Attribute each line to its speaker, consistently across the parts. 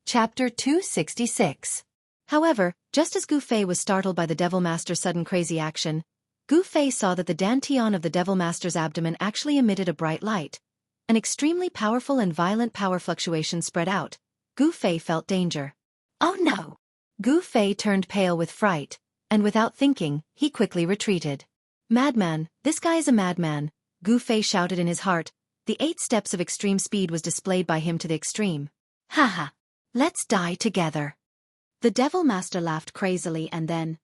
Speaker 1: Chapter 266. However, just as Gu Fei was startled by the Devil Master's sudden crazy action, Gu Fei saw that the dantian of the Devil Master's abdomen actually emitted a bright light. An extremely powerful and violent power fluctuation spread out. Gu Fei felt danger. Oh no! Gu Fei turned pale with fright, and without thinking, he quickly retreated. Madman, this guy is a madman, Gu Fei shouted in his heart. The 8 steps of extreme speed was displayed by him to the extreme. Haha! Let's die together. The Devil Master laughed crazily and then,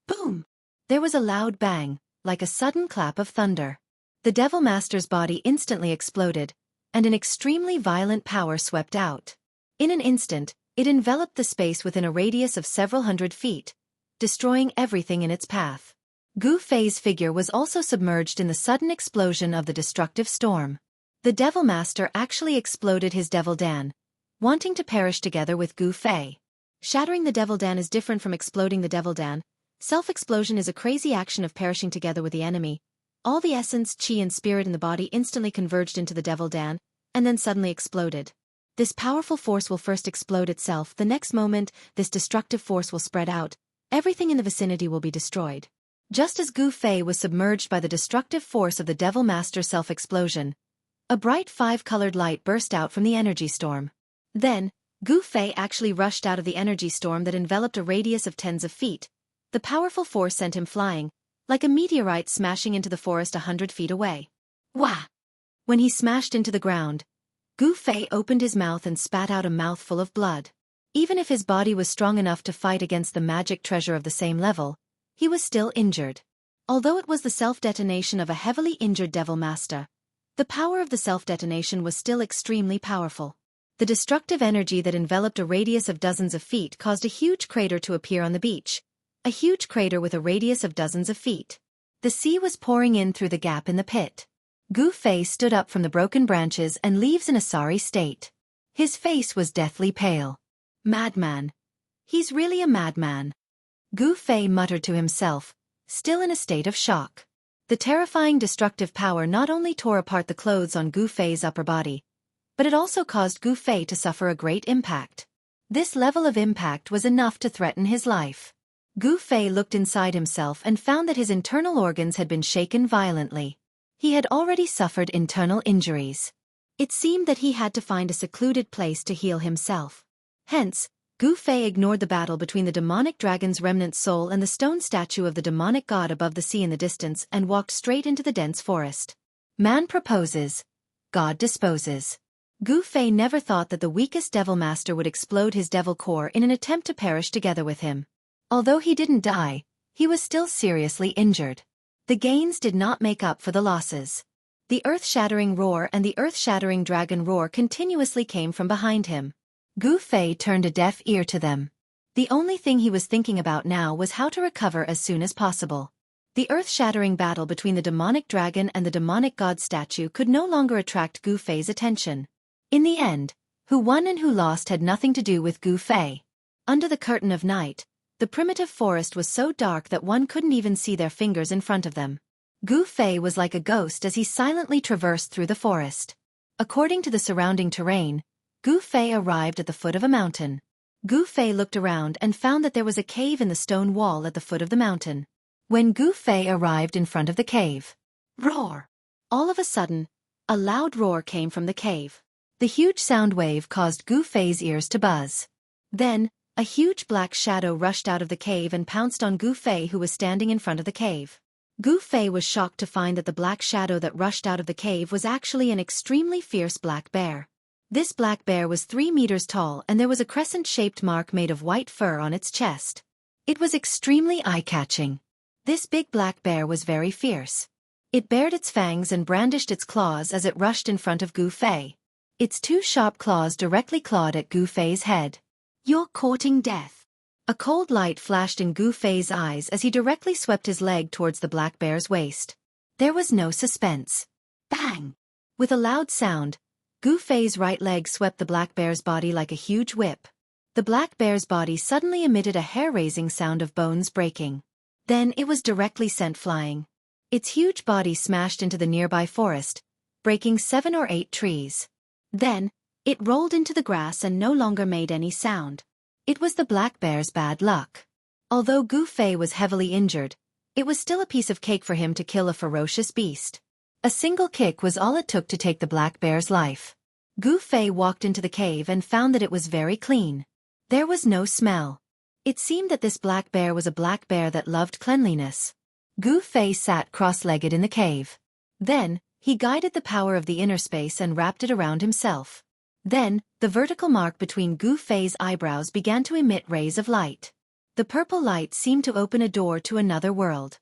Speaker 1: boom! There was a loud bang, like a sudden clap of thunder. The Devil Master's body instantly exploded, and an extremely violent power swept out. In an instant, it enveloped the space within a radius of several hundred feet, destroying everything in its path. Gu Fei's figure was also submerged in the sudden explosion of the destructive storm. The Devil Master actually exploded his Devil Dan, wanting to perish together with Gu Fei. Shattering the Devil Dan is different from exploding the Devil Dan. Self-explosion is a crazy action of perishing together with the enemy. All the essence, chi and spirit in the body instantly converged into the Devil Dan, and then suddenly exploded. This powerful force will first explode itself. The next moment, this destructive force will spread out. Everything in the vicinity will be destroyed. Just as Gu Fei was submerged by the destructive force of the Devil Master's self-explosion, a bright 5-colored light burst out from the energy storm. Then, Gu Fei actually rushed out of the energy storm that enveloped a radius of tens of feet. The powerful force sent him flying, like a meteorite smashing into the forest 100 feet away. Wah! When he smashed into the ground, Gu Fei opened his mouth and spat out a mouthful of blood. Even if his body was strong enough to fight against the magic treasure of the same level, he was still injured. Although it was the self-detonation of a heavily injured Devil Master, the power of the self-detonation was still extremely powerful. The destructive energy that enveloped a radius of dozens of feet caused a huge crater to appear on the beach. A huge crater with a radius of dozens of feet. The sea was pouring in through the gap in the pit. Gu Fei stood up from the broken branches and leaves in a sorry state. His face was deathly pale. Madman. He's really a madman. Gu Fei muttered to himself, still in a state of shock. The terrifying destructive power not only tore apart the clothes on Gu Fei's upper body, but it also caused Gu Fei to suffer a great impact. This level of impact was enough to threaten his life. Gu Fei looked inside himself and found that his internal organs had been shaken violently. He had already suffered internal injuries. It seemed that he had to find a secluded place to heal himself. Hence, Gu Fei ignored the battle between the demonic dragon's remnant soul and the stone statue of the demonic god above the sea in the distance and walked straight into the dense forest. Man proposes, God disposes. Gu Fei never thought that the weakest Devil Master would explode his devil core in an attempt to perish together with him. Although he didn't die, he was still seriously injured. The gains did not make up for the losses. The earth-shattering roar and the earth-shattering dragon roar continuously came from behind him. Gu Fei turned a deaf ear to them. The only thing he was thinking about now was how to recover as soon as possible. The earth-shattering battle between the demonic dragon and the demonic god statue could no longer attract Gu Fei's attention. In the end, who won and who lost had nothing to do with Gu Fei. Under the curtain of night, the primitive forest was so dark that one couldn't even see their fingers in front of them. Gu Fei was like a ghost as he silently traversed through the forest. According to the surrounding terrain, Gu Fei arrived at the foot of a mountain. Gu Fei looked around and found that there was a cave in the stone wall at the foot of the mountain. When Gu Fei arrived in front of the cave, roar! All of a sudden, a loud roar came from the cave. The huge sound wave caused Gu Fei's ears to buzz. Then, a huge black shadow rushed out of the cave and pounced on Gu Fei, who was standing in front of the cave. Gu Fei was shocked to find that the black shadow that rushed out of the cave was actually an extremely fierce black bear. This black bear was 3 meters tall and there was a crescent-shaped mark made of white fur on its chest. It was extremely eye-catching. This big black bear was very fierce. It bared its fangs and brandished its claws as it rushed in front of Gu Fei. Its 2 sharp claws directly clawed at Gu Fei's head. You're courting death. A cold light flashed in Gu Fei's eyes as he directly swept his leg towards the black bear's waist. There was no suspense. Bang! With a loud sound, Gu Fei's right leg swept the black bear's body like a huge whip. The black bear's body suddenly emitted a hair-raising sound of bones breaking. Then it was directly sent flying. Its huge body smashed into the nearby forest, breaking 7 or 8 trees. Then, It rolled into the grass and no longer made any sound. It was the black bear's bad luck. Although Gu Fei was heavily injured, it was still a piece of cake for him to kill a ferocious beast. A single kick was all it took to take the black bear's life. Gu Fei walked into the cave and found that it was very clean. There was no smell. It seemed that this black bear was a black bear that loved cleanliness. Gu Fei sat cross-legged in the cave. Then, he guided the power of the inner space and wrapped it around himself. Then, the vertical mark between Gu Fei's eyebrows began to emit rays of light. The purple light seemed to open a door to another world.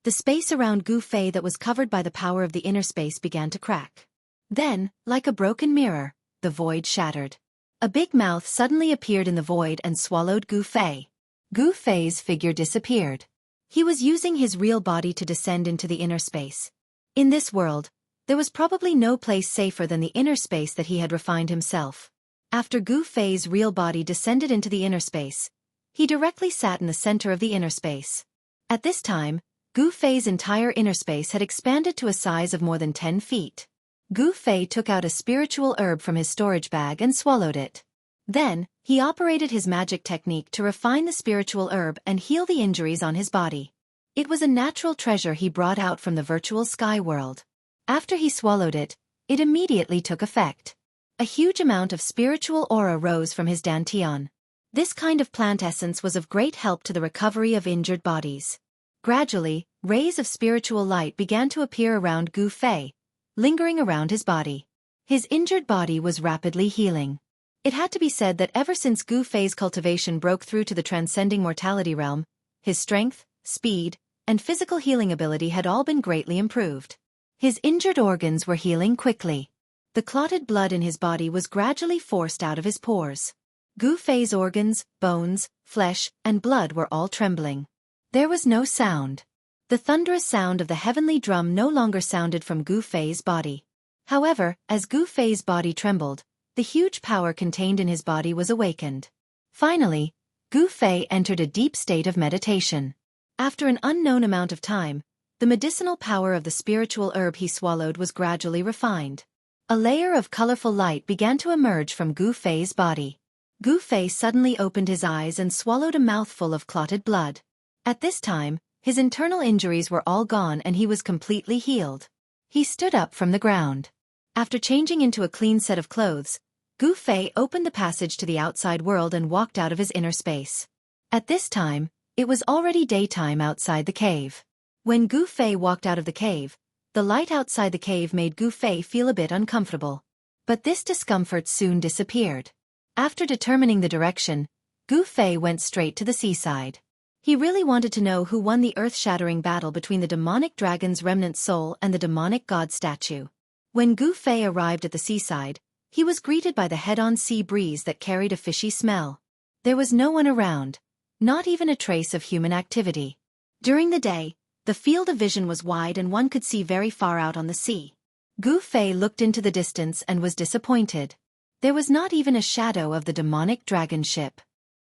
Speaker 1: The space around Gu Fei that was covered by the power of the inner space began to crack. Then, like a broken mirror, the void shattered. A big mouth suddenly appeared in the void and swallowed Gu Fei. Gu Fei's figure disappeared. He was using his real body to descend into the inner space. In this world, there was probably no place safer than the inner space that he had refined himself. After Gu Fei's real body descended into the inner space, he directly sat in the center of the inner space. At this time, Gu Fei's entire inner space had expanded to a size of more than 10 feet. Gu Fei took out a spiritual herb from his storage bag and swallowed it. Then, he operated his magic technique to refine the spiritual herb and heal the injuries on his body. It was a natural treasure he brought out from the virtual sky world. After he swallowed it, it immediately took effect. A huge amount of spiritual aura rose from his dantian. This kind of plant essence was of great help to the recovery of injured bodies. Gradually, rays of spiritual light began to appear around Gu Fei, lingering around his body. His injured body was rapidly healing. It had to be said that ever since Gu Fei's cultivation broke through to the transcending mortality realm, his strength, speed, and physical healing ability had all been greatly improved. His injured organs were healing quickly. The clotted blood in his body was gradually forced out of his pores. Gu Fei's organs, bones, flesh, and blood were all trembling. There was no sound. The thunderous sound of the heavenly drum no longer sounded from Gu Fei's body. However, as Gu Fei's body trembled, the huge power contained in his body was awakened. Finally, Gu Fei entered a deep state of meditation. After an unknown amount of time, the medicinal power of the spiritual herb he swallowed was gradually refined. A layer of colorful light began to emerge from Gu Fei's body. Gu Fei suddenly opened his eyes and swallowed a mouthful of clotted blood. At this time, his internal injuries were all gone and he was completely healed. He stood up from the ground. After changing into a clean set of clothes, Gu Fei opened the passage to the outside world and walked out of his inner space. At this time, it was already daytime outside the cave. When Gu Fei walked out of the cave, the light outside the cave made Gu Fei feel a bit uncomfortable. But this discomfort soon disappeared. After determining the direction, Gu Fei went straight to the seaside. He really wanted to know who won the earth-shattering battle between the demonic dragon's remnant soul and the demonic god statue. When Gu Fei arrived at the seaside, he was greeted by the head-on sea breeze that carried a fishy smell. There was no one around, not even a trace of human activity. During the day, the field of vision was wide and one could see very far out on the sea. Gu Fei looked into the distance and was disappointed. There was not even a shadow of the demonic dragon ship.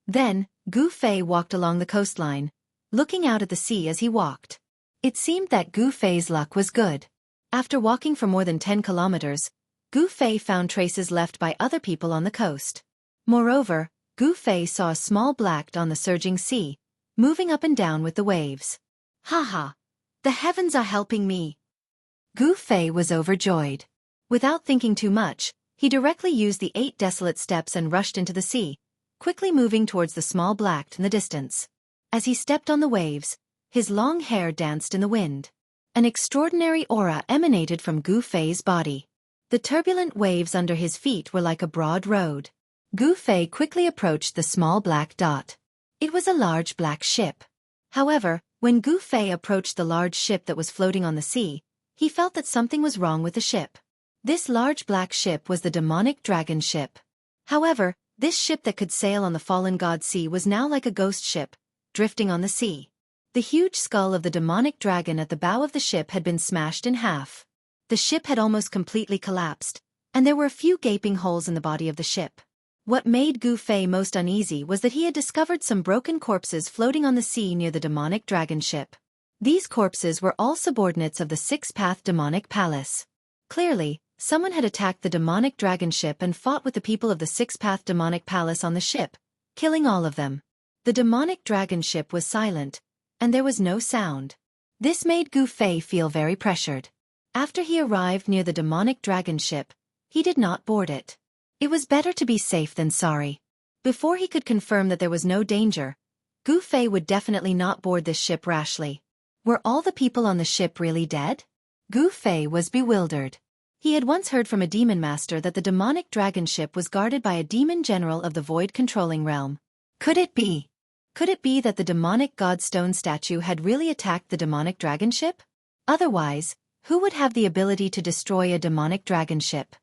Speaker 1: Then, Gu Fei walked along the coastline, looking out at the sea as he walked. It seemed that Gu Fei's luck was good. After walking for more than 10 kilometers, Gu Fei found traces left by other people on the coast. Moreover, Gu Fei saw a small black dot on the surging sea, moving up and down with the waves. Haha! The heavens are helping me! Gu Fei was overjoyed. Without thinking too much, he directly used the 8 desolate steps and rushed into the sea, quickly moving towards the small black dot in the distance. As he stepped on the waves, his long hair danced in the wind. An extraordinary aura emanated from Gu Fei's body. The turbulent waves under his feet were like a broad road. Gu Fei quickly approached the small black dot. It was a large black ship. However, when Gu Fei approached the large ship that was floating on the sea, he felt that something was wrong with the ship. This large black ship was the demonic dragon ship. However, this ship that could sail on the fallen god sea was now like a ghost ship, drifting on the sea. The huge skull of the demonic dragon at the bow of the ship had been smashed in half. The ship had almost completely collapsed, and there were a few gaping holes in the body of the ship. What made Gu Fei most uneasy was that he had discovered some broken corpses floating on the sea near the demonic dragon ship. These corpses were all subordinates of the 6-path demonic palace. Clearly, Someone had attacked the demonic dragon ship and fought with the people of the Six-Path Demonic Palace on the ship, killing all of them. The demonic dragon ship was silent, and there was no sound. This made Gu Fei feel very pressured. After he arrived near the demonic dragon ship, he did not board it. It was better to be safe than sorry. Before he could confirm that there was no danger, Gu Fei would definitely not board this ship rashly. Were all the people on the ship really dead? Gu Fei was bewildered. He had once heard from a demon master that the demonic dragon ship was guarded by a demon general of the void-controlling realm. Could it be? Could it be that the demonic god stone statue had really attacked the demonic dragon ship? Otherwise, who would have the ability to destroy a demonic dragon ship?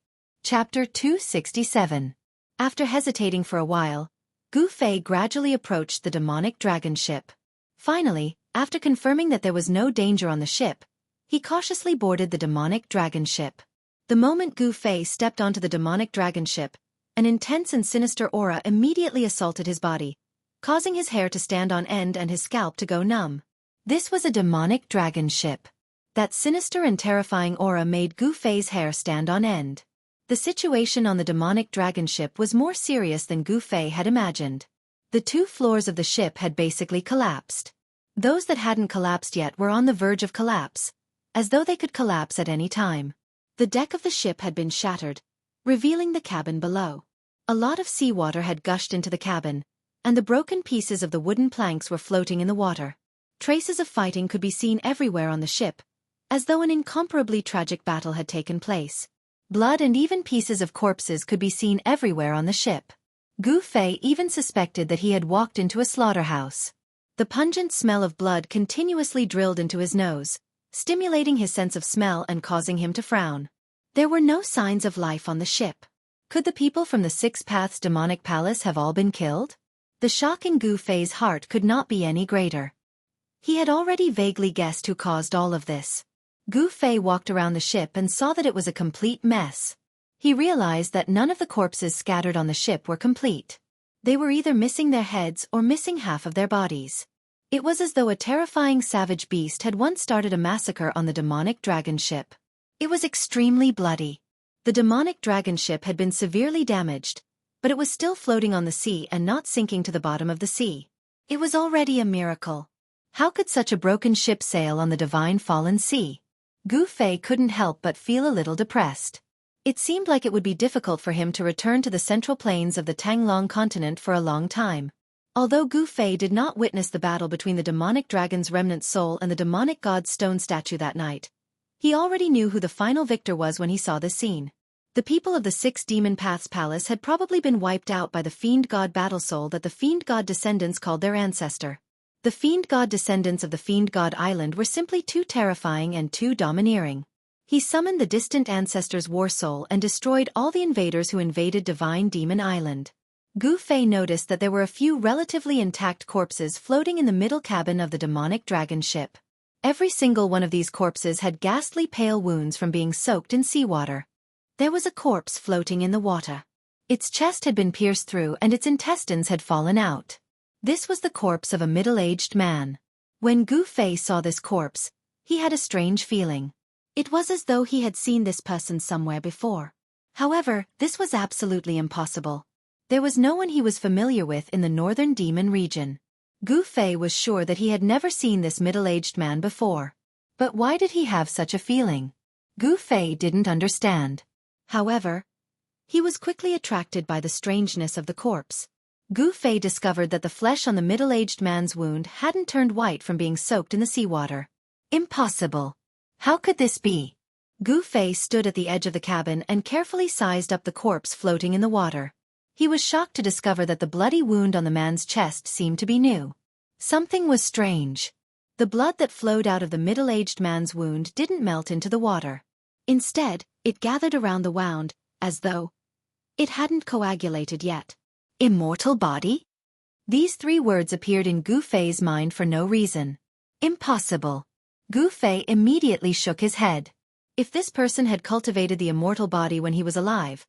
Speaker 1: Chapter 267. After hesitating for a while, Gu Fei gradually approached the demonic dragon ship. Finally, after confirming that there was no danger on the ship, he cautiously boarded the demonic dragon ship. The moment Gu Fei stepped onto the demonic dragon ship, an intense and sinister aura immediately assaulted his body, causing his hair to stand on end and his scalp to go numb. This was a demonic dragon ship. That sinister and terrifying aura made Gu Fei's hair stand on end. The situation on the demonic dragon ship was more serious than Gu Fei had imagined. The 2 floors of the ship had basically collapsed. Those that hadn't collapsed yet were on the verge of collapse, as though they could collapse at any time. The deck of the ship had been shattered, revealing the cabin below. A lot of seawater had gushed into the cabin, and the broken pieces of the wooden planks were floating in the water. Traces of fighting could be seen everywhere on the ship, as though an incomparably tragic battle had taken place. Blood and even pieces of corpses could be seen everywhere on the ship. Gu Fei even suspected that he had walked into a slaughterhouse. The pungent smell of blood continuously drilled into his nose, stimulating his sense of smell and causing him to frown. There were no signs of life on the ship. Could the people from the Six Paths Demonic Palace have all been killed? The shock in Gu Fei's heart could not be any greater. He had already vaguely guessed who caused all of this. Gu Fei walked around the ship and saw that it was a complete mess. He realized that none of the corpses scattered on the ship were complete. They were either missing their heads or missing half of their bodies. It was as though a terrifying savage beast had once started a massacre on the demonic dragon ship. It was extremely bloody. The demonic dragon ship had been severely damaged, but it was still floating on the sea and not sinking to the bottom of the sea. It was already a miracle. How could such a broken ship sail on the divine fallen sea? Gu Fei couldn't help but feel a little depressed. It seemed like it would be difficult for him to return to the central plains of the Tanglong continent for a long time. Although Gu Fei did not witness the battle between the demonic dragon's remnant soul and the demonic god stone statue that night, he already knew who the final victor was when he saw this scene. The people of the 6 Demon Paths Palace had probably been wiped out by the fiend god battle soul that the fiend god descendants called their ancestor. The fiend god descendants of the fiend god island were simply too terrifying and too domineering. He summoned the distant ancestor's war soul and destroyed all the invaders who invaded Divine Demon Island. Gu Fei noticed that there were a few relatively intact corpses floating in the middle cabin of the demonic dragon ship. Every single one of these corpses had ghastly pale wounds from being soaked in seawater. There was a corpse floating in the water. Its chest had been pierced through and its intestines had fallen out. This was the corpse of a middle-aged man. When Gu Fei saw this corpse, he had a strange feeling. It was as though he had seen this person somewhere before. However, this was absolutely impossible. There was no one he was familiar with in the northern demon region. Gu Fei was sure that he had never seen this middle-aged man before. But why did he have such a feeling? Gu Fei didn't understand. However, he was quickly attracted by the strangeness of the corpse. Gu Fei discovered that the flesh on the middle-aged man's wound hadn't turned white from being soaked in the seawater. Impossible. How could this be? Gu Fei stood at the edge of the cabin and carefully sized up the corpse floating in the water. He was shocked to discover that the bloody wound on the man's chest seemed to be new. Something was strange. The blood that flowed out of the middle-aged man's wound didn't melt into the water. Instead, it gathered around the wound, as though it hadn't coagulated yet. Immortal body? These 3 words appeared in Gu Fei's mind for no reason. Impossible. Gu Fei immediately shook his head. If this person had cultivated the immortal body when he was alive,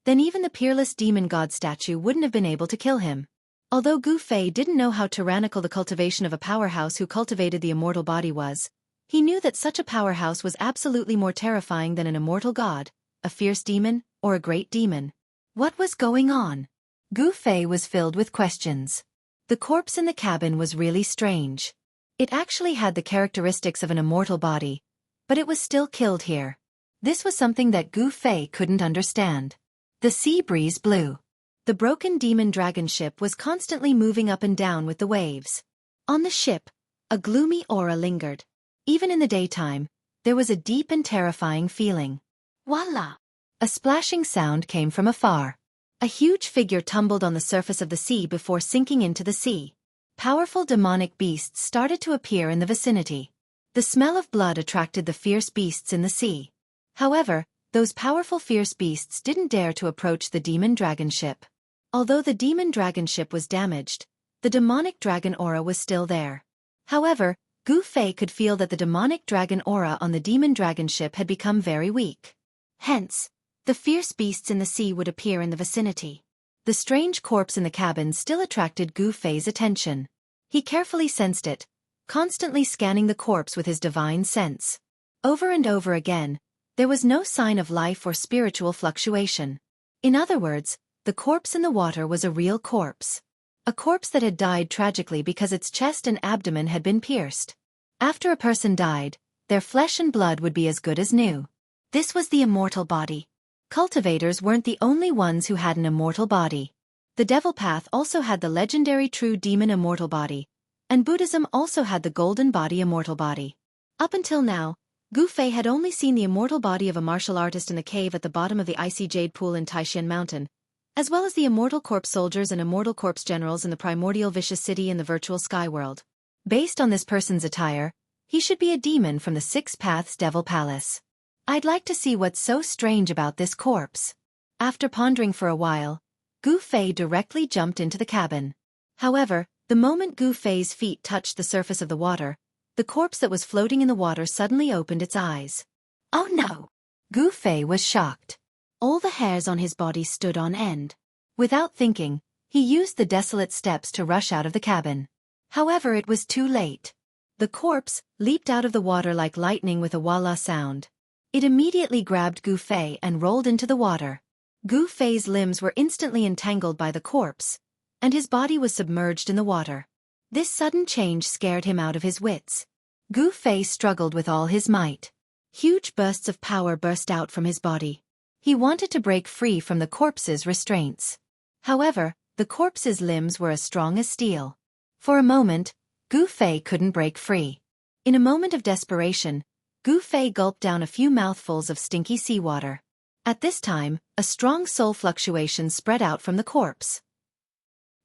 Speaker 1: then even the peerless demon god statue wouldn't have been able to kill him. Although Gu Fei didn't know how tyrannical the cultivation of a powerhouse who cultivated the immortal body was, he knew that such a powerhouse was absolutely more terrifying than an immortal god, a fierce demon, or a great demon? What was going on? Gu Fei was filled with questions. The corpse in the cabin was really strange. It actually had the characteristics of an immortal body, but it was still killed here. This was something that Gu Fei couldn't understand. The sea breeze blew. The broken demon dragon ship was constantly moving up and down with the waves. On the ship, a gloomy aura lingered. Even in the daytime, there was a deep and terrifying feeling. Voila! A splashing sound came from afar. A huge figure tumbled on the surface of the sea before sinking into the sea. Powerful demonic beasts started to appear in the vicinity. The smell of blood attracted the fierce beasts in the sea. However, those powerful fierce beasts didn't dare to approach the demon dragon ship. Although the demon dragon ship was damaged, the demonic dragon aura was still there. However, Gu Fei could feel that the demonic dragon aura on the demon dragon ship had become very weak. Hence, the fierce beasts in the sea would appear in the vicinity. The strange corpse in the cabin still attracted Gu Fei's attention. He carefully sensed it, constantly scanning the corpse with his divine sense. Over and over again, there was no sign of life or spiritual fluctuation. In other words, the corpse in the water was a real corpse. A corpse that had died tragically because its chest and abdomen had been pierced. After a person died, their flesh and blood would be as good as new. This was the immortal body. Cultivators weren't the only ones who had an immortal body. The Devil Path also had the legendary true demon immortal body, and Buddhism also had the golden body immortal body. Up until now, Gu Fei had only seen the immortal body of a martial artist in the cave at the bottom of the icy jade pool in Taishan Mountain, as well as the immortal corpse soldiers and immortal corpse generals in the primordial vicious city in the virtual sky world. Based on this person's attire, he should be a demon from the Six Paths Devil Palace. I'd like to see what's so strange about this corpse. After pondering for a while, Gu Fei directly jumped into the cabin. However, the moment Gu Fei's feet touched the surface of the water, the corpse that was floating in the water suddenly opened its eyes. Oh no! Gu Fei was shocked. All the hairs on his body stood on end. Without thinking, he used the desolate steps to rush out of the cabin. However, it was too late. The corpse leaped out of the water like lightning with a walla sound. It immediately grabbed Gu Fei and rolled into the water. Gu Fei's limbs were instantly entangled by the corpse, and his body was submerged in the water. This sudden change scared him out of his wits. Gu Fei struggled with all his might. Huge bursts of power burst out from his body. He wanted to break free from the corpse's restraints. However, the corpse's limbs were as strong as steel. For a moment, Gu Fei couldn't break free. In a moment of desperation, Gu Fei gulped down a few mouthfuls of stinky seawater. At this time, a strong soul fluctuation spread out from the corpse.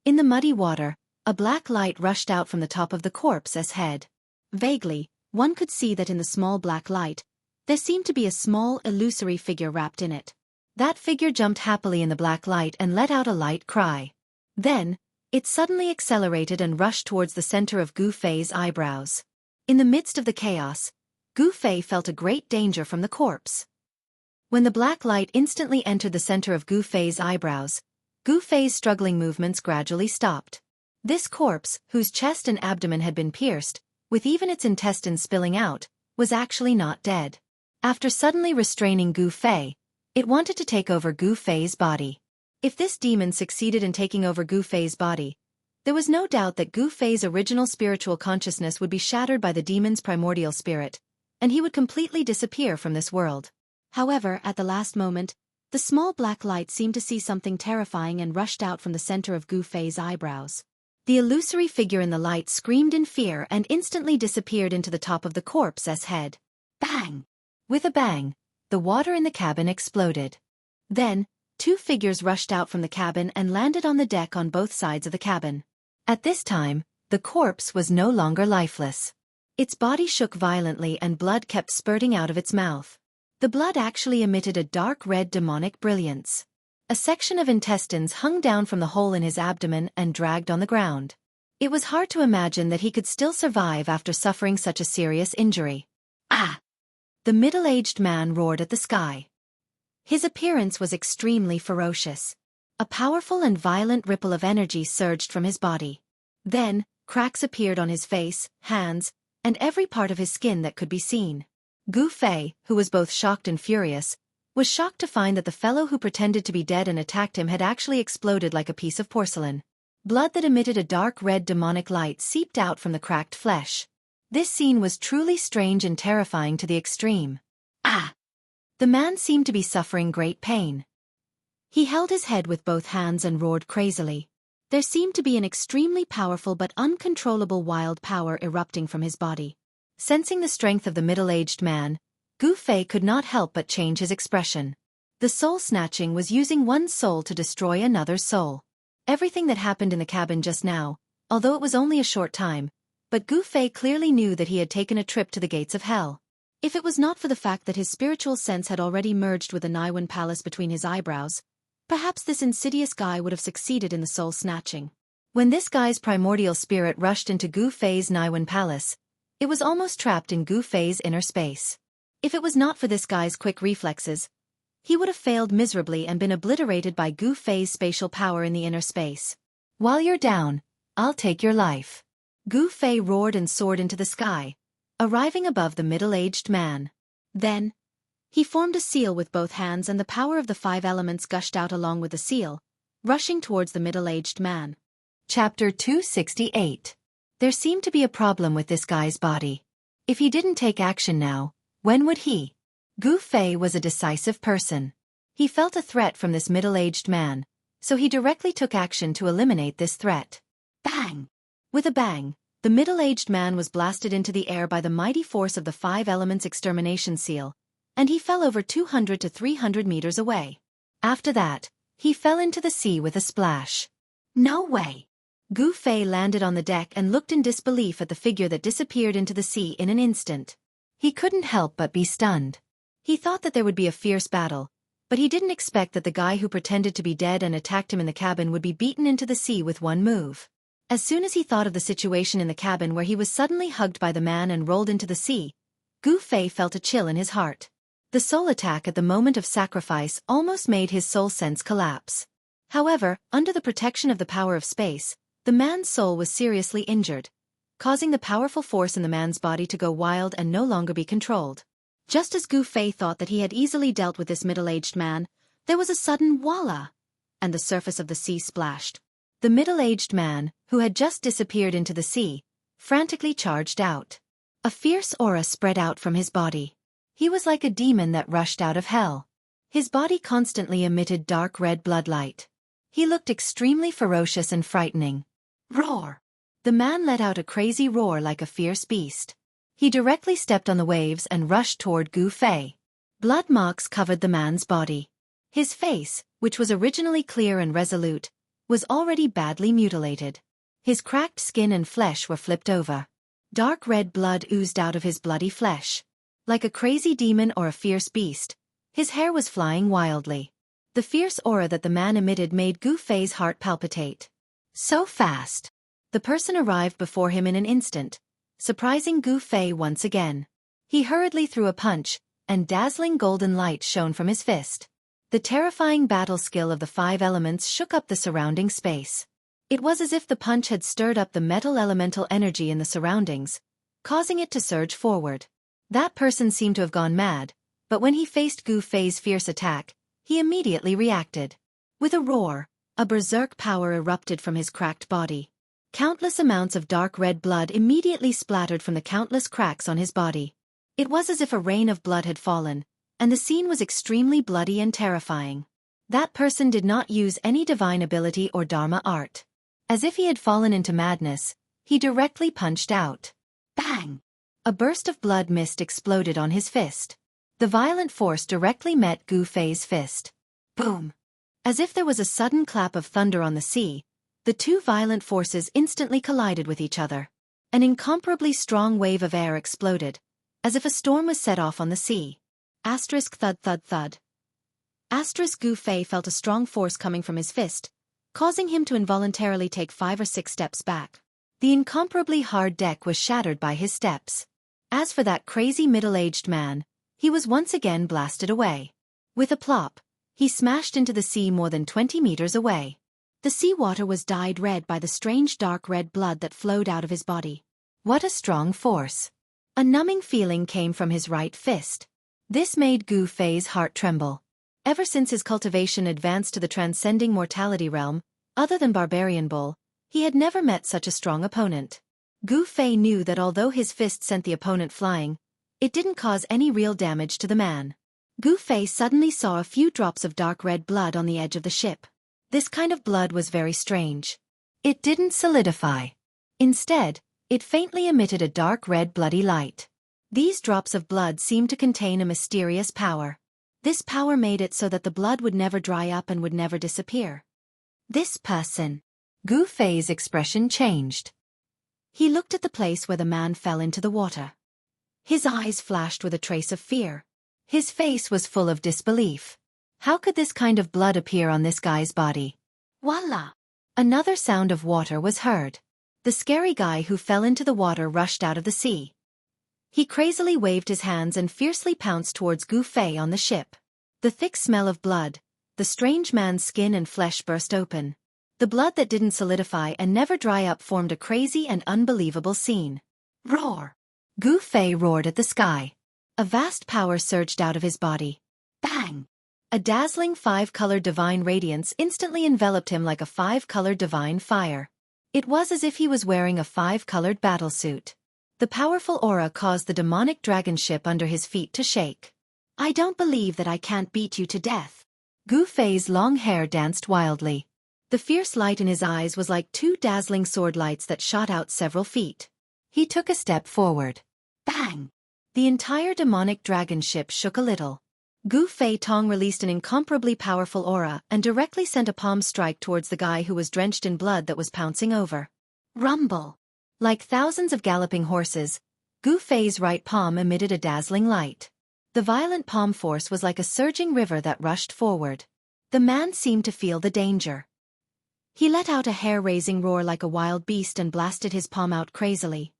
Speaker 1: In the muddy water, a black light rushed out from the top of the corpse's head. Vaguely, one could see that in the small black light, there seemed to be a small, illusory figure wrapped in it. That figure jumped happily in the black light and let out a light cry. Then, it suddenly accelerated and rushed towards the center of Gu Fei's eyebrows. In the midst of the chaos, Gu Fei felt a great danger from the corpse. When the black light instantly entered the center of Gu Fei's eyebrows, Gu Fei's struggling movements gradually stopped. This corpse, whose chest and abdomen had been pierced, with even its intestines spilling out, was actually not dead. After suddenly restraining Gu Fei, it wanted to take over Gu Fei's body. If this demon succeeded in taking over Gu Fei's body, there was no doubt that Gu Fei's original spiritual consciousness would be shattered by the demon's primordial spirit, and he would completely disappear from this world. However, at the last moment, the small black light seemed to see something terrifying and rushed out from the center of Gu Fei's eyebrows. The illusory figure in the light screamed in fear and instantly disappeared into the top of the corpse's head. Bang! With a bang, the water in the cabin exploded. Then, two figures rushed out from the cabin and landed on the deck on both sides of the cabin. At this time, the corpse was no longer lifeless. Its body shook violently and blood kept spurting out of its mouth. The blood actually emitted a dark red demonic brilliance. A section of intestines hung down from the hole in his abdomen and dragged on the ground. It was hard to imagine that he could still survive after suffering such a serious injury. Ah! The middle-aged man roared at the sky. His appearance was extremely ferocious. A powerful and violent ripple of energy surged from his body. Then, cracks appeared on his face, hands, and every part of his skin that could be seen. Gu Fei, who was both shocked and furious, was shocked to find that the fellow who pretended to be dead and attacked him had actually exploded like a piece of porcelain. Blood that emitted a dark red demonic light seeped out from the cracked flesh. This scene was truly strange and terrifying to the extreme. Ah! The man seemed to be suffering great pain. He held his head with both hands and roared crazily. There seemed to be an extremely powerful but uncontrollable wild power erupting from his body. Sensing the strength of the middle-aged man, Gu Fei could not help but change his expression. The soul-snatching was using one's soul to destroy another's soul. Everything that happened in the cabin just now, although it was only a short time, but Gu Fei clearly knew that he had taken a trip to the gates of hell. If it was not for the fact that his spiritual sense had already merged with the Naiwan palace between his eyebrows, perhaps this insidious guy would have succeeded in the soul-snatching. When this guy's primordial spirit rushed into Gu Fei's Naiwan palace, it was almost trapped in Gu Fei's inner space. If it was not for this guy's quick reflexes, he would have failed miserably and been obliterated by Gu Fei's spatial power in the inner space. While you're down, I'll take your life. Gu Fei roared and soared into the sky, arriving above the middle-aged man. Then, he formed a seal with both hands and the power of the 5 elements gushed out along with the seal, rushing towards the middle-aged man. Chapter 268. There seemed to be a problem with this guy's body. If he didn't take action now, when would he? Gu Fei was a decisive person. He felt a threat from this middle-aged man, so he directly took action to eliminate this threat. Bang! With a bang, the middle-aged man was blasted into the air by the mighty force of the 5 elements extermination seal, and he fell over 200 to 300 meters away. After that, he fell into the sea with a splash. No way! Gu Fei landed on the deck and looked in disbelief at the figure that disappeared into the sea in an instant. He couldn't help but be stunned. He thought that there would be a fierce battle, but he didn't expect that the guy who pretended to be dead and attacked him in the cabin would be beaten into the sea with one move. As soon as he thought of the situation in the cabin where he was suddenly hugged by the man and rolled into the sea, Gu Fei felt a chill in his heart. The soul attack at the moment of sacrifice almost made his soul sense collapse. However, under the protection of the power of space, the man's soul was seriously injured, causing the powerful force in the man's body to go wild and no longer be controlled. Just as Gu Fei thought that he had easily dealt with this middle-aged man, there was a sudden voila, and the surface of the sea splashed. The middle-aged man, who had just disappeared into the sea, frantically charged out. A fierce aura spread out from his body. He was like a demon that rushed out of hell. His body constantly emitted dark red bloodlight. He looked extremely ferocious and frightening. Roar! The man let out a crazy roar like a fierce beast. He directly stepped on the waves and rushed toward Gu Fei. Blood marks covered the man's body. His face, which was originally clear and resolute, was already badly mutilated. His cracked skin and flesh were flipped over. Dark red blood oozed out of his bloody flesh. Like a crazy demon or a fierce beast, his hair was flying wildly. The fierce aura that the man emitted made Gu Fei's heart palpitate. So fast! The person arrived before him in an instant, surprising Gu Fei once again. He hurriedly threw a punch, and dazzling golden light shone from his fist. The terrifying battle skill of the 5 elements shook up the surrounding space. It was as if the punch had stirred up the metal elemental energy in the surroundings, causing it to surge forward. That person seemed to have gone mad, but when he faced Gu Fei's fierce attack, he immediately reacted. With a roar, a berserk power erupted from his cracked body. Countless amounts of dark red blood immediately splattered from the countless cracks on his body. It was as if a rain of blood had fallen, and the scene was extremely bloody and terrifying. That person did not use any divine ability or dharma art. As if he had fallen into madness, he directly punched out. Bang! A burst of blood mist exploded on his fist. The violent force directly met Gu Fei's fist. Boom! As if there was a sudden clap of thunder on the sea, the two violent forces instantly collided with each other. An incomparably strong wave of air exploded, as if a storm was set off on the sea. Asterisk thud thud thud. Asterisk Gu Fei felt a strong force coming from his fist, causing him to involuntarily take 5 or 6 steps back. The incomparably hard deck was shattered by his steps. As for that crazy middle-aged man, he was once again blasted away. With a plop, he smashed into the sea more than 20 meters away. The seawater was dyed red by the strange dark red blood that flowed out of his body. What a strong force! A numbing feeling came from his right fist. This made Gu Fei's heart tremble. Ever since his cultivation advanced to the transcending mortality realm, other than Barbarian Bull, he had never met such a strong opponent. Gu Fei knew that although his fist sent the opponent flying, it didn't cause any real damage to the man. Gu Fei suddenly saw a few drops of dark red blood on the edge of the ship. This kind of blood was very strange. It didn't solidify. Instead, it faintly emitted a dark red bloody light. These drops of blood seemed to contain a mysterious power. This power made it so that the blood would never dry up and would never disappear. This person. Gu Fei's expression changed. He looked at the place where the man fell into the water. His eyes flashed with a trace of fear. His face was full of disbelief. How could this kind of blood appear on this guy's body? Voila! Another sound of water was heard. The scary guy who fell into the water rushed out of the sea. He crazily waved his hands and fiercely pounced towards Gu Fei on the ship. The thick smell of blood, the strange man's skin and flesh burst open. The blood that didn't solidify and never dry up formed a crazy and unbelievable scene. Roar! Gu Fei roared at the sky. A vast power surged out of his body. Bang! A dazzling five-colored divine radiance instantly enveloped him like a five-colored divine fire. It was as if he was wearing a five-colored battlesuit. The powerful aura caused the demonic dragon ship under his feet to shake. I don't believe that I can't beat you to death. Gu Fei's long hair danced wildly. The fierce light in his eyes was like two dazzling sword lights that shot out several feet. He took a step forward. Bang! The entire demonic dragon ship shook a little. Gu Fei Tong released an incomparably powerful aura and directly sent a palm strike towards the guy who was drenched in blood that was pouncing over. Rumble! Like thousands of galloping horses, Gu Fei's right palm emitted a dazzling light. The violent palm force was like a surging river that rushed forward. The man seemed to feel the danger. He let out a hair-raising roar like a wild beast and blasted his palm out crazily.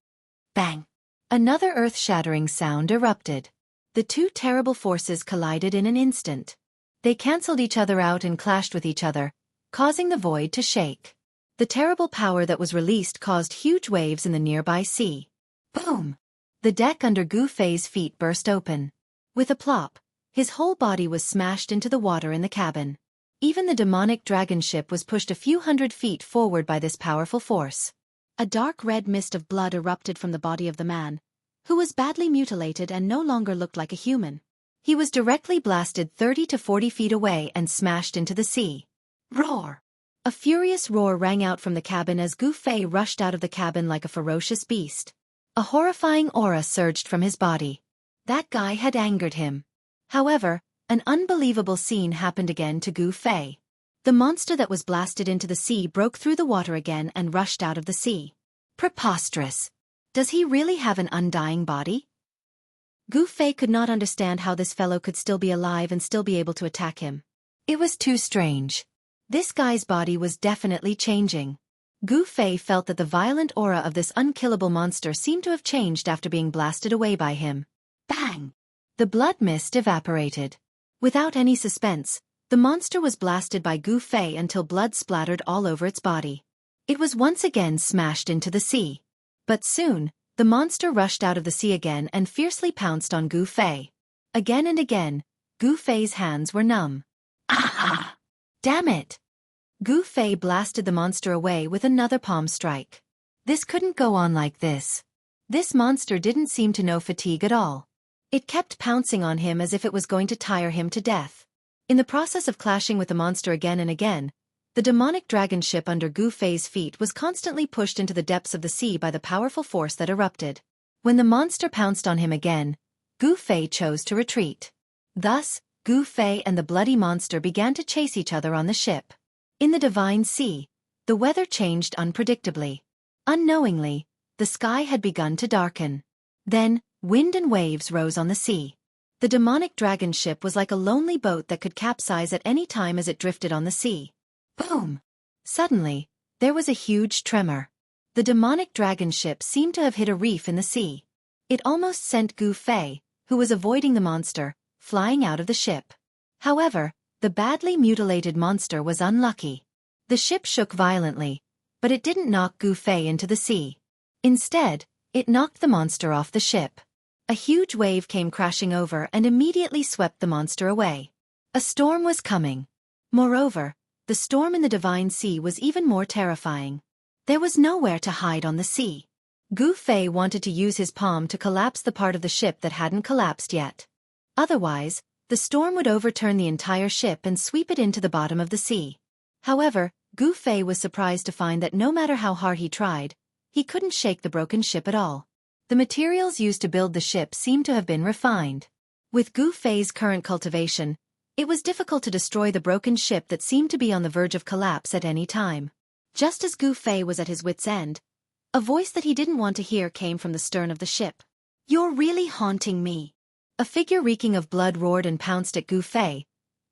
Speaker 1: Bang! Another earth-shattering sound erupted. The two terrible forces collided in an instant. They cancelled each other out and clashed with each other, causing the void to shake. The terrible power that was released caused huge waves in the nearby sea. Boom! The deck under Gu Fei's feet burst open. With a plop, his whole body was smashed into the water in the cabin. Even the demonic dragon ship was pushed a few hundred feet forward by this powerful force. A dark red mist of blood erupted from the body of the man, who was badly mutilated and no longer looked like a human. He was directly blasted 30 to 40 feet away and smashed into the sea. Roar! A furious roar rang out from the cabin as Gu Fei rushed out of the cabin like a ferocious beast. A horrifying aura surged from his body. That guy had angered him. However, an unbelievable scene happened again to Gu Fei. The monster that was blasted into the sea broke through the water again and rushed out of the sea. Preposterous! Does he really have an undying body? Gu Fei could not understand how this fellow could still be alive and still be able to attack him. It was too strange. This guy's body was definitely changing. Gu Fei felt that the violent aura of this unkillable monster seemed to have changed after being blasted away by him. Bang! The blood mist evaporated. Without any suspense, the monster was blasted by Gu Fei until blood splattered all over its body. It was once again smashed into the sea. But soon, the monster rushed out of the sea again and fiercely pounced on Gu Fei. Again and again, Gu Fei's hands were numb. Ah! Damn it! Gu Fei blasted the monster away with another palm strike. This couldn't go on like this. This monster didn't seem to know fatigue at all. It kept pouncing on him as if it was going to tire him to death. In the process of clashing with the monster again and again, the demonic dragon ship under Gu Fei's feet was constantly pushed into the depths of the sea by the powerful force that erupted. When the monster pounced on him again, Gu Fei chose to retreat. Thus, Gu Fei and the bloody monster began to chase each other on the ship. In the divine sea, the weather changed unpredictably. Unknowingly, the sky had begun to darken. Then, wind and waves rose on the sea. The demonic dragon ship was like a lonely boat that could capsize at any time as it drifted on the sea. Boom! Suddenly, there was a huge tremor. The demonic dragon ship seemed to have hit a reef in the sea. It almost sent Gu Fei, who was avoiding the monster, flying out of the ship. However, the badly mutilated monster was unlucky. The ship shook violently, but it didn't knock Gu Fei into the sea. Instead, it knocked the monster off the ship. A huge wave came crashing over and immediately swept the monster away. A storm was coming. Moreover, the storm in the Divine Sea was even more terrifying. There was nowhere to hide on the sea. Gu Fei wanted to use his palm to collapse the part of the ship that hadn't collapsed yet. Otherwise, the storm would overturn the entire ship and sweep it into the bottom of the sea. However, Gu Fei was surprised to find that no matter how hard he tried, he couldn't shake the broken ship at all. The materials used to build the ship seemed to have been refined. With Gu Fei's current cultivation, it was difficult to destroy the broken ship that seemed to be on the verge of collapse at any time. Just as Gu Fei was at his wit's end, a voice that he didn't want to hear came from the stern of the ship. "You're really haunting me." A figure reeking of blood roared and pounced at Gu Fei,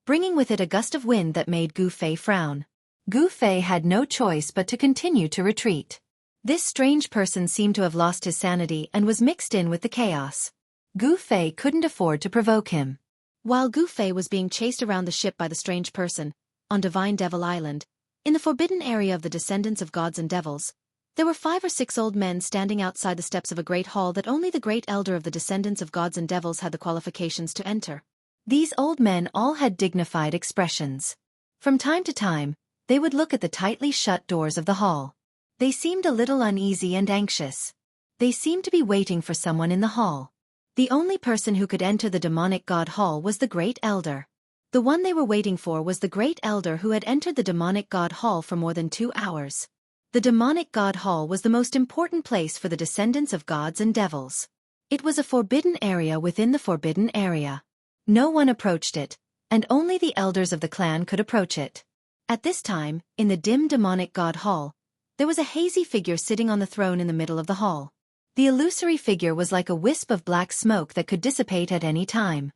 Speaker 1: bringing with it a gust of wind that made Gu Fei frown. Gu Fei had no choice but to continue to retreat. This strange person seemed to have lost his sanity and was mixed in with the chaos. Gu Fei couldn't afford to provoke him. While Gu Fei was being chased around the ship by the strange person, on Divine Devil Island, in the forbidden area of the descendants of gods and devils, there were 5 or 6 old men standing outside the steps of a great hall that only the great elder of the descendants of gods and devils had the qualifications to enter. These old men all had dignified expressions. From time to time, they would look at the tightly shut doors of the hall. They seemed a little uneasy and anxious. They seemed to be waiting for someone in the hall. The only person who could enter the demonic god hall was the great elder. The one they were waiting for was the great elder who had entered the demonic god hall for more than 2 hours. The demonic god hall was the most important place for the descendants of gods and devils. It was a forbidden area within the forbidden area. No one approached it, and only the elders of the clan could approach it. At this time, in the dim demonic god hall, there was a hazy figure sitting on the throne in the middle of the hall. The illusory figure was like a wisp of black smoke that could dissipate at any time.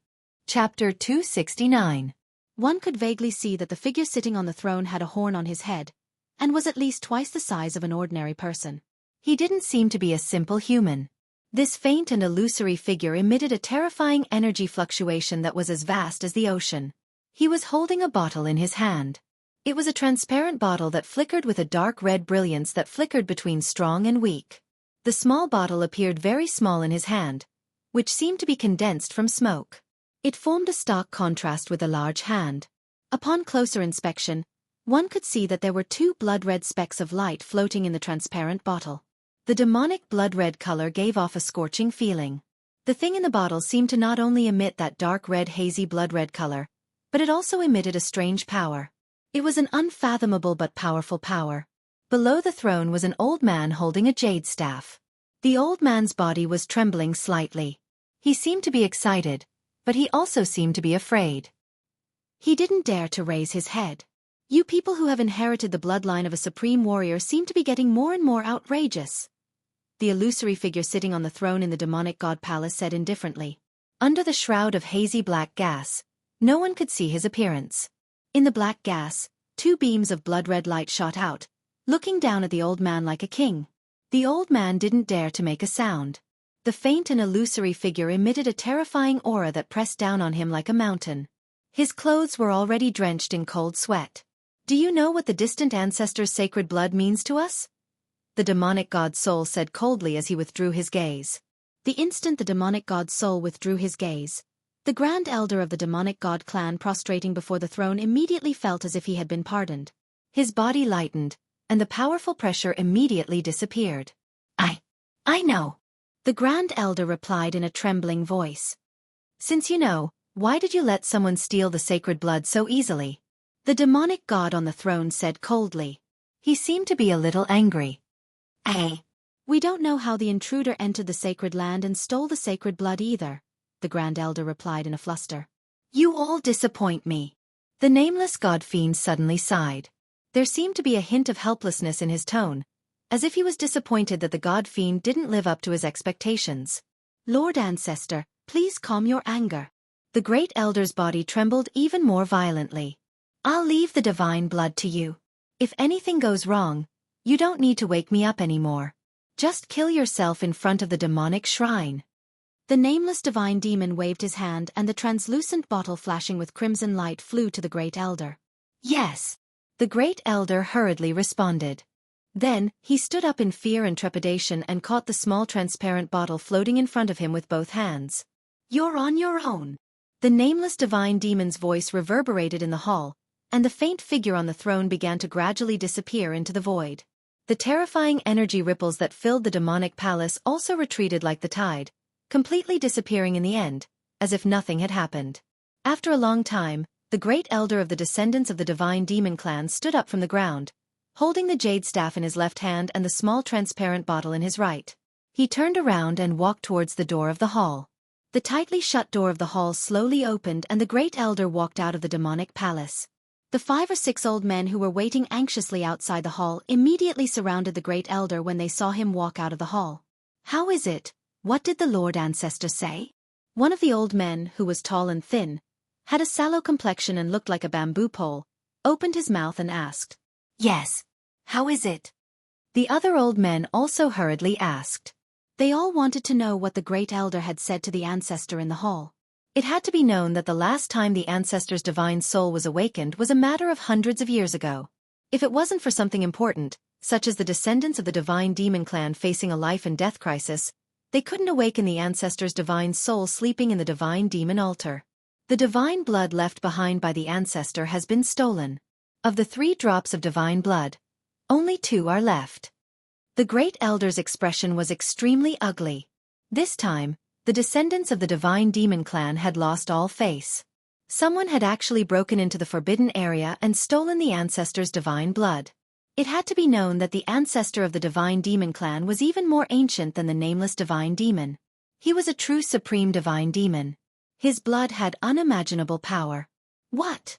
Speaker 1: Chapter 269. One could vaguely see that the figure sitting on the throne had a horn on his head, and was at least twice the size of an ordinary person. He didn't seem to be a simple human. This faint and illusory figure emitted a terrifying energy fluctuation that was as vast as the ocean. He was holding a bottle in his hand. It was a transparent bottle that flickered with a dark red brilliance that flickered between strong and weak. The small bottle appeared very small in his hand, which seemed to be condensed from smoke. It formed a stark contrast with a large hand. Upon closer inspection, one could see that there were 2 blood-red specks of light floating in the transparent bottle. The demonic blood-red color gave off a scorching feeling. The thing in the bottle seemed to not only emit that dark red hazy blood-red color, but it also emitted a strange power. It was an unfathomable but powerful power. Below the throne was an old man holding a jade staff. The old man's body was trembling slightly. He seemed to be excited, but he also seemed to be afraid. He didn't dare to raise his head. "You people who have inherited the bloodline of a supreme warrior seem to be getting more and more outrageous," the illusory figure sitting on the throne in the demonic god palace said indifferently. Under the shroud of hazy black gas, no one could see his appearance. In the black gas, 2 beams of blood-red light shot out, looking down at the old man like a king. The old man didn't dare to make a sound. The faint and illusory figure emitted a terrifying aura that pressed down on him like a mountain. His clothes were already drenched in cold sweat. "Do you know what the distant ancestors' sacred blood means to us?" the demonic god's soul said coldly as he withdrew his gaze. The instant the demonic god's soul withdrew his gaze, the grand elder of the demonic god clan prostrating before the throne immediately felt as if he had been pardoned. His body lightened, and the powerful pressure immediately disappeared. I know," the grand elder replied in a trembling voice. "Since you know, why did you let someone steal the sacred blood so easily?" the demonic god on the throne said coldly. He seemed to be a little angry. We don't know how the intruder entered the sacred land and stole the sacred blood either," the grand elder replied in a fluster. "You all disappoint me." The nameless god fiend suddenly sighed. There seemed to be a hint of helplessness in his tone, as if he was disappointed that the god fiend didn't live up to his expectations. "Lord Ancestor, please calm your anger." The great elder's body trembled even more violently. "I'll leave the divine blood to you. If anything goes wrong, you don't need to wake me up anymore. Just kill yourself in front of the demonic shrine." The nameless divine demon waved his hand and the translucent bottle flashing with crimson light flew to the great elder. "Yes," the great elder hurriedly responded. Then, he stood up in fear and trepidation and caught the small transparent bottle floating in front of him with both hands. "You're on your own." The nameless divine demon's voice reverberated in the hall, and the faint figure on the throne began to gradually disappear into the void. The terrifying energy ripples that filled the demonic palace also retreated like the tide, completely disappearing in the end, as if nothing had happened. After a long time, the great elder of the descendants of the divine demon clan stood up from the ground, holding the jade staff in his left hand and the small transparent bottle in his right. He turned around and walked towards the door of the hall. The tightly shut door of the hall slowly opened and the great elder walked out of the demonic palace. The 5 or 6 old men who were waiting anxiously outside the hall immediately surrounded the great elder when they saw him walk out of the hall. "How is it? What did the Lord Ancestor say?" One of the old men, who was tall and thin, had a sallow complexion and looked like a bamboo pole, opened his mouth and asked. "Yes. How is it?" The other old men also hurriedly asked. They all wanted to know what the great elder had said to the ancestor in the hall. It had to be known that the last time the ancestor's divine soul was awakened was a matter of hundreds of years ago. If it wasn't for something important, such as the descendants of the divine demon clan facing a life and death crisis, they couldn't awaken the ancestor's divine soul sleeping in the divine demon altar. The divine blood left behind by the ancestor has been stolen. Of the 3 drops of divine blood, only 2 are left. The great elder's expression was extremely ugly. This time, the descendants of the divine demon clan had lost all face. Someone had actually broken into the forbidden area and stolen the ancestor's divine blood. It had to be known that the ancestor of the divine demon clan was even more ancient than the nameless divine demon. He was a true supreme divine demon. His blood had unimaginable power. What?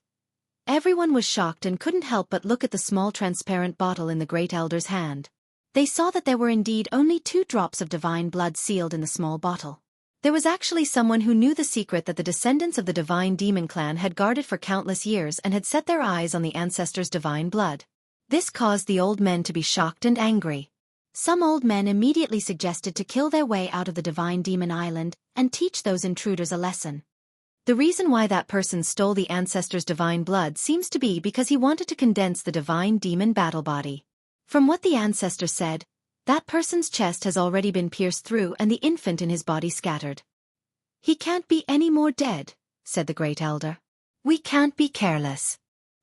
Speaker 1: Everyone was shocked and couldn't help but look at the small transparent bottle in the great elder's hand. They saw that there were indeed only 2 drops of divine blood sealed in the small bottle. There was actually someone who knew the secret that the descendants of the divine demon clan had guarded for countless years and had set their eyes on the ancestor's divine blood. This caused the old men to be shocked and angry. Some old men immediately suggested to kill their way out of the divine demon island and teach those intruders a lesson. The reason why that person stole the ancestor's divine blood seems to be because he wanted to condense the divine demon battle body. From what the ancestor said, that person's chest has already been pierced through and the infant in his body scattered. "He can't be any more dead," said the great elder. "We can't be careless.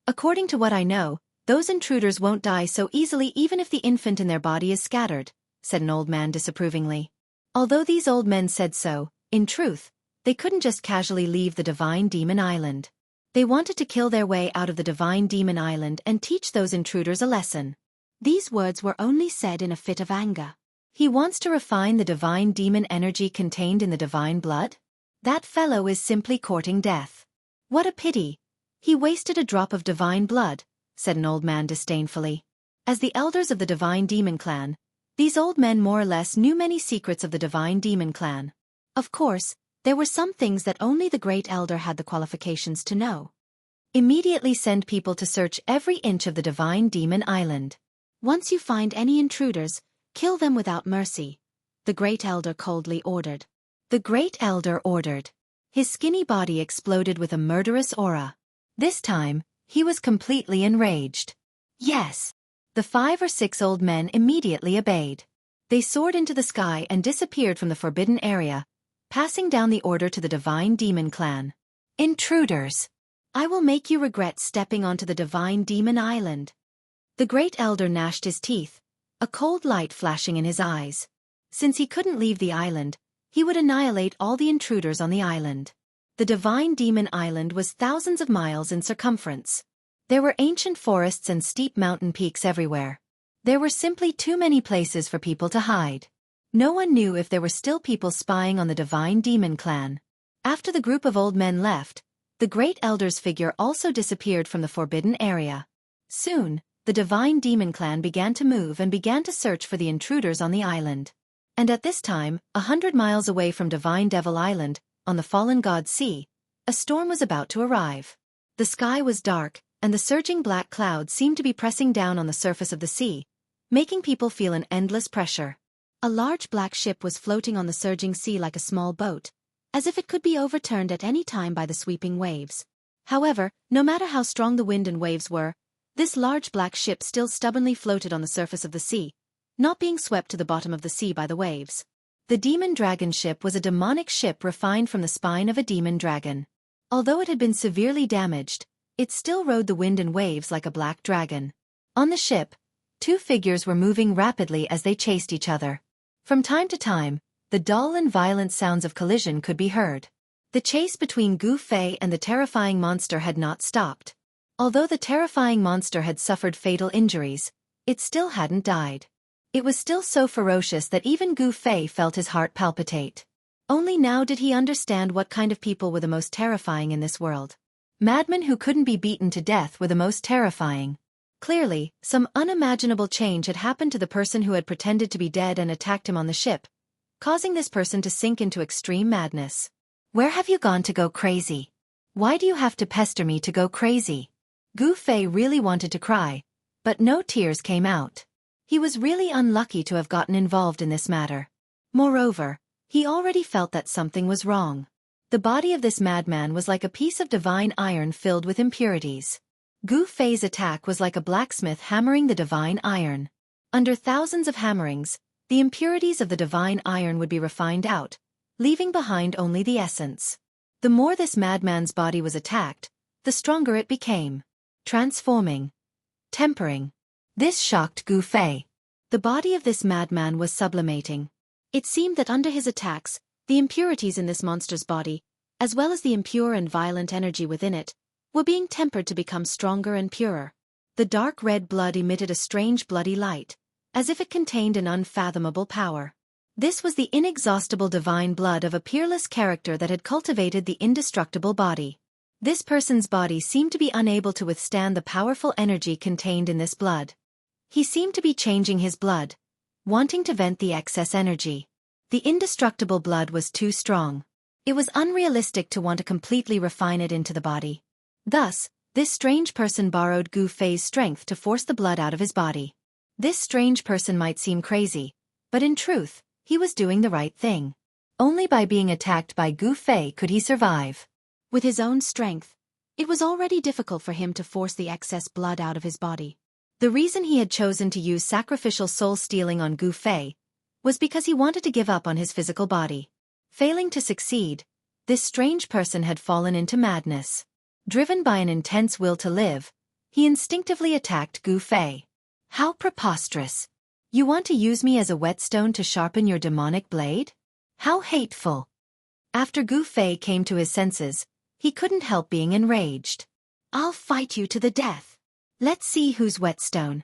Speaker 1: According to what I know, those intruders won't die so easily even if the infant in their body is scattered," said an old man disapprovingly. Although these old men said so, in truth, they couldn't just casually leave the divine demon island. They wanted to kill their way out of the divine demon island and teach those intruders a lesson. These words were only said in a fit of anger. He wants to refine the divine demon energy contained in the divine blood? That fellow is simply courting death. What a pity. He wasted a drop of divine blood, said an old man disdainfully. As the elders of the divine demon clan, these old men more or less knew many secrets of the divine demon clan. Of course, there were some things that only the great elder had the qualifications to know. Immediately send people to search every inch of the divine demon island. Once you find any intruders, kill them without mercy, the great elder coldly ordered. The great elder ordered. His skinny body exploded with a murderous aura. This time, he was completely enraged. Yes. The 5 or 6 old men immediately obeyed. They soared into the sky and disappeared from the forbidden area, passing down the order to the divine demon clan. Intruders! I will make you regret stepping onto the divine demon island. The great elder gnashed his teeth, a cold light flashing in his eyes. Since he couldn't leave the island, he would annihilate all the intruders on the island. The divine demon island was thousands of miles in circumference. There were ancient forests and steep mountain peaks everywhere. There were simply too many places for people to hide. No one knew if there were still people spying on the divine demon clan. After the group of old men left, the great elder's figure also disappeared from the forbidden area. Soon, the divine demon clan began to move and began to search for the intruders on the island. And at this time, 100 miles away from Divine Devil Island, on the Fallen God Sea, a storm was about to arrive. The sky was dark, and the surging black clouds seemed to be pressing down on the surface of the sea, making people feel an endless pressure. A large black ship was floating on the surging sea like a small boat, as if it could be overturned at any time by the sweeping waves. However, no matter how strong the wind and waves were, this large black ship still stubbornly floated on the surface of the sea, not being swept to the bottom of the sea by the waves. The demon dragon ship was a demonic ship refined from the spine of a demon dragon. Although it had been severely damaged, it still rode the wind and waves like a black dragon. On the ship, two figures were moving rapidly as they chased each other. From time to time, the dull and violent sounds of collision could be heard. The chase between Gu Fei and the terrifying monster had not stopped. Although the terrifying monster had suffered fatal injuries, it still hadn't died. It was still so ferocious that even Gu Fei felt his heart palpitate. Only now did he understand what kind of people were the most terrifying in this world. Madmen who couldn't be beaten to death were the most terrifying. Clearly, some unimaginable change had happened to the person who had pretended to be dead and attacked him on the ship, causing this person to sink into extreme madness. Where have you gone to go crazy? Why do you have to pester me to go crazy? Gu Fei really wanted to cry, but no tears came out. He was really unlucky to have gotten involved in this matter. Moreover, he already felt that something was wrong. The body of this madman was like a piece of divine iron filled with impurities. Gu Fei's attack was like a blacksmith hammering the divine iron. Under thousands of hammerings, the impurities of the divine iron would be refined out, leaving behind only the essence. The more this madman's body was attacked, the stronger it became. Transforming. Tempering. This shocked Gu Fei. The body of this madman was sublimating. It seemed that under his attacks, the impurities in this monster's body, as well as the impure and violent energy within it, were being tempered to become stronger and purer. The dark red blood emitted a strange bloody light, as if it contained an unfathomable power. This was the inexhaustible divine blood of a peerless character that had cultivated the indestructible body. This person's body seemed to be unable to withstand the powerful energy contained in this blood. He seemed to be changing his blood, wanting to vent the excess energy. The indestructible blood was too strong. It was unrealistic to want to completely refine it into the body. Thus, this strange person borrowed Gu Fei's strength to force the blood out of his body. This strange person might seem crazy, but in truth, he was doing the right thing. Only by being attacked by Gu Fei could he survive. With his own strength, it was already difficult for him to force the excess blood out of his body. The reason he had chosen to use sacrificial soul-stealing on Gu Fei was because he wanted to give up on his physical body. Failing to succeed, this strange person had fallen into madness. Driven by an intense will to live, he instinctively attacked Gu Fei. How preposterous! You want to use me as a whetstone to sharpen your demonic blade? How hateful! After Gu Fei came to his senses, he couldn't help being enraged. I'll fight you to the death. Let's see who's whetstone.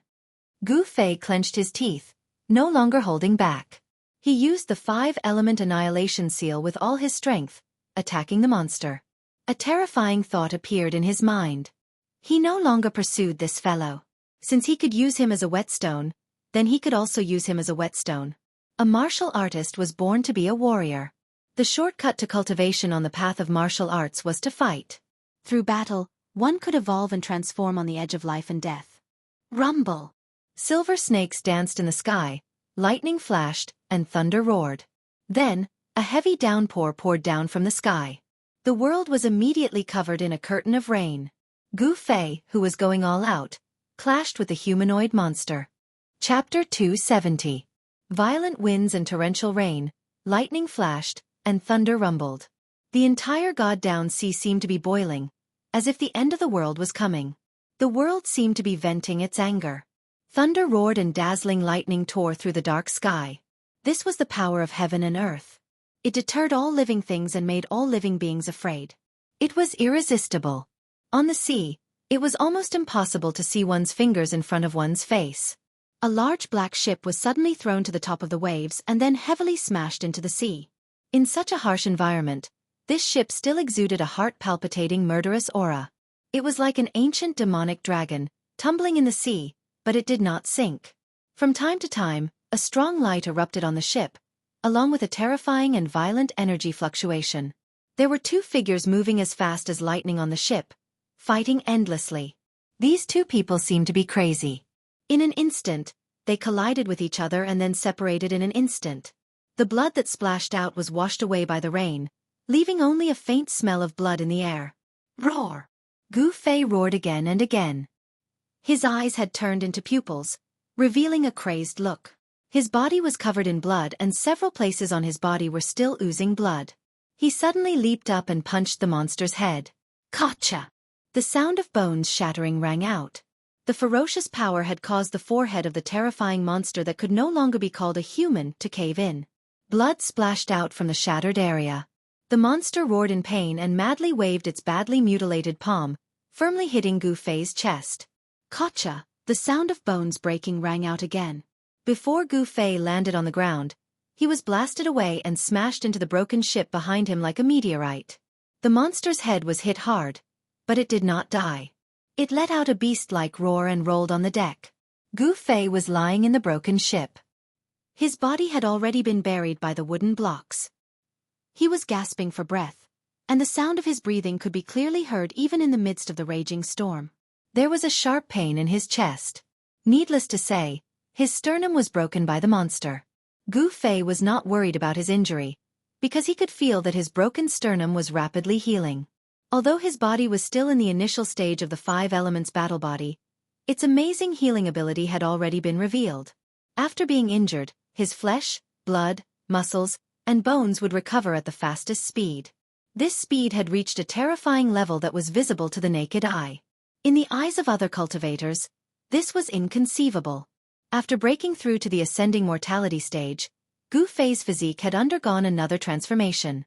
Speaker 1: Gu Fei clenched his teeth, no longer holding back. He used the 5-element annihilation seal with all his strength, attacking the monster. A terrifying thought appeared in his mind. He no longer pursued this fellow. Since he could use him as a whetstone, then he could also use him as a whetstone. A martial artist was born to be a warrior. The shortcut to cultivation on the path of martial arts was to fight. Through battle, one could evolve and transform on the edge of life and death. Rumble! Silver snakes danced in the sky, lightning flashed, and thunder roared. Then, a heavy downpour poured down from the sky. The world was immediately covered in a curtain of rain. Gu Fei, who was going all out, clashed with the humanoid monster. Chapter 270. Violent winds and torrential rain, lightning flashed, and thunder rumbled. The entire god-down sea seemed to be boiling, as if the end of the world was coming. The world seemed to be venting its anger. Thunder roared and dazzling lightning tore through the dark sky. This was the power of heaven and earth. It deterred all living things and made all living beings afraid. It was irresistible. On the sea, it was almost impossible to see one's fingers in front of one's face. A large black ship was suddenly thrown to the top of the waves and then heavily smashed into the sea. In such a harsh environment, this ship still exuded a heart-palpitating murderous aura. It was like an ancient demonic dragon, tumbling in the sea, but it did not sink. From time to time, a strong light erupted on the ship, along with a terrifying and violent energy fluctuation. There were two figures moving as fast as lightning on the ship, fighting endlessly. These two people seemed to be crazy. In an instant, they collided with each other and then separated in an instant. The blood that splashed out was washed away by the rain, leaving only a faint smell of blood in the air. Roar! Gu Fei roared again and again. His eyes had turned into pupils, revealing a crazed look. His body was covered in blood and several places on his body were still oozing blood. He suddenly leaped up and punched the monster's head. Gotcha! The sound of bones shattering rang out. The ferocious power had caused the forehead of the terrifying monster that could no longer be called a human to cave in. Blood splashed out from the shattered area. The monster roared in pain and madly waved its badly mutilated palm, firmly hitting Gu Fei's chest. Gotcha! The sound of bones breaking rang out again. Before Gu Fei landed on the ground, he was blasted away and smashed into the broken ship behind him like a meteorite. The monster's head was hit hard, but it did not die. It let out a beast-like roar and rolled on the deck. Gu Fei was lying in the broken ship. His body had already been buried by the wooden blocks. He was gasping for breath, and the sound of his breathing could be clearly heard even in the midst of the raging storm. There was a sharp pain in his chest. Needless to say, his sternum was broken by the monster. Gu Fei was not worried about his injury, because he could feel that his broken sternum was rapidly healing. Although his body was still in the initial stage of the 5 elements battle body, its amazing healing ability had already been revealed. After being injured, his flesh, blood, muscles, and bones would recover at the fastest speed. This speed had reached a terrifying level that was visible to the naked eye. In the eyes of other cultivators, this was inconceivable. After breaking through to the ascending mortality stage, Gu Fei's physique had undergone another transformation.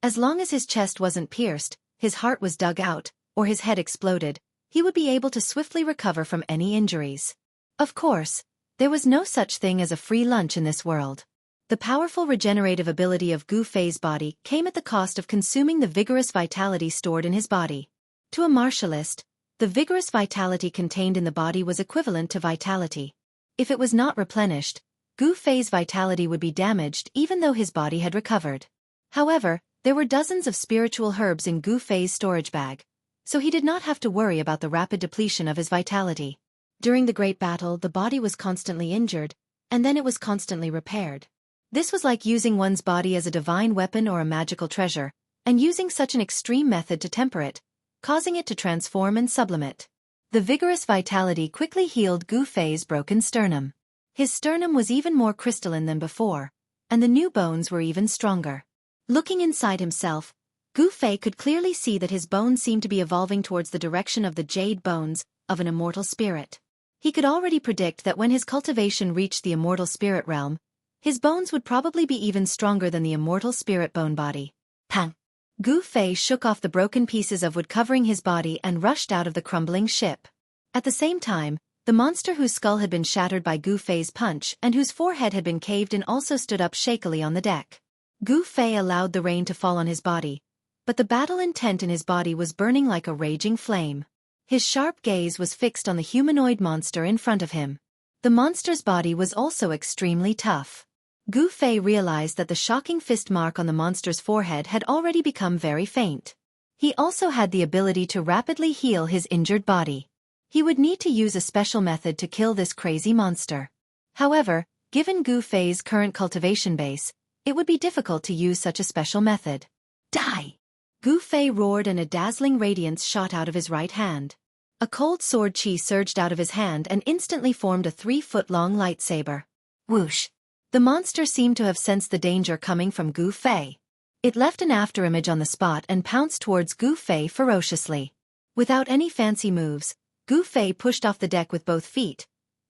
Speaker 1: As long as his chest wasn't pierced, his heart was dug out, or his head exploded, he would be able to swiftly recover from any injuries. Of course, there was no such thing as a free lunch in this world. The powerful regenerative ability of Gu Fei's body came at the cost of consuming the vigorous vitality stored in his body. To a martialist, the vigorous vitality contained in the body was equivalent to vitality. If it was not replenished, Gu Fei's vitality would be damaged even though his body had recovered. However, there were dozens of spiritual herbs in Gu Fei's storage bag, so he did not have to worry about the rapid depletion of his vitality. During the great battle, the body was constantly injured, and then it was constantly repaired. This was like using one's body as a divine weapon or a magical treasure, and using such an extreme method to temper it, causing it to transform and sublimate. The vigorous vitality quickly healed Gu Fei's broken sternum. His sternum was even more crystalline than before, and the new bones were even stronger. Looking inside himself, Gu Fei could clearly see that his bones seemed to be evolving towards the direction of the jade bones of an immortal spirit. He could already predict that when his cultivation reached the immortal spirit realm, his bones would probably be even stronger than the immortal spirit bone body. Pang! Gu Fei shook off the broken pieces of wood covering his body and rushed out of the crumbling ship. At the same time, the monster whose skull had been shattered by Gu Fei's punch and whose forehead had been caved in also stood up shakily on the deck. Gu Fei allowed the rain to fall on his body, but the battle intent in his body was burning like a raging flame. His sharp gaze was fixed on the humanoid monster in front of him. The monster's body was also extremely tough. Gu Fei realized that the shocking fist mark on the monster's forehead had already become very faint. He also had the ability to rapidly heal his injured body. He would need to use a special method to kill this crazy monster. However, given Gu Fei's current cultivation base, it would be difficult to use such a special method. Die! Gu Fei roared and a dazzling radiance shot out of his right hand. A cold sword chi surged out of his hand and instantly formed a 3-foot-long lightsaber. Whoosh! The monster seemed to have sensed the danger coming from Gu Fei. It left an afterimage on the spot and pounced towards Gu Fei ferociously. Without any fancy moves, Gu Fei pushed off the deck with both feet,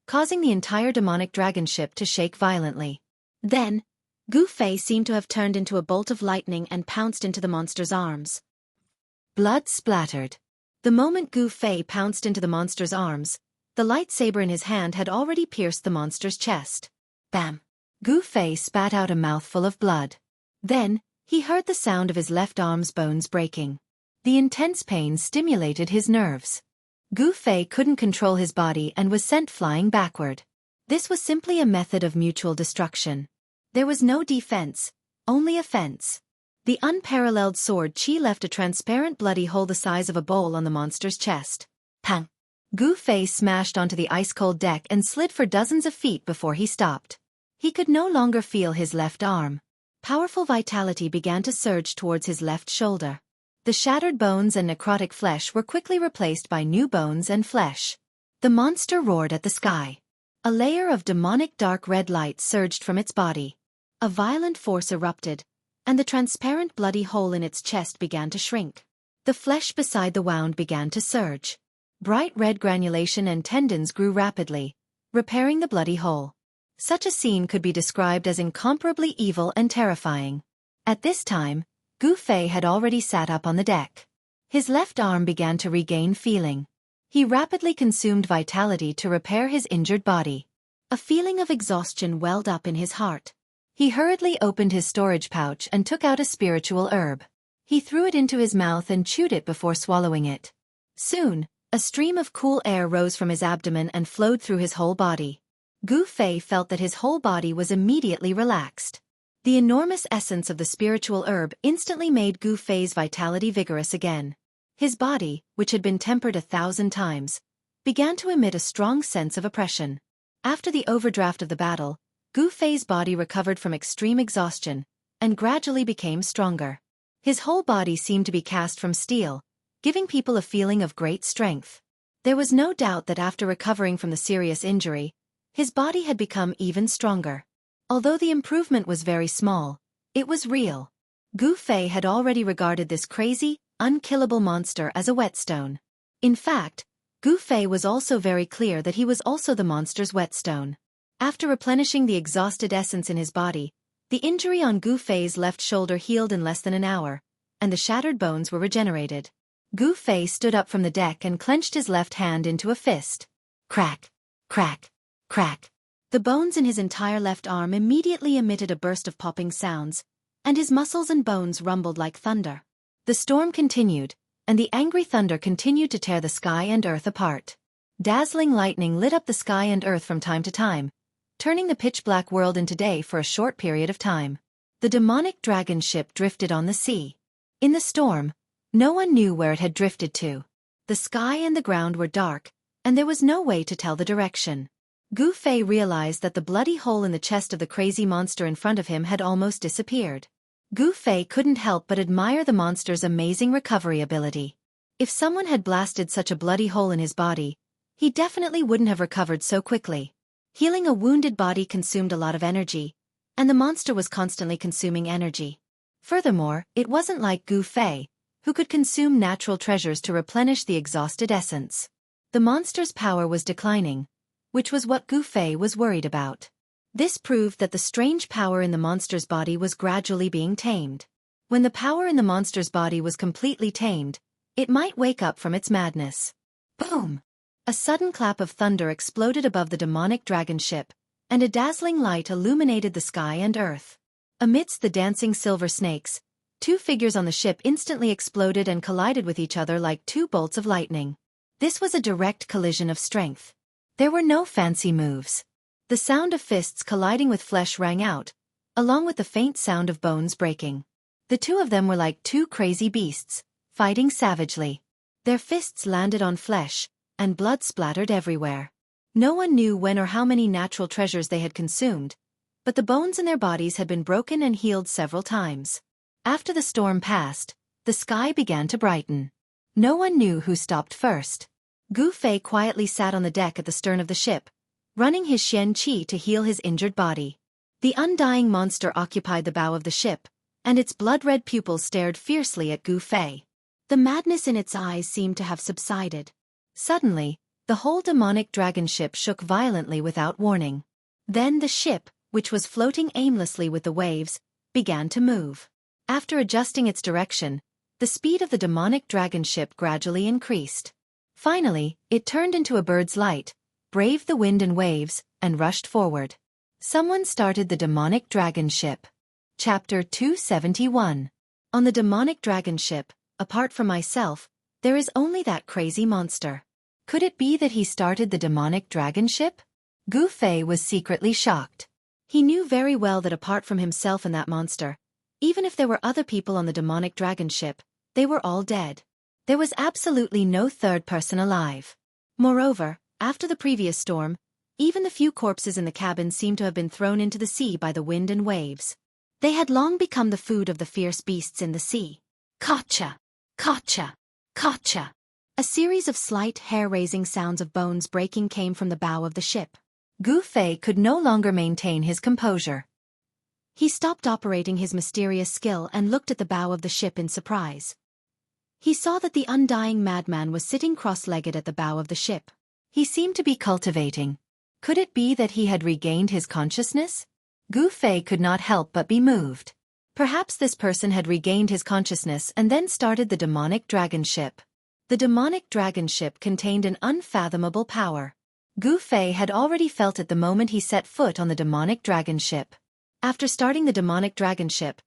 Speaker 1: causing the entire demonic dragon ship to shake violently. Then, Gu Fei seemed to have turned into a bolt of lightning and pounced into the monster's arms. Blood splattered. The moment Gu Fei pounced into the monster's arms, the lightsaber in his hand had already pierced the monster's chest. Bam! Gu Fei spat out a mouthful of blood. Then, he heard the sound of his left arm's bones breaking. The intense pain stimulated his nerves. Gu Fei couldn't control his body and was sent flying backward. This was simply a method of mutual destruction. There was no defense, only offense. The unparalleled sword chi left a transparent bloody hole the size of a bowl on the monster's chest. Pang! Gu Fei smashed onto the ice-cold deck and slid for dozens of feet before he stopped. He could no longer feel his left arm. Powerful vitality began to surge towards his left shoulder. The shattered bones and necrotic flesh were quickly replaced by new bones and flesh. The monster roared at the sky. A layer of demonic dark red light surged from its body. A violent force erupted, and the transparent bloody hole in its chest began to shrink. The flesh beside the wound began to surge. Bright red granulation and tendons grew rapidly, repairing the bloody hole. Such a scene could be described as incomparably evil and terrifying. At this time, Gu Fei had already sat up on the deck. His left arm began to regain feeling. He rapidly consumed vitality to repair his injured body. A feeling of exhaustion welled up in his heart. He hurriedly opened his storage pouch and took out a spiritual herb. He threw it into his mouth and chewed it before swallowing it. Soon, a stream of cool air rose from his abdomen and flowed through his whole body. Gu Fei felt that his whole body was immediately relaxed. The enormous essence of the spiritual herb instantly made Gu Fei's vitality vigorous again. His body, which had been tempered 1,000 times, began to emit a strong sense of oppression. After the overdraft of the battle, Gu Fei's body recovered from extreme exhaustion and gradually became stronger. His whole body seemed to be cast from steel, giving people a feeling of great strength. There was no doubt that after recovering from the serious injury, his body had become even stronger. Although the improvement was very small, it was real. Gu Fei had already regarded this crazy, unkillable monster as a whetstone. In fact, Gu Fei was also very clear that he was also the monster's whetstone. After replenishing the exhausted essence in his body, the injury on Gu Fei's left shoulder healed in less than an hour, and the shattered bones were regenerated. Gu Fei stood up from the deck and clenched his left hand into a fist. Crack, crack, crack. The bones in his entire left arm immediately emitted a burst of popping sounds, and his muscles and bones rumbled like thunder. The storm continued, and the angry thunder continued to tear the sky and earth apart. Dazzling lightning lit up the sky and earth from time to time, turning the pitch-black world into day for a short period of time. The demonic dragon ship drifted on the sea. In the storm, no one knew where it had drifted to. The sky and the ground were dark, and there was no way to tell the direction. Gu Fei realized that the bloody hole in the chest of the crazy monster in front of him had almost disappeared. Gu Fei couldn't help but admire the monster's amazing recovery ability. If someone had blasted such a bloody hole in his body, he definitely wouldn't have recovered so quickly. Healing a wounded body consumed a lot of energy, and the monster was constantly consuming energy. Furthermore, it wasn't like Gu Fei, who could consume natural treasures to replenish the exhausted essence. The monster's power was declining, which was what Gu Fei was worried about. This proved that the strange power in the monster's body was gradually being tamed. When the power in the monster's body was completely tamed, it might wake up from its madness. Boom! A sudden clap of thunder exploded above the demonic dragon ship, and a dazzling light illuminated the sky and earth. Amidst the dancing silver snakes, two figures on the ship instantly exploded and collided with each other like two bolts of lightning. This was a direct collision of strength. There were no fancy moves. The sound of fists colliding with flesh rang out, along with the faint sound of bones breaking. The two of them were like two crazy beasts, fighting savagely. Their fists landed on flesh, and blood splattered everywhere. No one knew when or how many natural treasures they had consumed, but the bones in their bodies had been broken and healed several times. After the storm passed, the sky began to brighten. No one knew who stopped first. Gu Fei quietly sat on the deck at the stern of the ship, running his Xianxia to heal his injured body. The undying monster occupied the bow of the ship, and its blood-red pupils stared fiercely at Gu Fei. The madness in its eyes seemed to have subsided. Suddenly, the whole demonic dragon ship shook violently without warning. Then the ship, which was floating aimlessly with the waves, began to move. After adjusting its direction, the speed of the demonic dragon ship gradually increased. Finally, it turned into a bird's light, braved the wind and waves, and rushed forward. Someone started the demonic dragon ship. Chapter 271. On the demonic dragon ship, apart from myself, there is only that crazy monster. Could it be that he started the demonic dragon ship? Gu Fei was secretly shocked. He knew very well that apart from himself and that monster, even if there were other people on the demonic dragon ship, they were all dead. There was absolutely no third person alive. Moreover, after the previous storm, even the few corpses in the cabin seemed to have been thrown into the sea by the wind and waves. They had long become the food of the fierce beasts in the sea. Kacha! Kacha! Kacha! A series of slight hair-raising sounds of bones breaking came from the bow of the ship. Gu Fei could no longer maintain his composure. He stopped operating his mysterious skill and looked at the bow of the ship in surprise. He saw that the undying madman was sitting cross-legged at the bow of the ship. He seemed to be cultivating. Could it be that he had regained his consciousness? Gu Fei could not help but be moved. Perhaps this person had regained his consciousness and then started the demonic dragon ship. The demonic dragon ship contained an unfathomable power. Gu Fei had already felt it the moment he set foot on the demonic dragon ship. After starting the demonic dragon ship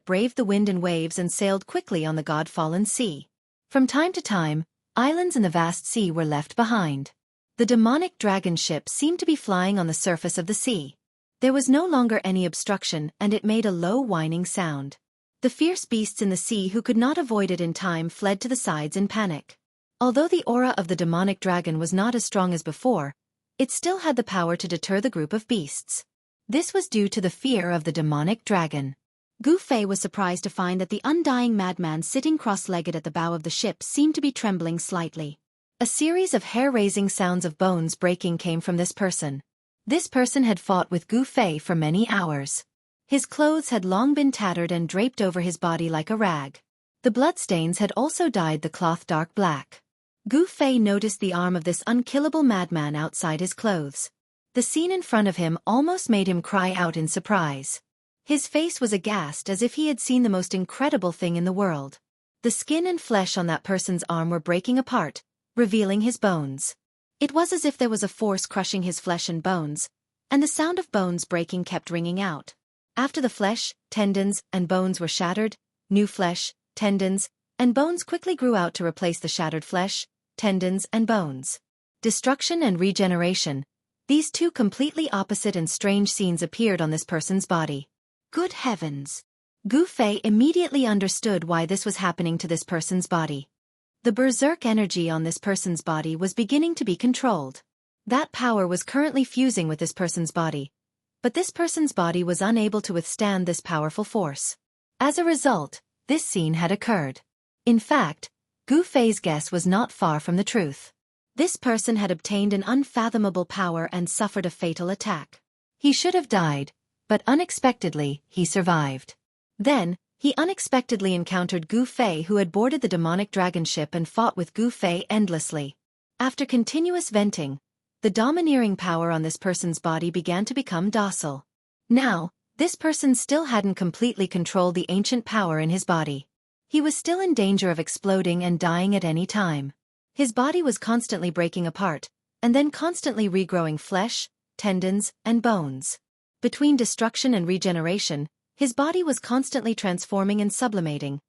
Speaker 1: braved the wind and waves and sailed quickly on the god-fallen sea. From time to time, islands in the vast sea were left behind. The demonic dragon ship seemed to be flying on the surface of the sea. There was no longer any obstruction and it made a low whining sound. The fierce beasts in the sea who could not avoid it in time fled to the sides in panic. Although the aura of the demonic dragon was not as strong as before, it still had the power to deter the group of beasts. This was due to the fear of the demonic dragon. Gu Fei was surprised to find that the undying madman sitting cross-legged at the bow of the ship seemed to be trembling slightly. A series of hair-raising sounds of bones breaking came from this person. This person had fought with Gu Fei for many hours. His clothes had long been tattered and draped over his body like a rag. The bloodstains had also dyed the cloth dark black. Gu Fei noticed the arm of this unkillable madman outside his clothes. The scene in front of him almost made him cry out in surprise. His face was aghast as if he had seen the most incredible thing in the world. The skin and flesh on that person's arm were breaking apart, revealing his bones. It was as if there was a force crushing his flesh and bones, and the sound of bones breaking kept ringing out. After the flesh, tendons, and bones were shattered, new flesh, tendons, and bones quickly grew out to replace the shattered flesh, tendons, and bones. Destruction and regeneration. These two completely opposite and strange scenes appeared on this person's body. Good heavens! Gu Fei immediately understood why this was happening to this person's body. The berserk energy on this person's body was beginning to be controlled. That power was currently fusing with this person's body, but this person's body was unable to withstand this powerful force. As a result, this scene had occurred. In fact, Gu Fei's guess was not far from the truth. This person had obtained an unfathomable power and suffered a fatal attack. He should have died, but unexpectedly, he survived. Then, he unexpectedly encountered Gu Fei, who had boarded the demonic dragon ship and fought with Gu Fei endlessly. After continuous venting, the domineering power on this person's body began to become docile. Now, this person still hadn't completely controlled the ancient power in his body. He was still in danger of exploding and dying at any time. His body was constantly breaking apart, and then constantly regrowing flesh, tendons, and bones. Between destruction and regeneration, his body was constantly transforming and sublimating,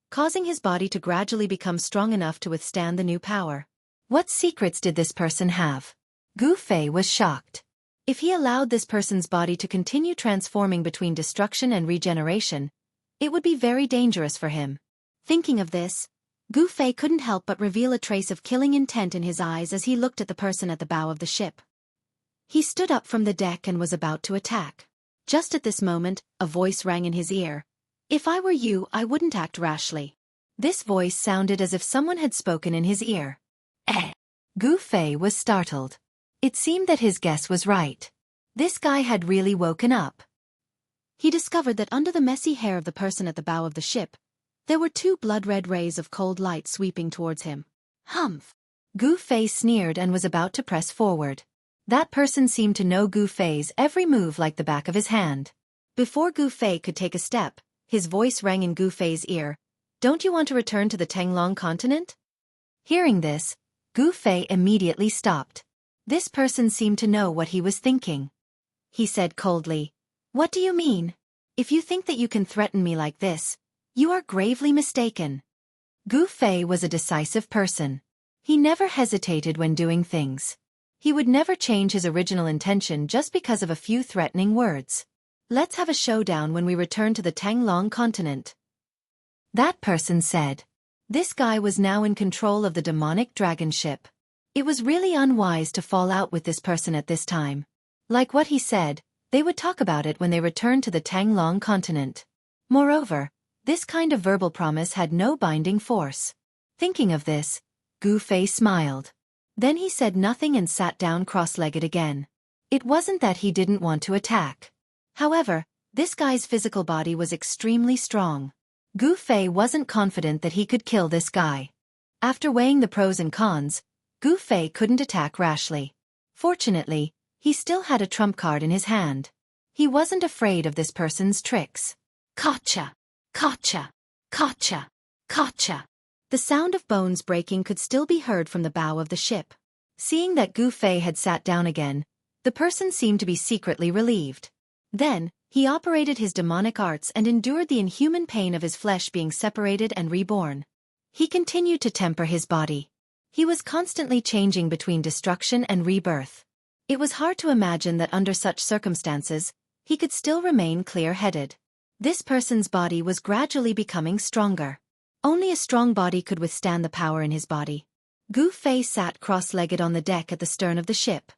Speaker 1: causing his body to gradually become strong enough to withstand the new power. What secrets did this person have? Gu Fei was shocked. If he allowed this person's body to continue transforming between destruction and regeneration, it would be very dangerous for him. Thinking of this, Gu Fei couldn't help but reveal a trace of killing intent in his eyes as he looked at the person at the bow of the ship. He stood up from the deck and was about to attack. Just at this moment, a voice rang in his ear. "If I were you, I wouldn't act rashly." This voice sounded as if someone had spoken in his ear. Gu Fei was startled. It seemed that his guess was right. This guy had really woken up. He discovered that under the messy hair of the person at the bow of the ship, there were two blood-red rays of cold light sweeping towards him. Humph! Gu Fei sneered and was about to press forward. That person seemed to know Gu Fei's every move like the back of his hand. Before Gu Fei could take a step, his voice rang in Gu Fei's ear. "Don't you want to return to the Tenglong continent?" Hearing this, Gu Fei immediately stopped. This person seemed to know what he was thinking. He said coldly, "What do you mean? If you think that you can threaten me like this, you are gravely mistaken." Gu Fei was a decisive person. He never hesitated when doing things. He would never change his original intention just because of a few threatening words. "Let's have a showdown when we return to the Tenglong continent," that person said. This guy was now in control of the demonic dragon ship. It was really unwise to fall out with this person at this time. Like what he said, they would talk about it when they returned to the Tenglong continent. Moreover, this kind of verbal promise had no binding force. Thinking of this, Gu Fei smiled. Then he said nothing and sat down cross-legged again. It wasn't that he didn't want to attack. However, this guy's physical body was extremely strong. Gu Fei wasn't confident that he could kill this guy. After weighing the pros and cons, Gu Fei couldn't attack rashly. Fortunately, he still had a trump card in his hand. He wasn't afraid of this person's tricks. Gotcha! Gotcha! Gotcha! Gotcha! The sound of bones breaking could still be heard from the bow of the ship. Seeing that Gu Fei had sat down again, the person seemed to be secretly relieved. Then, he operated his demonic arts and endured the inhuman pain of his flesh being separated and reborn. He continued to temper his body. He was constantly changing between destruction and rebirth. It was hard to imagine that under such circumstances, he could still remain clear-headed. This person's body was gradually becoming stronger. Only a strong body could withstand the power in his body. Gu Fei sat cross-legged on the deck at the stern of the ship.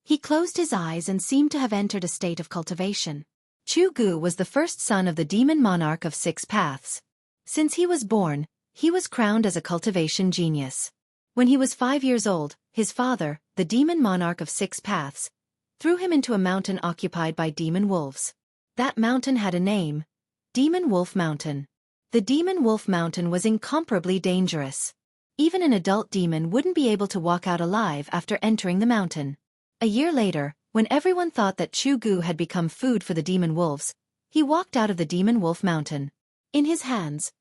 Speaker 1: He closed his eyes and seemed to have entered a state of cultivation. Chu Gu was the first son of the demon monarch of 6 paths. Since he was born, he was crowned as a cultivation genius. When he was 5 years old, his father, the demon monarch of 6 paths, threw him into a mountain occupied by demon wolves. That mountain had a name: Demon Wolf Mountain. The Demon Wolf Mountain was incomparably dangerous. Even an adult demon wouldn't be able to walk out alive after entering the mountain. A year later, when everyone thought that Chu Gu had become food for the demon wolves, he walked out of the Demon Wolf Mountain. In his hands,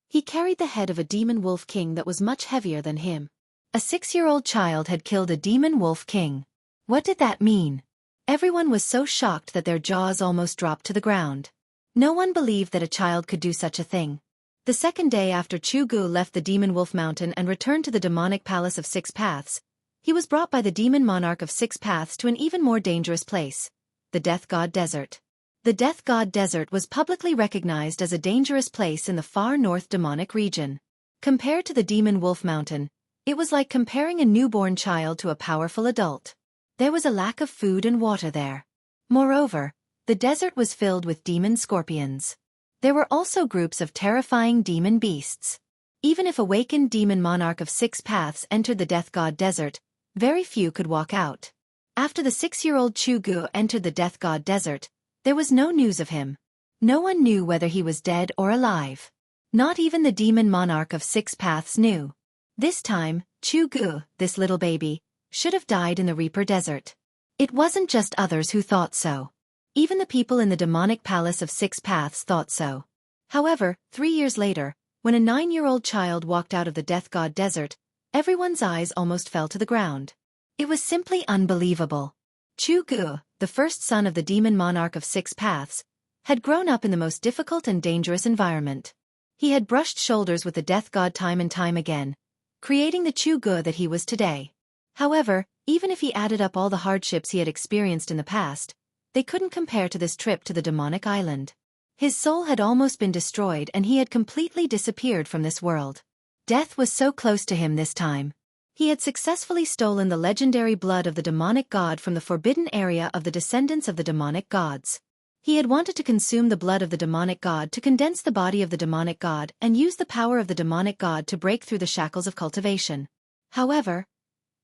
Speaker 1: he carried the head of a demon wolf king that was much heavier than him. A 6-year-old child had killed a demon wolf king. What did that mean? Everyone was so shocked that their jaws almost dropped to the ground. No one believed that a child could do such a thing. The second day after Chu Gu left the Demon Wolf Mountain and returned to the demonic palace of 6 paths, he was brought by the demon monarch of 6 paths to an even more dangerous place, the Death God Desert. The Death God Desert was publicly recognized as a dangerous place in the far north demonic region. Compared to the Demon Wolf Mountain, it was like comparing a newborn child to a powerful adult. There was a lack of food and water there. Moreover, the desert was filled with demon scorpions. There were also groups of terrifying demon beasts. Even if awakened demon monarch of 6 paths entered the Death God Desert, very few could walk out. After the 6-year-old Chu Gu entered the Death God Desert, there was no news of him. No one knew whether he was dead or alive. Not even the demon monarch of 6 paths knew. This time, Chu Gu, this little baby, should have died in the Reaper Desert. It wasn't just others who thought so. Even the people in the demonic palace of 6 paths thought so. However, 3 years later, when a 9-year-old child walked out of the Death God Desert, everyone's eyes almost fell to the ground. It was simply unbelievable. Chu Gu, the first son of the demon monarch of 6 paths, had grown up in the most difficult and dangerous environment. He had brushed shoulders with the Death God time and time again, creating the Chu Gu that he was today. However, even if he added up all the hardships he had experienced in the past, they couldn't compare to this trip to the demonic island. His soul had almost been destroyed and he had completely disappeared from this world. Death was so close to him this time. He had successfully stolen the legendary blood of the demonic god from the forbidden area of the descendants of the demonic gods. He had wanted to consume the blood of the demonic god to condense the body of the demonic god and use the power of the demonic god to break through the shackles of cultivation. However,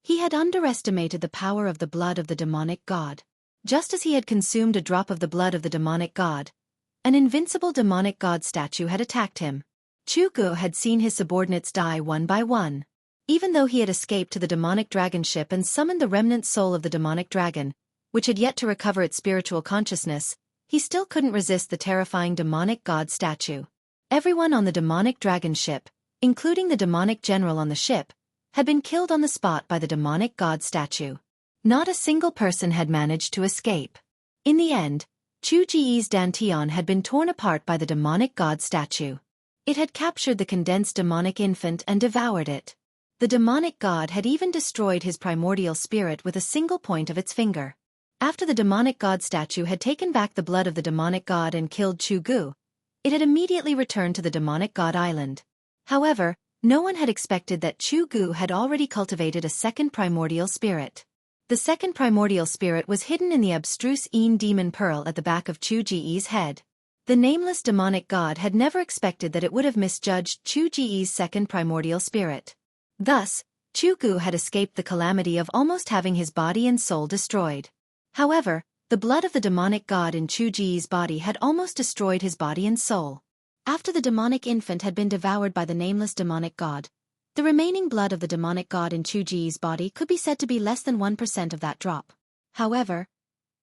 Speaker 1: he had underestimated the power of the blood of the demonic god. Just as he had consumed a drop of the blood of the demonic god, an invincible demonic god statue had attacked him. Chu Gu had seen his subordinates die one by one. Even though he had escaped to the demonic dragon ship and summoned the remnant soul of the demonic dragon, which had yet to recover its spiritual consciousness, he still couldn't resist the terrifying demonic god statue. Everyone on the demonic dragon ship, including the demonic general on the ship, had been killed on the spot by the demonic god statue. Not a single person had managed to escape. In the end, Chu Ji's dantian had been torn apart by the demonic god statue. It had captured the condensed demonic infant and devoured it. The demonic god had even destroyed his primordial spirit with a single point of its finger. After the demonic god statue had taken back the blood of the demonic god and killed Chu Gu, it had immediately returned to the demonic god island. However, no one had expected that Chu Gu had already cultivated a second primordial spirit. The second primordial spirit was hidden in the abstruse demon pearl at the back of Chu Ji's head. The nameless demonic god had never expected that it would have misjudged Chu Ji's second primordial spirit. Thus, Chu Gu had escaped the calamity of almost having his body and soul destroyed. However, The blood of the demonic god in Xueqi's body had almost destroyed his body and soul. After the demonic infant had been devoured by the nameless demonic god, the remaining blood of the demonic god in Xueqi's body could be said to be less than 1% of that drop. However,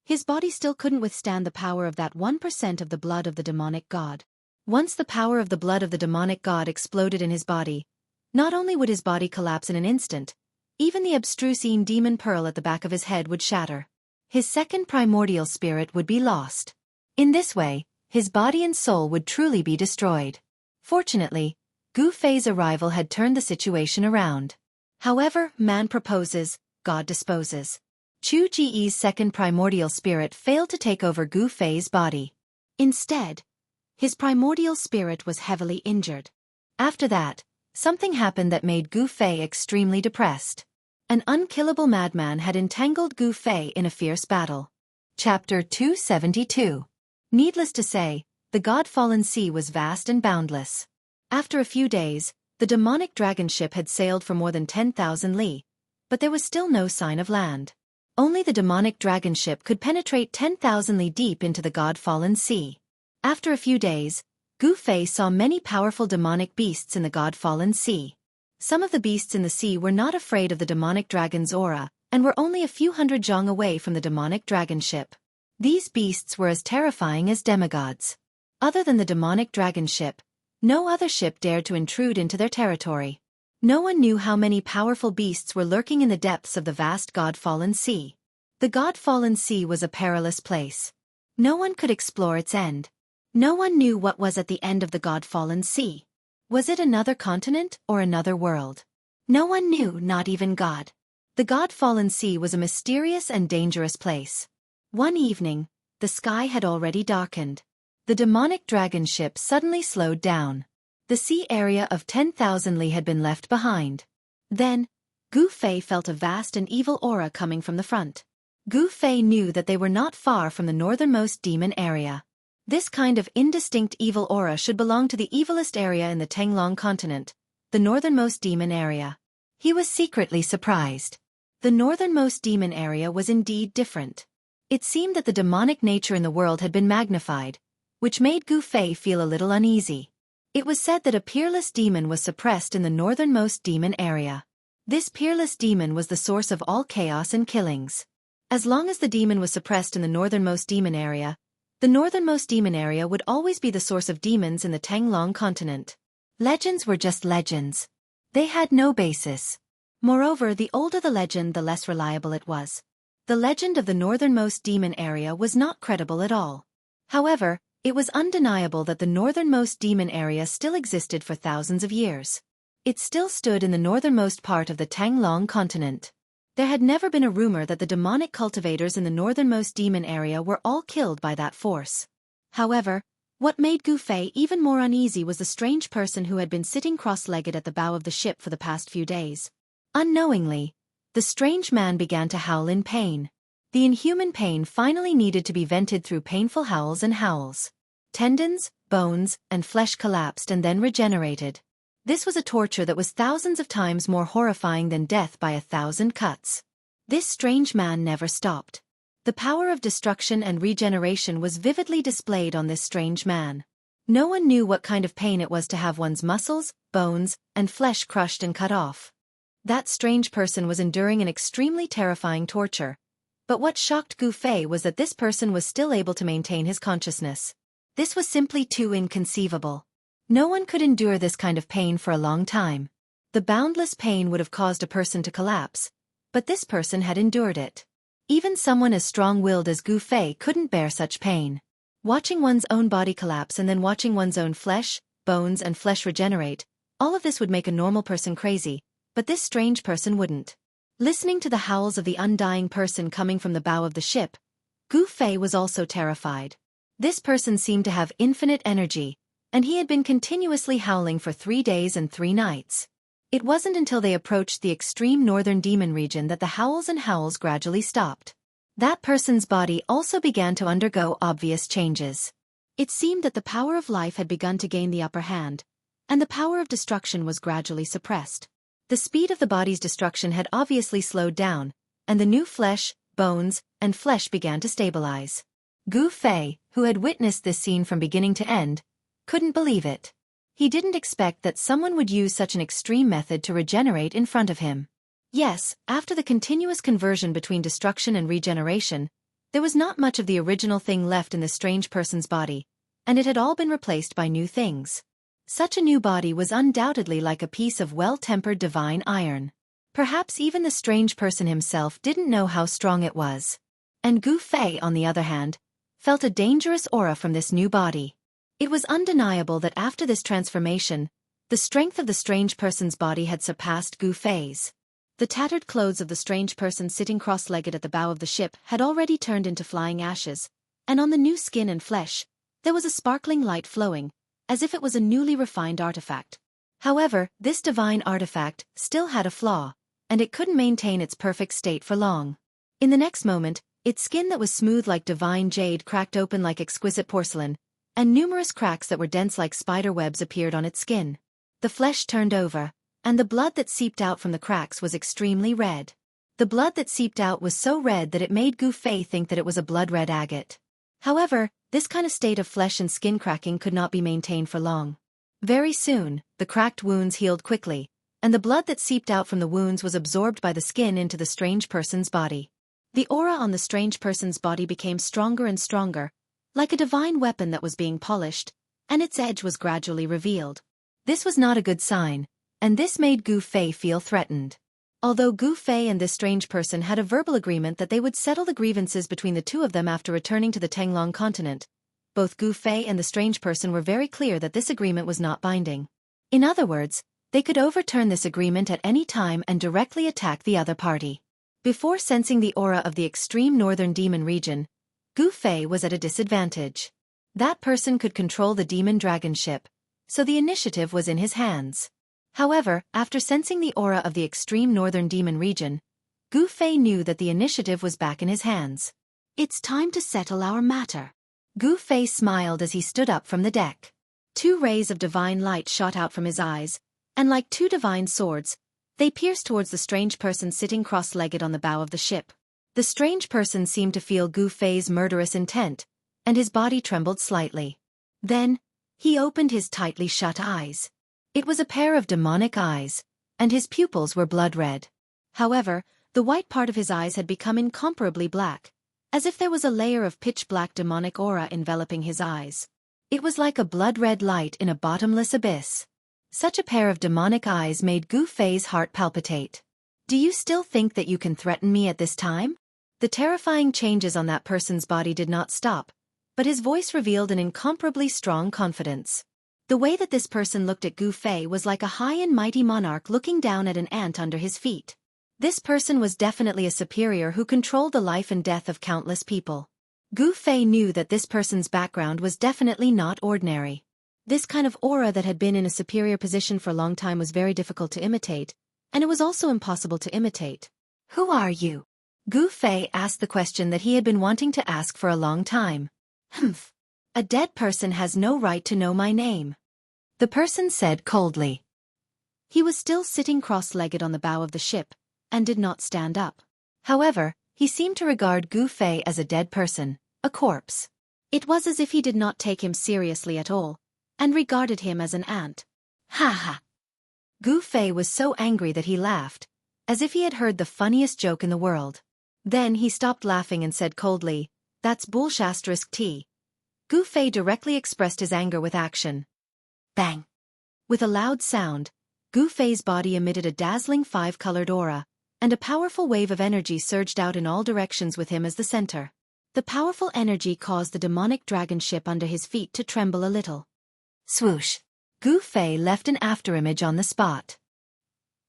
Speaker 1: his body still couldn't withstand the power of that 1% of the blood of the demonic god. Once the power of the blood of the demonic god exploded in his body, not only would his body collapse in an instant, even the abstrusine demon pearl at the back of his head would shatter. His second primordial spirit would be lost. In this way, his body and soul would truly be destroyed. Fortunately, Gu Fei's arrival had turned the situation around. However, man proposes, God disposes. Xueqi's second primordial spirit failed to take over Gu Fei's body. Instead, his primordial spirit was heavily injured. After that, something happened that made Gu Fei extremely depressed. An unkillable madman had entangled Gu Fei in a fierce battle. Chapter 272. Needless to say, the God-fallen sea was vast and boundless. After a few days, the demonic dragon ship had sailed for more than 10,000 li, but there was still no sign of land. Only the demonic dragon ship could penetrate 10,000 li deep into the God-fallen sea. After a few days, Gu Fei saw many powerful demonic beasts in the God-fallen sea. Some of the beasts in the sea were not afraid of the demonic dragon's aura, and were only a few hundred zhang away from the demonic dragon ship. These beasts were as terrifying as demigods. Other than the demonic dragon ship, no other ship dared to intrude into their territory. No one knew how many powerful beasts were lurking in the depths of the vast God-fallen sea. The God-fallen sea was a perilous place. No one could explore its end. No one knew what was at the end of the God-fallen sea. Was it another continent or another world? No one knew, not even God. The God-fallen sea was a mysterious and dangerous place. One evening, the sky had already darkened. The demonic dragon ship suddenly slowed down. The sea area of 10,000 li had been left behind. Then, Gu Fei felt a vast and evil aura coming from the front. Gu Fei knew that they were not far from the northernmost demon area. This kind of indistinct evil aura should belong to the evilest area in the Tenglong continent, the northernmost demon area. He was secretly surprised. The northernmost demon area was indeed different. It seemed that the demonic nature in the world had been magnified, which made Gu Fei feel a little uneasy. It was said that a peerless demon was suppressed in the northernmost demon area. This peerless demon was the source of all chaos and killings. As long as the demon was suppressed in the northernmost demon area, the northernmost demon area would always be the source of demons in the Tenglong continent. Legends were just legends. They had no basis. Moreover, the older the legend, the less reliable it was. The legend of the northernmost demon area was not credible at all. However, it was undeniable that the northernmost demon area still existed for thousands of years. It still stood in the northernmost part of the Tenglong continent. There had never been a rumor that the demonic cultivators in the northernmost demon area were all killed by that force. However, what made Gu Fei even more uneasy was the strange person who had been sitting cross-legged at the bow of the ship for the past few days. Unknowingly, the strange man began to howl in pain. The inhuman pain finally needed to be vented through painful howls and howls. Tendons, bones, and flesh collapsed and then regenerated. This was a torture that was thousands of times more horrifying than death by 1,000 cuts. This strange man never stopped. The power of destruction and regeneration was vividly displayed on this strange man. No one knew what kind of pain it was to have one's muscles, bones, and flesh crushed and cut off. That strange person was enduring an extremely terrifying torture. But what shocked Gu Fei was that this person was still able to maintain his consciousness. This was simply too inconceivable. No one could endure this kind of pain for a long time. The boundless pain would have caused a person to collapse, but this person had endured it. Even someone as strong-willed as Gu Fei couldn't bear such pain. Watching one's own body collapse and then watching one's own flesh, bones and flesh regenerate, all of this would make a normal person crazy, but this strange person wouldn't. Listening to the howls of the undying person coming from the bow of the ship, Gu Fei was also terrified. This person seemed to have infinite energy, and he had been continuously howling for 3 days and 3 nights. It wasn't until they approached the extreme northern demon region that the howls and howls gradually stopped. That person's body also began to undergo obvious changes. It seemed that the power of life had begun to gain the upper hand, and the power of destruction was gradually suppressed. The speed of the body's destruction had obviously slowed down, and the new flesh, bones, and flesh began to stabilize. Gu Fei, who had witnessed this scene from beginning to end, couldn't believe it. He didn't expect that someone would use such an extreme method to regenerate in front of him. Yes, after the continuous conversion between destruction and regeneration, there was not much of the original thing left in the strange person's body, and it had all been replaced by new things. Such a new body was undoubtedly like a piece of well-tempered divine iron. Perhaps even the strange person himself didn't know how strong it was. And Gu Fei, on the other hand, felt a dangerous aura from this new body. It was undeniable that after this transformation, the strength of the strange person's body had surpassed Gu Fei's. The tattered clothes of the strange person sitting cross-legged at the bow of the ship had already turned into flying ashes, and on the new skin and flesh, there was a sparkling light flowing, as if it was a newly refined artifact. However, this divine artifact still had a flaw, and it couldn't maintain its perfect state for long. In the next moment, its skin that was smooth like divine jade cracked open like exquisite porcelain, and numerous cracks that were dense like spider webs appeared on its skin. The flesh turned over, and the blood that seeped out from the cracks was extremely red. The blood that seeped out was so red that it made Gu Fei think that it was a blood-red agate. However, this kind of state of flesh and skin cracking could not be maintained for long. Very soon, the cracked wounds healed quickly, and the blood that seeped out from the wounds was absorbed by the skin into the strange person's body. The aura on the strange person's body became stronger and stronger, like a divine weapon that was being polished, and its edge was gradually revealed. This was not a good sign, and this made Gu Fei feel threatened. Although Gu Fei and this strange person had a verbal agreement that they would settle the grievances between the two of them after returning to the Tenglong continent, both Gu Fei and the strange person were very clear that this agreement was not binding. In other words, they could overturn this agreement at any time and directly attack the other party. Before sensing the aura of the extreme northern demon region, Gu Fei was at a disadvantage. That person could control the demon dragon ship, so the initiative was in his hands. However, after sensing the aura of the extreme northern demon region, Gu Fei knew that the initiative was back in his hands. It's time to settle our matter. Gu Fei smiled as he stood up from the deck. 2 rays of divine light shot out from his eyes, and like 2 divine swords, they pierced towards the strange person sitting cross-legged on the bow of the ship. The strange person seemed to feel Gu Fei's murderous intent, and his body trembled slightly. Then, he opened his tightly shut eyes. It was a pair of demonic eyes, and his pupils were blood-red. However, the white part of his eyes had become incomparably black, as if there was a layer of pitch-black demonic aura enveloping his eyes. It was like a blood-red light in a bottomless abyss. Such a pair of demonic eyes made Gu Fei's heart palpitate. Do you still think that you can threaten me at this time? The terrifying changes on that person's body did not stop, but his voice revealed an incomparably strong confidence. The way that this person looked at Gu Fei was like a high and mighty monarch looking down at an ant under his feet. This person was definitely a superior who controlled the life and death of countless people. Gu Fei knew that this person's background was definitely not ordinary. This kind of aura that had been in a superior position for a long time was very difficult to imitate, and it was also impossible to imitate. Who are you? Gu Fei asked the question that he had been wanting to ask for a long time. Humph. A dead person has no right to know my name, the person said coldly. He was still sitting cross-legged on the bow of the ship, and did not stand up. However, he seemed to regard Gu Fei as a dead person, a corpse. It was as if he did not take him seriously at all, and regarded him as an ant. Ha ha! Gu Fei was so angry that he laughed, as if he had heard the funniest joke in the world. Then he stopped laughing and said coldly, "That's bullshit. Gu Fei directly expressed his anger with action. Bang! With a loud sound, Gu Fei's body emitted a dazzling 5-colored aura, and a powerful wave of energy surged out in all directions with him as the center. The powerful energy caused the demonic dragon ship under his feet to tremble a little. Swoosh! Gu Fei left an afterimage on the spot.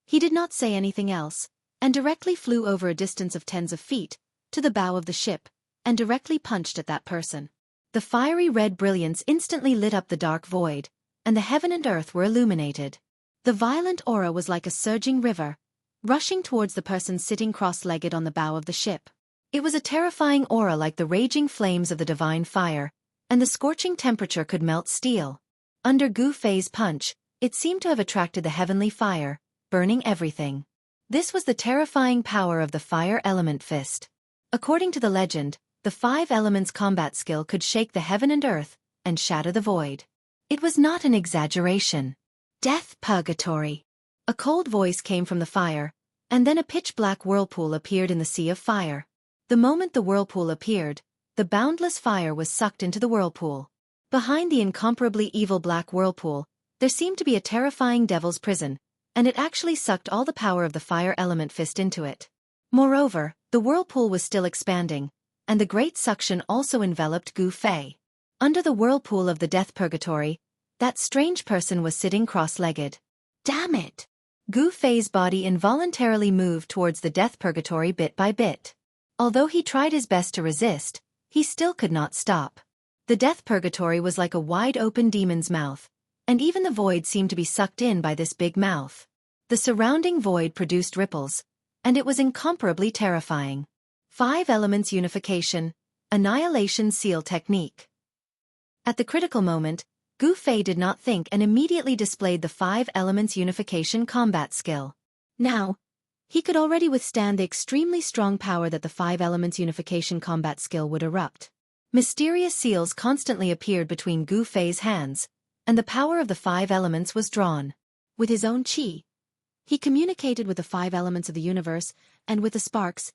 Speaker 1: He did not say anything else, and directly flew over a distance of tens of feet, to the bow of the ship, and directly punched at that person. The fiery red brilliance instantly lit up the dark void, and the heaven and earth were illuminated. The violent aura was like a surging river, rushing towards the person sitting cross-legged on the bow of the ship. It was a terrifying aura like the raging flames of the divine fire, and the scorching temperature could melt steel. Under Gu Fei's punch, it seemed to have attracted the heavenly fire, burning everything. This was the terrifying power of the fire element fist. According to the legend, the 5 elements combat skill could shake the heaven and earth and shatter the void. It was not an exaggeration. Death purgatory. A cold voice came from the fire, and then a pitch-black whirlpool appeared in the sea of fire. The moment the whirlpool appeared, the boundless fire was sucked into the whirlpool. Behind the incomparably evil black whirlpool, there seemed to be a terrifying devil's prison, and it actually sucked all the power of the fire element fist into it. Moreover, the whirlpool was still expanding, and the great suction also enveloped Gu Fei. Under the whirlpool of the death purgatory, that strange person was sitting cross-legged. Damn it! Gu Fei's body involuntarily moved towards the death purgatory bit by bit. Although he tried his best to resist, he still could not stop. The death purgatory was like a wide-open demon's mouth, and even the void seemed to be sucked in by this big mouth. The surrounding void produced ripples, and it was incomparably terrifying. 5 elements unification, annihilation seal technique. At the critical moment, Gu Fei did not think and immediately displayed the 5 elements unification combat skill. Now, he could already withstand the extremely strong power that the 5 elements unification combat skill would erupt. Mysterious seals constantly appeared between Gu Fei's hands, and the power of the 5 elements was drawn. With his own qi, he communicated with the 5 elements of the universe, and with the sparks,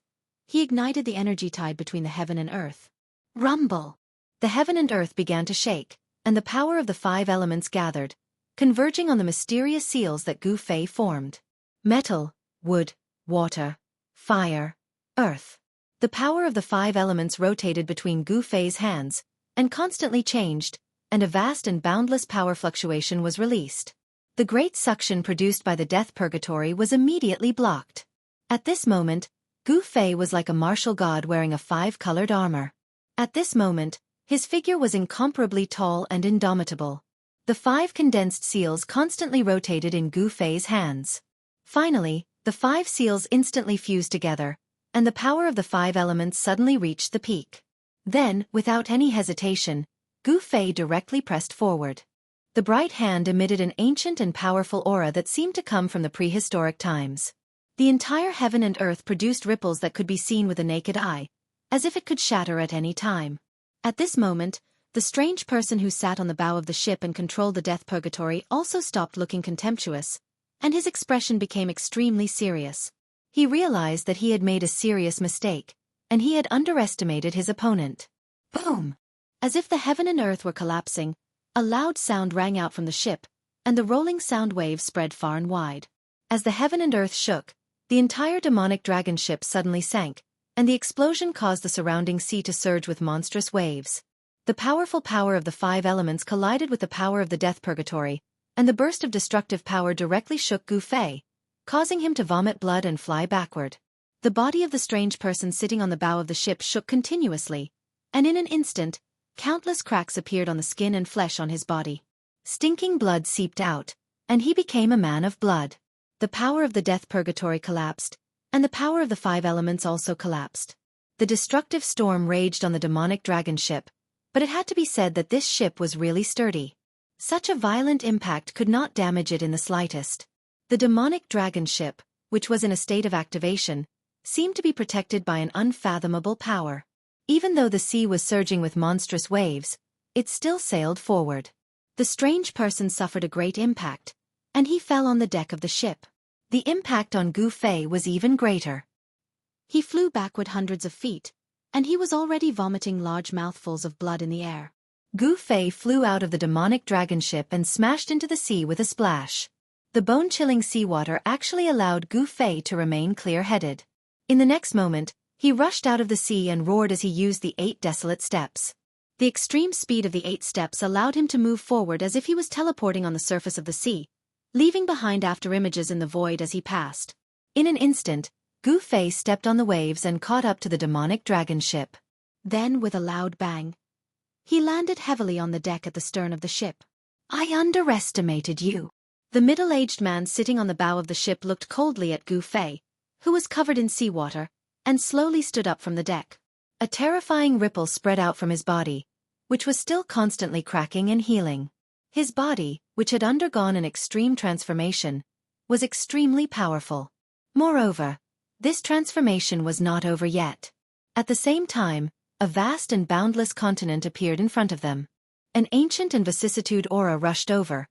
Speaker 1: he ignited the energy tide between the heaven and earth. Rumble! The heaven and earth began to shake, and the power of the 5 elements gathered, converging on the mysterious seals that Gu Fei formed. Metal, wood, water, fire, earth. The power of the 5 elements rotated between Gu Fei's hands, and constantly changed, and a vast and boundless power fluctuation was released. The great suction produced by the death purgatory was immediately blocked. At this moment, Gu Fei was like a martial god wearing a 5-colored armor. At this moment, his figure was incomparably tall and indomitable. The 5 condensed seals constantly rotated in Gu Fei's hands. Finally, the 5 seals instantly fused together, and the power of the 5 elements suddenly reached the peak. Then, without any hesitation, Gu Fei directly pressed forward. The bright hand emitted an ancient and powerful aura that seemed to come from the prehistoric times. The entire heaven and earth produced ripples that could be seen with the naked eye, as if it could shatter at any time. At this moment, the strange person who sat on the bow of the ship and controlled the death purgatory also stopped looking contemptuous, and his expression became extremely serious. He realized that he had made a serious mistake, and he had underestimated his opponent. Boom! As if the heaven and earth were collapsing, a loud sound rang out from the ship, and the rolling sound waves spread far and wide. As the heaven and earth shook, the entire demonic dragon ship suddenly sank, and the explosion caused the surrounding sea to surge with monstrous waves. The powerful power of the 5 elements collided with the power of the death purgatory, and the burst of destructive power directly shook Gu Fei, causing him to vomit blood and fly backward. The body of the strange person sitting on the bow of the ship shook continuously, and in an instant, countless cracks appeared on the skin and flesh on his body. Stinking blood seeped out, and he became a man of blood. The power of the death purgatory collapsed, and the power of the 5 elements also collapsed. The destructive storm raged on the demonic dragon ship, but it had to be said that this ship was really sturdy. Such a violent impact could not damage it in the slightest. The demonic dragon ship, which was in a state of activation, seemed to be protected by an unfathomable power. Even though the sea was surging with monstrous waves, it still sailed forward. The strange person suffered a great impact, and he fell on the deck of the ship. The impact on Gu Fei was even greater. He flew backward hundreds of feet, and he was already vomiting large mouthfuls of blood in the air. Gu Fei flew out of the demonic dragon ship and smashed into the sea with a splash. The bone-chilling seawater actually allowed Gu Fei to remain clear-headed. In the next moment, he rushed out of the sea and roared as he used the 8 desolate steps. The extreme speed of the 8 steps allowed him to move forward as if he was teleporting on the surface of the sea, leaving behind afterimages in the void as he passed. In an instant, Gu Fei stepped on the waves and caught up to the demonic dragon ship. Then, with a loud bang, he landed heavily on the deck at the stern of the ship. I underestimated you. The middle-aged man sitting on the bow of the ship looked coldly at Gu Fei, who was covered in seawater, and slowly stood up from the deck. A terrifying ripple spread out from his body, which was still constantly cracking and healing. His body, which had undergone an extreme transformation, was extremely powerful. Moreover, this transformation was not over yet. At the same time, a vast and boundless continent appeared in front of them. An ancient and vicissitude aura rushed over,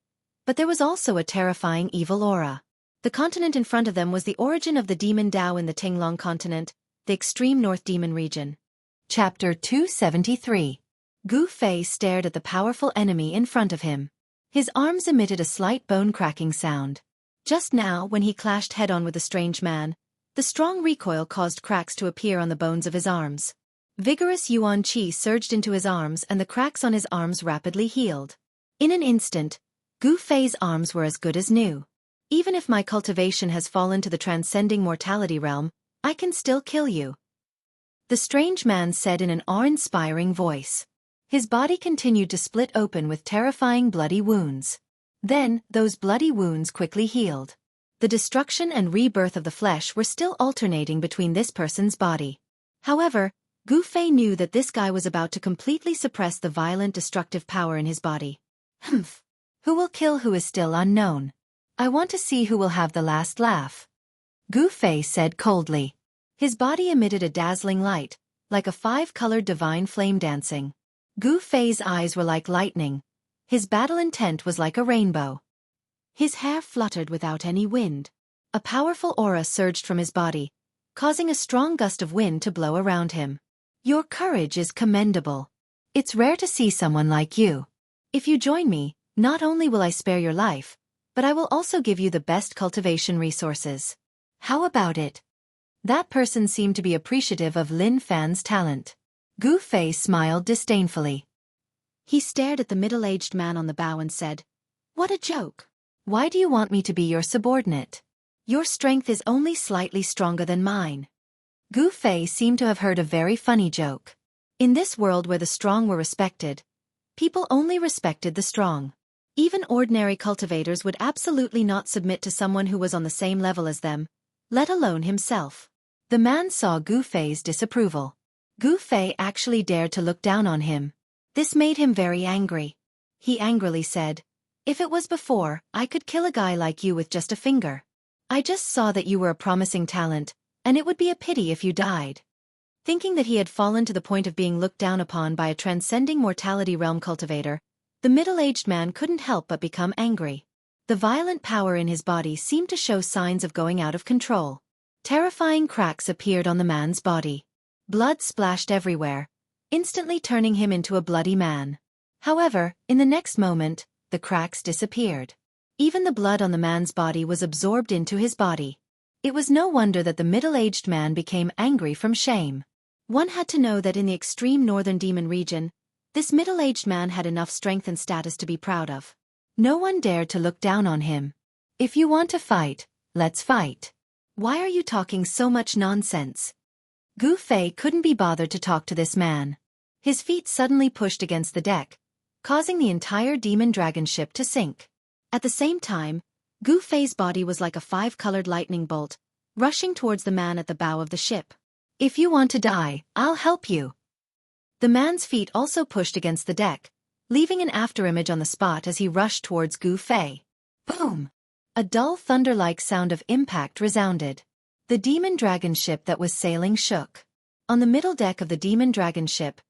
Speaker 1: but there was also a terrifying evil aura. The continent in front of them was the origin of the demon Dao in the Tinglong continent, the extreme north demon region. Chapter 273. Gu Fei stared at the powerful enemy in front of him. His arms emitted a slight bone-cracking sound. Just now, when he clashed head-on with the strange man, the strong recoil caused cracks to appear on the bones of his arms. Vigorous yuan qi surged into his arms and the cracks on his arms rapidly healed. In an instant, Gu Fei's arms were as good as new. Even if my cultivation has fallen to the transcending mortality realm, I can still kill you, the strange man said in an awe-inspiring voice. His body continued to split open with terrifying bloody wounds. Then, those bloody wounds quickly healed. The destruction and rebirth of the flesh were still alternating between this person's body. However, Gu Fei knew that this guy was about to completely suppress the violent destructive power in his body. Humph. Who will kill who is still unknown? I want to see who will have the last laugh. Gu Fei said coldly. His body emitted a dazzling light, like a five-colored divine flame dancing. Gu Fei's eyes were like lightning. His battle intent was like a rainbow. His hair fluttered without any wind. A powerful aura surged from his body, causing a strong gust of wind to blow around him. Your courage is commendable. It's rare to see someone like you. If you join me, not only will I spare your life, but I will also give you the best cultivation resources. How about it? That person seemed to be appreciative of Lin Fan's talent. Gu Fei smiled disdainfully. He stared at the middle-aged man on the bow and said, "What a joke. Why do you want me to be your subordinate? Your strength is only slightly stronger than mine." Gu Fei seemed to have heard a very funny joke. In this world where the strong were respected, people only respected the strong. Even ordinary cultivators would absolutely not submit to someone who was on the same level as them, let alone himself. The man saw Gu Fei's disapproval. Gu Fei actually dared to look down on him. This made him very angry. He angrily said, "If it was before, I could kill a guy like you with just a finger. I just saw that you were a promising talent, and it would be a pity if you died." Thinking that he had fallen to the point of being looked down upon by a transcending mortality realm cultivator, the middle-aged man couldn't help but become angry. The violent power in his body seemed to show signs of going out of control. Terrifying cracks appeared on the man's body. Blood splashed everywhere, instantly turning him into a bloody man. However, in the next moment, the cracks disappeared. Even the blood on the man's body was absorbed into his body. It was no wonder that the middle-aged man became angry from shame. One had to know that in the extreme northern demon region, this middle-aged man had enough strength and status to be proud of. No one dared to look down on him. If you want to fight, let's fight. Why are you talking so much nonsense? Gu Fei couldn't be bothered to talk to this man. His feet suddenly pushed against the deck, causing the entire demon dragon ship to sink. At the same time, Gu Fei's body was like a five-colored lightning bolt, rushing towards the man at the bow of the ship. If you want to die, I'll help you. The man's feet also pushed against the deck, leaving an afterimage on the spot as he rushed towards Gu Fei. Boom! A dull thunder-like sound of impact resounded. The demon dragon ship that was sailing shook. On the middle deck of the demon dragon ship,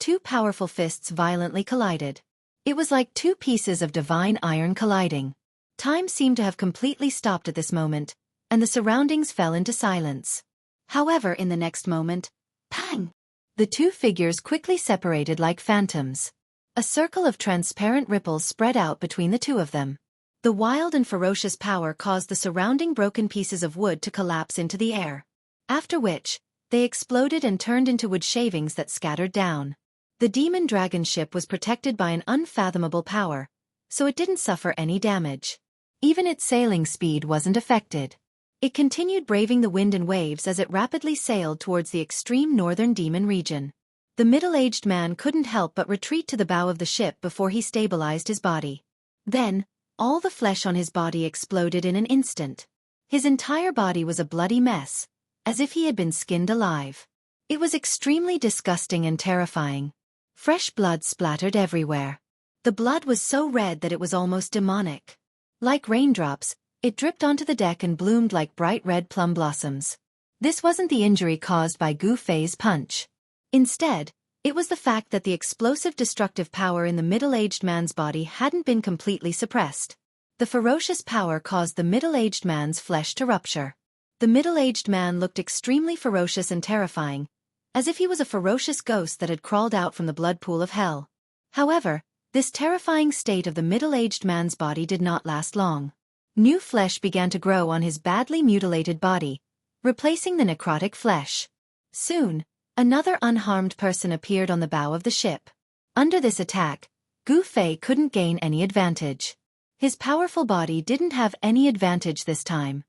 Speaker 1: two powerful fists violently collided. It was like two pieces of divine iron colliding. Time seemed to have completely stopped at this moment, and the surroundings fell into silence. However, in the next moment, pang! The two figures quickly separated like phantoms. A circle of transparent ripples spread out between the two of them. The wild and ferocious power caused the surrounding broken pieces of wood to collapse into the air. After which, they exploded and turned into wood shavings that scattered down. The demon dragon ship was protected by an unfathomable power, so it didn't suffer any damage. Even its sailing speed wasn't affected. It continued braving the wind and waves as it rapidly sailed towards the extreme northern demon region. The middle-aged man couldn't help but retreat to the bow of the ship before he stabilized his body. Then, all the flesh on his body exploded in an instant. His entire body was a bloody mess, as if he had been skinned alive. It was extremely disgusting and terrifying. Fresh blood splattered everywhere. The blood was so red that it was almost demonic. Like raindrops, it dripped onto the deck and bloomed like bright red plum blossoms. This wasn't the injury caused by Gu Fei's punch. Instead, it was the fact that the explosive destructive power in the middle-aged man's body hadn't been completely suppressed. The ferocious power caused the middle-aged man's flesh to rupture. The middle-aged man looked extremely ferocious and terrifying, as if he was a ferocious ghost that had crawled out from the blood pool of hell. However, this terrifying state of the middle-aged man's body did not last long. New flesh began to grow on his badly mutilated body, replacing the necrotic flesh. Soon, another unharmed person appeared on the bow of the ship. Under this attack, Gu Fei couldn't gain any advantage. His powerful body didn't have any advantage this time.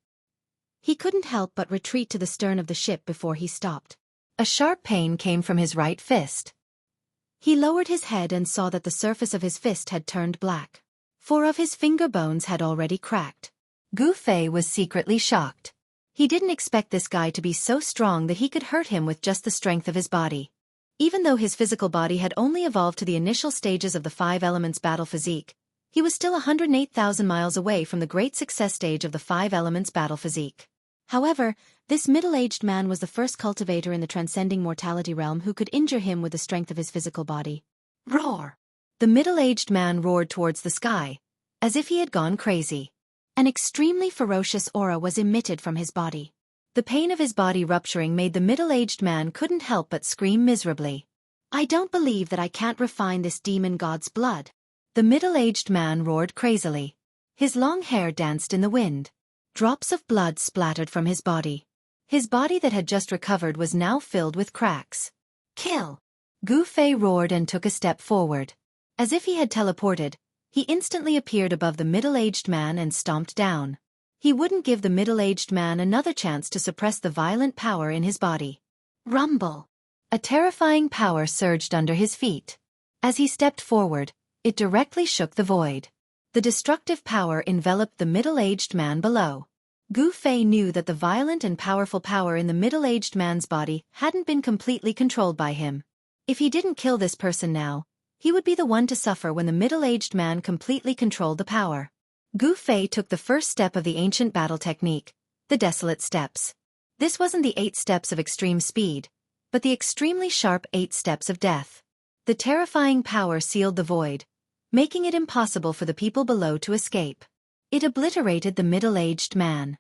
Speaker 1: He couldn't help but retreat to the stern of the ship before he stopped. A sharp pain came from his right fist. He lowered his head and saw that the surface of his fist had turned black. 4 of his finger bones had already cracked. Gu Fei was secretly shocked. He didn't expect this guy to be so strong that he could hurt him with just the strength of his body. Even though his physical body had only evolved to the initial stages of the 5 elements battle physique, he was still 108,000 miles away from the great success stage of the 5 elements battle physique. However, this middle-aged man was the first cultivator in the transcending mortality realm who could injure him with the strength of his physical body. Roar! The middle-aged man roared towards the sky, as if he had gone crazy. An extremely ferocious aura was emitted from his body. The pain of his body rupturing made the middle-aged man couldn't help but scream miserably. I don't believe that I can't refine this demon god's blood. The middle-aged man roared crazily. His long hair danced in the wind. Drops of blood splattered from his body. His body that had just recovered was now filled with cracks. Kill! Gu Fei roared and took a step forward. As if he had teleported, he instantly appeared above the middle-aged man and stomped down. He wouldn't give the middle-aged man another chance to suppress the violent power in his body. Rumble! A terrifying power surged under his feet. As he stepped forward, it directly shook the void. The destructive power enveloped the middle-aged man below. Gu Fei knew that the violent and powerful power in the middle-aged man's body hadn't been completely controlled by him. If he didn't kill this person now, he would be the one to suffer when the middle-aged man completely controlled the power. Gu Fei took the first step of the ancient battle technique, the Desolate Steps. This wasn't the 8 steps of extreme speed, but the extremely sharp 8 steps of death. The terrifying power sealed the void, making it impossible for the people below to escape. It obliterated the middle-aged man.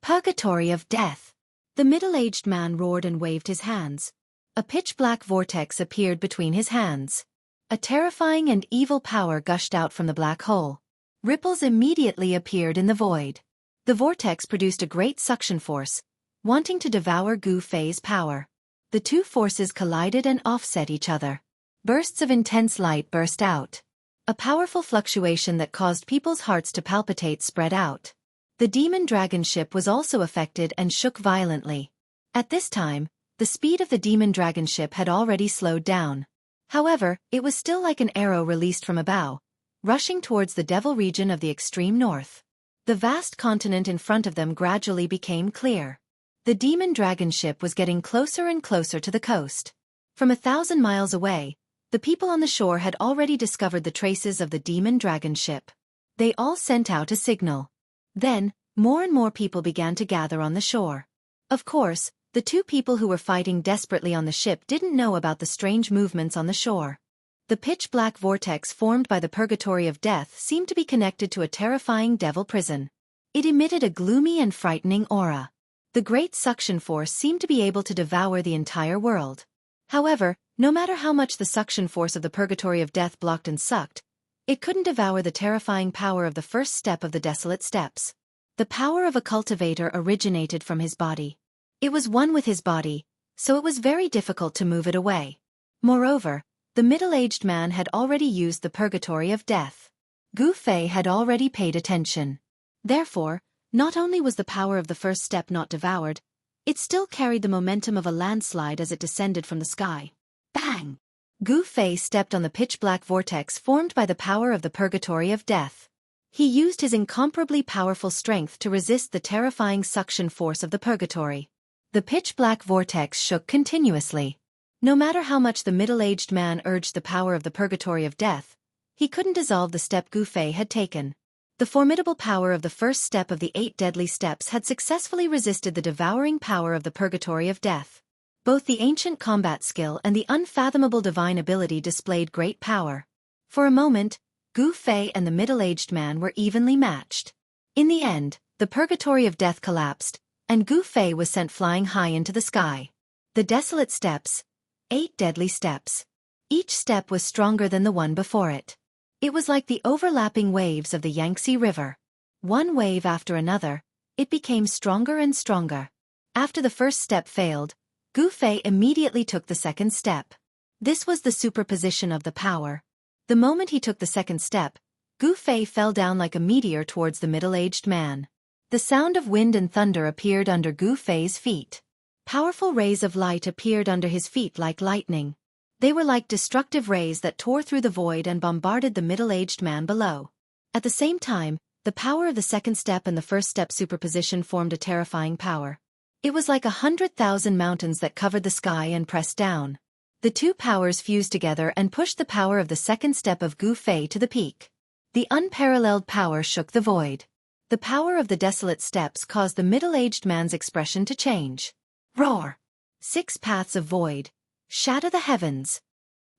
Speaker 1: Purgatory of death. The middle-aged man roared and waved his hands. A pitch-black vortex appeared between his hands. A terrifying and evil power gushed out from the black hole. Ripples immediately appeared in the void. The vortex produced a great suction force, wanting to devour Gu Fei's power. The two forces collided and offset each other. Bursts of intense light burst out. A powerful fluctuation that caused people's hearts to palpitate spread out. The demon dragon ship was also affected and shook violently. At this time, the speed of the demon dragon ship had already slowed down. However, it was still like an arrow released from a bow, rushing towards the devil region of the extreme north. The vast continent in front of them gradually became clear. The demon dragon ship was getting closer and closer to the coast. From 1,000 miles away, the people on the shore had already discovered the traces of the demon dragon ship. They all sent out a signal. Then, more and more people began to gather on the shore. Of course, the 2 people who were fighting desperately on the ship didn't know about the strange movements on the shore. The pitch-black vortex formed by the purgatory of death seemed to be connected to a terrifying devil prison. It emitted a gloomy and frightening aura. The great suction force seemed to be able to devour the entire world. However, no matter how much the suction force of the purgatory of death blocked and sucked, it couldn't devour the terrifying power of the first step of the Desolate Steps. The power of a cultivator originated from his body. It was one with his body, so it was very difficult to move it away. Moreover, the middle-aged man had already used the purgatory of death. Gu Fei had already paid attention. Therefore, not only was the power of the first step not devoured, it still carried the momentum of a landslide as it descended from the sky. Bang! Gu Fei stepped on the pitch-black vortex formed by the power of the purgatory of death. He used his incomparably powerful strength to resist the terrifying suction force of the purgatory. The pitch-black vortex shook continuously. No matter how much the middle-aged man urged the power of the purgatory of death, he couldn't dissolve the step Gu Fei had taken. The formidable power of the first step of the 8 deadly steps had successfully resisted the devouring power of the purgatory of death. Both the ancient combat skill and the unfathomable divine ability displayed great power. For a moment, Gu Fei and the middle-aged man were evenly matched. In the end, the purgatory of death collapsed, and Gu Fei was sent flying high into the sky. The desolate steps, 8 deadly steps. Each step was stronger than the one before it. It was like the overlapping waves of the Yangtze River. One wave after another, it became stronger and stronger. After the first step failed, Gu Fei immediately took the second step. This was the superposition of the power. The moment he took the second step, Gu Fei fell down like a meteor towards the middle-aged man. The sound of wind and thunder appeared under Gu Fei's feet. Powerful rays of light appeared under his feet like lightning. They were like destructive rays that tore through the void and bombarded the middle-aged man below. At the same time, the power of the second step and the first step superposition formed a terrifying power. It was like 100,000 mountains that covered the sky and pressed down. The two powers fused together and pushed the power of the second step of Gu Fei to the peak. The unparalleled power shook the void. The power of the desolate steps caused the middle-aged man's expression to change. Roar! 6 paths of void. Shatter the heavens.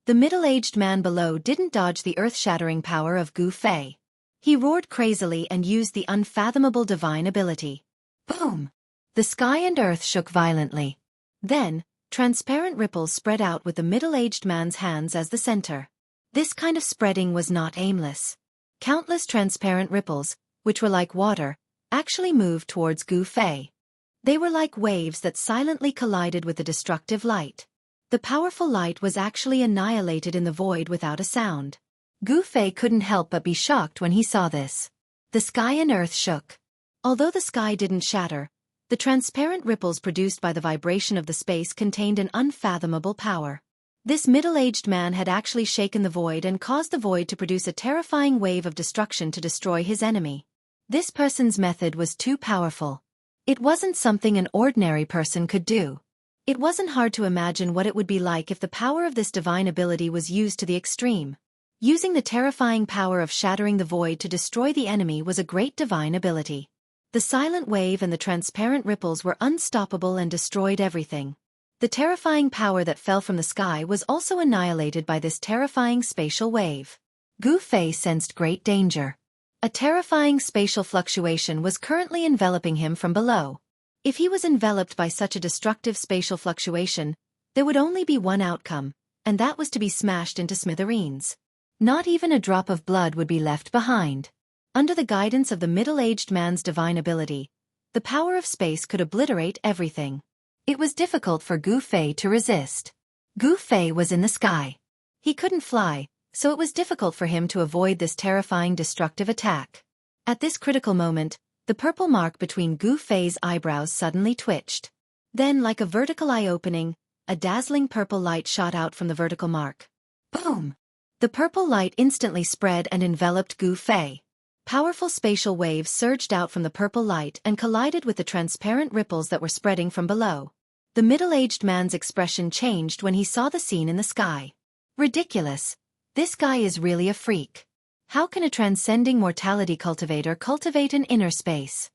Speaker 1: The middle-aged man below didn't dodge the earth-shattering power of Gu Fei. He roared crazily and used the unfathomable divine ability. Boom! The sky and earth shook violently. Then, transparent ripples spread out with the middle-aged man's hands as the center. This kind of spreading was not aimless. Countless transparent ripples, which were like water, actually moved towards Gu Fei. They were like waves that silently collided with the destructive light. The powerful light was actually annihilated in the void without a sound. Gu Fei couldn't help but be shocked when he saw this. The sky and earth shook. Although the sky didn't shatter, the transparent ripples produced by the vibration of the space contained an unfathomable power. This middle-aged man had actually shaken the void and caused the void to produce a terrifying wave of destruction to destroy his enemy. This person's method was too powerful. It wasn't something an ordinary person could do. It wasn't hard to imagine what it would be like if the power of this divine ability was used to the extreme. Using the terrifying power of shattering the void to destroy the enemy was a great divine ability. The silent wave and the transparent ripples were unstoppable and destroyed everything. The terrifying power that fell from the sky was also annihilated by this terrifying spatial wave. Gu Fei sensed great danger. A terrifying spatial fluctuation was currently enveloping him from below. If he was enveloped by such a destructive spatial fluctuation, there would only be one outcome, and that was to be smashed into smithereens. Not even a drop of blood would be left behind. Under the guidance of the middle-aged man's divine ability, the power of space could obliterate everything. It was difficult for Gu Fei to resist. Gu Fei was in the sky. He couldn't fly, so it was difficult for him to avoid this terrifying destructive attack. At this critical moment, the purple mark between Gu Fei's eyebrows suddenly twitched. Then, like a vertical eye opening, a dazzling purple light shot out from the vertical mark. Boom! The purple light instantly spread and enveloped Gu Fei. Powerful spatial waves surged out from the purple light and collided with the transparent ripples that were spreading from below. The middle-aged man's expression changed when he saw the scene in the sky. Ridiculous! This guy is really a freak. How can a transcending mortality cultivator cultivate an inner space?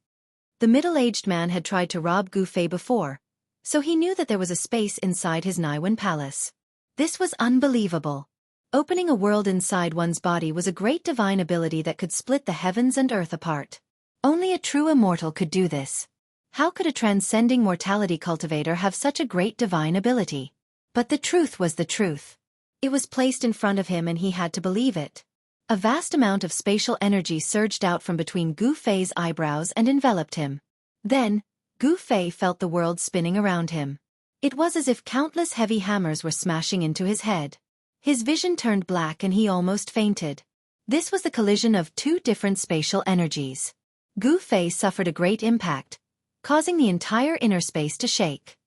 Speaker 1: The middle-aged man had tried to rob Gu Fei before, so he knew that there was a space inside his Naiwen palace. This was unbelievable. Opening a world inside one's body was a great divine ability that could split the heavens and earth apart. Only a true immortal could do this. How could a transcending mortality cultivator have such a great divine ability? But the truth was the truth. It was placed in front of him and he had to believe it. A vast amount of spatial energy surged out from between Gu Fei's eyebrows and enveloped him. Then, Gu Fei felt the world spinning around him. It was as if countless heavy hammers were smashing into his head. His vision turned black and he almost fainted. This was the collision of two different spatial energies. Gu Fei suffered a great impact, causing the entire inner space to shake.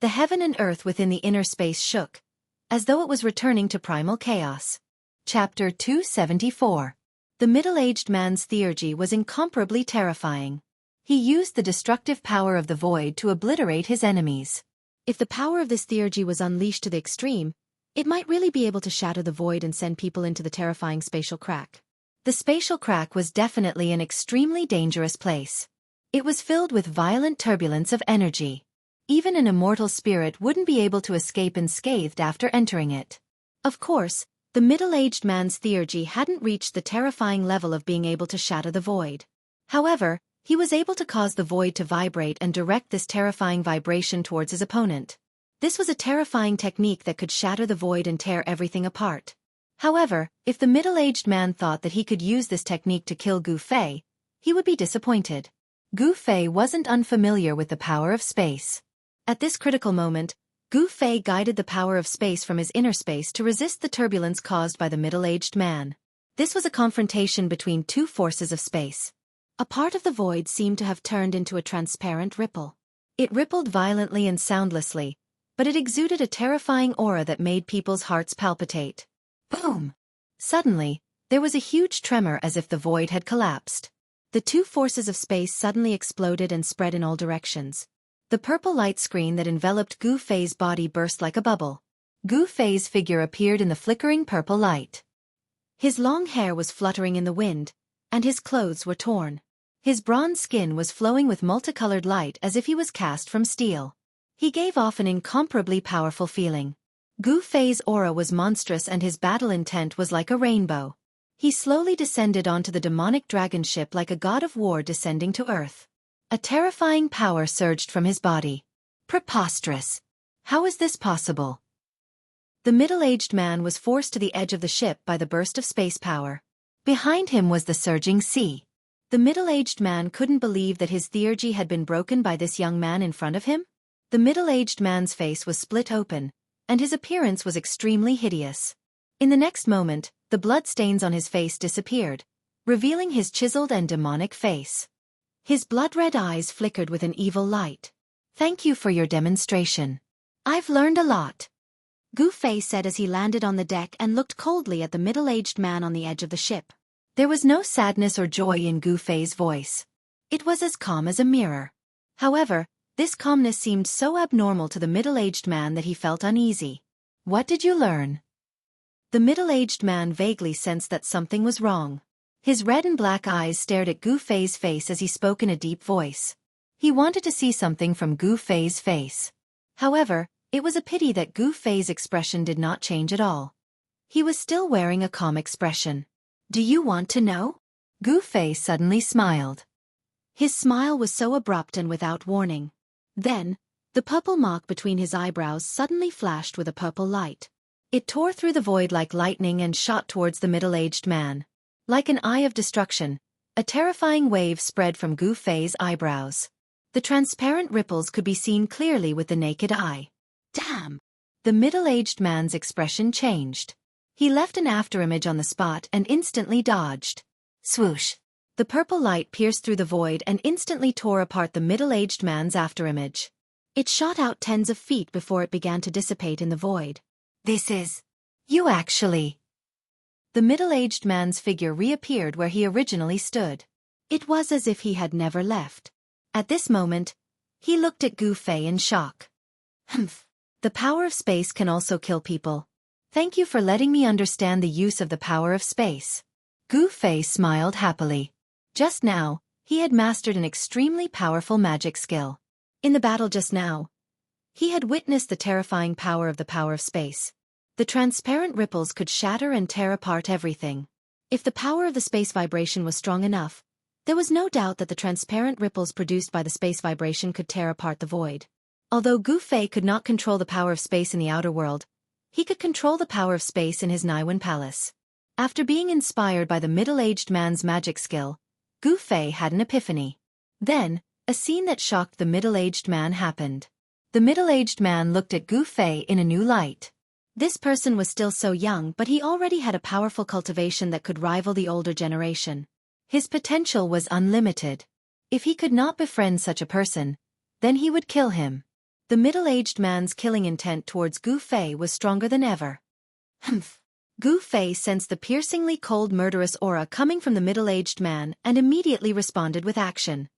Speaker 1: The heaven and earth within the inner space shook, as though it was returning to primal chaos. Chapter 274. The middle-aged man's theurgy was incomparably terrifying. He used the destructive power of the void to obliterate his enemies. If the power of this theurgy was unleashed to the extreme, it might really be able to shatter the void and send people into the terrifying spatial crack. The spatial crack was definitely an extremely dangerous place. It was filled with violent turbulence of energy. Even an immortal spirit wouldn't be able to escape unscathed after entering it. Of course, the middle-aged man's theurgy hadn't reached the terrifying level of being able to shatter the void. However, he was able to cause the void to vibrate and direct this terrifying vibration towards his opponent. This was a terrifying technique that could shatter the void and tear everything apart. However, if the middle-aged man thought that he could use this technique to kill Gu Fei, he would be disappointed. Gu Fei wasn't unfamiliar with the power of space. At this critical moment, Gu Fei guided the power of space from his inner space to resist the turbulence caused by the middle-aged man. This was a confrontation between two forces of space. A part of the void seemed to have turned into a transparent ripple. It rippled violently and soundlessly, but it exuded a terrifying aura that made people's hearts palpitate. Boom! Suddenly, there was a huge tremor as if the void had collapsed. The two forces of space suddenly exploded and spread in all directions. The purple light screen that enveloped Gu Fei's body burst like a bubble. Gu Fei's figure appeared in the flickering purple light. His long hair was fluttering in the wind, and his clothes were torn. His bronze skin was flowing with multicolored light as if he was cast from steel. He gave off an incomparably powerful feeling. Gu Fei's aura was monstrous and his battle intent was like a rainbow. He slowly descended onto the demonic dragon ship like a god of war descending to earth. A terrifying power surged from his body. Preposterous! How is this possible? The middle-aged man was forced to the edge of the ship by the burst of space power. Behind him was the surging sea. The middle-aged man couldn't believe that his theurgy had been broken by this young man in front of him. The middle-aged man's face was split open, and his appearance was extremely hideous. In the next moment, the bloodstains on his face disappeared, revealing his chiseled and demonic face. His blood-red eyes flickered with an evil light. "Thank you for your demonstration. I've learned a lot," Gu Fei said as he landed on the deck and looked coldly at the middle-aged man on the edge of the ship. There was no sadness or joy in Gu Fei's voice. It was as calm as a mirror. However, this calmness seemed so abnormal to the middle-aged man that he felt uneasy. "What did you learn?" The middle-aged man vaguely sensed that something was wrong. His red and black eyes stared at Gu Fei's face as he spoke in a deep voice. He wanted to see something from Gu Fei's face. However, it was a pity that Gu Fei's expression did not change at all. He was still wearing a calm expression. "Do you want to know?" Gu Fei suddenly smiled. His smile was so abrupt and without warning. Then, the purple mark between his eyebrows suddenly flashed with a purple light. It tore through the void like lightning and shot towards the middle-aged man. Like an eye of destruction, a terrifying wave spread from Gu Fei's eyebrows. The transparent ripples could be seen clearly with the naked eye. Damn! The middle-aged man's expression changed. He left an afterimage on the spot and instantly dodged. Swoosh! The purple light pierced through the void and instantly tore apart the middle-aged man's afterimage. It shot out tens of feet before it began to dissipate in the void. "This is... you actually..." The middle-aged man's figure reappeared where he originally stood. It was as if he had never left. At this moment, he looked at Gu Fei in shock. "Humph. The power of space can also kill people. Thank you for letting me understand the use of the power of space." Gu Fei smiled happily. Just now, he had mastered an extremely powerful magic skill. In the battle just now, he had witnessed the terrifying power of the power of space. The transparent ripples could shatter and tear apart everything. If the power of the space vibration was strong enough, there was no doubt that the transparent ripples produced by the space vibration could tear apart the void. Although Gu Fei could not control the power of space in the outer world, he could control the power of space in his Naiwen palace. After being inspired by the middle-aged man's magic skill, Gu Fei had an epiphany. Then, a scene that shocked the middle-aged man happened. The middle-aged man looked at Gu Fei in a new light. This person was still so young, but he already had a powerful cultivation that could rival the older generation. His potential was unlimited. If he could not befriend such a person, then he would kill him. The middle-aged man's killing intent towards Gu Fei was stronger than ever. Humph! Gu Fei sensed the piercingly cold murderous aura coming from the middle-aged man and immediately responded with action.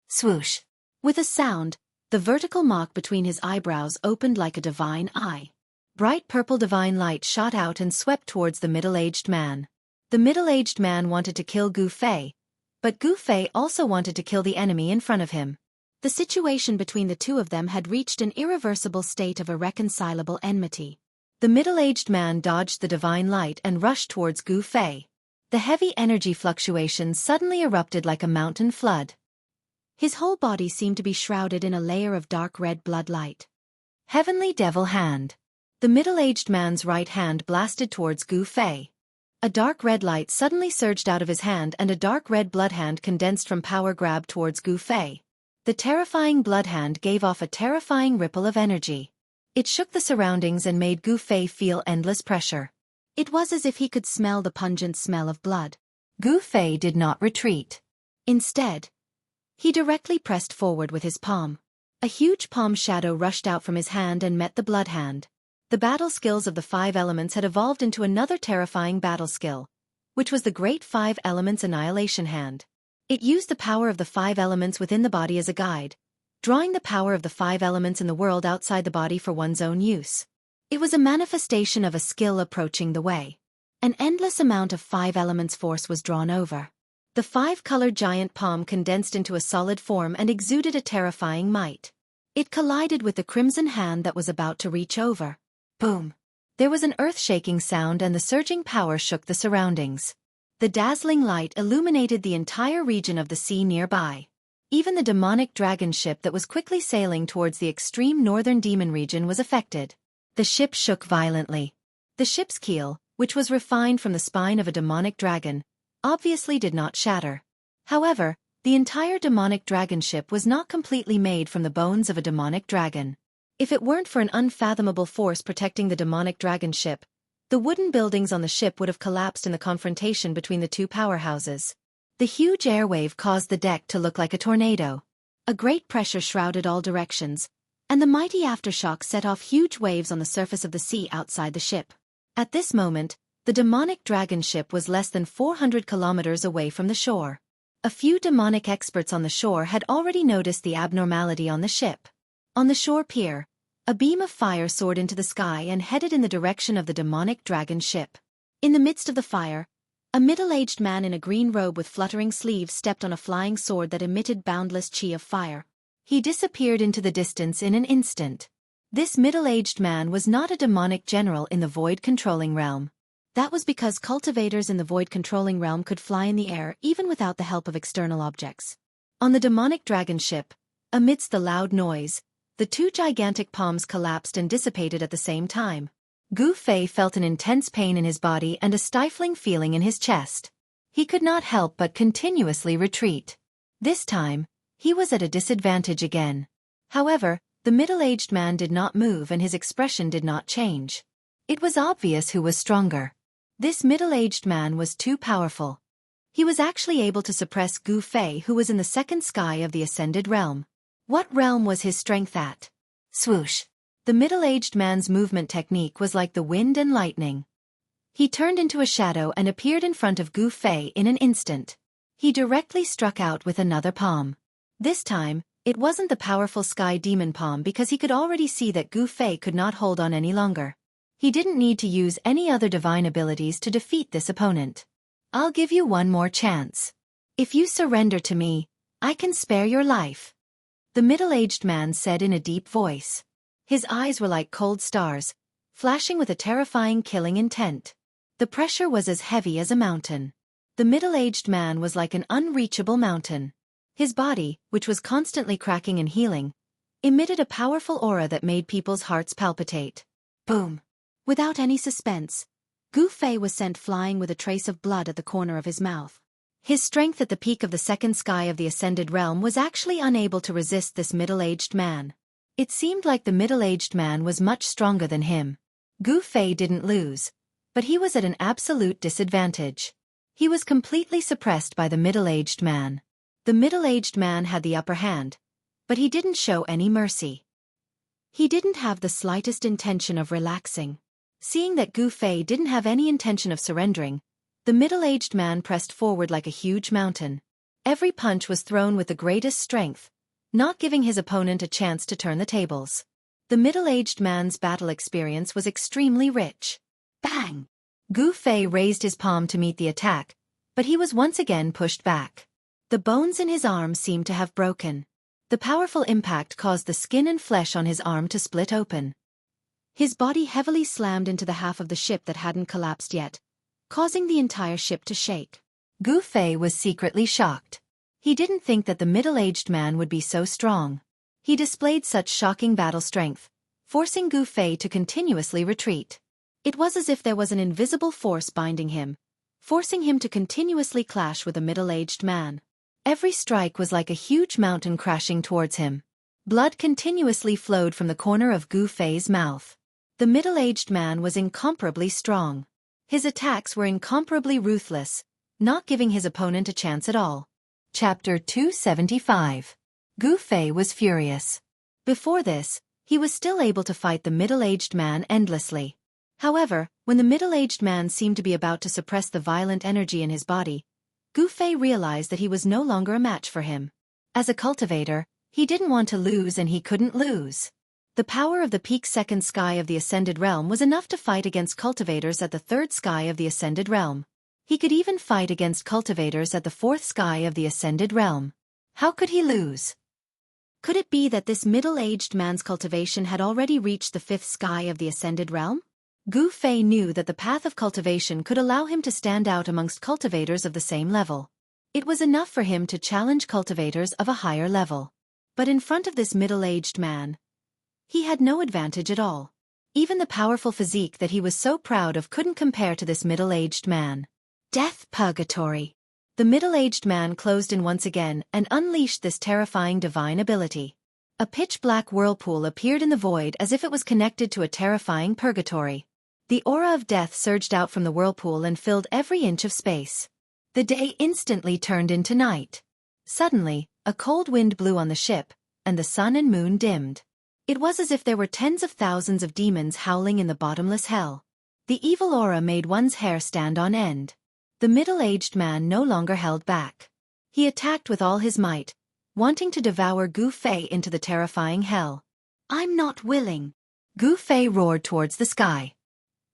Speaker 1: Swoosh! With a sound, the vertical mark between his eyebrows opened like a divine eye. Bright purple divine light shot out and swept towards the middle-aged man. The middle-aged man wanted to kill Gu Fei, but Gu Fei also wanted to kill the enemy in front of him. The situation between the two of them had reached an irreversible state of irreconcilable enmity. The middle-aged man dodged the divine light and rushed towards Gu Fei. The heavy energy fluctuations suddenly erupted like a mountain flood. His whole body seemed to be shrouded in a layer of dark red blood light. Heavenly Devil Hand. The middle-aged man's right hand blasted towards Gu Fei. A dark red light suddenly surged out of his hand and a dark red blood hand condensed from power grabbed towards Gu Fei. The terrifying blood hand gave off a terrifying ripple of energy. It shook the surroundings and made Gu Fei feel endless pressure. It was as if he could smell the pungent smell of blood. Gu Fei did not retreat. Instead, he directly pressed forward with his palm. A huge palm shadow rushed out from his hand and met the blood hand. The battle skills of the 5 elements had evolved into another terrifying battle skill, which was the Great 5 Elements Annihilation Hand. It used the power of the 5 elements within the body as a guide, drawing the power of the 5 elements in the world outside the body for one's own use. It was a manifestation of a skill approaching the way. An endless amount of 5 elements force was drawn over. The 5-colored giant palm condensed into a solid form and exuded a terrifying might. It collided with the crimson hand that was about to reach over. Boom! There was an earth-shaking sound and the surging power shook the surroundings. The dazzling light illuminated the entire region of the sea nearby. Even the demonic dragon ship that was quickly sailing towards the extreme northern demon region was affected. The ship shook violently. The ship's keel, which was refined from the spine of a demonic dragon, obviously did not shatter. However, the entire demonic dragon ship was not completely made from the bones of a demonic dragon. If it weren't for an unfathomable force protecting the demonic dragon ship, the wooden buildings on the ship would have collapsed in the confrontation between the two powerhouses. The huge airwave caused the deck to look like a tornado. A great pressure shrouded all directions, and the mighty aftershock set off huge waves on the surface of the sea outside the ship. At this moment, the demonic dragon ship was less than 400 kilometers away from the shore. A few demonic experts on the shore had already noticed the abnormality on the ship. On the shore pier, a beam of fire soared into the sky and headed in the direction of the demonic dragon ship. In the midst of the fire, a middle-aged man in a green robe with fluttering sleeves stepped on a flying sword that emitted boundless chi of fire. He disappeared into the distance in an instant. This middle-aged man was not a demonic general in the void controlling realm. That was because cultivators in the void controlling realm could fly in the air even without the help of external objects. On the demonic dragon ship, amidst the loud noise, the 2 gigantic palms collapsed and dissipated at the same time. Gu Fei felt an intense pain in his body and a stifling feeling in his chest. He could not help but continuously retreat. This time, he was at a disadvantage again. However, the middle-aged man did not move and his expression did not change. It was obvious who was stronger. This middle-aged man was too powerful. He was actually able to suppress Gu Fei, who was in the second sky of the ascended realm. What realm was his strength at? Swoosh! The middle-aged man's movement technique was like the wind and lightning. He turned into a shadow and appeared in front of Gu Fei in an instant. He directly struck out with another palm. This time, it wasn't the powerful sky demon palm because he could already see that Gu Fei could not hold on any longer. He didn't need to use any other divine abilities to defeat this opponent. I'll give you one more chance. If you surrender to me, I can spare your life. The middle-aged man said in a deep voice. His eyes were like cold stars, flashing with a terrifying killing intent. The pressure was as heavy as a mountain. The middle-aged man was like an unreachable mountain. His body, which was constantly cracking and healing, emitted a powerful aura that made people's hearts palpitate. Boom! Without any suspense, Gu Fei was sent flying with a trace of blood at the corner of his mouth. His strength at the peak of the second sky of the ascended realm was actually unable to resist this middle-aged man. It seemed like the middle-aged man was much stronger than him. Gu Fei didn't lose, but he was at an absolute disadvantage. He was completely suppressed by the middle-aged man. The middle-aged man had the upper hand, but he didn't show any mercy. He didn't have the slightest intention of relaxing. Seeing that Gu Fei didn't have any intention of surrendering, the middle-aged man pressed forward like a huge mountain. Every punch was thrown with the greatest strength, not giving his opponent a chance to turn the tables. The middle-aged man's battle experience was extremely rich. Bang! Gu Fei raised his palm to meet the attack, but he was once again pushed back. The bones in his arm seemed to have broken. The powerful impact caused the skin and flesh on his arm to split open. His body heavily slammed into the half of the ship that hadn't collapsed yet, causing the entire ship to shake. Gu Fei was secretly shocked. He didn't think that the middle-aged man would be so strong. He displayed such shocking battle strength, forcing Gu Fei to continuously retreat. It was as if there was an invisible force binding him, forcing him to continuously clash with a middle-aged man. Every strike was like a huge mountain crashing towards him. Blood continuously flowed from the corner of Gu Fei's mouth. The middle-aged man was incomparably strong. His attacks were incomparably ruthless, not giving his opponent a chance at all. Chapter 275. Gu Fei was furious. Before this, he was still able to fight the middle-aged man endlessly. However, when the middle-aged man seemed to be about to suppress the violent energy in his body, Gu Fei realized that he was no longer a match for him. As a cultivator, he didn't want to lose and he couldn't lose. The power of the peak second sky of the Ascended Realm was enough to fight against cultivators at the third sky of the Ascended Realm. He could even fight against cultivators at the fourth sky of the Ascended Realm. How could he lose? Could it be that this middle-aged man's cultivation had already reached the fifth sky of the Ascended Realm? Gu Fei knew that the path of cultivation could allow him to stand out amongst cultivators of the same level. It was enough for him to challenge cultivators of a higher level. But in front of this middle-aged man, he had no advantage at all. Even the powerful physique that he was so proud of couldn't compare to this middle-aged man. Death Purgatory. The middle-aged man closed in once again and unleashed this terrifying divine ability. A pitch-black whirlpool appeared in the void as if it was connected to a terrifying purgatory. The aura of death surged out from the whirlpool and filled every inch of space. The day instantly turned into night. Suddenly, a cold wind blew on the ship, and the sun and moon dimmed. It was as if there were tens of thousands of demons howling in the bottomless hell. The evil aura made one's hair stand on end. The middle-aged man no longer held back. He attacked with all his might, wanting to devour Gu Fei into the terrifying hell. "I'm not willing." Gu Fei roared towards the sky.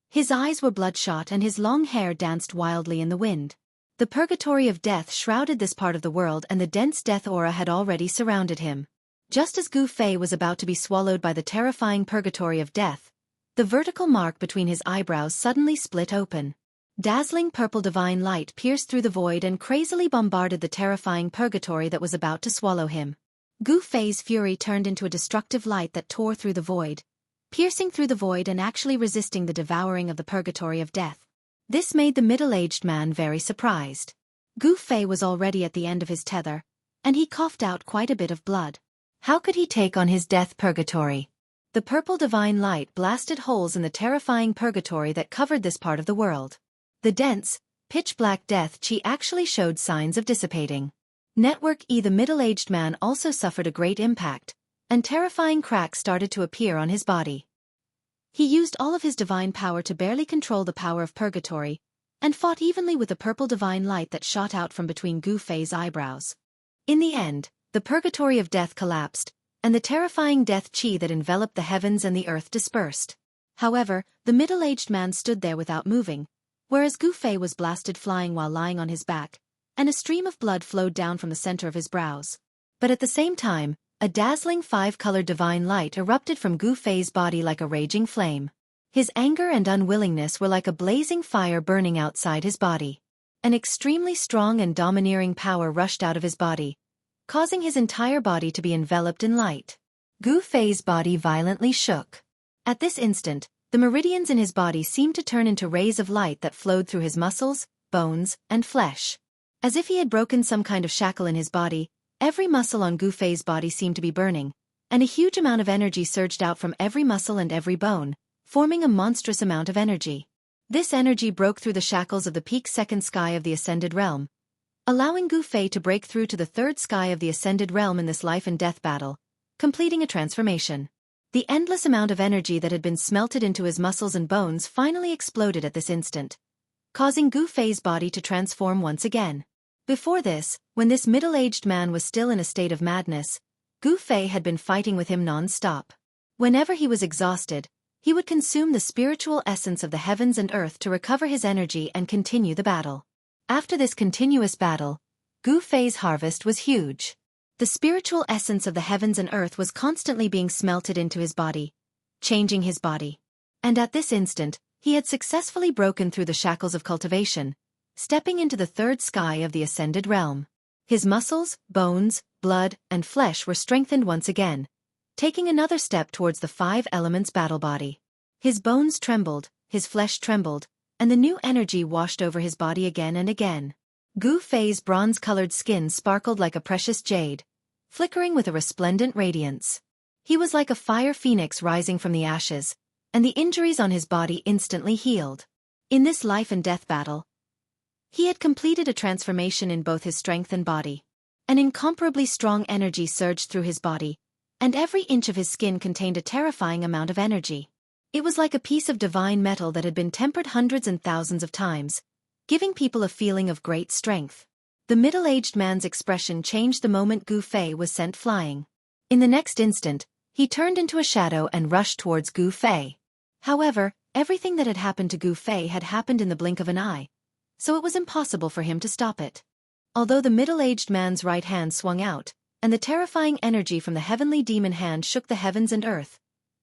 Speaker 1: His eyes were bloodshot and his long hair danced wildly in the wind. The purgatory of death shrouded this part of the world and the dense death aura had already surrounded him. Just as Gu Fei was about to be swallowed by the terrifying purgatory of death, the vertical mark between his eyebrows suddenly split open. Dazzling purple divine light pierced through the void and crazily bombarded the terrifying purgatory that was about to swallow him. Gu Fei's fury turned into a destructive light that tore through the void, piercing through the void and actually resisting the devouring of the purgatory of death. This made the middle-aged man very surprised. Gu Fei was already at the end of his tether, and he coughed out quite a bit of blood. How could he take on his death purgatory? The purple divine light blasted holes in the terrifying purgatory that covered this part of the world. The dense, pitch-black death chi actually showed signs of dissipating. Network E. The middle-aged man also suffered a great impact, and terrifying cracks started to appear on his body. He used all of his divine power to barely control the power of purgatory, and fought evenly with the purple divine light that shot out from between Gu Fei's eyebrows. In the end, the purgatory of death collapsed, and the terrifying death chi that enveloped the heavens and the earth dispersed. However, the middle-aged man stood there without moving, whereas Gu Fei was blasted flying while lying on his back, and a stream of blood flowed down from the center of his brows. But at the same time, a dazzling five-colored divine light erupted from Gu Fei's body like a raging flame. His anger and unwillingness were like a blazing fire burning outside his body. An extremely strong and domineering power rushed out of his body, causing his entire body to be enveloped in light. Gu Fei's body violently shook. At this instant, the meridians in his body seemed to turn into rays of light that flowed through his muscles, bones, and flesh. As if he had broken some kind of shackle in his body, every muscle on Gu Fei's body seemed to be burning, and a huge amount of energy surged out from every muscle and every bone, forming a monstrous amount of energy. This energy broke through the shackles of the peak second sky of the Ascended Realm, allowing Gu Fei to break through to the third sky of the Ascended Realm in this life and death battle, completing a transformation. The endless amount of energy that had been smelted into his muscles and bones finally exploded at this instant, causing Gu Fei's body to transform once again. Before this, when this middle-aged man was still in a state of madness, Gu Fei had been fighting with him non-stop. Whenever he was exhausted, He would consume the spiritual essence of the heavens and earth to recover his energy and continue the battle. After this continuous battle, Gu Fei's harvest was huge. The spiritual essence of the heavens and earth was constantly being smelted into his body, changing his body. And at this instant, he had successfully broken through the shackles of cultivation, stepping into the third sky of the ascended realm. His muscles, bones, blood, and flesh were strengthened once again, taking another step towards the five elements battle body. His bones trembled, his flesh trembled, and the new energy washed over his body again and again. Gu Fei's bronze-colored skin sparkled like a precious jade, flickering with a resplendent radiance. He was like a fire phoenix rising from the ashes, and the injuries on his body instantly healed. In this life and death battle, he had completed a transformation in both his strength and body. An incomparably strong energy surged through his body, and every inch of his skin contained a terrifying amount of energy. It was like a piece of divine metal that had been tempered hundreds and thousands of times, giving people a feeling of great strength. The middle-aged man's expression changed the moment Gu Fei was sent flying. In the next instant, he turned into a shadow and rushed towards Gu Fei. However, everything that had happened to Gu Fei had happened in the blink of an eye, so it was impossible for him to stop it. Although the middle-aged man's right hand swung out, and the terrifying energy from the heavenly demon hand shook the heavens and earth,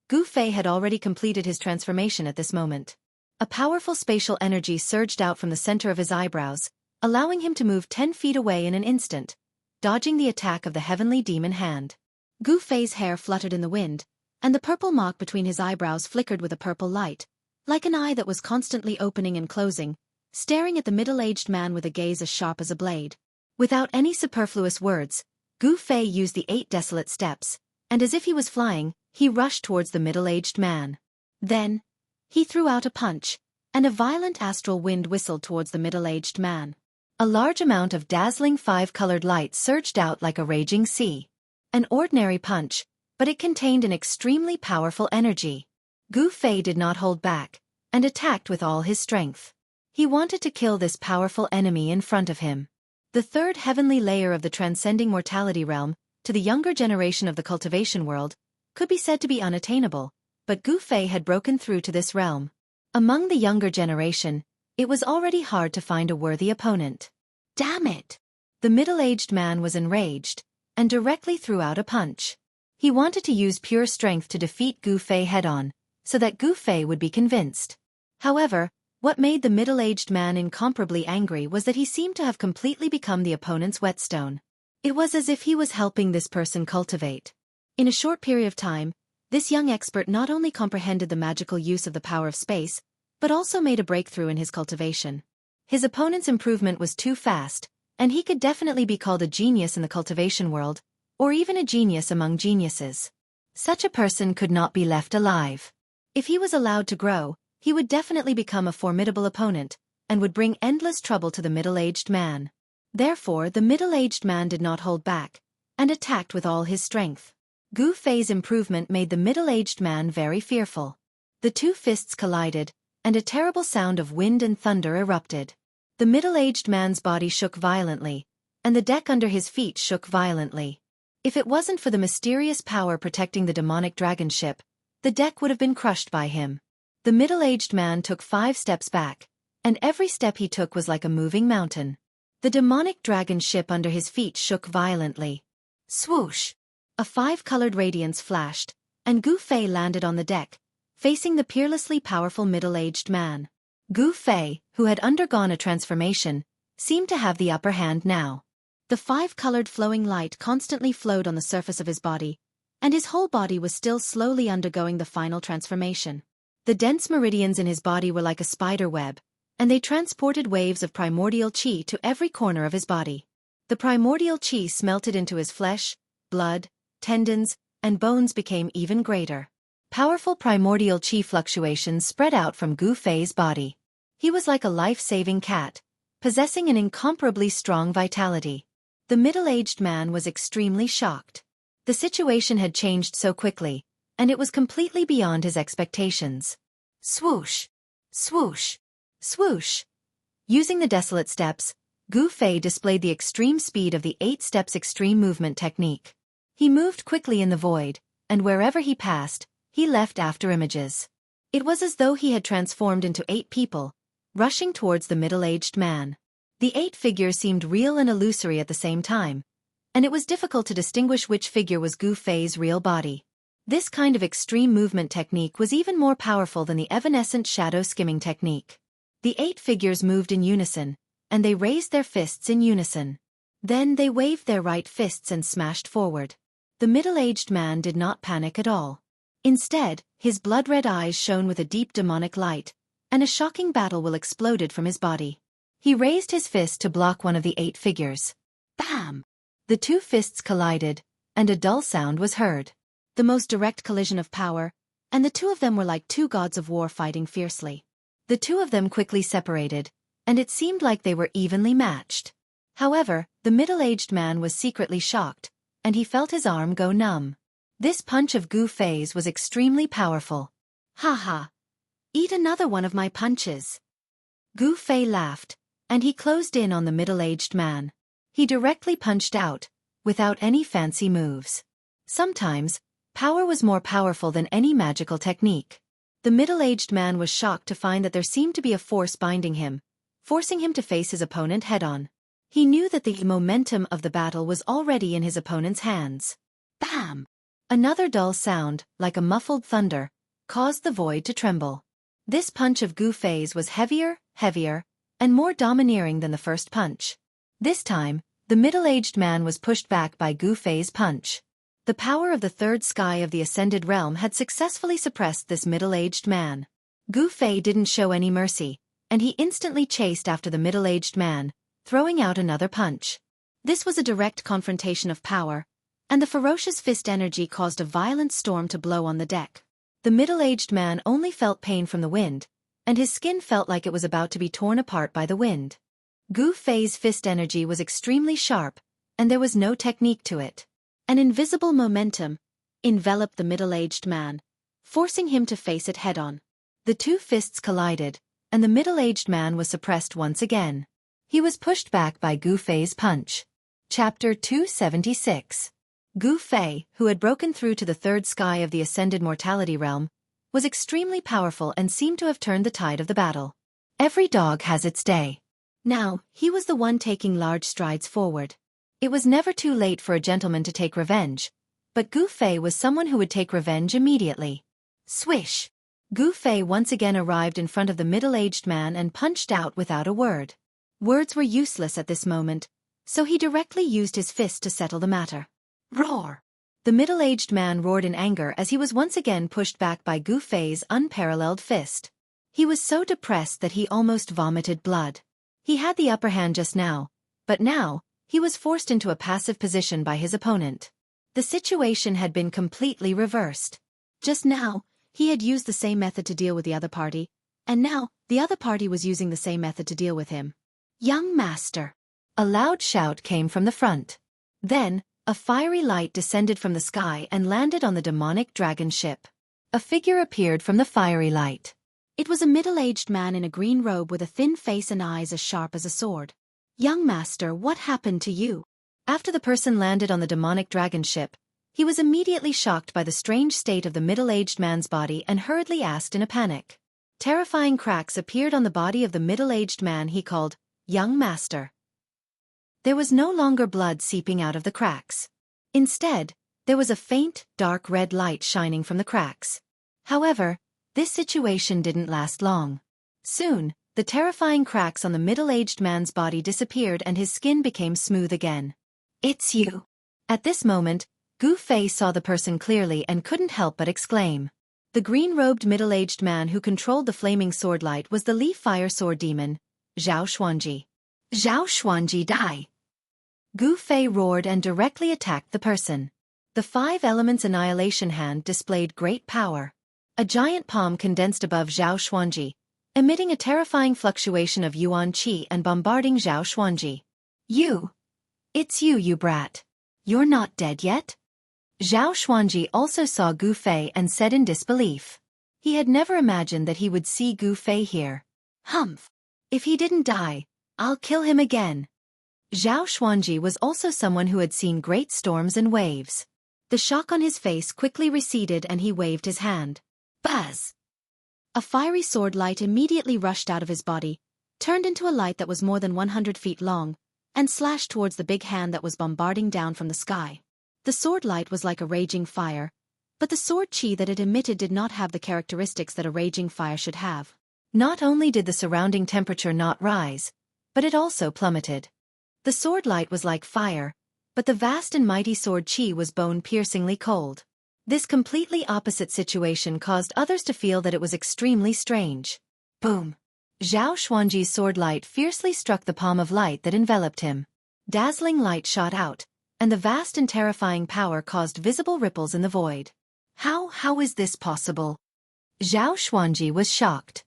Speaker 1: Gu Fei had already completed his transformation at this moment. A powerful spatial energy surged out from the center of his eyebrows, allowing him to move 10 feet away in an instant, dodging the attack of the heavenly demon hand. Gu Fei's hair fluttered in the wind, and the purple mark between his eyebrows flickered with a purple light, like an eye that was constantly opening and closing, staring at the middle-aged man with a gaze as sharp as a blade. Without any superfluous words, Gu Fei used the 8 desolate steps, and as if he was flying, he rushed towards the middle-aged man. Then, he threw out a punch, and a violent astral wind whistled towards the middle-aged man. A large amount of dazzling 5-colored light surged out like a raging sea. An ordinary punch, but it contained an extremely powerful energy. Gu Fei did not hold back, and attacked with all his strength. He wanted to kill this powerful enemy in front of him. The third heavenly layer of the transcending mortality realm, to the younger generation of the cultivation world, could be said to be unattainable, but Gu Fei had broken through to this realm. Among the younger generation, it was already hard to find a worthy opponent. Damn it! The middle-aged man was enraged, and directly threw out a punch. He wanted to use pure strength to defeat Gu Fei head-on, so that Gu Fei would be convinced. However, what made the middle-aged man incomparably angry was that he seemed to have completely become the opponent's whetstone. It was as if he was helping this person cultivate. In a short period of time, this young expert not only comprehended the magical use of the power of space, but also made a breakthrough in his cultivation. His opponent's improvement was too fast, and he could definitely be called a genius in the cultivation world, or even a genius among geniuses. Such a person could not be left alive. If he was allowed to grow, he would definitely become a formidable opponent, and would bring endless trouble to the middle-aged man. Therefore, the middle-aged man did not hold back, and attacked with all his strength. Gu Fei's improvement made the middle-aged man very fearful. The two fists collided, and a terrible sound of wind and thunder erupted. The middle-aged man's body shook violently, and the deck under his feet shook violently. If it wasn't for the mysterious power protecting the demonic dragon ship, the deck would have been crushed by him. The middle-aged man took 5 steps back, and every step he took was like a moving mountain. The demonic dragon ship under his feet shook violently. Swoosh! A 5-colored radiance flashed, and Gu Fei landed on the deck, facing the peerlessly powerful middle-aged man. Gu Fei, who had undergone a transformation, seemed to have the upper hand now. The 5-colored flowing light constantly flowed on the surface of his body, and his whole body was still slowly undergoing the final transformation. The dense meridians in his body were like a spider web, and they transported waves of primordial qi to every corner of his body. The primordial qi smelted into his flesh, blood, tendons, and bones became even greater. Powerful primordial qi fluctuations spread out from Gu Fei's body. He was like a life-saving cat, possessing an incomparably strong vitality. The middle-aged man was extremely shocked. The situation had changed so quickly, and it was completely beyond his expectations. Swoosh! Swoosh! Swoosh! Using the desolate steps, Gu Fei displayed the extreme speed of the 8 steps extreme movement technique. He moved quickly in the void, and wherever he passed, he left after images. It was as though he had transformed into 8 people, rushing towards the middle-aged man. The 8 figures seemed real and illusory at the same time, and it was difficult to distinguish which figure was Gu Fei's real body. This kind of extreme movement technique was even more powerful than the evanescent shadow skimming technique. The 8 figures moved in unison, and they raised their fists in unison. Then they waved their right fists and smashed forward. The middle-aged man did not panic at all. Instead, his blood-red eyes shone with a deep demonic light, and a shocking battle will exploded from his body. He raised his fist to block one of the 8 figures. Bam! The 2 fists collided, and a dull sound was heard. The most direct collision of power, and the 2 of them were like 2 gods of war fighting fiercely. The 2 of them quickly separated, and it seemed like they were evenly matched. However, the middle-aged man was secretly shocked, and he felt his arm go numb. This punch of Gu Fei's was extremely powerful. Ha ha! Eat another one of my punches. Gu Fei laughed, and he closed in on the middle-aged man. He directly punched out, without any fancy moves. Sometimes, power was more powerful than any magical technique. The middle-aged man was shocked to find that there seemed to be a force binding him, forcing him to face his opponent head-on. He knew that the momentum of the battle was already in his opponent's hands. Bam! Another dull sound, like a muffled thunder, caused the void to tremble. This punch of Gu Fei's was heavier, and more domineering than the first punch. This time, the middle-aged man was pushed back by Gu Fei's punch. The power of the third sky of the ascended realm had successfully suppressed this middle-aged man. Gu Fei didn't show any mercy, and he instantly chased after the middle-aged man, throwing out another punch. This was a direct confrontation of power, and the ferocious fist energy caused a violent storm to blow on the deck. The middle-aged man only felt pain from the wind, and his skin felt like it was about to be torn apart by the wind. Gu Fei's fist energy was extremely sharp, and there was no technique to it. An invisible momentum enveloped the middle-aged man, forcing him to face it head-on. The 2 fists collided, and the middle-aged man was suppressed once again. He was pushed back by Gu Fei's punch. Chapter 276. Gu Fei, who had broken through to the third sky of the ascended mortality realm, was extremely powerful and seemed to have turned the tide of the battle. Every dog has its day. Now, he was the one taking large strides forward. It was never too late for a gentleman to take revenge, but Gu Fei was someone who would take revenge immediately. Swish! Gu Fei once again arrived in front of the middle-aged man and punched out without a word. Words were useless at this moment, so he directly used his fist to settle the matter. Roar! The middle-aged man roared in anger as he was once again pushed back by Gu Fei's unparalleled fist. He was so depressed that he almost vomited blood. He had the upper hand just now, but now, he was forced into a passive position by his opponent. The situation had been completely reversed. Just now, he had used the same method to deal with the other party, and now, the other party was using the same method to deal with him. Young master! A loud shout came from the front. Then, a fiery light descended from the sky and landed on the demonic dragon ship. A figure appeared from the fiery light. It was a middle-aged man in a green robe with a thin face and eyes as sharp as a sword. Young master, what happened to you? After the person landed on the demonic dragon ship, he was immediately shocked by the strange state of the middle-aged man's body and hurriedly asked in a panic. Terrifying cracks appeared on the body of the middle-aged man he called, Young master. There was no longer blood seeping out of the cracks. Instead, there was a faint, dark red light shining from the cracks. However, this situation didn't last long. Soon, the terrifying cracks on the middle-aged man's body disappeared and his skin became smooth again. It's you. At this moment, Gu Fei saw the person clearly and couldn't help but exclaim. The green-robed middle-aged man who controlled the flaming swordlight was the Leaf Fire Sword Demon, Zhao Xuanji. Zhao Xuanji, die! Gu Fei roared and directly attacked the person. The 5 Elements Annihilation Hand displayed great power. A giant palm condensed above Zhao Xuanji, emitting a terrifying fluctuation of yuan qi and bombarding Zhao Xuanji. You! It's you, you brat! You're not dead yet? Zhao Xuanji also saw Gu Fei and said in disbelief. He had never imagined that he would see Gu Fei here. Humph! If he didn't die, I'll kill him again. Zhao Xuanji was also someone who had seen great storms and waves. The shock on his face quickly receded and he waved his hand. Buzz! A fiery sword light immediately rushed out of his body, turned into a light that was more than 100 feet long, and slashed towards the big hand that was bombarding down from the sky. The sword light was like a raging fire, but the sword chi that it emitted did not have the characteristics that a raging fire should have. Not only did the surrounding temperature not rise, but it also plummeted. The sword light was like fire, but the vast and mighty sword chi was bone-piercingly cold. This completely opposite situation caused others to feel that it was extremely strange. Boom! Zhao Xuanji's sword light fiercely struck the palm of light that enveloped him. Dazzling light shot out, and the vast and terrifying power caused visible ripples in the void. How is this possible? Zhao Xuanji was shocked.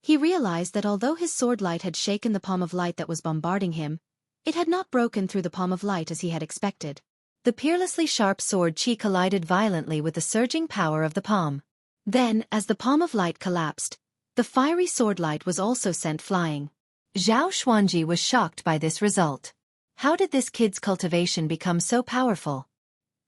Speaker 1: He realized that although his sword light had shaken the palm of light that was bombarding him, it had not broken through the palm of light as he had expected. The peerlessly sharp sword chi collided violently with the surging power of the palm. Then, as the palm of light collapsed, the fiery sword light was also sent flying. Zhao Xuanji was shocked by this result. How did this kid's cultivation become so powerful?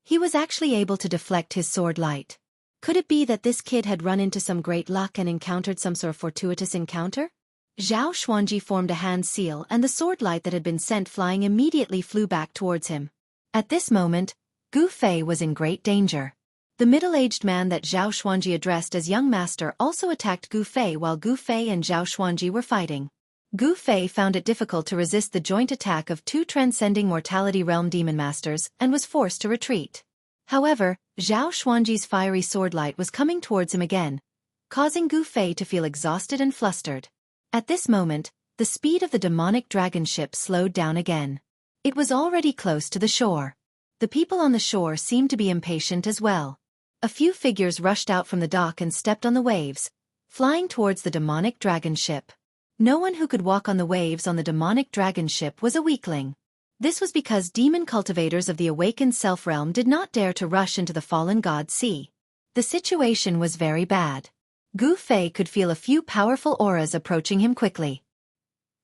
Speaker 1: He was actually able to deflect his sword light. Could it be that this kid had run into some great luck and encountered some sort of fortuitous encounter? Zhao Xuanji formed a hand seal and the sword light that had been sent flying immediately flew back towards him. At this moment, Gu Fei was in great danger. The middle-aged man that Zhao Xuanji addressed as young master also attacked Gu Fei while Gu Fei and Zhao Xuanji were fighting. Gu Fei found it difficult to resist the joint attack of two transcending mortality realm demon masters and was forced to retreat. However, Zhao Xuanji's fiery sword light was coming towards him again, causing Gu Fei to feel exhausted and flustered. At this moment, the speed of the demonic dragon ship slowed down again. It was already close to the shore. The people on the shore seemed to be impatient as well. A few figures rushed out from the dock and stepped on the waves, flying towards the demonic dragon ship. No one who could walk on the waves on the demonic dragon ship was a weakling. This was because demon cultivators of the awakened self-realm did not dare to rush into the fallen god sea. The situation was very bad. Gu Fei could feel a few powerful auras approaching him quickly.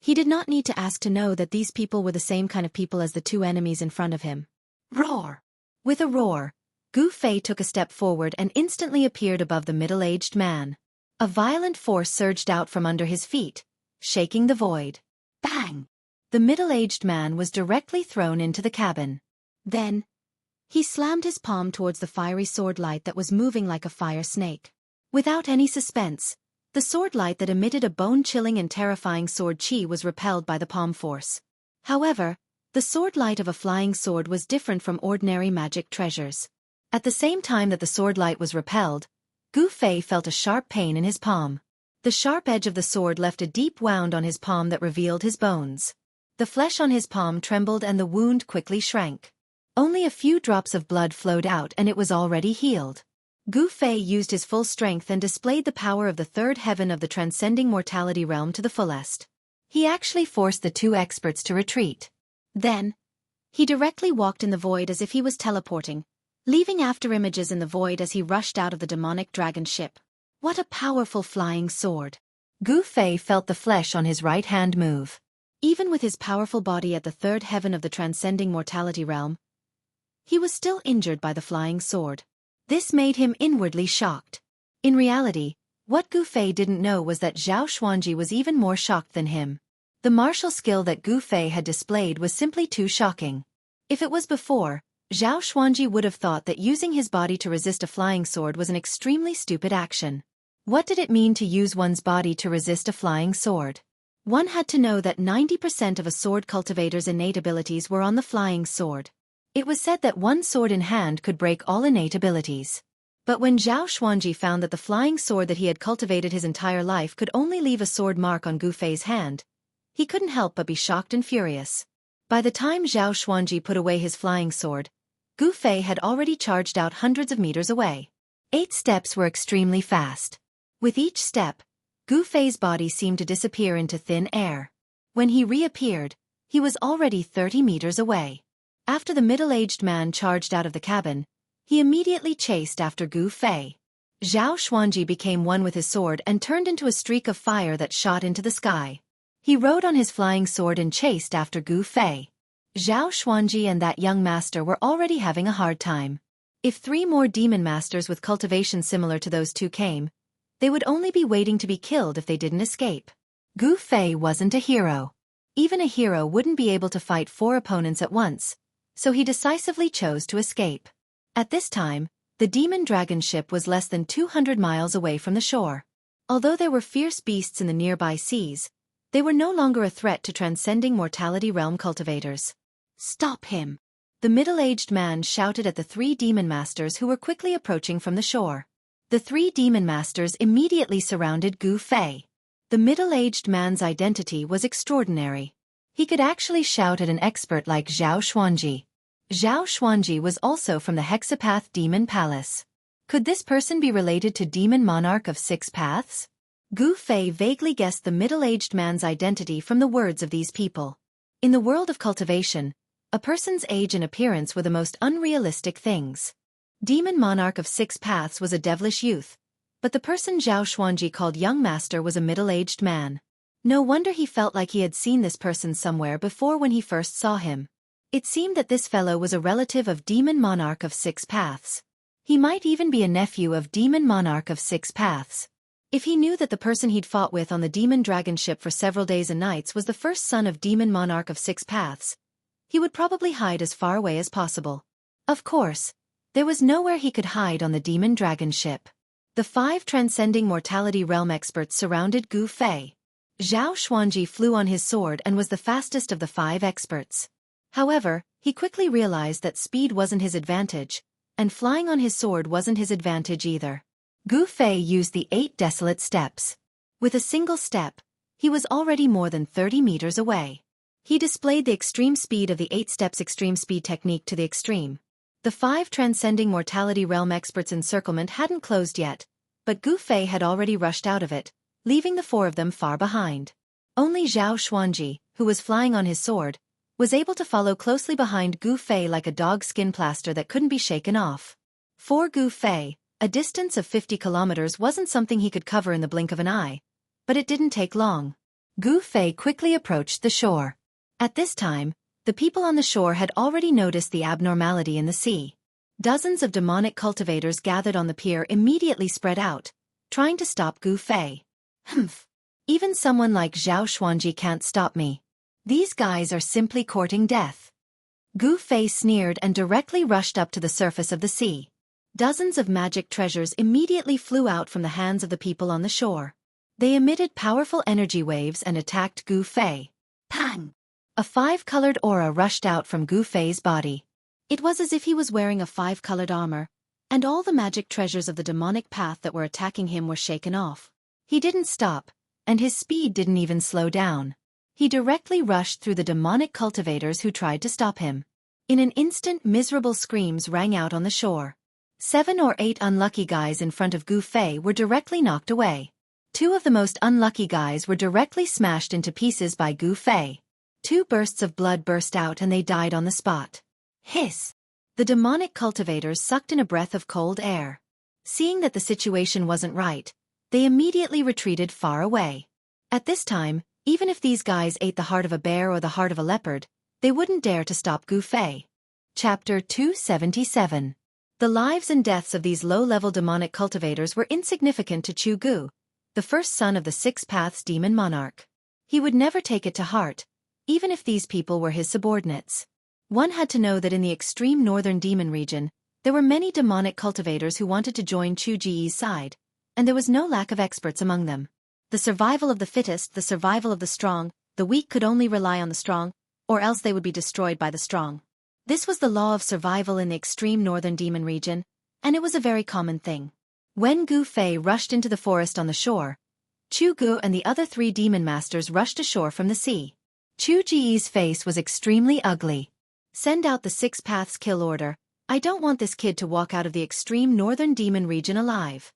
Speaker 1: He did not need to ask to know that these people were the same kind of people as the two enemies in front of him. Roar! With a roar, Gu Fei took a step forward and instantly appeared above the middle-aged man. A violent force surged out from under his feet, shaking the void. Bang! The middle-aged man was directly thrown into the cabin. Then, he slammed his palm towards the fiery sword light that was moving like a fire snake. Without any suspense, the sword light that emitted a bone-chilling and terrifying sword chi was repelled by the palm force. However, the sword light of a flying sword was different from ordinary magic treasures. At the same time that the sword light was repelled, Gu Fei felt a sharp pain in his palm. The sharp edge of the sword left a deep wound on his palm that revealed his bones. The flesh on his palm trembled and the wound quickly shrank. Only a few drops of blood flowed out and it was already healed. Gu Fei used his full strength and displayed the power of the third heaven of the transcending mortality realm to the fullest. He actually forced the two experts to retreat. Then, he directly walked in the void as if he was teleporting, leaving after images in the void as he rushed out of the demonic dragon ship. What a powerful flying sword! Gu Fei felt the flesh on his right hand move. Even with his powerful body at the third heaven of the transcending mortality realm, he was still injured by the flying sword. This made him inwardly shocked. In reality, what Gu Fei didn't know was that Zhao Xuanji was even more shocked than him. The martial skill that Gu Fei had displayed was simply too shocking. If it was before, Zhao Xuanji would have thought that using his body to resist a flying sword was an extremely stupid action. What did it mean to use one's body to resist a flying sword? One had to know that 90% of a sword cultivator's innate abilities were on the flying sword. It was said that one sword in hand could break all innate abilities. But when Zhao Xuanji found that the flying sword that he had cultivated his entire life could only leave a sword mark on Gu Fei's hand, he couldn't help but be shocked and furious. By the time Zhao Xuanji put away his flying sword, Gu Fei had already charged out hundreds of meters away. 8 steps were extremely fast. With each step, Gu Fei's body seemed to disappear into thin air. When he reappeared, he was already 30 meters away. After the middle-aged man charged out of the cabin, he immediately chased after Gu Fei. Zhao Xuanji became one with his sword and turned into a streak of fire that shot into the sky. He rode on his flying sword and chased after Gu Fei. Zhao Xuanji and that young master were already having a hard time. If 3 more demon masters with cultivation similar to those two came, They would only be waiting to be killed if they didn't escape. Gu Fei wasn't a hero. Even a hero wouldn't be able to fight 4 opponents at once, so he decisively chose to escape. At this time, the demon dragon ship was less than 200 miles away from the shore. Although there were fierce beasts in the nearby seas, they were no longer a threat to transcending mortality realm cultivators. "Stop him!" the middle-aged man shouted at the 3 demon masters who were quickly approaching from the shore. The 3 demon masters immediately surrounded Gu Fei. The middle-aged man's identity was extraordinary. He could actually shout at an expert like Zhao Xuanji. Zhao Xuanji was also from the Hexapath Demon Palace. Could this person be related to Demon Monarch of 6 Paths? Gu Fei vaguely guessed the middle-aged man's identity from the words of these people. In the world of cultivation, a person's age and appearance were the most unrealistic things. Demon Monarch of 6 Paths was a devilish youth, but the person Zhao Xuanji called young master was a middle-aged man. No wonder he felt like he had seen this person somewhere before when he first saw him. It seemed that this fellow was a relative of Demon Monarch of 6 Paths. He might even be a nephew of Demon Monarch of 6 Paths. If he knew that the person he'd fought with on the demon dragon ship for several days and nights was the first son of Demon Monarch of 6 Paths, he would probably hide as far away as possible. Of course, there was nowhere he could hide on the demon dragon ship. The 5 transcending mortality realm experts surrounded Gu Fei. Zhao Xuanji flew on his sword and was the fastest of the 5 experts. However, he quickly realized that speed wasn't his advantage, and flying on his sword wasn't his advantage either. Gu Fei used the 8 desolate steps. With a single step, he was already more than 30 meters away. He displayed the extreme speed of the 8 steps extreme speed technique to the extreme. The 5 transcending mortality realm experts' encirclement hadn't closed yet, but Gu Fei had already rushed out of it, leaving the 4 of them far behind. Only Zhao Xuanji, who was flying on his sword, was able to follow closely behind Gu Fei like a dog's skin plaster that couldn't be shaken off. For Gu Fei, a distance of 50 kilometers wasn't something he could cover in the blink of an eye, but it didn't take long. Gu Fei quickly approached the shore. At this time, the people on the shore had already noticed the abnormality in the sea. Dozens of demonic cultivators gathered on the pier immediately spread out, trying to stop Gu Fei. "Humph. Even someone like Zhao Xuanji can't stop me. These guys are simply courting death." Gu Fei sneered and directly rushed up to the surface of the sea. Dozens of magic treasures immediately flew out from the hands of the people on the shore. They emitted powerful energy waves and attacked Gu Fei. Pang! A 5-colored aura rushed out from Gu Fei's body. It was as if he was wearing a 5-colored armor, and all the magic treasures of the demonic path that were attacking him were shaken off. He didn't stop, and his speed didn't even slow down. He directly rushed through the demonic cultivators who tried to stop him. In an instant, miserable screams rang out on the shore. 7 or 8 unlucky guys in front of Gu Fei were directly knocked away. 2 of the most unlucky guys were directly smashed into pieces by Gu Fei. 2 bursts of blood burst out and they died on the spot. Hiss! The demonic cultivators sucked in a breath of cold air. Seeing that the situation wasn't right, they immediately retreated far away. At this time, even if these guys ate the heart of a bear or the heart of a leopard, they wouldn't dare to stop Gu Fei. Chapter 277. The lives and deaths of these low-level demonic cultivators were insignificant to Chu Gu, the first son of the 6 Paths Demon Monarch. He would never take it to heart, even if these people were his subordinates. One had to know that in the extreme northern demon region, there were many demonic cultivators who wanted to join Chu Ji's side, and there was no lack of experts among them. The survival of the fittest, the survival of the strong, the weak could only rely on the strong, or else they would be destroyed by the strong. This was the law of survival in the extreme northern demon region, and it was a very common thing. When Gu Fei rushed into the forest on the shore, Chu Gu and the other 3 demon masters rushed ashore from the sea. Chu Ji's face was extremely ugly. "Send out the 6 Paths kill order. I don't want this kid to walk out of the extreme northern demon region alive,"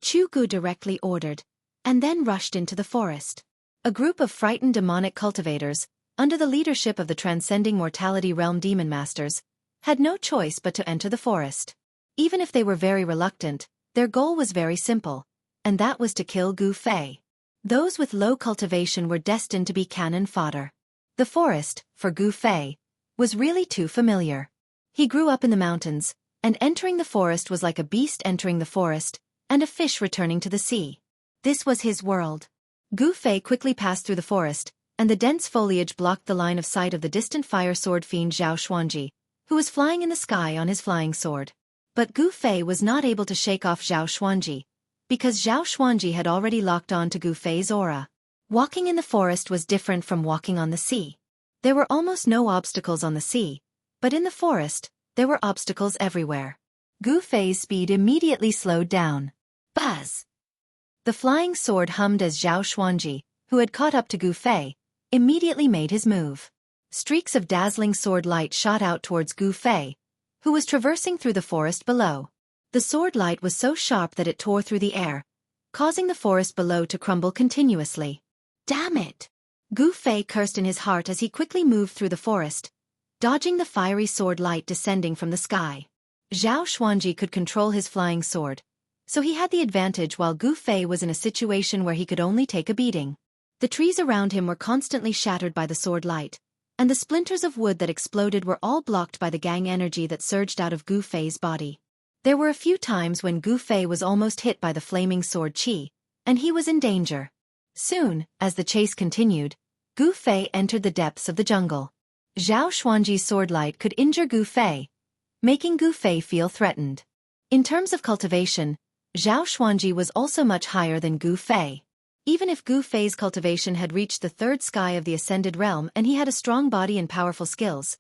Speaker 1: Chu Gu directly ordered, and then rushed into the forest. A group of frightened demonic cultivators, under the leadership of the transcending mortality realm demon masters, had no choice but to enter the forest. Even if they were very reluctant, their goal was very simple, and that was to kill Gu Fei. Those with low cultivation were destined to be cannon fodder. The forest, for Gu Fei, was really too familiar. He grew up in the mountains, and entering the forest was like a beast entering the forest, and a fish returning to the sea. This was his world. Gu Fei quickly passed through the forest, and the dense foliage blocked the line of sight of the distant fire sword fiend Zhao Xuanji, who was flying in the sky on his flying sword. But Gu Fei was not able to shake off Zhao Xuanji, because Zhao Xuanji had already locked on to Gu Fei's aura. Walking in the forest was different from walking on the sea. There were almost no obstacles on the sea, but in the forest, there were obstacles everywhere. Gu Fei's speed immediately slowed down. Buzz! The flying sword hummed as Zhao Xuanji, who had caught up to Gu Fei, immediately made his move. Streaks of dazzling sword light shot out towards Gu Fei, who was traversing through the forest below. The sword light was so sharp that it tore through the air, causing the forest below to crumble continuously. Damn it! Gu Fei cursed in his heart as he quickly moved through the forest, dodging the fiery sword light descending from the sky. Zhao Xuanji could control his flying sword, so he had the advantage while Gu Fei was in a situation where he could only take a beating. The trees around him were constantly shattered by the sword light, and the splinters of wood that exploded were all blocked by the gang energy that surged out of Gu Fei's body. There were a few times when Gu Fei was almost hit by the flaming sword qi, and he was in danger. Soon, as the chase continued, Gu Fei entered the depths of the jungle. Zhao Xuanji's sword light could injure Gu Fei, making Gu Fei feel threatened. In terms of cultivation, Zhao Xuanji was also much higher than Gu Fei. Even if Gu Fei's cultivation had reached the third sky of the ascended realm and he had a strong body and powerful skills,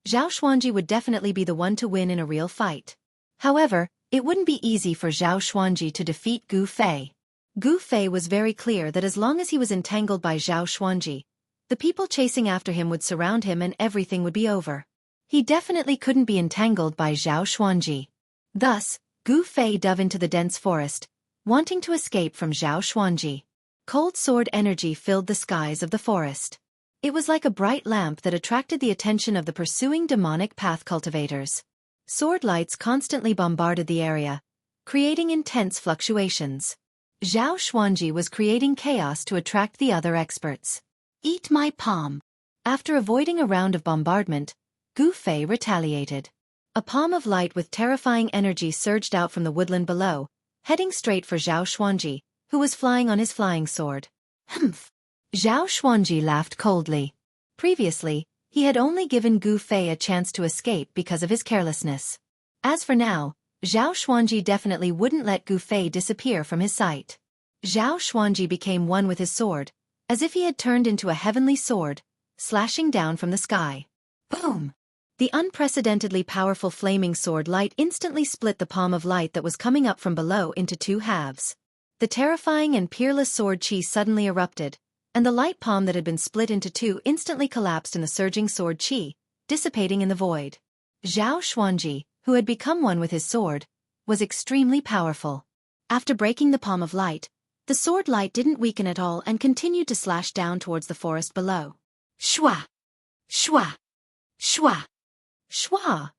Speaker 1: Zhao Xuanji would definitely be the one to win in a real fight. However, it wouldn't be easy for Zhao Xuanji to defeat Gu Fei. Gu Fei was very clear that as long as he was entangled by Zhao Xuanji, the people chasing after him would surround him and everything would be over. He definitely couldn't be entangled by Zhao Xuanji. Thus, Gu Fei dove into the dense forest, wanting to escape from Zhao Xuanji. Cold sword energy filled the skies of the forest. It was like a bright lamp that attracted the attention of the pursuing demonic path cultivators. Sword lights constantly bombarded the area, creating intense fluctuations. Zhao Xuanji was creating chaos to attract the other experts. Eat my palm. After avoiding a round of bombardment, Gu Fei retaliated. A palm of light with terrifying energy surged out from the woodland below, heading straight for Zhao Xuanji, who was flying on his flying sword. Humph! Zhao Xuanji laughed coldly. Previously, he had only given Gu Fei a chance to escape because of his carelessness. As for now, Zhao Xuanji definitely wouldn't let Gu Fei disappear from his sight. Zhao Xuanji became one with his sword, as if he had turned into a heavenly sword, slashing down from the sky. Boom! The unprecedentedly powerful flaming sword light instantly split the palm of light that was coming up from below into two halves. The terrifying and peerless sword qi suddenly erupted, and the light palm that had been split into two instantly collapsed in the surging sword qi, dissipating in the void. Zhao Xuanji, who had become one with his sword, was extremely powerful. After breaking the palm of light, the sword light didn't weaken at all and continued to slash down towards the forest below. Shwa! Shwa! Shwa! Shwa!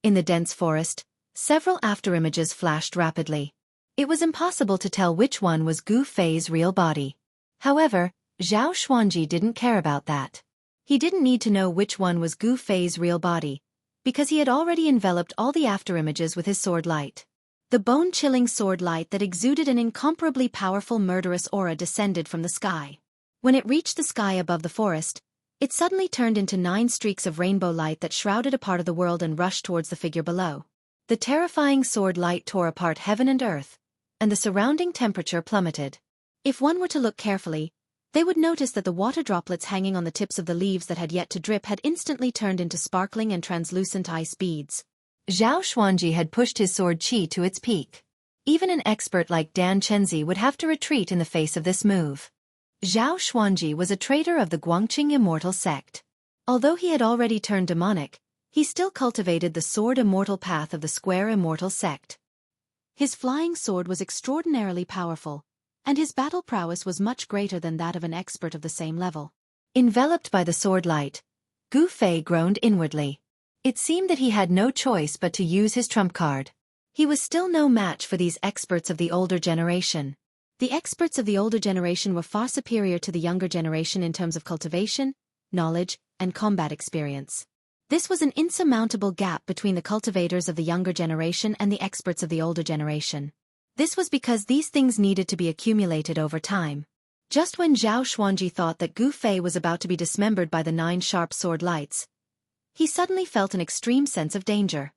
Speaker 1: In the dense forest, several afterimages flashed rapidly. It was impossible to tell which one was Gu Fei's real body. However, Zhao Xuanji didn't care about that. He didn't need to know which one was Gu Fei's real body, because he had already enveloped all the afterimages with his sword light. The bone-chilling sword light that exuded an incomparably powerful murderous aura descended from the sky. When it reached the sky above the forest, it suddenly turned into 9 streaks of rainbow light that shrouded a part of the world and rushed towards the figure below. The terrifying sword light tore apart heaven and earth, and the surrounding temperature plummeted. If one were to look carefully, they would notice that the water droplets hanging on the tips of the leaves that had yet to drip had instantly turned into sparkling and translucent ice beads. Zhao Xuanji had pushed his sword qi to its peak. Even an expert like Dan Chenzi would have to retreat in the face of this move. Zhao Xuanji was a traitor of the Guangqing Immortal sect. Although he had already turned demonic, he still cultivated the sword immortal path of the Square Immortal sect. His flying sword was extraordinarily powerful, and his battle prowess was much greater than that of an expert of the same level. Enveloped by the sword light, Gu Fei groaned inwardly. It seemed that he had no choice but to use his trump card. He was still no match for these experts of the older generation. The experts of the older generation were far superior to the younger generation in terms of cultivation, knowledge, and combat experience. This was an insurmountable gap between the cultivators of the younger generation and the experts of the older generation. This was because these things needed to be accumulated over time. Just when Zhao Xuanji thought that Gu Fei was about to be dismembered by the 9 sharp sword lights, he suddenly felt an extreme sense of danger.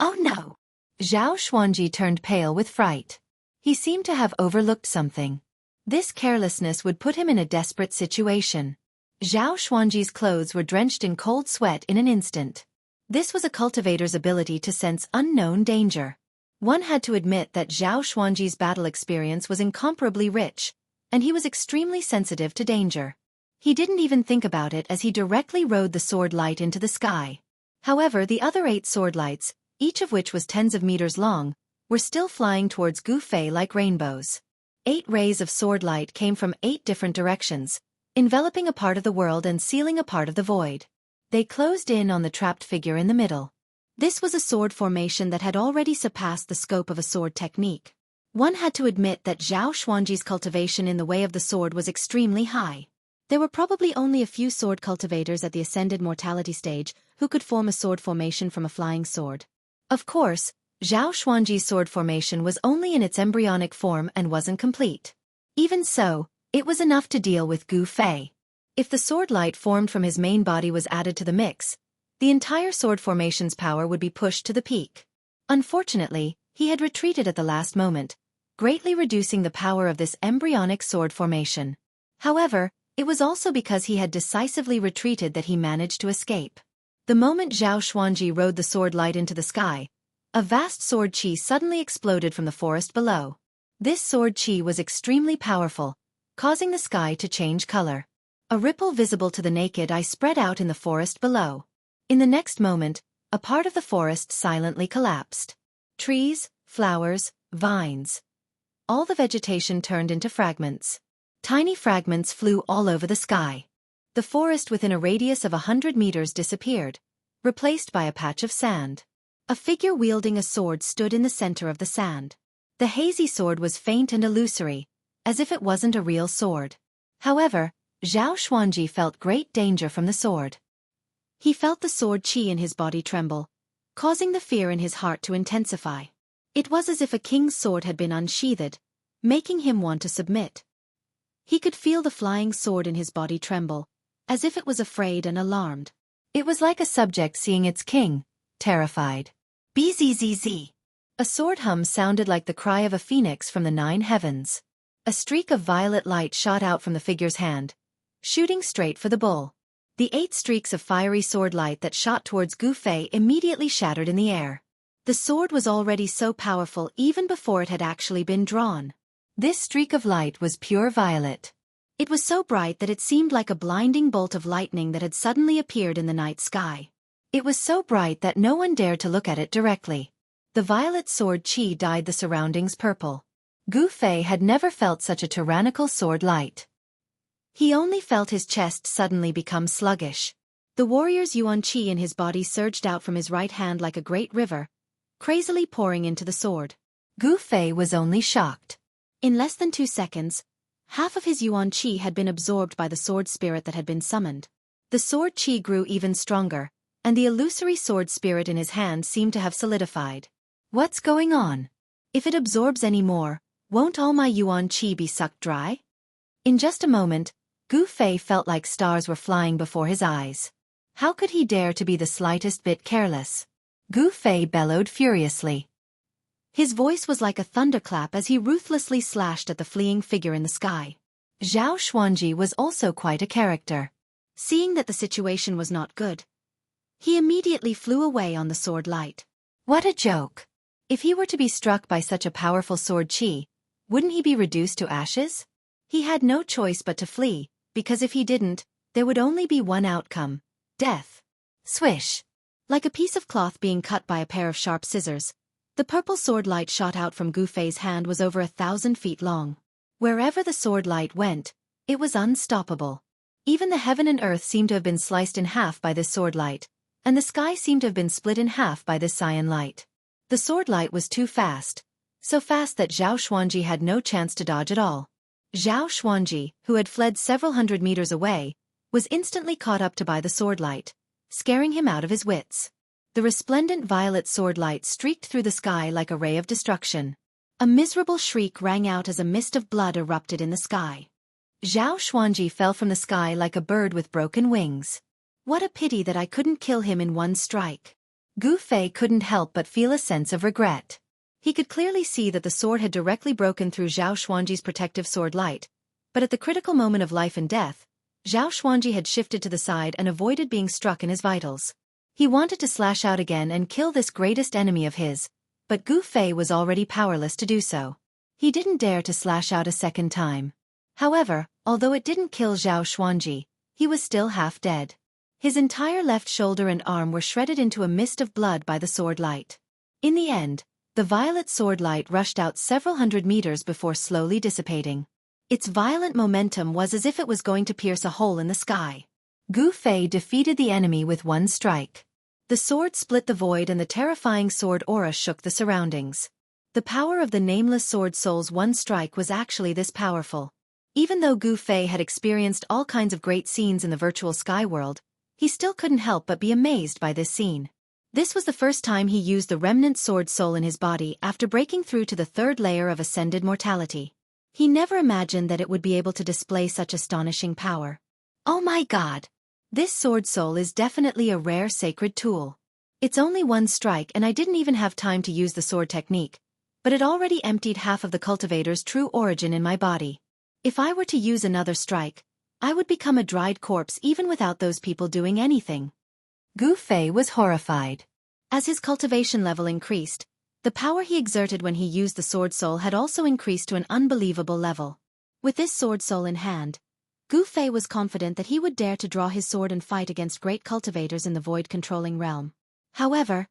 Speaker 1: Oh no! Zhao Xuanji turned pale with fright. He seemed to have overlooked something. This carelessness would put him in a desperate situation. Zhao Xuanji's clothes were drenched in cold sweat in an instant. This was a cultivator's ability to sense unknown danger. One had to admit that Zhao Xuanji's battle experience was incomparably rich, and he was extremely sensitive to danger. He didn't even think about it as he directly rode the sword light into the sky. However, the other 8 sword lights, each of which was tens of meters long, were still flying towards Gu Fei like rainbows. 8 rays of sword light came from 8 different directions, enveloping a part of the world and sealing a part of the void. They closed in on the trapped figure in the middle. This was a sword formation that had already surpassed the scope of a sword technique. One had to admit that Zhao Xuanji's cultivation in the way of the sword was extremely high. There were probably only a few sword cultivators at the ascended mortality stage who could form a sword formation from a flying sword. Of course, Zhao Xuanji's sword formation was only in its embryonic form and wasn't complete. Even so, it was enough to deal with Gu Fei. If the sword light formed from his main body was added to the mix, the entire sword formation's power would be pushed to the peak. Unfortunately, he had retreated at the last moment, greatly reducing the power of this embryonic sword formation. However, it was also because he had decisively retreated that he managed to escape. The moment Zhao Xuanji rode the sword light into the sky, a vast sword qi suddenly exploded from the forest below. This sword qi was extremely powerful, causing the sky to change color. A ripple visible to the naked eye spread out in the forest below. In the next moment, a part of the forest silently collapsed. Trees, flowers, vines. All the vegetation turned into fragments. Tiny fragments flew all over the sky. The forest within a radius of 100 meters disappeared, replaced by a patch of sand. A figure wielding a sword stood in the center of the sand. The hazy sword was faint and illusory, as if it wasn't a real sword. However, Zhao Xuanji felt great danger from the sword. He felt the sword qi in his body tremble, causing the fear in his heart to intensify. It was as if a king's sword had been unsheathed, making him want to submit. He could feel the flying sword in his body tremble, as if it was afraid and alarmed. It was like a subject seeing its king, terrified. Bzzz. A sword hum sounded like the cry of a phoenix from the 9 heavens. A streak of violet light shot out from the figure's hand, shooting straight for the bull. The 8 streaks of fiery sword light that shot towards Gu Fei immediately shattered in the air. The sword was already so powerful even before it had actually been drawn. This streak of light was pure violet. It was so bright that it seemed like a blinding bolt of lightning that had suddenly appeared in the night sky. It was so bright that no one dared to look at it directly. The violet sword qi dyed the surroundings purple. Gu Fei had never felt such a tyrannical sword light. He only felt his chest suddenly become sluggish. The warrior's yuan qi in his body surged out from his right hand like a great river, crazily pouring into the sword. Gu Fei was only shocked. In less than 2 seconds, half of his yuan qi had been absorbed by the sword spirit that had been summoned. The sword qi grew even stronger, and the illusory sword spirit in his hand seemed to have solidified. What's going on? If it absorbs any more, won't all my yuan qi be sucked dry? In just a moment, Gu Fei felt like stars were flying before his eyes. How could he dare to be the slightest bit careless? Gu Fei bellowed furiously. His voice was like a thunderclap as he ruthlessly slashed at the fleeing figure in the sky. Zhao Xuanji was also quite a character. Seeing that the situation was not good, he immediately flew away on the sword light. What a joke! If he were to be struck by such a powerful sword qi, wouldn't he be reduced to ashes? He had no choice but to flee, because if he didn't, there would only be one outcome: death. Swish! Like a piece of cloth being cut by a pair of sharp scissors, the purple sword light shot out from Gu Fei's hand was over 1,000 feet long. Wherever the sword light went, it was unstoppable. Even the heaven and earth seemed to have been sliced in half by this sword light, and the sky seemed to have been split in half by this cyan light. The sword light was too fast, so fast that Zhao Xuanji had no chance to dodge at all. Zhao Xuanji, who had fled several hundred meters away, was instantly caught up to by the sword light, scaring him out of his wits. The resplendent violet sword light streaked through the sky like a ray of destruction. A miserable shriek rang out as a mist of blood erupted in the sky. Xianxia fell from the sky like a bird with broken wings. What a pity that I couldn't kill him in one strike. Gu Fei couldn't help but feel a sense of regret. He could clearly see that the sword had directly broken through Zhao Xuanji's protective sword light, but at the critical moment of life and death, Zhao Xuanji had shifted to the side and avoided being struck in his vitals. He wanted to slash out again and kill this greatest enemy of his, but Gu Fei was already powerless to do so. He didn't dare to slash out a second time. However, although it didn't kill Zhao Xuanji, he was still half dead. His entire left shoulder and arm were shredded into a mist of blood by the sword light. In the end, the violet sword light rushed out several hundred meters before slowly dissipating. Its violent momentum was as if it was going to pierce a hole in the sky. Gu Fei defeated the enemy with one strike. The sword split the void and the terrifying sword aura shook the surroundings. The power of the nameless sword soul's one strike was actually this powerful. Even though Gu Fei had experienced all kinds of great scenes in the virtual sky world, he still couldn't help but be amazed by this scene. This was the first time he used the remnant sword soul in his body after breaking through to the third layer of ascended mortality. He never imagined that it would be able to display such astonishing power. Oh my god! This sword soul is definitely a rare sacred tool. It's only one strike and I didn't even have time to use the sword technique, but it already emptied half of the cultivator's true origin in my body. If I were to use another strike, I would become a dried corpse even without those people doing anything. Gu Fei was horrified. As his cultivation level increased, the power he exerted when he used the sword soul had also increased to an unbelievable level. With this sword soul in hand, Gu Fei was confident that he would dare to draw his sword and fight against great cultivators in the void-controlling realm. However,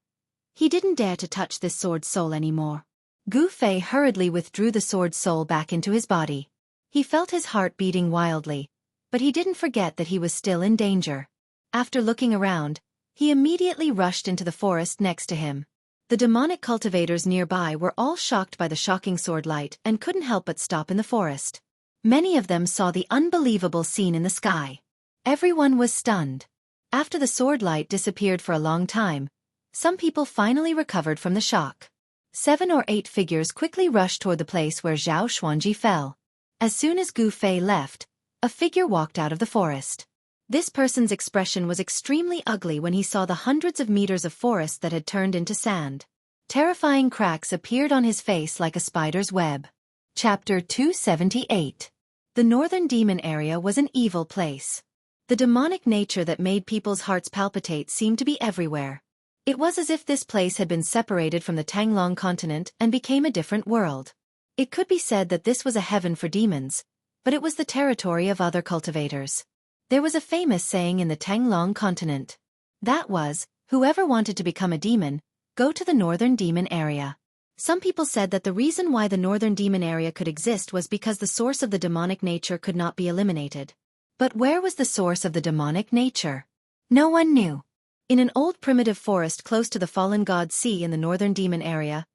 Speaker 1: he didn't dare to touch this sword soul anymore. Gu Fei hurriedly withdrew the sword soul back into his body. He felt his heart beating wildly, but he didn't forget that he was still in danger. After looking around, he immediately rushed into the forest next to him. The demonic cultivators nearby were all shocked by the shocking sword light and couldn't help but stop in the forest. Many of them saw the unbelievable scene in the sky. Everyone was stunned. After the sword light disappeared for a long time, some people finally recovered from the shock. 7 or 8 figures quickly rushed toward the place where Zhao Xuanji fell. As soon as Gu Fei left, a figure walked out of the forest. This person's expression was extremely ugly when he saw the hundreds of meters of forest that had turned into sand. Terrifying cracks appeared on his face like a spider's web. Chapter 278. The Northern Demon Area was an evil place. The demonic nature that made people's hearts palpitate seemed to be everywhere. It was as if this place had been separated from the Tanglong continent and became a different world. It could be said that this was a heaven for demons, but it was the territory of other cultivators. There was a famous saying in the Tanglong continent. That was, whoever wanted to become a demon, go to the Northern Demon Area. Some people said that the reason why the Northern Demon Area could exist was because the source of the demonic nature could not be eliminated. But where was the source of the demonic nature? No one knew. In an old primitive forest close to the fallen god sea in the Northern Demon Area,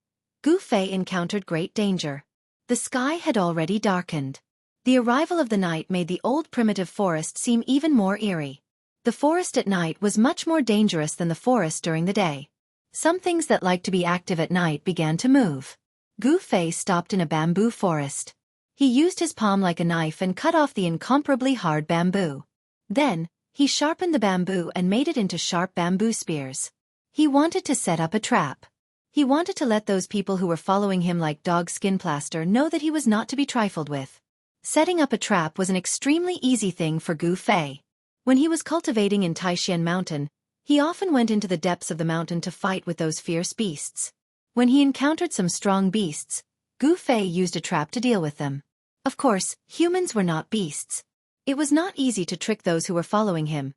Speaker 1: Gu Fei encountered great danger. The sky had already darkened. The arrival of the night made the old primitive forest seem even more eerie. The forest at night was much more dangerous than the forest during the day. Some things that liked to be active at night began to move. Gu Fei stopped in a bamboo forest. He used his palm like a knife and cut off the incomparably hard bamboo. Then, he sharpened the bamboo and made it into sharp bamboo spears. He wanted to set up a trap. He wanted to let those people who were following him like dog skin plaster know that he was not to be trifled with. Setting up a trap was an extremely easy thing for Gu Fei. When he was cultivating in Taishan Mountain, he often went into the depths of the mountain to fight with those fierce beasts. When he encountered some strong beasts, Gu Fei used a trap to deal with them. Of course, humans were not beasts. It was not easy to trick those who were following him,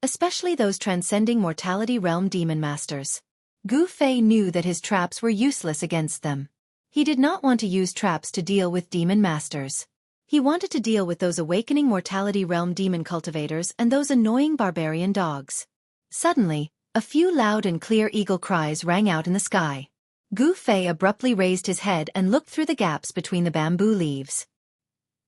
Speaker 1: especially those transcending mortality realm demon masters. Gu Fei knew that his traps were useless against them. He did not want to use traps to deal with demon masters. He wanted to deal with those awakening mortality realm demon cultivators and those annoying barbarian dogs. Suddenly, a few loud and clear eagle cries rang out in the sky. Gu Fei abruptly raised his head and looked through the gaps between the bamboo leaves.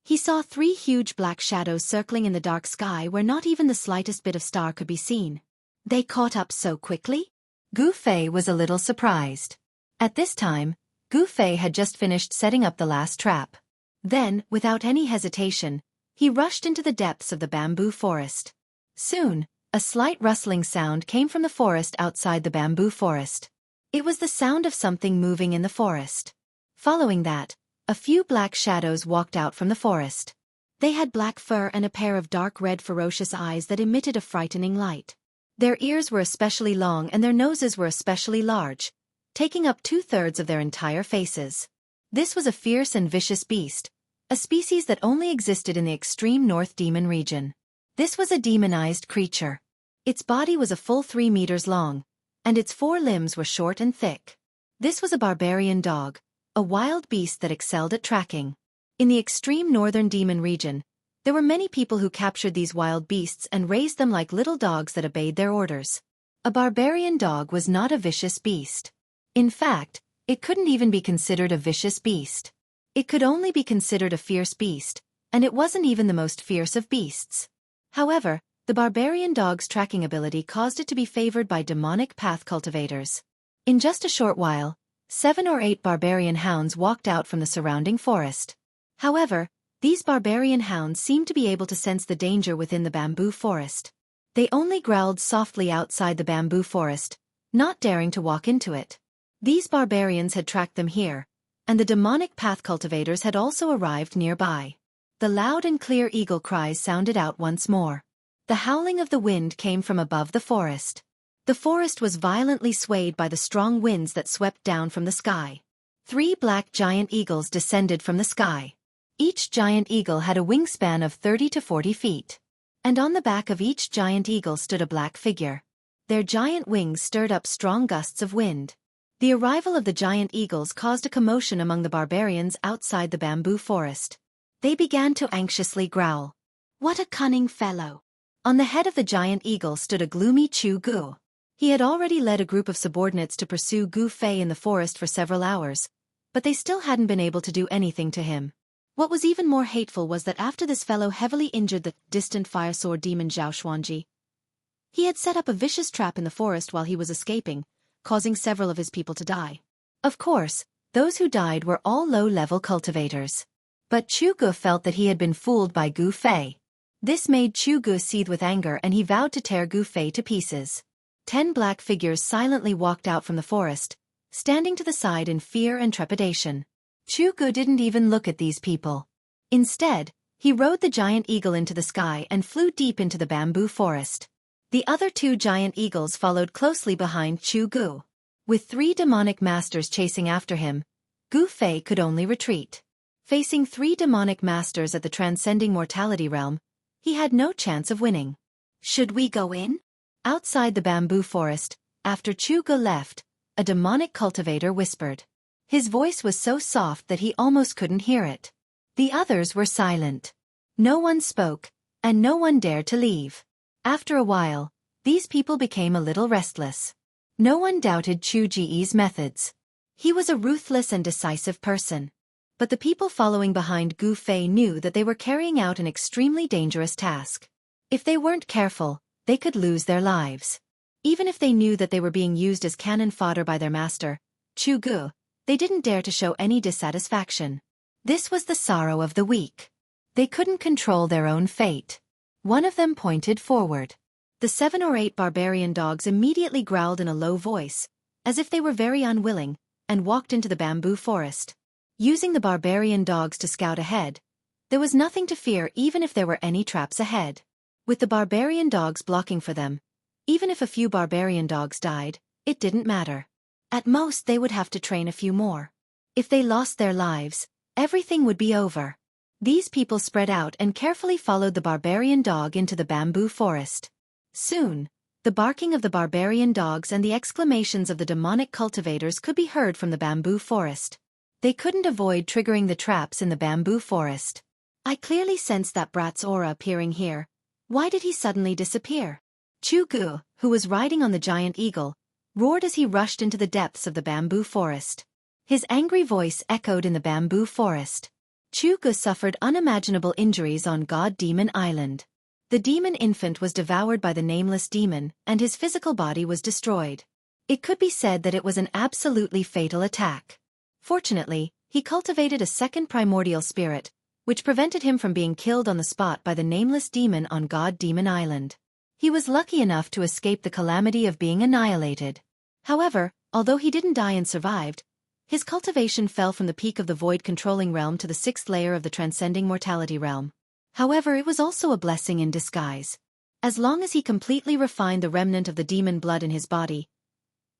Speaker 1: He saw 3 huge black shadows circling in the dark sky where not even the slightest bit of star could be seen. They caught up so quickly? Gu Fei was a little surprised. At this time, Gu Fei had just finished setting up the last trap. Then, without any hesitation, he rushed into the depths of the bamboo forest. Soon, a slight rustling sound came from the forest outside the bamboo forest. It was the sound of something moving in the forest. Following that, a few black shadows walked out from the forest. They had black fur and a pair of dark red ferocious eyes that emitted a frightening light. Their ears were especially long and their noses were especially large, taking up 2/3 of their entire faces. This was a fierce and vicious beast, a species that only existed in the extreme north demon region. This was a demonized creature. Its body was a full 3 meters long, and its 4 limbs were short and thick. This was a barbarian dog, a wild beast that excelled at tracking. In the extreme northern demon region, there were many people who captured these wild beasts and raised them like little dogs that obeyed their orders. A barbarian dog was not a vicious beast. In fact, it couldn't even be considered a vicious beast. It could only be considered a fierce beast, and it wasn't even the most fierce of beasts. However, the barbarian dog's tracking ability caused it to be favored by demonic path cultivators. In just a short while, 7 or 8 barbarian hounds walked out from the surrounding forest. However, these barbarian hounds seemed to be able to sense the danger within the bamboo forest. They only growled softly outside the bamboo forest, not daring to walk into it. These barbarians had tracked them here, and the demonic path cultivators had also arrived nearby. The loud and clear eagle cries sounded out once more. The howling of the wind came from above the forest. The forest was violently swayed by the strong winds that swept down from the sky. 3 black giant eagles descended from the sky. Each giant eagle had a wingspan of 30 to 40 feet. And on the back of each giant eagle stood a black figure. Their giant wings stirred up strong gusts of wind. The arrival of the giant eagles caused a commotion among the barbarians outside the bamboo forest. They began to anxiously growl. What a cunning fellow! On the head of the giant eagle stood a gloomy Xueqi. He had already led a group of subordinates to pursue Gu Fei in the forest for several hours, but they still hadn't been able to do anything to him. What was even more hateful was that after this fellow heavily injured the distant fire sword demon Xianxia, he had set up a vicious trap in the forest while he was escaping, causing several of his people to die. Of course, those who died were all low-level cultivators. But Xueqi felt that he had been fooled by Gu Fei. This made Xueqi seethe with anger and he vowed to tear Gu Fei to pieces. 10 black figures silently walked out from the forest, standing to the side in fear and trepidation. Xueqi didn't even look at these people. Instead, he rode the giant eagle into the sky and flew deep into the bamboo forest. The other 2 giant eagles followed closely behind Xueqi. With 3 demonic masters chasing after him, Gu Fei could only retreat. Facing 3 demonic masters at the transcending mortality realm, he had no chance of winning. Should we go in? Outside the bamboo forest, after Xueqi left, a demonic cultivator whispered. His voice was so soft that he almost couldn't hear it. The others were silent. No one spoke, and no one dared to leave. After a while, these people became a little restless. No one doubted Xueqi's methods. He was a ruthless and decisive person. But the people following behind Gu Fei knew that they were carrying out an extremely dangerous task. If they weren't careful, they could lose their lives. Even if they knew that they were being used as cannon fodder by their master, Xueqi, they didn't dare to show any dissatisfaction. This was the sorrow of the weak. They couldn't control their own fate. One of them pointed forward. The 7 or 8 barbarian dogs immediately growled in a low voice, as if they were very unwilling, and walked into the bamboo forest. Using the barbarian dogs to scout ahead, there was nothing to fear even if there were any traps ahead. With the barbarian dogs blocking for them, even if a few barbarian dogs died, it didn't matter. At most they would have to train a few more. If they lost their lives, everything would be over. These people spread out and carefully followed the barbarian dog into the bamboo forest. Soon, the barking of the barbarian dogs and the exclamations of the demonic cultivators could be heard from the bamboo forest. They couldn't avoid triggering the traps in the bamboo forest. I clearly sensed that brat's aura appearing here. Why did he suddenly disappear? Xueqi, who was riding on the giant eagle, roared as he rushed into the depths of the bamboo forest. His angry voice echoed in the bamboo forest. Xueqi suffered unimaginable injuries on God Demon Island. The demon infant was devoured by the nameless demon, and his physical body was destroyed. It could be said that it was an absolutely fatal attack. Fortunately, he cultivated a second primordial spirit, which prevented him from being killed on the spot by the nameless demon on God Demon Island. He was lucky enough to escape the calamity of being annihilated. However, although he didn't die and survived, his cultivation fell from the peak of the void-controlling realm to the 6th layer of the transcending mortality realm. However, it was also a blessing in disguise. As long as he completely refined the remnant of the demon blood in his body,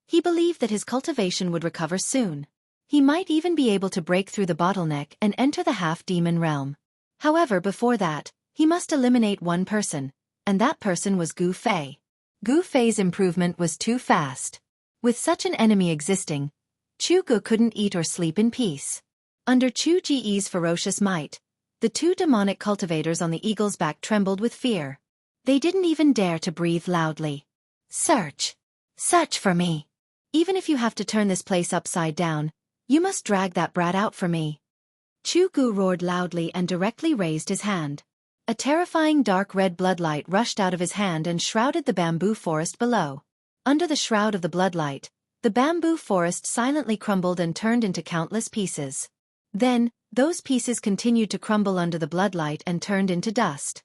Speaker 1: he believed that his cultivation would recover soon. He might even be able to break through the bottleneck and enter the half-demon realm. However, before that, he must eliminate one person, and that person was Gu Fei. Gu Fei's improvement was too fast. With such an enemy existing, Xueqi couldn't eat or sleep in peace. Under Xueqi's ferocious might, the 2 demonic cultivators on the eagle's back trembled with fear. They didn't even dare to breathe loudly. Search for me. Even if you have to turn this place upside down, you must drag that brat out for me. Xueqi roared loudly and directly raised his hand. A terrifying dark red bloodlight rushed out of his hand and shrouded the bamboo forest below. Under the shroud of the bloodlight, the bamboo forest silently crumbled and turned into countless pieces. Then, those pieces continued to crumble under the bloodlight and turned into dust.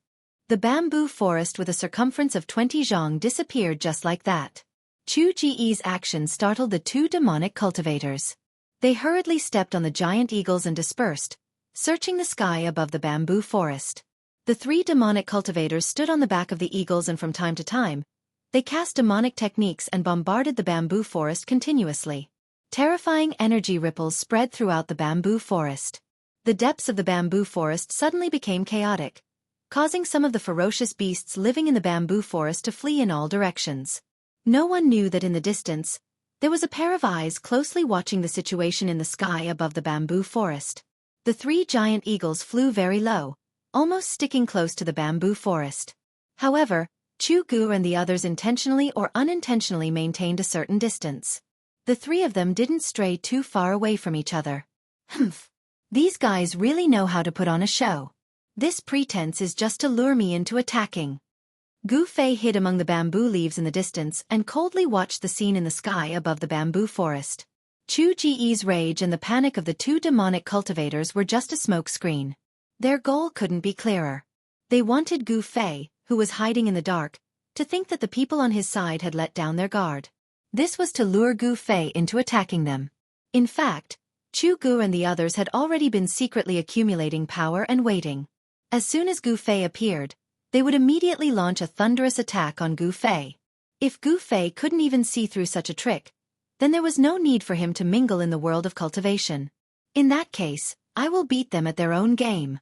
Speaker 1: The bamboo forest with a circumference of 20 zhang disappeared just like that. Xueqi's action startled the 2 demonic cultivators. They hurriedly stepped on the giant eagles and dispersed, searching the sky above the bamboo forest. The 3 demonic cultivators stood on the back of the eagles and from time to time, they cast demonic techniques and bombarded the bamboo forest continuously. Terrifying energy ripples spread throughout the bamboo forest. The depths of the bamboo forest suddenly became chaotic, causing some of the ferocious beasts living in the bamboo forest to flee in all directions. No one knew that in the distance, there was a pair of eyes closely watching the situation in the sky above the bamboo forest. The 3 giant eagles flew very low, almost sticking close to the bamboo forest. However, Xueqi and the others intentionally or unintentionally maintained a certain distance. The 3 of them didn't stray too far away from each other. Humph. These guys really know how to put on a show. This pretense is just to lure me into attacking. Gu Fei hid among the bamboo leaves in the distance and coldly watched the scene in the sky above the bamboo forest. Xueqi's rage and the panic of the 2 demonic cultivators were just a smoke screen. Their goal couldn't be clearer. They wanted Gu Fei, who was hiding in the dark, to think that the people on his side had let down their guard. This was to lure Gu Fei into attacking them. In fact, Xueqi and the others had already been secretly accumulating power and waiting. As soon as Gu Fei appeared, they would immediately launch a thunderous attack on Gu Fei. If Gu Fei couldn't even see through such a trick, then there was no need for him to mingle in the world of cultivation. In that case, I will beat them at their own game.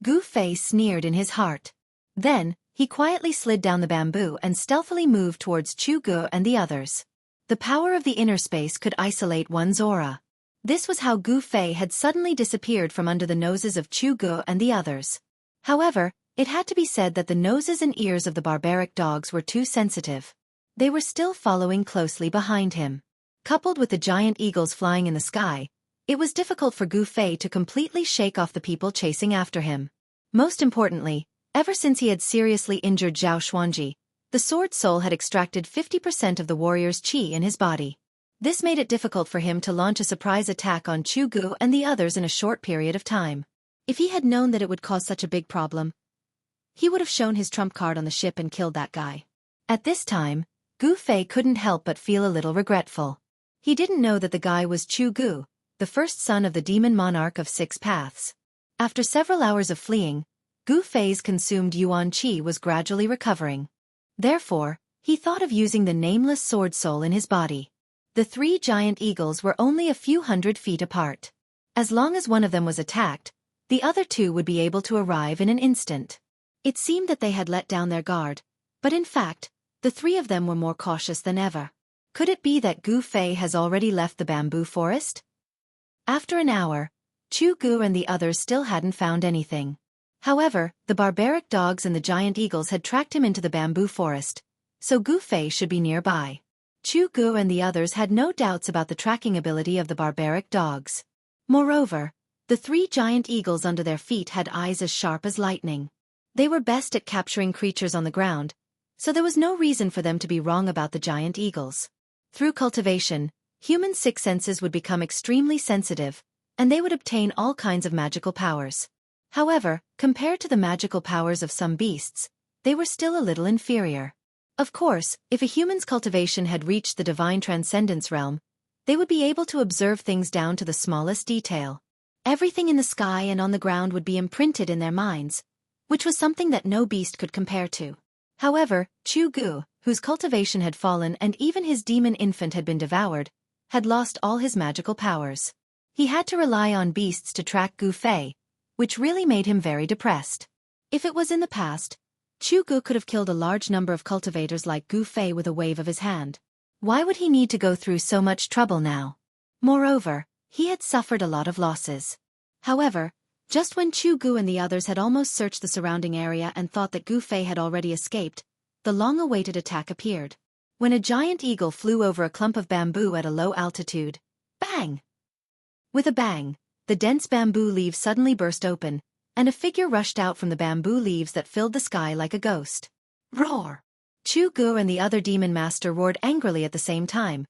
Speaker 1: Gu Fei sneered in his heart. Then, he quietly slid down the bamboo and stealthily moved towards Xueqi and the others. The power of the inner space could isolate one's aura. This was how Gu Fei had suddenly disappeared from under the noses of Xueqi and the others. However, it had to be said that the noses and ears of the barbaric dogs were too sensitive. They were still following closely behind him. Coupled with the giant eagles flying in the sky, it was difficult for Gu Fei to completely shake off the people chasing after him. Most importantly, ever since he had seriously injured Zhao Xuanji, the sword soul had extracted 50% of the warrior's qi in his body. This made it difficult for him to launch a surprise attack on Xueqi and the others in a short period of time. If he had known that it would cause such a big problem, he would have shown his trump card on the ship and killed that guy. At this time, Gu Fei couldn't help but feel a little regretful. He didn't know that the guy was Xueqi, the first son of the demon monarch of 6 paths. After several hours of fleeing, Gu Fei's consumed yuan qi was gradually recovering. Therefore, he thought of using the nameless sword soul in his body. The 3 giant eagles were only a few hundred feet apart. As long as one of them was attacked, the other 2 would be able to arrive in an instant. It seemed that they had let down their guard, but in fact, the 3 of them were more cautious than ever. Could it be that Gu Fei has already left the bamboo forest? After an hour, Xueqi and the others still hadn't found anything. However, the barbaric dogs and the giant eagles had tracked him into the bamboo forest, so Gu Fei should be nearby. Xueqi and the others had no doubts about the tracking ability of the barbaric dogs. Moreover, the 3 giant eagles under their feet had eyes as sharp as lightning. They were best at capturing creatures on the ground, so there was no reason for them to be wrong about the giant eagles. Through cultivation, human sixth senses would become extremely sensitive, and they would obtain all kinds of magical powers. However, compared to the magical powers of some beasts, they were still a little inferior. Of course, if a human's cultivation had reached the divine transcendence realm, they would be able to observe things down to the smallest detail. Everything in the sky and on the ground would be imprinted in their minds, which was something that no beast could compare to. However, Xueqi, whose cultivation had fallen and even his demon infant had been devoured, had lost all his magical powers. He had to rely on beasts to track Gu Fei, which really made him very depressed. If it was in the past, Xueqi could have killed a large number of cultivators like Gu Fei with a wave of his hand. Why would he need to go through so much trouble now? Moreover, he had suffered a lot of losses. However, just when Xueqi and the others had almost searched the surrounding area and thought that Gu Fei had already escaped, the long-awaited attack appeared. When a giant eagle flew over a clump of bamboo at a low altitude. Bang! With a bang, the dense bamboo leaves suddenly burst open, and a figure rushed out from the bamboo leaves that filled the sky like a ghost. Roar! Xueqi and the other demon master roared angrily at the same time,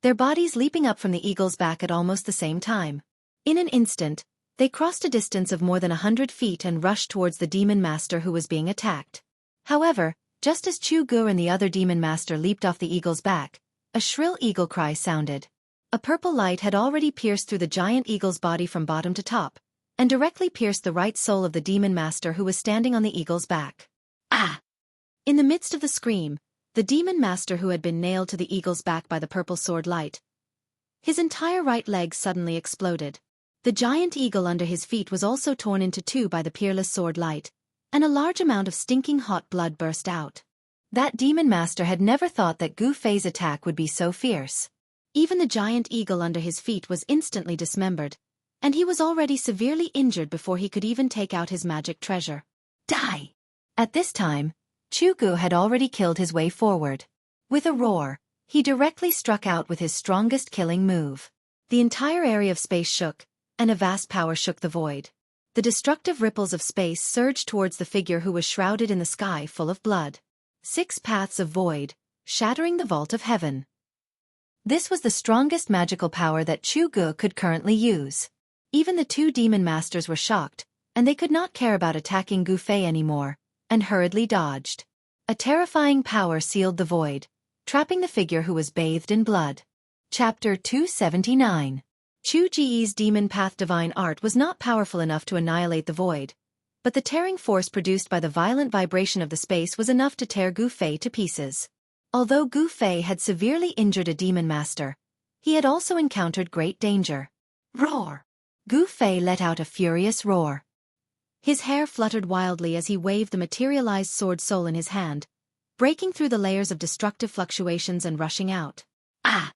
Speaker 1: their bodies leaping up from the eagle's back at almost the same time. In an instant, they crossed a distance of more than 100 feet and rushed towards the demon master who was being attacked. However, just as Xueqi and the other demon master leaped off the eagle's back, a shrill eagle cry sounded. A purple light had already pierced through the giant eagle's body from bottom to top, and directly pierced the right soul of the demon master who was standing on the eagle's back. Ah! In the midst of the scream, the demon master who had been nailed to the eagle's back by the purple sword light, his entire right leg suddenly exploded. The giant eagle under his feet was also torn into two by the peerless sword light, and a large amount of stinking hot blood burst out. That demon master had never thought that Gu Fei's attack would be so fierce. Even the giant eagle under his feet was instantly dismembered, and he was already severely injured before he could even take out his magic treasure. Die! At this time, Xueqi had already killed his way forward. With a roar, he directly struck out with his strongest killing move. The entire area of space shook, and a vast power shook the void. The destructive ripples of space surged towards the figure who was shrouded in the sky full of blood. 6 paths of void, shattering the vault of heaven. This was the strongest magical power that Xueqi could currently use. Even the two demon masters were shocked, and they could not care about attacking Gu Fei anymore, and hurriedly dodged. A terrifying power sealed the void, trapping the figure who was bathed in blood. Chapter 279. Xueqi's demon path divine art was not powerful enough to annihilate the void, but the tearing force produced by the violent vibration of the space was enough to tear Gu Fei to pieces. Although Gu Fei had severely injured a demon master, he had also encountered great danger. Roar! Gu Fei let out a furious roar. His hair fluttered wildly as he waved the materialized sword soul in his hand, breaking through the layers of destructive fluctuations and rushing out. Ah!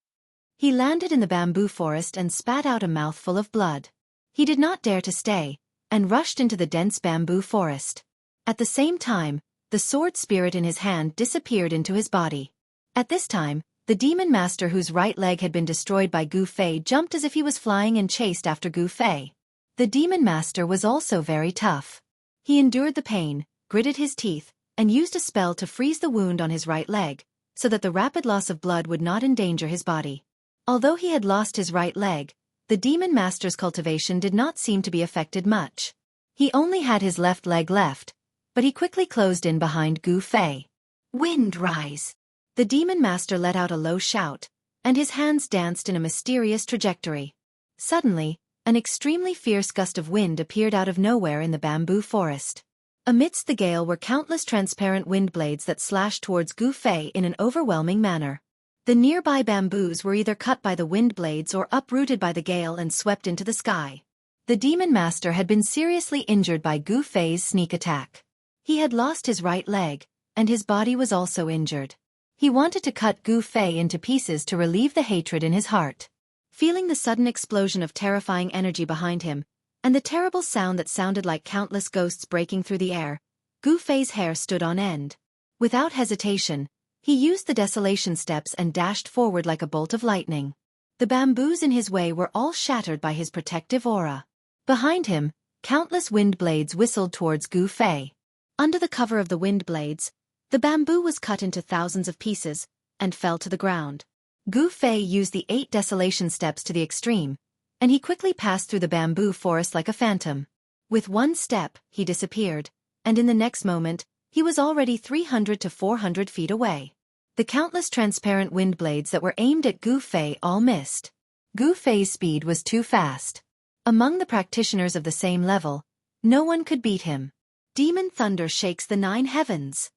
Speaker 1: He landed in the bamboo forest and spat out a mouthful of blood. He did not dare to stay, and rushed into the dense bamboo forest. At the same time, the sword spirit in his hand disappeared into his body. At this time, the demon master whose right leg had been destroyed by Gu Fei jumped as if he was flying and chased after Gu Fei. The demon master was also very tough. He endured the pain, gritted his teeth, and used a spell to freeze the wound on his right leg, so that the rapid loss of blood would not endanger his body. Although he had lost his right leg, the demon master's cultivation did not seem to be affected much. He only had his left leg left, but he quickly closed in behind Gu Fei. Wind rise! The demon master let out a low shout, and his hands danced in a mysterious trajectory. Suddenly, an extremely fierce gust of wind appeared out of nowhere in the bamboo forest. Amidst the gale were countless transparent wind blades that slashed towards Gu Fei in an overwhelming manner. The nearby bamboos were either cut by the wind blades or uprooted by the gale and swept into the sky. The demon master had been seriously injured by Gu Fei's sneak attack. He had lost his right leg, and his body was also injured. He wanted to cut Gu Fei into pieces to relieve the hatred in his heart. Feeling the sudden explosion of terrifying energy behind him, and the terrible sound that sounded like countless ghosts breaking through the air, Gu Fei's hair stood on end. Without hesitation, he used the desolation steps and dashed forward like a bolt of lightning. The bamboos in his way were all shattered by his protective aura. Behind him, countless wind blades whistled towards Gu Fei. Under the cover of the wind blades, the bamboo was cut into thousands of pieces, and fell to the ground. Gu Fei used the 8 desolation steps to the extreme, and he quickly passed through the bamboo forest like a phantom. With one step, he disappeared, and in the next moment, he was already 300 to 400 feet away. The countless transparent wind blades that were aimed at Gu Fei all missed. Gu Fei's speed was too fast. Among the practitioners of the same level, no one could beat him. Demon thunder shakes the 9 heavens.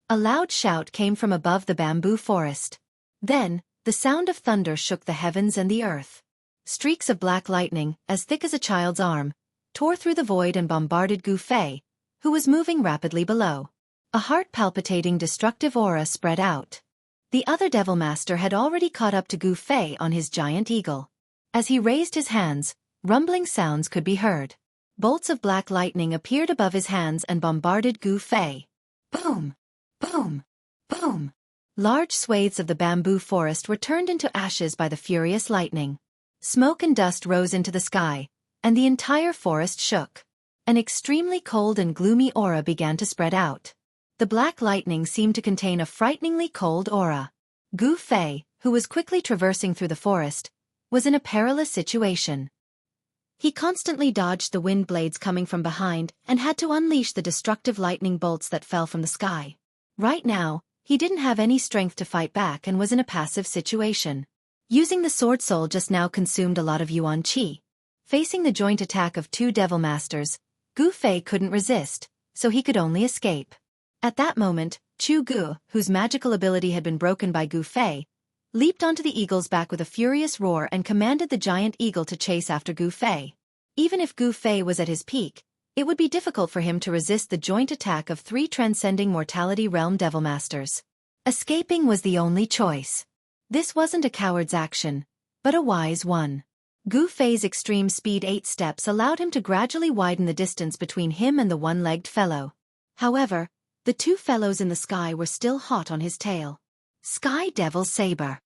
Speaker 1: A loud shout came from above the bamboo forest. Then, the sound of thunder shook the heavens and the earth. Streaks of black lightning, as thick as a child's arm, tore through the void and bombarded Gu Fei, who was moving rapidly below. A heart-palpitating destructive aura spread out. The other Devil Master had already caught up to Gu Fei on his giant eagle. As he raised his hands, rumbling sounds could be heard. Bolts of black lightning appeared above his hands and bombarded Gu Fei. Boom! Boom! Boom! Large swathes of the bamboo forest were turned into ashes by the furious lightning. Smoke and dust rose into the sky, and the entire forest shook. An extremely cold and gloomy aura began to spread out. The black lightning seemed to contain a frighteningly cold aura. Gu Fei, who was quickly traversing through the forest, was in a perilous situation. He constantly dodged the wind blades coming from behind and had to unleash the destructive lightning bolts that fell from the sky. Right now, he didn't have any strength to fight back and was in a passive situation. Using the sword soul just now consumed a lot of yuan qi. Facing the joint attack of 2 Devil Masters, Gu Fei couldn't resist, so he could only escape. At that moment, Chu Gu, whose magical ability had been broken by Gu Fei, leaped onto the eagle's back with a furious roar and commanded the giant eagle to chase after Gu Fei. Even if Gu Fei was at his peak, it would be difficult for him to resist the joint attack of 3 transcending mortality realm Devil Masters. Escaping was the only choice. This wasn't a coward's action, but a wise one. Gu Fei's extreme speed 8 steps allowed him to gradually widen the distance between him and the one-legged fellow. However, the 2 fellows in the sky were still hot on his tail. Sky Devil Saber.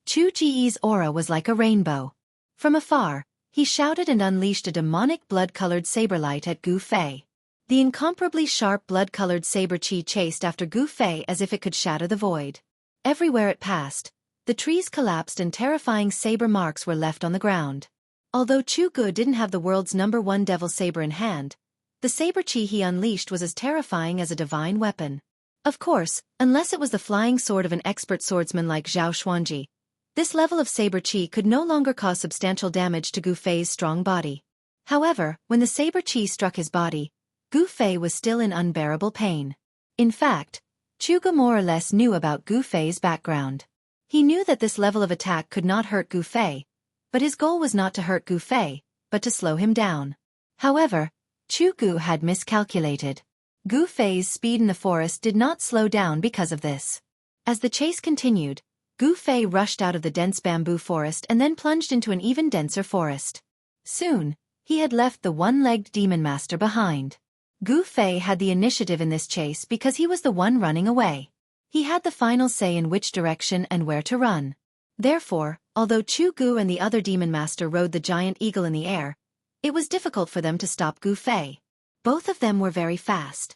Speaker 1: Xueqi's aura was like a rainbow. From afar, he shouted and unleashed a demonic blood-colored saber light at Gu Fei. The incomparably sharp blood-colored saber chi chased after Gu Fei as if it could shatter the void. Everywhere it passed, the trees collapsed and terrifying saber marks were left on the ground. Although Chu Gu didn't have the world's #1 devil saber in hand, the saber chi he unleashed was as terrifying as a divine weapon. Of course, unless it was the flying sword of an expert swordsman like Zhao Xuanji, this level of saber chi could no longer cause substantial damage to Gu Fei's strong body. However, when the saber chi struck his body, Gu Fei was still in unbearable pain. In fact, Chu Gu more or less knew about Gu Fei's background. He knew that this level of attack could not hurt Gu Fei, but his goal was not to hurt Gu Fei, but to slow him down. However, Chu Gu had miscalculated. Gu Fei's speed in the forest did not slow down because of this. As the chase continued, Gu Fei rushed out of the dense bamboo forest and then plunged into an even denser forest. Soon, he had left the one-legged demon master behind. Gu Fei had the initiative in this chase because he was the one running away. He had the final say in which direction and where to run. Therefore, although Chu Gu and the other demon master rode the giant eagle in the air, it was difficult for them to stop Gu Fei. Both of them were very fast.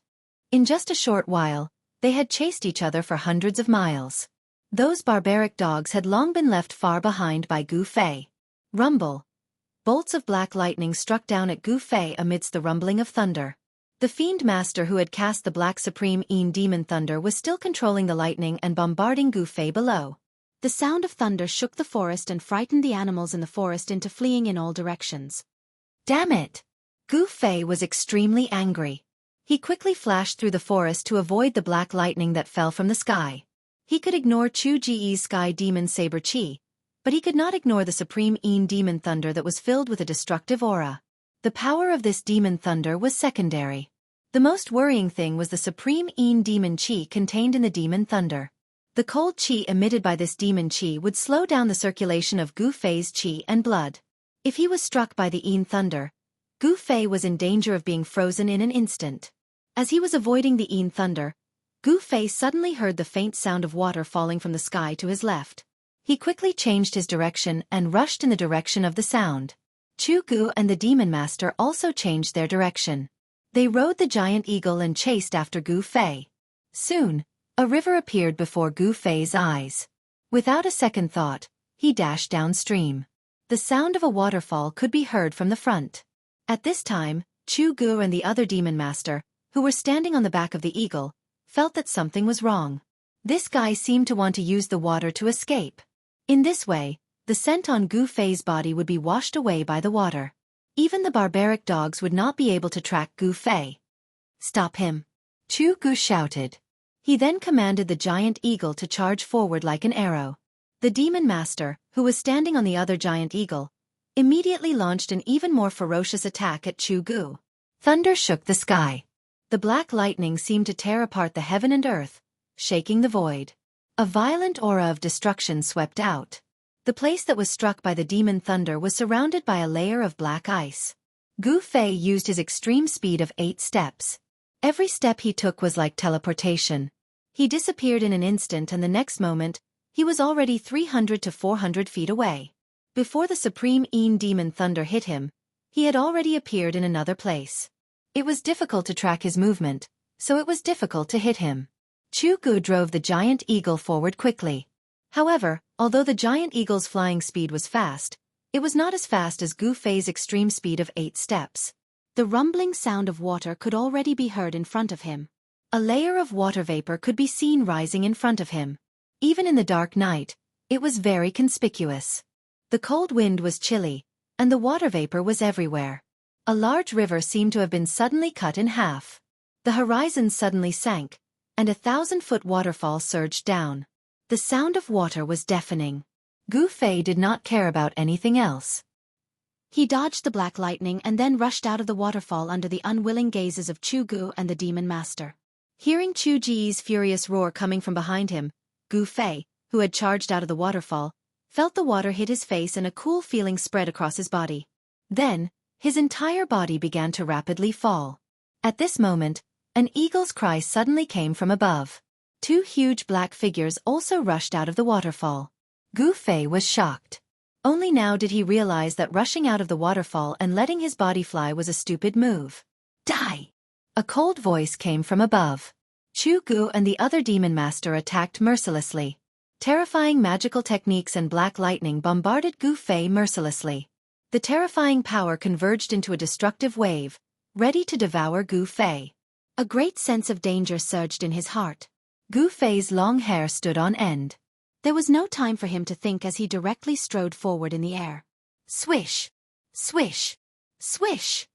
Speaker 1: In just a short while, they had chased each other for hundreds of miles. Those barbaric dogs had long been left far behind by Gu Fei. Rumble. Bolts of black lightning struck down at Gu Fei amidst the rumbling of thunder. The fiend master who had cast the black supreme demon thunder was still controlling the lightning and bombarding Gu Fei below. The sound of thunder shook the forest and frightened the animals in the forest into fleeing in all directions. Damn it! Gu Fei was extremely angry. He quickly flashed through the forest to avoid the black lightning that fell from the sky. He could ignore Chu Ji's sky demon saber chi, but he could not ignore the supreme demon thunder that was filled with a destructive aura. The power of this demon thunder was secondary. The most worrying thing was the supreme demon chi contained in the demon thunder. The cold chi emitted by this demon chi would slow down the circulation of Gu Fei's chi and blood. If he was struck by the thunder, Gu Fei was in danger of being frozen in an instant. As he was avoiding the thunder, Gu Fei suddenly heard the faint sound of water falling from the sky to his left. He quickly changed his direction and rushed in the direction of the sound. Chu Gu and the demon master also changed their direction. They rode the giant eagle and chased after Gu Fei. Soon, a river appeared before Gu Fei's eyes. Without a second thought, he dashed downstream. The sound of a waterfall could be heard from the front. At this time, Xueqi and the other demon master, who were standing on the back of the eagle, felt that something was wrong. This guy seemed to want to use the water to escape. In this way, the scent on Gu Fei's body would be washed away by the water. Even the barbaric dogs would not be able to track Gu Fei. "Stop him!" Xueqi shouted. He then commanded the giant eagle to charge forward like an arrow. The demon master, who was standing on the other giant eagle, immediately launched an even more ferocious attack at Xueqi. Thunder shook the sky. The black lightning seemed to tear apart the heaven and earth, shaking the void. A violent aura of destruction swept out. The place that was struck by the demon thunder was surrounded by a layer of black ice. Gu Fei used his extreme speed of 8 steps. Every step he took was like teleportation. He disappeared in an instant, and the next moment, he was already 300 to 400 feet away. Before the supreme demon thunder hit him, he had already appeared in another place. It was difficult to track his movement, so it was difficult to hit him. Xueqi drove the giant eagle forward quickly. However, although the giant eagle's flying speed was fast, it was not as fast as Gu Fei's extreme speed of 8 steps. The rumbling sound of water could already be heard in front of him. A layer of water vapor could be seen rising in front of him. Even in the dark night, it was very conspicuous. The cold wind was chilly, and the water vapor was everywhere. A large river seemed to have been suddenly cut in half. The horizon suddenly sank, and a 1,000-foot waterfall surged down. The sound of water was deafening. Gu Fei did not care about anything else. He dodged the black lightning and then rushed out of the waterfall under the unwilling gazes of Xueqi and the demon master. Hearing Xueqi's furious roar coming from behind him, Gu Fei, who had charged out of the waterfall, felt the water hit his face and a cool feeling spread across his body. Then, his entire body began to rapidly fall. At this moment, an eagle's cry suddenly came from above. 2 huge black figures also rushed out of the waterfall. Gu Fei was shocked. Only now did he realize that rushing out of the waterfall and letting his body fly was a stupid move. "Die!" A cold voice came from above. Xueqi and the other demon master attacked mercilessly. Terrifying magical techniques and black lightning bombarded Gu Fei mercilessly. The terrifying power converged into a destructive wave, ready to devour Gu Fei. A great sense of danger surged in his heart. Gu Fei's long hair stood on end. There was no time for him to think as he directly strode forward in the air. Swish! Swish! Swish!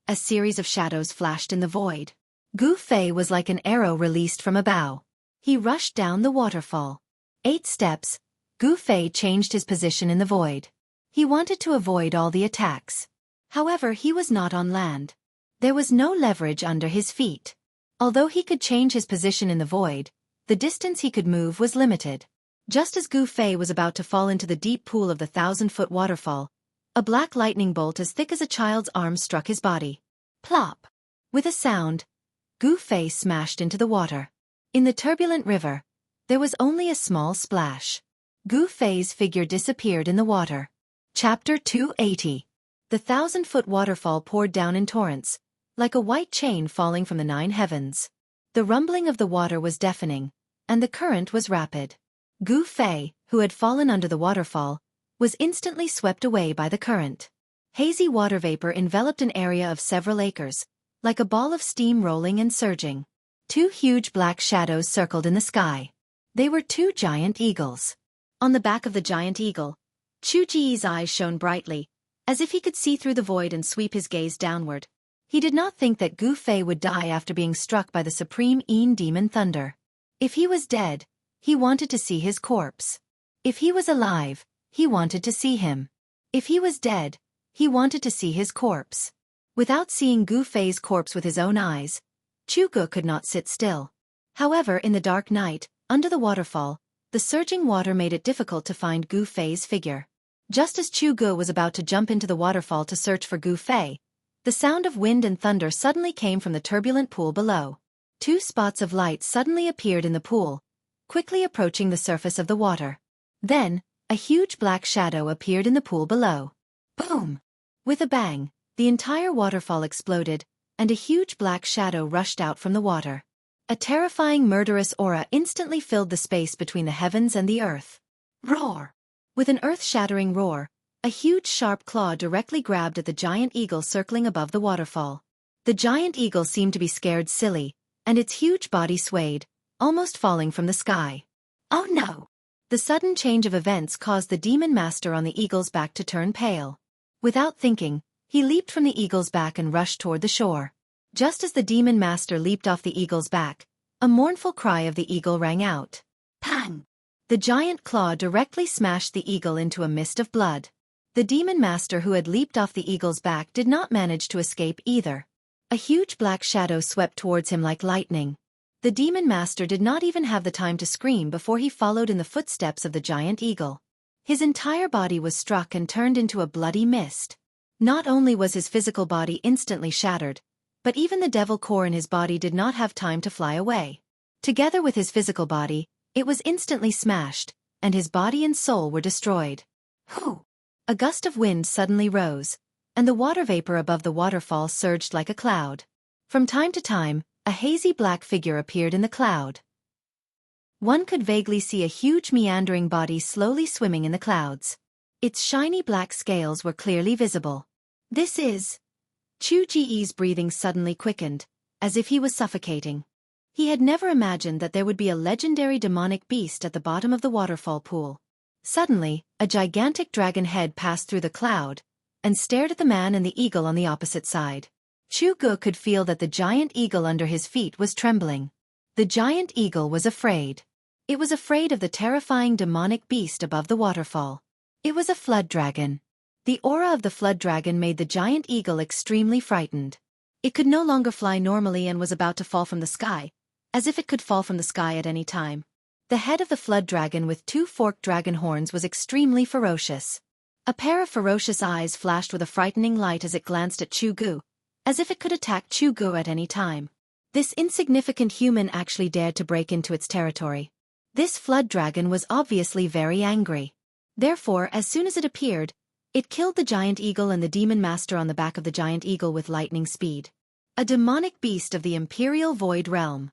Speaker 1: A series of shadows flashed in the void. Gu Fei was like an arrow released from a bow. He rushed down the waterfall. 8 steps, Gu Fei changed his position in the void. He wanted to avoid all the attacks. However, he was not on land. There was no leverage under his feet. Although he could change his position in the void, the distance he could move was limited. Just as Gu Fei was about to fall into the deep pool of the 1,000-foot waterfall, a black lightning bolt as thick as a child's arm struck his body. Plop! With a sound, Gu Fei smashed into the water. In the turbulent river, there was only a small splash. Gu Fei's figure disappeared in the water. Chapter 280. The 1,000-foot waterfall poured down in torrents, like a white chain falling from the 9 heavens. The rumbling of the water was deafening, and the current was rapid. Gu Fei, who had fallen under the waterfall, was instantly swept away by the current. Hazy water vapor enveloped an area of several acres, like a ball of steam rolling and surging. 2 huge black shadows circled in the sky. They were 2 giant eagles. On the back of the giant eagle, Xueqi's eyes shone brightly, as if he could see through the void and sweep his gaze downward. He did not think that Gu Fei would die after being struck by the supreme demon thunder. If he was dead, he wanted to see his corpse. If he was alive, he wanted to see him. If he was dead, he wanted to see his corpse. Without seeing Gu Fei's corpse with his own eyes, Xueqi could not sit still. However, in the dark night, under the waterfall, the surging water made it difficult to find Gu Fei's figure. Just as Xueqi was about to jump into the waterfall to search for Gu Fei, the sound of wind and thunder suddenly came from the turbulent pool below. 2 spots of light suddenly appeared in the pool, quickly approaching the surface of the water. Then, a huge black shadow appeared in the pool below. Boom! With a bang, the entire waterfall exploded, and a huge black shadow rushed out from the water. A terrifying murderous aura instantly filled the space between the heavens and the earth. Roar! With an earth-shattering roar, a huge sharp claw directly grabbed at the giant eagle circling above the waterfall. The giant eagle seemed to be scared silly, and its huge body swayed, almost falling from the sky. Oh no! The sudden change of events caused the demon master on the eagle's back to turn pale. Without thinking, he leaped from the eagle's back and rushed toward the shore. Just as the demon master leaped off the eagle's back, a mournful cry of the eagle rang out. Pang! The giant claw directly smashed the eagle into a mist of blood. The demon master who had leaped off the eagle's back did not manage to escape either. A huge black shadow swept towards him like lightning. The demon master did not even have the time to scream before he followed in the footsteps of the giant eagle. His entire body was struck and turned into a bloody mist. Not only was his physical body instantly shattered, but even the devil core in his body did not have time to fly away. Together with his physical body, it was instantly smashed, and his body and soul were destroyed. Whew! A gust of wind suddenly rose, and the water vapor above the waterfall surged like a cloud. From time to time, a hazy black figure appeared in the cloud. One could vaguely see a huge meandering body slowly swimming in the clouds. Its shiny black scales were clearly visible. This is... Xueqi's breathing suddenly quickened, as if he was suffocating. He had never imagined that there would be a legendary demonic beast at the bottom of the waterfall pool. Suddenly, a gigantic dragon head passed through the cloud, and stared at the man and the eagle on the opposite side. Xueqi could feel that the giant eagle under his feet was trembling. The giant eagle was afraid. It was afraid of the terrifying demonic beast above the waterfall. It was a flood dragon. The aura of the flood dragon made the giant eagle extremely frightened. It could no longer fly normally and was about to fall from the sky, as if it could fall from the sky at any time. The head of the flood dragon with two forked dragon horns was extremely ferocious. A pair of ferocious eyes flashed with a frightening light as it glanced at Xueqi, as if it could attack Xueqi at any time. This insignificant human actually dared to break into its territory. This flood dragon was obviously very angry. Therefore, as soon as it appeared, it killed the giant eagle and the demon master on the back of the giant eagle with lightning speed. A demonic beast of the Imperial Void Realm.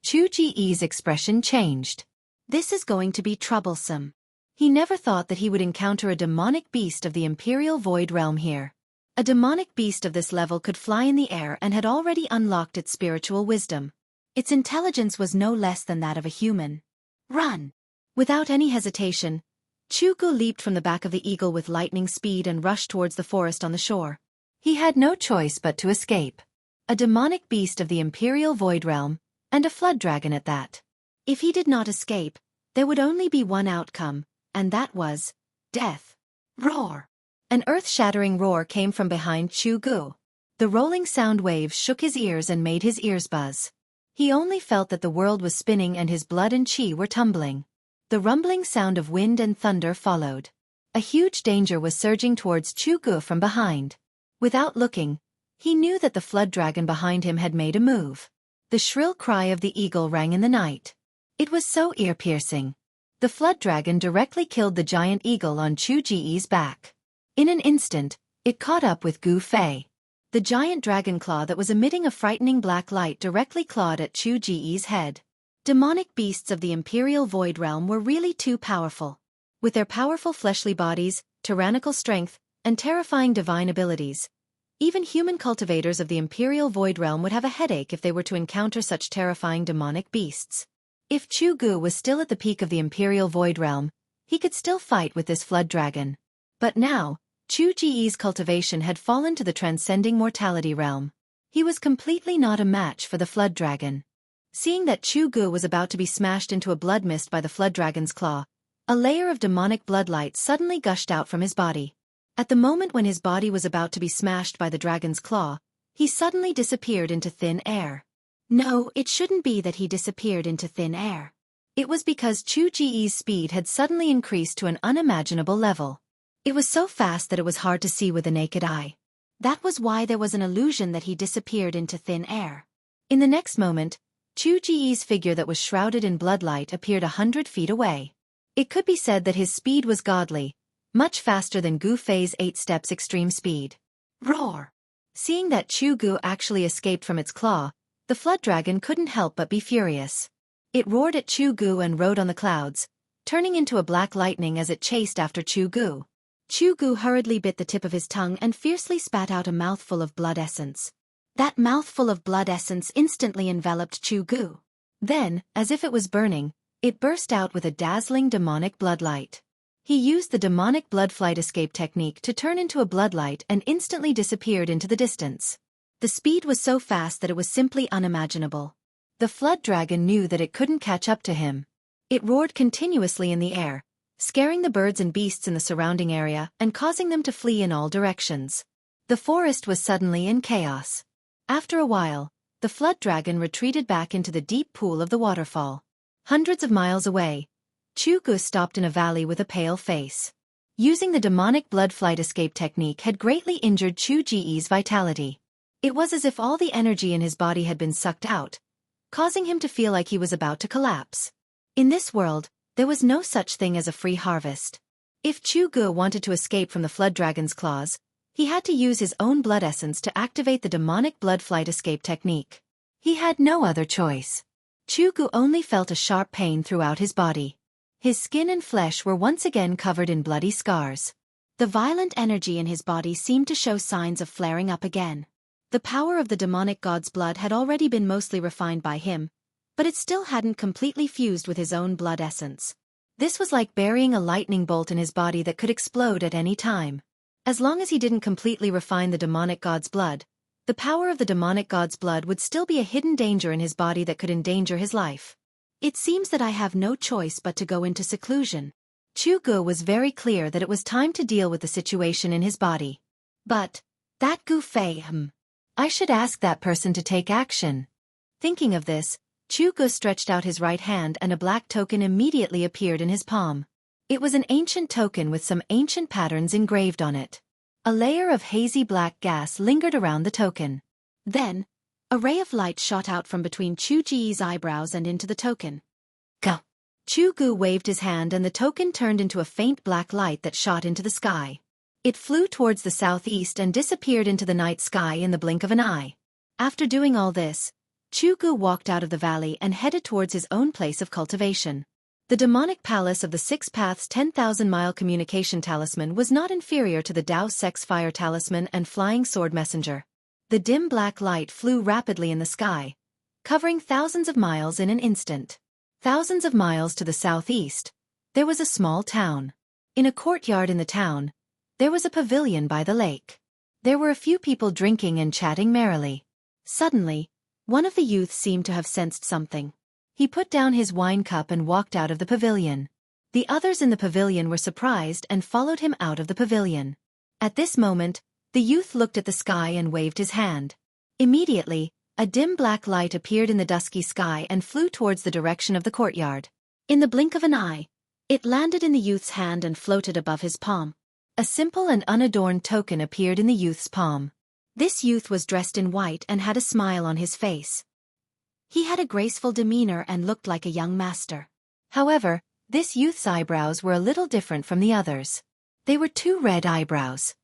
Speaker 1: Xueqi's expression changed. This is going to be troublesome. He never thought that he would encounter a demonic beast of the Imperial Void Realm here. A demonic beast of this level could fly in the air and had already unlocked its spiritual wisdom. Its intelligence was no less than that of a human. Run! Without any hesitation, Xueqi leaped from the back of the eagle with lightning speed and rushed towards the forest on the shore. He had no choice but to escape. A demonic beast of the Imperial Void Realm, and a flood dragon at that. If he did not escape, there would only be one outcome, and that was death. Roar! An earth-shattering roar came from behind Xueqi. The rolling sound waves shook his ears and made his ears buzz. He only felt that the world was spinning and his blood and chi were tumbling. The rumbling sound of wind and thunder followed. A huge danger was surging towards Xueqi from behind. Without looking, he knew that the flood dragon behind him had made a move. The shrill cry of the eagle rang in the night. It was so ear-piercing. The flood dragon directly killed the giant eagle on Xueqi's back. In an instant, it caught up with Gu Fei. The giant dragon claw that was emitting a frightening black light directly clawed at Xueqi's head. Demonic beasts of the Imperial Void Realm were really too powerful. With their powerful fleshly bodies, tyrannical strength, and terrifying divine abilities, even human cultivators of the Imperial Void Realm would have a headache if they were to encounter such terrifying demonic beasts. If Xueqi was still at the peak of the Imperial Void Realm, he could still fight with this flood dragon. But now, Xueqi's cultivation had fallen to the transcending mortality realm. He was completely not a match for the flood dragon. Seeing that Xueqi was about to be smashed into a blood mist by the flood dragon's claw, a layer of demonic bloodlight suddenly gushed out from his body. At the moment when his body was about to be smashed by the dragon's claw, he suddenly disappeared into thin air. No, it shouldn't be that he disappeared into thin air. It was because Xueqi's speed had suddenly increased to an unimaginable level. It was so fast that it was hard to see with the naked eye. That was why there was an illusion that he disappeared into thin air. In the next moment, Xueqi's figure that was shrouded in bloodlight appeared 100 feet away. It could be said that his speed was godly, much faster than Gu Fei's 8 steps extreme speed. Roar! Seeing that Xueqi actually escaped from its claw, the flood dragon couldn't help but be furious. It roared at Xueqi and rode on the clouds, turning into a black lightning as it chased after Xueqi. Xueqi hurriedly bit the tip of his tongue and fiercely spat out a mouthful of blood essence. That mouthful of blood essence instantly enveloped Xueqi. Then, as if it was burning, it burst out with a dazzling demonic bloodlight. He used the demonic blood flight escape technique to turn into a bloodlight and instantly disappeared into the distance. The speed was so fast that it was simply unimaginable. The flood dragon knew that it couldn't catch up to him. It roared continuously in the air, scaring the birds and beasts in the surrounding area and causing them to flee in all directions. The forest was suddenly in chaos. After a while, the flood dragon retreated back into the deep pool of the waterfall. Hundreds of miles away, Xueqi stopped in a valley with a pale face. Using the demonic blood flight escape technique had greatly injured Xueqi's vitality. It was as if all the energy in his body had been sucked out, causing him to feel like he was about to collapse. In this world, there was no such thing as a free harvest. If Xueqi wanted to escape from the flood dragon's claws, he had to use his own blood essence to activate the demonic blood flight escape technique. He had no other choice. Xueqi only felt a sharp pain throughout his body. His skin and flesh were once again covered in bloody scars. The violent energy in his body seemed to show signs of flaring up again. The power of the demonic god's blood had already been mostly refined by him, but it still hadn't completely fused with his own blood essence. This was like burying a lightning bolt in his body that could explode at any time. As long as he didn't completely refine the demonic god's blood, the power of the demonic god's blood would still be a hidden danger in his body that could endanger his life. It seems that I have no choice but to go into seclusion. Xueqi was very clear that it was time to deal with the situation in his body. But, that Gufei, I should ask that person to take action. Thinking of this, Xueqi stretched out his right hand and a black token immediately appeared in his palm. It was an ancient token with some ancient patterns engraved on it. A layer of hazy black gas lingered around the token. Then, a ray of light shot out from between Xueqi's eyebrows and into the token. Go! Xueqi waved his hand and the token turned into a faint black light that shot into the sky. It flew towards the southeast and disappeared into the night sky in the blink of an eye. After doing all this, Xueqi walked out of the valley and headed towards his own place of cultivation. The demonic palace of the Six Paths 10,000-mile communication talisman was not inferior to the Dao Sex Fire talisman and flying sword messenger. The dim black light flew rapidly in the sky, covering thousands of miles in an instant. Thousands of miles to the southeast, there was a small town. In a courtyard in the town, there was a pavilion by the lake. There were a few people drinking and chatting merrily. Suddenly, one of the youths seemed to have sensed something. He put down his wine cup and walked out of the pavilion. The others in the pavilion were surprised and followed him out of the pavilion. At this moment, the youth looked at the sky and waved his hand. Immediately, a dim black light appeared in the dusky sky and flew towards the direction of the courtyard. In the blink of an eye, it landed in the youth's hand and floated above his palm. A simple and unadorned token appeared in the youth's palm. This youth was dressed in white and had a smile on his face. He had a graceful demeanor and looked like a young master. However, this youth's eyebrows were a little different from the others. They were two red eyebrows.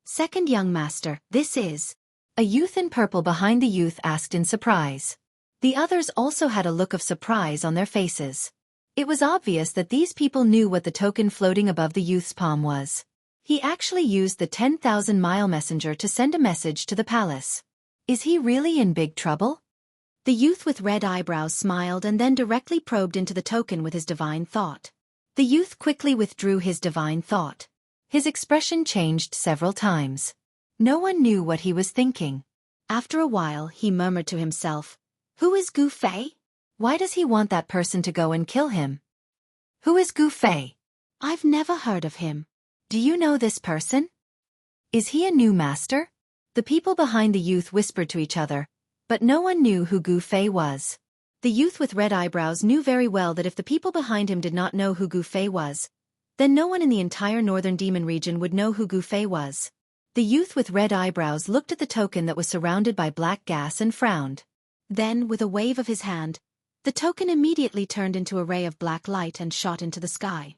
Speaker 1: Second young master, this is. A youth in purple behind the youth asked in surprise. The others also had a look of surprise on their faces. It was obvious that these people knew what the token floating above the youth's palm was. He actually used the 10,000-mile messenger to send a message to the palace. Is he really in big trouble? The youth with red eyebrows smiled and then directly probed into the token with his divine thought. The youth quickly withdrew his divine thought. His expression changed several times. No one knew what he was thinking. After a while, he murmured to himself, "Who is Gufei? Why does he want that person to go and kill him? Who is Gufei? I've never heard of him. Do you know this person? Is he a new master?" The people behind the youth whispered to each other, but no one knew who Gufei was. The youth with red eyebrows knew very well that if the people behind him did not know who Gufei was, then no one in the entire northern demon region would know who Gufei was. The youth with red eyebrows looked at the token that was surrounded by black gas and frowned. Then, with a wave of his hand, the token immediately turned into a ray of black light and shot into the sky.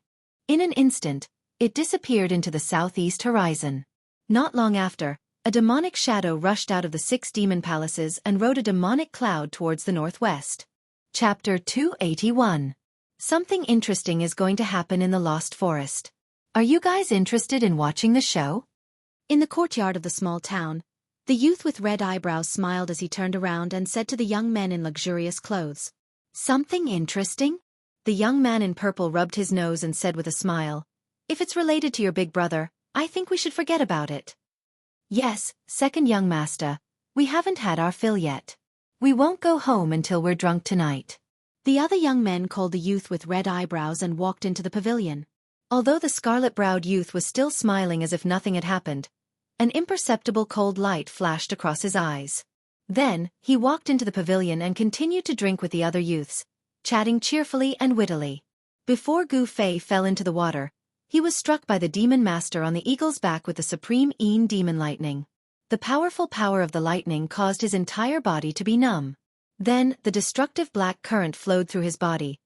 Speaker 1: In an instant, it disappeared into the southeast horizon. Not long after, a demonic shadow rushed out of the 6 demon palaces and rode a demonic cloud towards the northwest. Chapter 281. Something interesting is going to happen in the Lost Forest. Are you guys interested in watching the show? In the courtyard of the small town, the youth with red eyebrows smiled as he turned around and said to the young men in luxurious clothes, "Something interesting?" The young man in purple rubbed his nose and said with a smile, "If it's related to your big brother, I think we should forget about it." "Yes, second young master, we haven't had our fill yet. We won't go home until we're drunk tonight." The other young men called the youth with red eyebrows and walked into the pavilion. Although the scarlet-browed youth was still smiling as if nothing had happened, an imperceptible cold light flashed across his eyes. Then, he walked into the pavilion and continued to drink with the other youths, chatting cheerfully and wittily. Before Gu Fei fell into the water, he was struck by the demon master on the eagle's back with the supreme demon lightning. The powerful power of the lightning caused his entire body to be numb. Then, the destructive black current flowed through his body,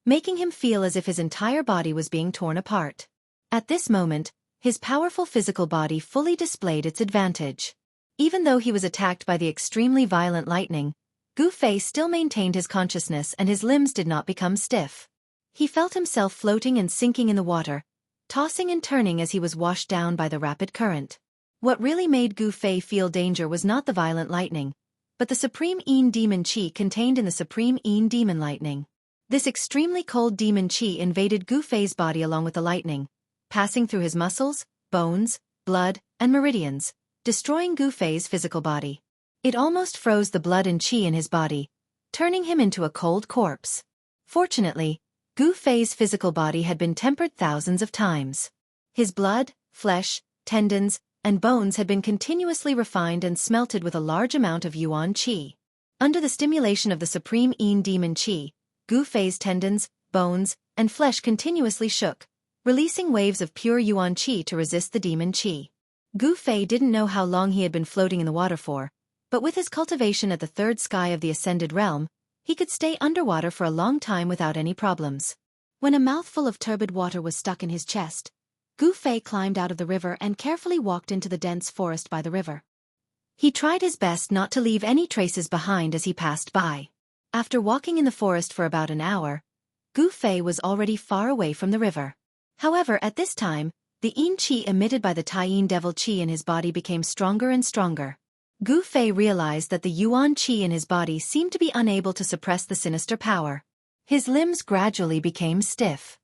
Speaker 1: making him feel as if his entire body was being torn apart. At this moment, his powerful physical body fully displayed its advantage. Even though he was attacked by the extremely violent lightning, Gu Fei still maintained his consciousness and his limbs did not become stiff. He felt himself floating and sinking in the water, tossing and turning as he was washed down by the rapid current. What really made Gu Fei feel danger was not the violent lightning, but the supreme demon chi contained in the supreme demon lightning. This extremely cold demon chi invaded Gu Fei's body along with the lightning, passing through his muscles, bones, blood, and meridians, destroying Gu Fei's physical body. It almost froze the blood and chi in his body, turning him into a cold corpse. Fortunately, Gu Fei's physical body had been tempered thousands of times. His blood, flesh, tendons, and bones had been continuously refined and smelted with a large amount of yuan chi. Under the stimulation of the supreme demon chi, Gu Fei's tendons, bones, and flesh continuously shook, releasing waves of pure yuan chi to resist the demon chi. Gu Fei didn't know how long he had been floating in the water for, but with his cultivation at the third sky of the ascended realm, he could stay underwater for a long time without any problems. When a mouthful of turbid water was stuck in his chest, Gu Fei climbed out of the river and carefully walked into the dense forest by the river. He tried his best not to leave any traces behind as he passed by. After walking in the forest for about an hour, Gu Fei was already far away from the river. However, at this time, the yin chi emitted by the Taiyin devil chi in his body became stronger and stronger. Gu Fei realized that the yuan chi in his body seemed to be unable to suppress the sinister power. His limbs gradually became stiff.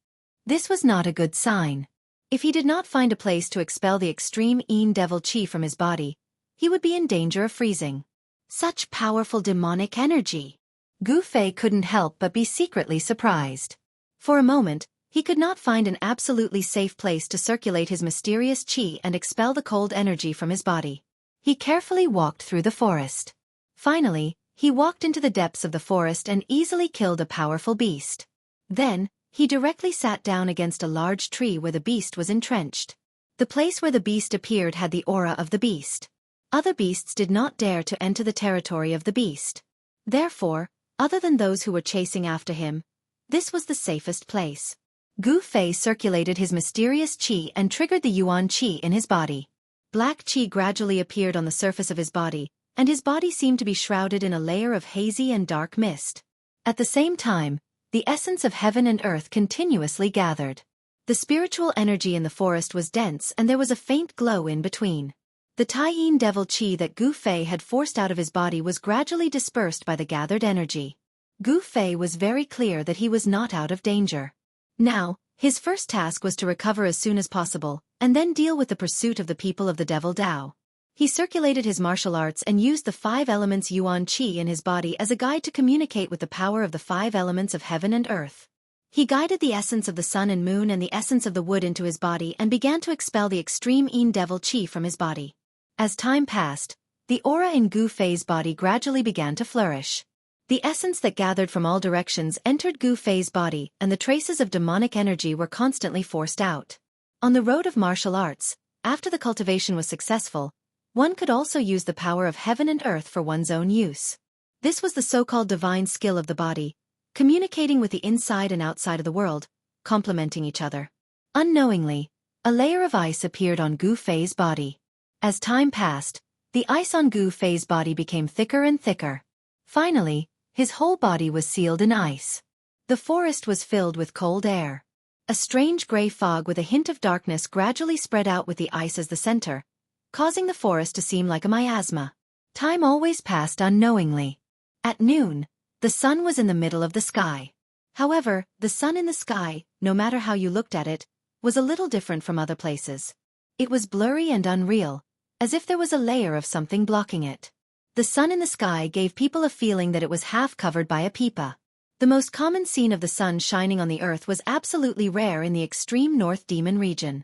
Speaker 1: This was not a good sign. If he did not find a place to expel the extreme yin devil chi from his body, he would be in danger of freezing. Such powerful demonic energy! Gu Fei couldn't help but be secretly surprised. For a moment, he could not find an absolutely safe place to circulate his mysterious chi and expel the cold energy from his body. He carefully walked through the forest. Finally, he walked into the depths of the forest and easily killed a powerful beast. Then, he directly sat down against a large tree where the beast was entrenched. The place where the beast appeared had the aura of the beast. Other beasts did not dare to enter the territory of the beast. Therefore, other than those who were chasing after him, this was the safest place. Gu Fei circulated his mysterious chi and triggered the yuan chi in his body. Black chi gradually appeared on the surface of his body, and his body seemed to be shrouded in a layer of hazy and dark mist. At the same time, the essence of heaven and earth continuously gathered. The spiritual energy in the forest was dense and there was a faint glow in between. The Taiyin devil chi that Gu Fei had forced out of his body was gradually dispersed by the gathered energy. Gu Fei was very clear that he was not out of danger. Now, his first task was to recover as soon as possible, and then deal with the pursuit of the people of the Devil Dao. He circulated his martial arts and used the 5 elements yuan chi in his body as a guide to communicate with the power of the 5 elements of heaven and earth. He guided the essence of the sun and moon and the essence of the wood into his body and began to expel the extreme yin devil chi from his body. As time passed, the aura in Gu Fei's body gradually began to flourish. The essence that gathered from all directions entered Gu Fei's body and the traces of demonic energy were constantly forced out. On the road of martial arts, after the cultivation was successful, one could also use the power of heaven and earth for one's own use. This was the so-called divine skill of the body, communicating with the inside and outside of the world, complementing each other. Unknowingly, a layer of ice appeared on Gu Fei's body. As time passed, the ice on Gu Fei's body became thicker and thicker. Finally, his whole body was sealed in ice. The forest was filled with cold air. A strange gray fog with a hint of darkness gradually spread out with the ice as the center, causing the forest to seem like a miasma. Time always passed unknowingly. At noon, the sun was in the middle of the sky. However, the sun in the sky, no matter how you looked at it, was a little different from other places. It was blurry and unreal, as if there was a layer of something blocking it. The sun in the sky gave people a feeling that it was half covered by a pipa. The most common scene of the sun shining on the earth was absolutely rare in the extreme North Demon region.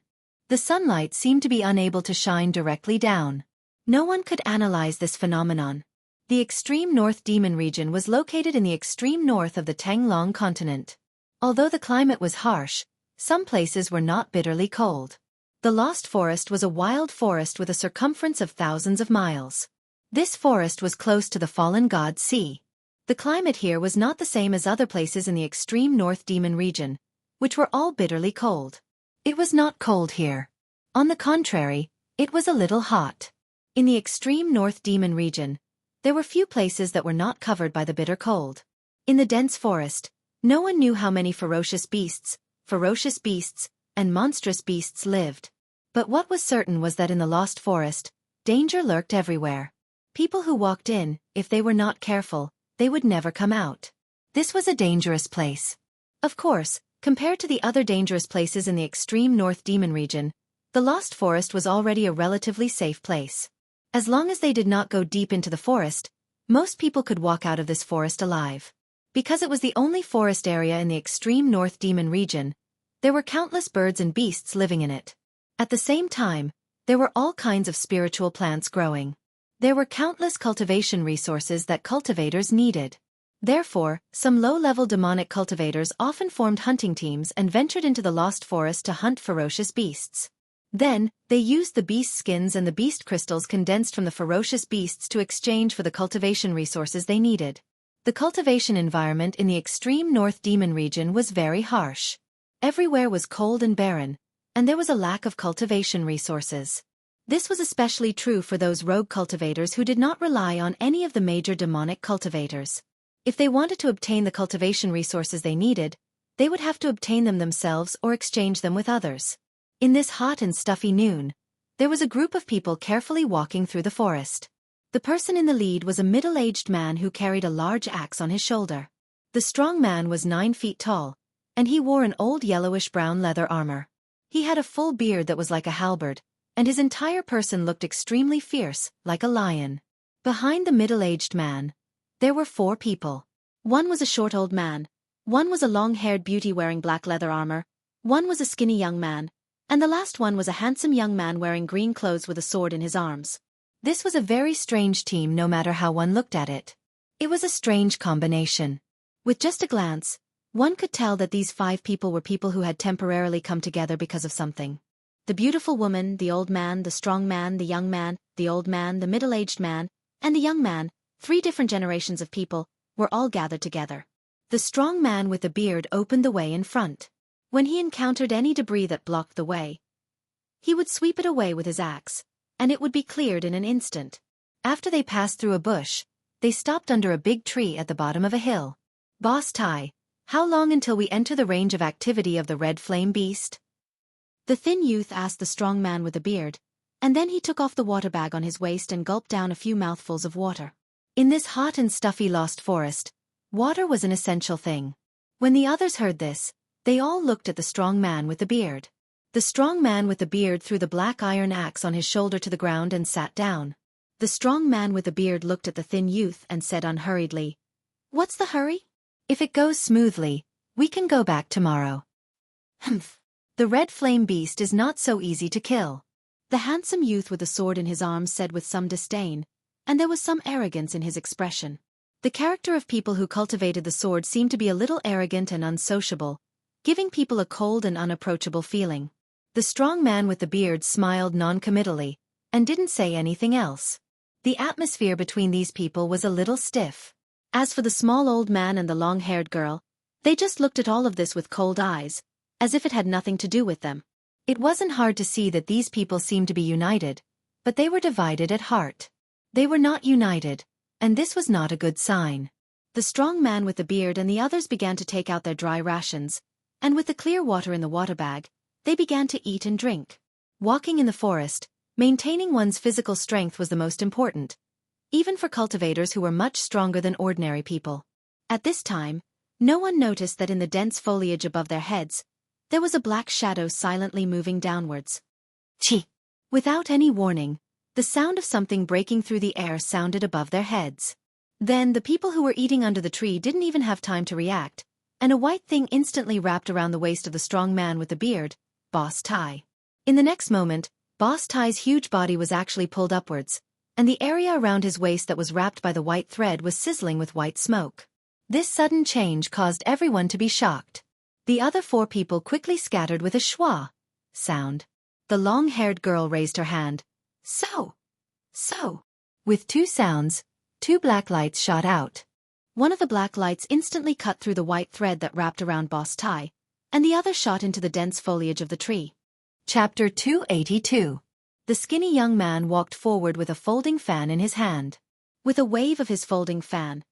Speaker 1: The sunlight seemed to be unable to shine directly down. No one could analyze this phenomenon. The extreme North Demon region was located in the extreme north of the Tanglong continent. Although the climate was harsh, some places were not bitterly cold. The Lost Forest was a wild forest with a circumference of thousands of miles. This forest was close to the fallen god sea. The climate here was not the same as other places in the extreme North Demon region, which were all bitterly cold. It was not cold here. On the contrary, it was a little hot. In the extreme North Demon region, there were few places that were not covered by the bitter cold. In the dense forest, no one knew how many ferocious beasts, and monstrous beasts lived. But what was certain was that in the Lost Forest, danger lurked everywhere. People who walked in, if they were not careful, they would never come out. This was a dangerous place. Of course, compared to the other dangerous places in the extreme North Demon region, the Lost Forest was already a relatively safe place. As long as they did not go deep into the forest, most people could walk out of this forest alive. Because it was the only forest area in the extreme North Demon region, there were countless birds and beasts living in it. At the same time, there were all kinds of spiritual plants growing. There were countless cultivation resources that cultivators needed. Therefore, some low-level demonic cultivators often formed hunting teams and ventured into the Lost Forest to hunt ferocious beasts. Then, they used the beast skins and the beast crystals condensed from the ferocious beasts to exchange for the cultivation resources they needed. The cultivation environment in the extreme North Demon region was very harsh. Everywhere was cold and barren, and there was a lack of cultivation resources. This was especially true for those rogue cultivators who did not rely on any of the major demonic cultivators. If they wanted to obtain the cultivation resources they needed, they would have to obtain them themselves or exchange them with others. In this hot and stuffy noon, there was a group of people carefully walking through the forest. The person in the lead was a middle-aged man who carried a large axe on his shoulder. The strong man was 9 feet tall, and he wore an old yellowish-brown leather armor. He had a full beard that was like a halberd, and his entire person looked extremely fierce, like a lion. Behind the middle-aged man, there were 4 people. One was a short old man, one was a long-haired beauty wearing black leather armor, one was a skinny young man, and the last one was a handsome young man wearing green clothes with a sword in his arms. This was a very strange team no matter how one looked at it. It was a strange combination. With just a glance, one could tell that these 5 people were people who had temporarily come together because of something. The beautiful woman, the old man, the strong man, the young man, the old man, the middle-aged man, and the young man, 3 different generations of people, were all gathered together. The strong man with the beard opened the way in front. When he encountered any debris that blocked the way, he would sweep it away with his axe, and it would be cleared in an instant. After they passed through a bush, they stopped under a big tree at the bottom of a hill. "Boss Tai, how long until we enter the range of activity of the red flame beast?" The thin youth asked the strong man with the beard, and then he took off the water bag on his waist and gulped down a few mouthfuls of water. In this hot and stuffy Lost Forest, water was an essential thing. When the others heard this, they all looked at the strong man with the beard. The strong man with the beard threw the black iron axe on his shoulder to the ground and sat down. The strong man with the beard looked at the thin youth and said unhurriedly, "What's the hurry? If it goes smoothly, we can go back tomorrow." "Humph. The red flame beast is not so easy to kill," the handsome youth with the sword in his arms said with some disdain, and there was some arrogance in his expression. The character of people who cultivated the sword seemed to be a little arrogant and unsociable, giving people a cold and unapproachable feeling. The strong man with the beard smiled non-committally, and didn't say anything else. The atmosphere between these people was a little stiff. As for the small old man and the long-haired girl, they just looked at all of this with cold eyes, as if it had nothing to do with them. It wasn't hard to see that these people seemed to be united, but they were divided at heart. They were not united, and this was not a good sign. The strong man with the beard and the others began to take out their dry rations, and with the clear water in the water bag, they began to eat and drink. Walking in the forest, maintaining one's physical strength was the most important, even for cultivators who were much stronger than ordinary people. At this time, no one noticed that in the dense foliage above their heads, there was a black shadow silently moving downwards. Chi! Without any warning, the sound of something breaking through the air sounded above their heads. Then the people who were eating under the tree didn't even have time to react, and a white thing instantly wrapped around the waist of the strong man with the beard, Boss Tai. In the next moment, Boss Tai's huge body was actually pulled upwards, and the area around his waist that was wrapped by the white thread was sizzling with white smoke. This sudden change caused everyone to be shocked. The other 4 people quickly scattered with a schwa sound. The long-haired girl raised her hand. So. With 2 sounds, 2 black lights shot out. One of the black lights instantly cut through the white thread that wrapped around Boss Tai, and the other shot into the dense foliage of the tree. Chapter 282. The skinny young man walked forward with a folding fan in his hand. With a wave of his folding fan,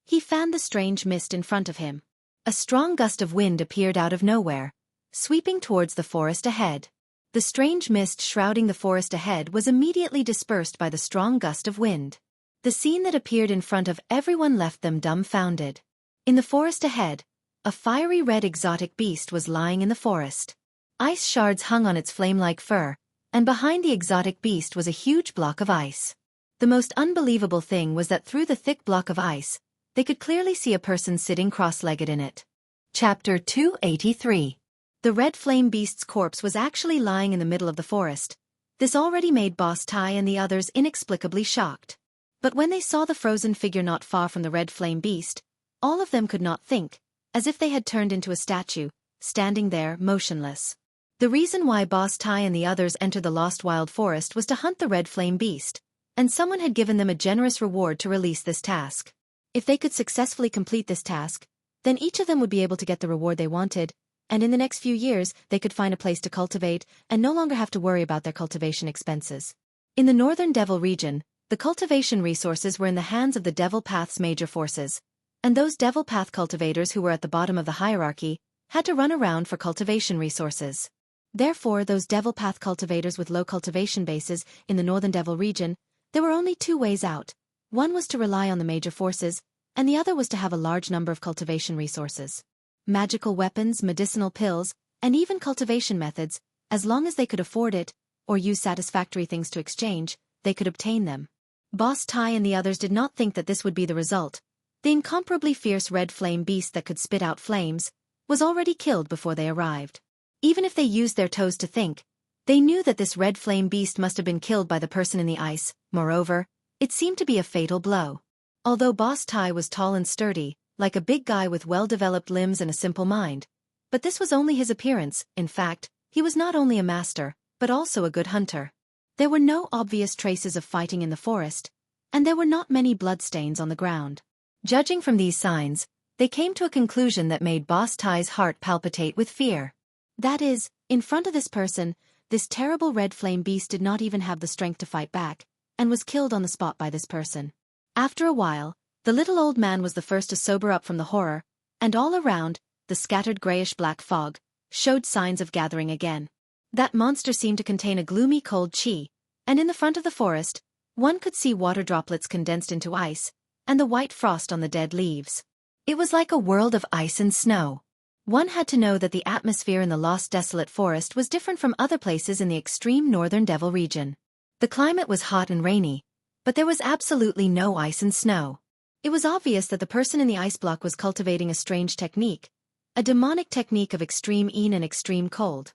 Speaker 1: he fanned the strange mist in front of him. A strong gust of wind appeared out of nowhere, sweeping towards the forest ahead. The strange mist shrouding the forest ahead was immediately dispersed by the strong gust of wind. The scene that appeared in front of everyone left them dumbfounded. In the forest ahead, a fiery red exotic beast was lying in the forest. Ice shards hung on its flame-like fur, and behind the exotic beast was a huge block of ice. The most unbelievable thing was that through the thick block of ice, they could clearly see a person sitting cross-legged in it. Chapter 283. The red flame beast's corpse was actually lying in the middle of the forest. This already made Boss Tai and the others inexplicably shocked. But when they saw the frozen figure not far from the red flame beast, all of them could not think, as if they had turned into a statue, standing there motionless. The reason why Boss Tai and the others entered the lost wild forest was to hunt the red flame beast, and someone had given them a generous reward to release this task. If they could successfully complete this task, then each of them would be able to get the reward they wanted, and in the next few years they could find a place to cultivate and no longer have to worry about their cultivation expenses. In the northern Devil region, the cultivation resources were in the hands of the Devil Path's major forces, and those Devil Path cultivators who were at the bottom of the hierarchy had to run around for cultivation resources. Therefore, those Devil Path cultivators with low cultivation bases in the northern Devil region, there were only 2 ways out. One was to rely on the major forces, and the other was to have a large number of cultivation resources. Magical weapons, medicinal pills, and even cultivation methods, as long as they could afford it, or use satisfactory things to exchange, they could obtain them. Boss Tai and the others did not think that this would be the result. The incomparably fierce red flame beast that could spit out flames was already killed before they arrived. Even if they used their toes to think, they knew that this red flame beast must have been killed by the person in the ice. Moreover, it seemed to be a fatal blow. Although Boss Tai was tall and sturdy, like a big guy with well-developed limbs and a simple mind, but this was only his appearance. In fact, he was not only a master, but also a good hunter. There were no obvious traces of fighting in the forest, and there were not many bloodstains on the ground. Judging from these signs, they came to a conclusion that made Boss Tai's heart palpitate with fear. That is, in front of this person, this terrible red flame beast did not even have the strength to fight back, and was killed on the spot by this person. After a while, the little old man was the first to sober up from the horror, and all around, the scattered grayish-black fog showed signs of gathering again. That monster seemed to contain a gloomy cold chi, and in the front of the forest, one could see water droplets condensed into ice, and the white frost on the dead leaves. It was like a world of ice and snow. One had to know that the atmosphere in the lost desolate forest was different from other places in the extreme northern Devil region. The climate was hot and rainy, but there was absolutely no ice and snow. It was obvious that the person in the ice block was cultivating a strange technique, a demonic technique of extreme heat and extreme cold.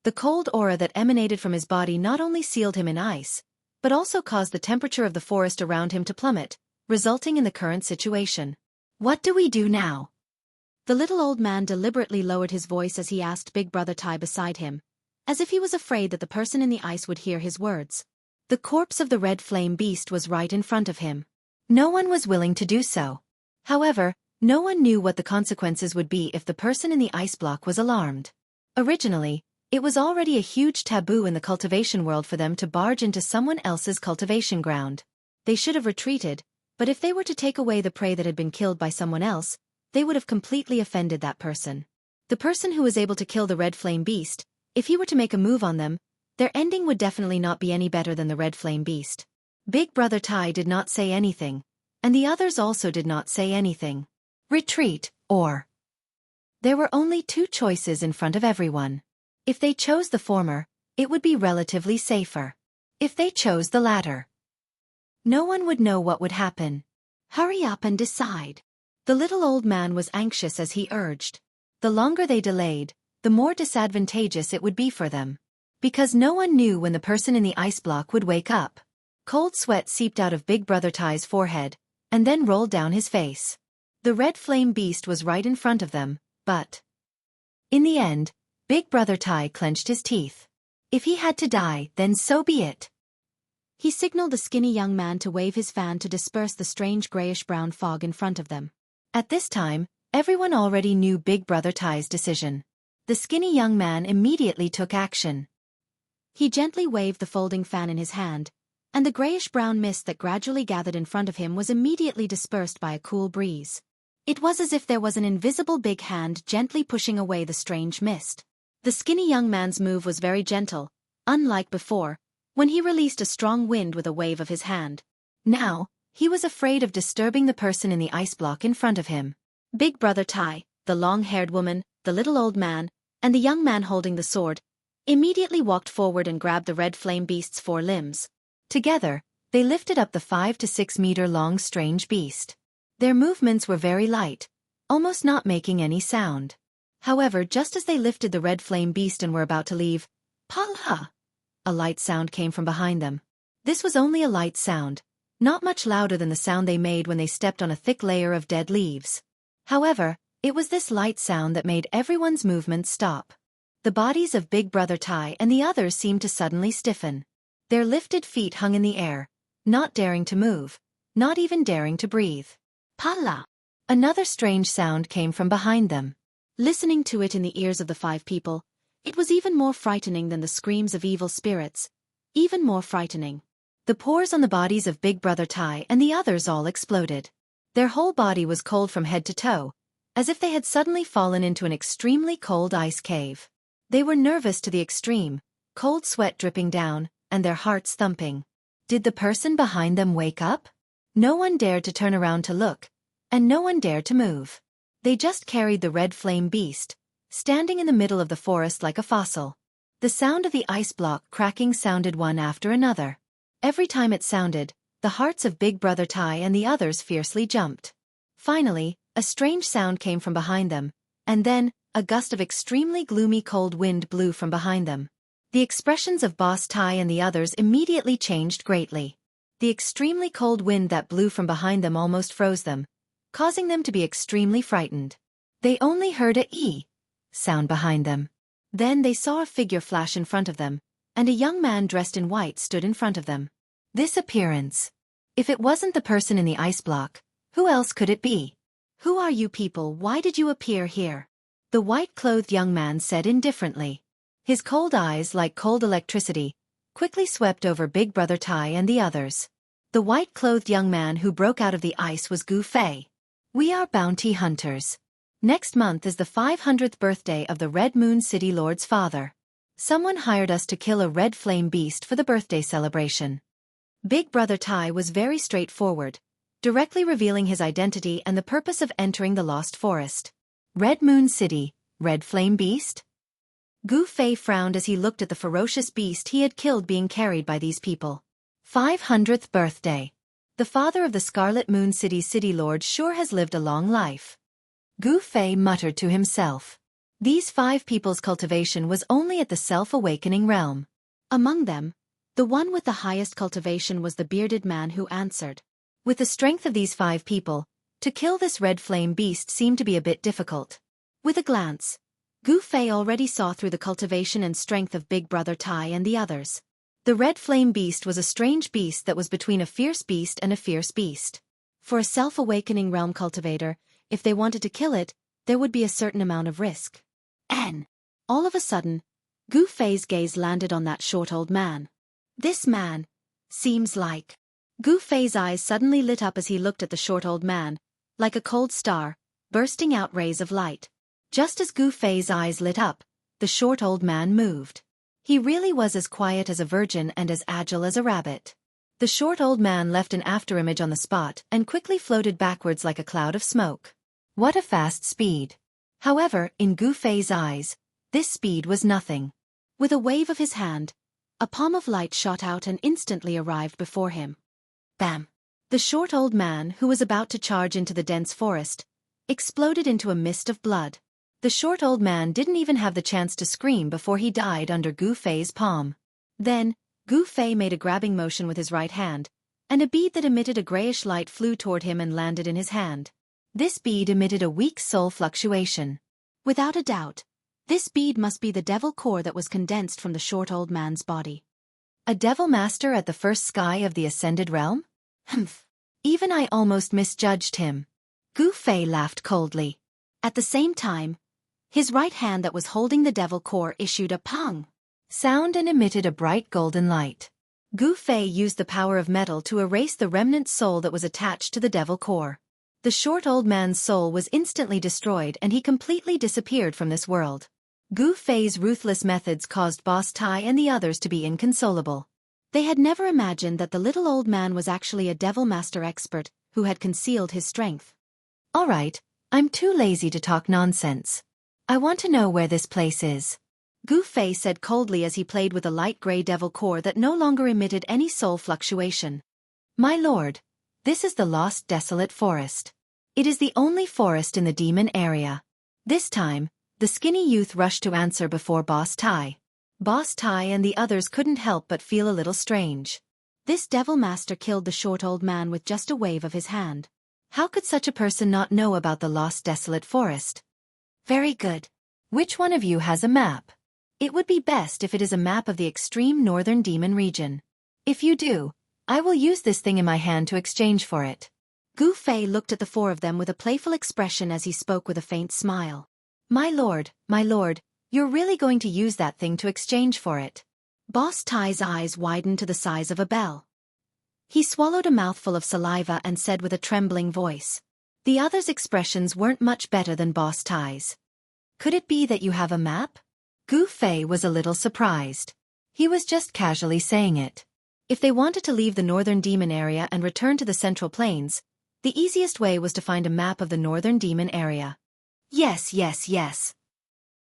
Speaker 1: The cold aura that emanated from his body not only sealed him in ice, but also caused the temperature of the forest around him to plummet, resulting in the current situation. What do we do now? The little old man deliberately lowered his voice as he asked Big Brother Tai beside him, as if he was afraid that the person in the ice would hear his words. The corpse of the red flame beast was right in front of him. No one was willing to do so. However, no one knew what the consequences would be if the person in the ice block was alarmed. Originally, it was already a huge taboo in the cultivation world for them to barge into someone else's cultivation ground. They should have retreated, But if they were to take away the prey that had been killed by someone else, they would have completely offended that person. The person who was able to kill the red flame beast, if he were to make a move on them, their ending would definitely not be any better than the red flame beast. Big Brother Tai did not say anything, and the others also did not say anything. Retreat, or... There were only two choices in front of everyone. If they chose the former, it would be relatively safer. If they chose the latter, no one would know what would happen. Hurry up and decide. The little old man was anxious as he urged. The longer they delayed, the more disadvantageous it would be for them. Because no one knew when the person in the ice block would wake up. Cold sweat seeped out of Big Brother Tai's forehead, and then rolled down his face. The red flame beast was right in front of them, but... In the end, Big Brother Tai clenched his teeth. If he had to die, then so be it. He signaled the skinny young man to wave his fan to disperse the strange grayish-brown fog in front of them. At this time, everyone already knew Big Brother Tai's decision. The skinny young man immediately took action. He gently waved the folding fan in his hand, and the grayish-brown mist that gradually gathered in front of him was immediately dispersed by a cool breeze. It was as if there was an invisible big hand gently pushing away the strange mist. The skinny young man's move was very gentle, unlike before, when he released a strong wind with a wave of his hand. Now, he was afraid of disturbing the person in the ice block in front of him. Big Brother Tai, the long-haired woman, the little old man, and the young man holding the sword, immediately walked forward and grabbed the red flame beast's four limbs. Together, they lifted up the 5 to 6 meter long strange beast. Their movements were very light, almost not making any sound. However, just as they lifted the red flame beast and were about to leave, "Pala!" a light sound came from behind them. This was only a light sound, not much louder than the sound they made when they stepped on a thick layer of dead leaves. However, it was this light sound that made everyone's movements stop. The bodies of Big Brother Tai and the others seemed to suddenly stiffen. Their lifted feet hung in the air, not daring to move, not even daring to breathe. "Pala!" Another strange sound came from behind them. Listening to it in the ears of the 5 people, it was even more frightening than the screams of evil spirits, even more frightening. The pores on the bodies of Big Brother Tai and the others all exploded. Their whole body was cold from head to toe, as if they had suddenly fallen into an extremely cold ice cave. They were nervous to the extreme, cold sweat dripping down, and their hearts thumping. Did the person behind them wake up? No one dared to turn around to look, and no one dared to move. They just carried the red flame beast, standing in the middle of the forest like a fossil. The sound of the ice block cracking sounded one after another. Every time it sounded, the hearts of Big Brother Tai and the others fiercely jumped. Finally, a strange sound came from behind them, and then, a gust of extremely gloomy cold wind blew from behind them. The expressions of Boss Tai and the others immediately changed greatly. The extremely cold wind that blew from behind them almost froze them, causing them to be extremely frightened. They only heard a "ee" sound behind them. Then they saw a figure flash in front of them, and a young man dressed in white stood in front of them. This appearance. If it wasn't the person in the ice block, who else could it be? "Who are you people? Why did you appear here?" The white-clothed young man said indifferently. His cold eyes, like cold electricity, quickly swept over Big Brother Tai and the others. The white-clothed young man who broke out of the ice was Gu Fei. "We are bounty hunters. Next month is the 500th birthday of the Red Moon City Lord's father. Someone hired us to kill a red flame beast for the birthday celebration." Big Brother Tai was very straightforward, directly revealing his identity and the purpose of entering the Lost Forest. Red Moon City, Red Flame Beast? Gu Fei frowned as he looked at the ferocious beast he had killed being carried by these people. 500th birthday. The father of the Scarlet Moon City's City Lord sure has lived a long life. Gu Fei muttered to himself. These 5 people's cultivation was only at the self-awakening realm. Among them, the one with the highest cultivation was the bearded man who answered. With the strength of these 5 people, to kill this red flame beast seemed to be a bit difficult. With a glance, Gu Fei already saw through the cultivation and strength of Big Brother Tai and the others. The red flame beast was a strange beast that was between a fierce beast and a fierce beast. For a self-awakening realm cultivator, if they wanted to kill it, there would be a certain amount of risk. And, all of a sudden, Gu Fei's gaze landed on that short old man. This man seems like Gu Fei's eyes suddenly lit up as he looked at the short old man, like a cold star, bursting out rays of light. Just as Gu Fei's eyes lit up, the short old man moved. He really was as quiet as a virgin and as agile as a rabbit. The short old man left an afterimage on the spot and quickly floated backwards like a cloud of smoke. What a fast speed! However, in Gu Fei's eyes, this speed was nothing. With a wave of his hand, a palm of light shot out and instantly arrived before him. Bam! The short old man, who was about to charge into the dense forest, exploded into a mist of blood. The short old man didn't even have the chance to scream before he died under Gu Fei's palm. Then, Gu Fei made a grabbing motion with his right hand, and a bead that emitted a grayish light flew toward him and landed in his hand. This bead emitted a weak soul fluctuation. Without a doubt, this bead must be the devil core that was condensed from the short old man's body. A devil master at the first sky of the ascended realm? Humph. Even I almost misjudged him. Gu Fei laughed coldly. At the same time, his right hand that was holding the devil core issued a pong sound and emitted a bright golden light. Gu Fei used the power of metal to erase the remnant soul that was attached to the devil core. The short old man's soul was instantly destroyed and he completely disappeared from this world. Gu Fei's ruthless methods caused Boss Tai and the others to be inconsolable. They had never imagined that the little old man was actually a devil master expert who had concealed his strength. All right, I'm too lazy to talk nonsense. I want to know where this place is. Gu Fei said coldly as he played with a light gray devil core that no longer emitted any soul fluctuation. My lord, this is the lost desolate forest. It is the only forest in the demon area. This time, the skinny youth rushed to answer before Boss Tai. Boss Tai and the others couldn't help but feel a little strange. This devil master killed the short old man with just a wave of his hand. How could such a person not know about the lost desolate forest? Very good. Which one of you has a map? It would be best if it is a map of the extreme northern demon region. If you do, I will use this thing in my hand to exchange for it. Gu Fei looked at the four of them with a playful expression as he spoke with a faint smile. My lord, you're really going to use that thing to exchange for it. Boss Tai's eyes widened to the size of a bell. He swallowed a mouthful of saliva and said with a trembling voice. The others' expressions weren't much better than Boss Tai's. Could it be that you have a map? Gu Fei was a little surprised. He was just casually saying it. If they wanted to leave the northern demon area and return to the central plains, the easiest way was to find a map of the northern demon area. Yes.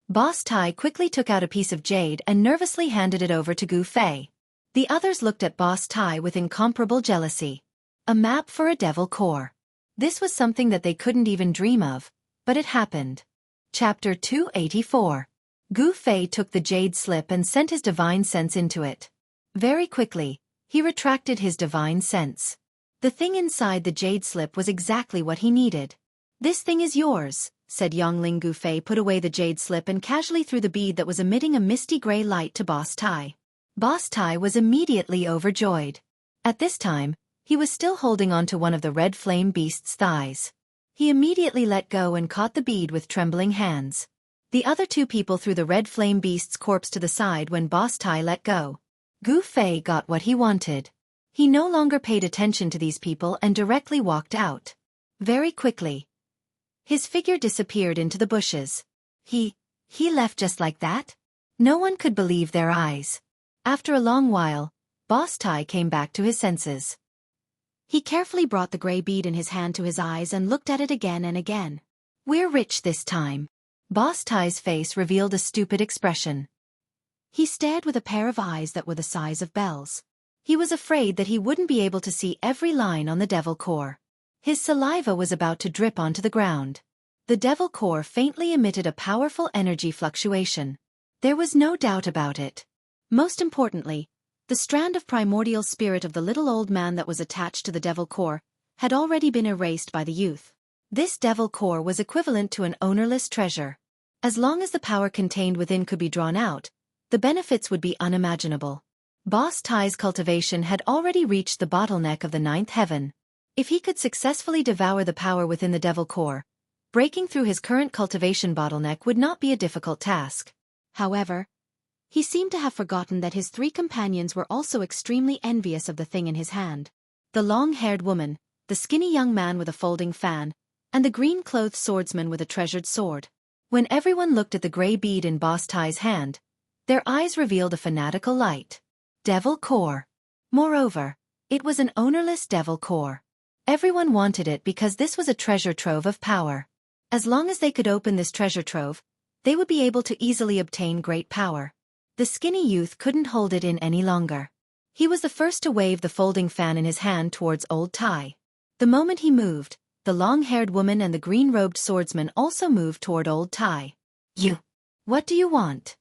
Speaker 1: Boss Tai quickly took out a piece of jade and nervously handed it over to Gu Fei. The others looked at Boss Tai with incomparable jealousy. A map for a devil core. This was something that they couldn't even dream of, but it happened. Chapter 284. Gu Fei took the jade slip and sent his divine sense into it. Very quickly, he retracted his divine sense. The thing inside the jade slip was exactly what he needed. This thing is yours, said Yongling. Gu Fei put away the jade slip and casually threw the bead that was emitting a misty gray light to Boss Tai. Boss Tai was immediately overjoyed. At this time, he was still holding on to one of the red flame beast's thighs. He immediately let go and caught the bead with trembling hands. The other two people threw the red flame beast's corpse to the side when Boss Tai let go. Gu Fei got what he wanted. He no longer paid attention to these people and directly walked out. Very quickly, his figure disappeared into the bushes. He left just like that? No one could believe their eyes. After a long while, Boss Tai came back to his senses. He carefully brought the gray bead in his hand to his eyes and looked at it again and again. We're rich this time. Boss Tai's face revealed a stupid expression. He stared with a pair of eyes that were the size of bells. He was afraid that he wouldn't be able to see every line on the devil core. His saliva was about to drip onto the ground. The devil core faintly emitted a powerful energy fluctuation. There was no doubt about it. Most importantly, the strand of primordial spirit of the little old man that was attached to the devil core had already been erased by the youth. This devil core was equivalent to an ownerless treasure. As long as the power contained within could be drawn out, the benefits would be unimaginable. Boss Tai's cultivation had already reached the bottleneck of the ninth heaven. If he could successfully devour the power within the devil core, breaking through his current cultivation bottleneck would not be a difficult task. However, he seemed to have forgotten that his three companions were also extremely envious of the thing in his hand. the long-haired woman, the skinny young man with a folding fan, and the green-clothed swordsman with a treasured sword. When everyone looked at the gray bead in Boss Tai's hand, their eyes revealed a fanatical light. Devil Core. Moreover, it was an ownerless devil core. Everyone wanted it because this was a treasure trove of power. As long as they could open this treasure trove, they would be able to easily obtain great power. The skinny youth couldn't hold it in any longer. He was the first to wave the folding fan in his hand towards Old Tai. The moment he moved, the long-haired woman and the green-robed swordsman also moved toward Old Tai. You. What do you want?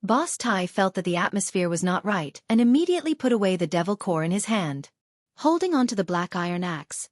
Speaker 1: Boss Tai felt that the atmosphere was not right and immediately put away the devil core in his hand. Holding onto the black iron axe,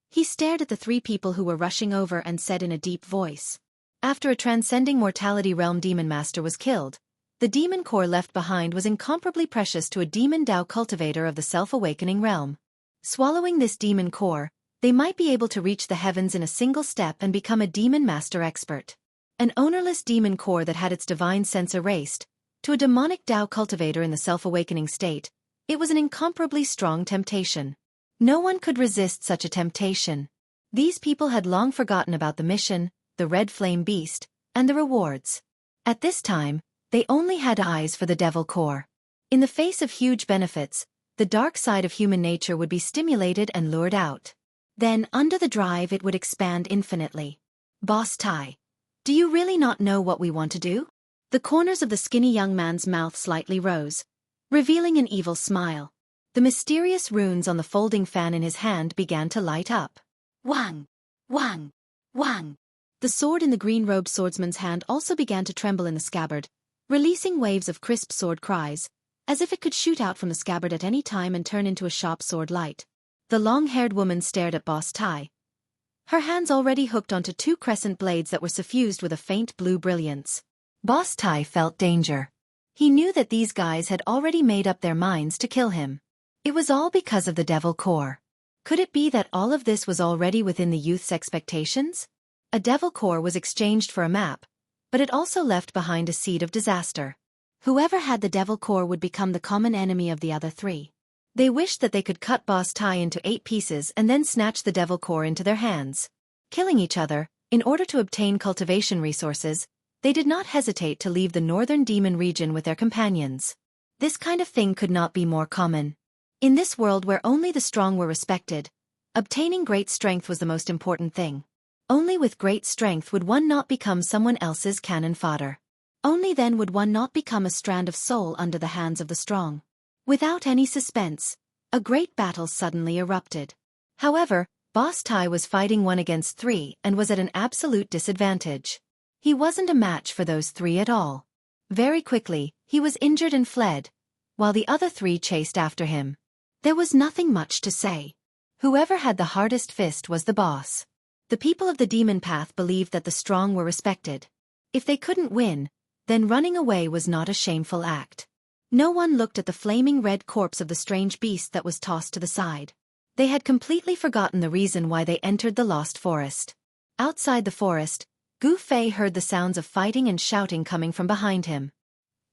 Speaker 1: he stared at the three people who were rushing over and said in a deep voice. After a transcending mortality realm demon master was killed, the demon core left behind was incomparably precious to a demon Dao cultivator of the self-awakening realm. Swallowing this demon core, they might be able to reach the heavens in a single step and become a demon master expert. An ownerless demon core that had its divine sense erased, to a demonic Dao cultivator in the self-awakening state, it was an incomparably strong temptation. No one could resist such a temptation. These people had long forgotten about the mission, the red flame beast, and the rewards. At this time, they only had eyes for the devil core. In the face of huge benefits, the dark side of human nature would be stimulated and lured out. Then, under the drive, it would expand infinitely. Boss Tai, do you really not know what we want to do? The corners of the skinny young man's mouth slightly rose, revealing an evil smile. The mysterious runes on the folding fan in his hand began to light up. Wang! Wang! Wang! The sword in the green-robed swordsman's hand also began to tremble in the scabbard, releasing waves of crisp sword cries, as if it could shoot out from the scabbard at any time and turn into a sharp sword light. The long-haired woman stared at Boss Tai, her hands already hooked onto two crescent blades that were suffused with a faint blue brilliance. Boss Tai felt danger. He knew that these guys had already made up their minds to kill him. It was all because of the devil core. Could it be that all of this was already within the youth's expectations? A devil core was exchanged for a map, but it also left behind a seed of disaster. Whoever had the devil core would become the common enemy of the other three. They wished that they could cut Boss Tai into 8 pieces and then snatch the devil core into their hands. Killing each other, in order to obtain cultivation resources, they did not hesitate to leave the northern demon region with their companions. This kind of thing could not be more common. In this world where only the strong were respected, obtaining great strength was the most important thing. Only with great strength would one not become someone else's cannon fodder. Only then would one not become a strand of soul under the hands of the strong. Without any suspense, a great battle suddenly erupted. However, Boss Tai was fighting 1 against 3 and was at an absolute disadvantage. He wasn't a match for those 3 at all. Very quickly, he was injured and fled, while the other 3 chased after him. There was nothing much to say. Whoever had the hardest fist was the boss. The people of the demon path believed that the strong were respected. If they couldn't win, then running away was not a shameful act. No one looked at the flaming red corpse of the strange beast that was tossed to the side. They had completely forgotten the reason why they entered the lost forest. Outside the forest, Gu Fei heard the sounds of fighting and shouting coming from behind him.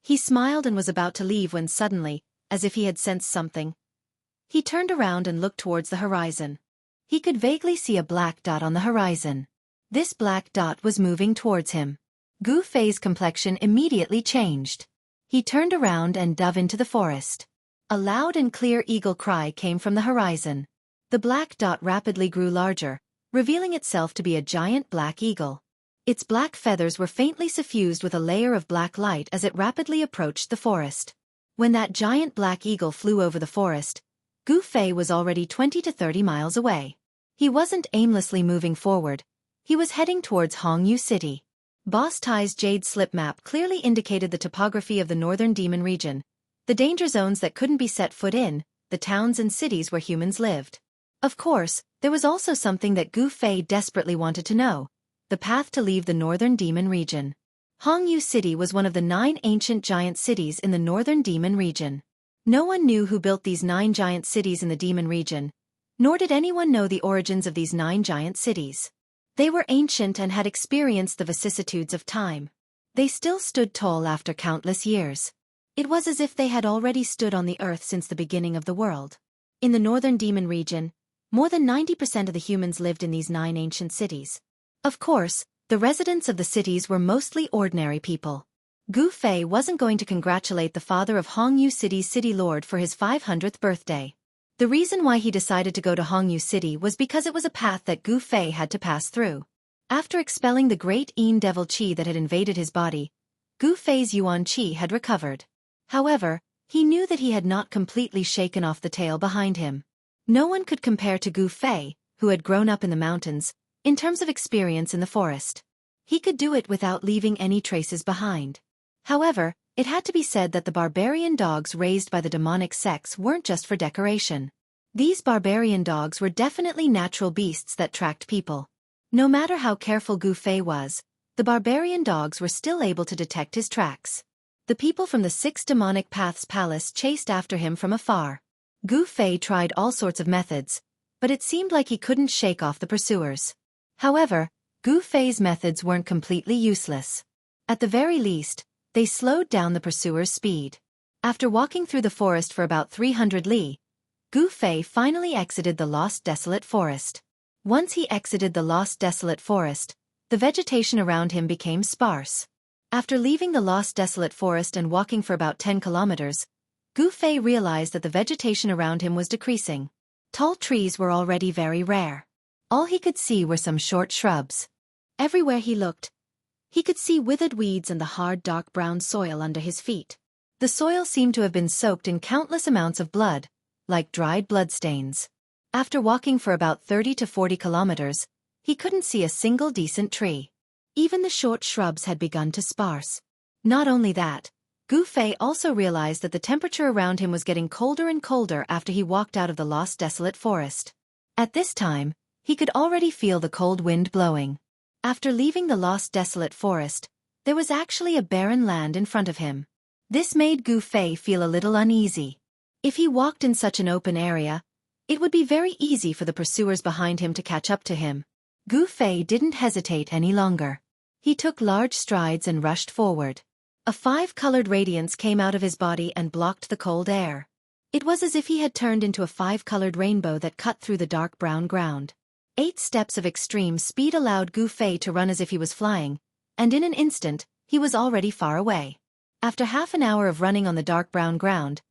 Speaker 1: He smiled and was about to leave when suddenly, as if he had sensed something, he turned around and looked towards the horizon. He could vaguely see a black dot on the horizon. This black dot was moving towards him. Gu Fei's complexion immediately changed. He turned around and dove into the forest. A loud and clear eagle cry came from the horizon. The black dot rapidly grew larger, revealing itself to be a giant black eagle. Its black feathers were faintly suffused with a layer of black light as it rapidly approached the forest. When that giant black eagle flew over the forest, Gu Fei was already 20 to 30 miles away. He wasn't aimlessly moving forward. He was heading towards Hongyu City. Boss Tai's jade slip map clearly indicated the topography of the northern demon region, the danger zones that couldn't be set foot in, the towns and cities where humans lived. Of course, there was also something that Gu Fei desperately wanted to know: the path to leave the northern demon region. Hongyu City was one of the 9 ancient giant cities in the northern demon region. No one knew who built these 9 giant cities in the demon region, nor did anyone know the origins of these 9 giant cities. They were ancient and had experienced the vicissitudes of time. They still stood tall after countless years. It was as if they had already stood on the earth since the beginning of the world. In the northern demon region, more than 90% of the humans lived in these 9 ancient cities. Of course, the residents of the cities were mostly ordinary people. Gu Fei wasn't going to congratulate the father of Hongyu City's city lord for his 500th birthday. The reason why he decided to go to Hongyu City was because it was a path that Gu Fei had to pass through. After expelling the great Yin devil qi that had invaded his body, Gu Fei's Yuan qi had recovered. However, he knew that he had not completely shaken off the tail behind him. No one could compare to Gu Fei, who had grown up in the mountains, in terms of experience in the forest. He could do it without leaving any traces behind. However, it had to be said that the barbarian dogs raised by the demonic sects weren't just for decoration. These barbarian dogs were definitely natural beasts that tracked people. No matter how careful Gu Fei was, the barbarian dogs were still able to detect his tracks. The people from the 6 Demonic Paths Palace chased after him from afar. Gu Fei tried all sorts of methods, but it seemed like he couldn't shake off the pursuers. However, Gu Fei's methods weren't completely useless. At the very least, they slowed down the pursuers' speed. After walking through the forest for about 300 li, Gu Fei finally exited the Lost Desolate Forest. Once he exited the Lost Desolate Forest, the vegetation around him became sparse. After leaving the Lost Desolate Forest and walking for about 10 kilometers, Gu Fei realized that the vegetation around him was decreasing. Tall trees were already very rare. All he could see were some short shrubs. Everywhere he looked, he could see withered weeds and the hard dark brown soil under his feet. The soil seemed to have been soaked in countless amounts of blood, like dried bloodstains. After walking for about 30 to 40 kilometers, he couldn't see a single decent tree. Even the short shrubs had begun to sparse. Not only that, Gu Fei also realized that the temperature around him was getting colder and colder after he walked out of the Lost Desolate Forest. At this time, he could already feel the cold wind blowing. After leaving the Lost Desolate Forest, there was actually a barren land in front of him. This made Gu Fei feel a little uneasy. If he walked in such an open area, it would be very easy for the pursuers behind him to catch up to him. Gu Fei didn't hesitate any longer. He took large strides and rushed forward. A 5-colored radiance came out of his body and blocked the cold air. It was as if he had turned into a 5-colored rainbow that cut through the dark brown ground. 8 steps of extreme speed allowed Gu Fei to run as if he was flying, and in an instant, he was already far away. After half an hour of running on the dark brown ground,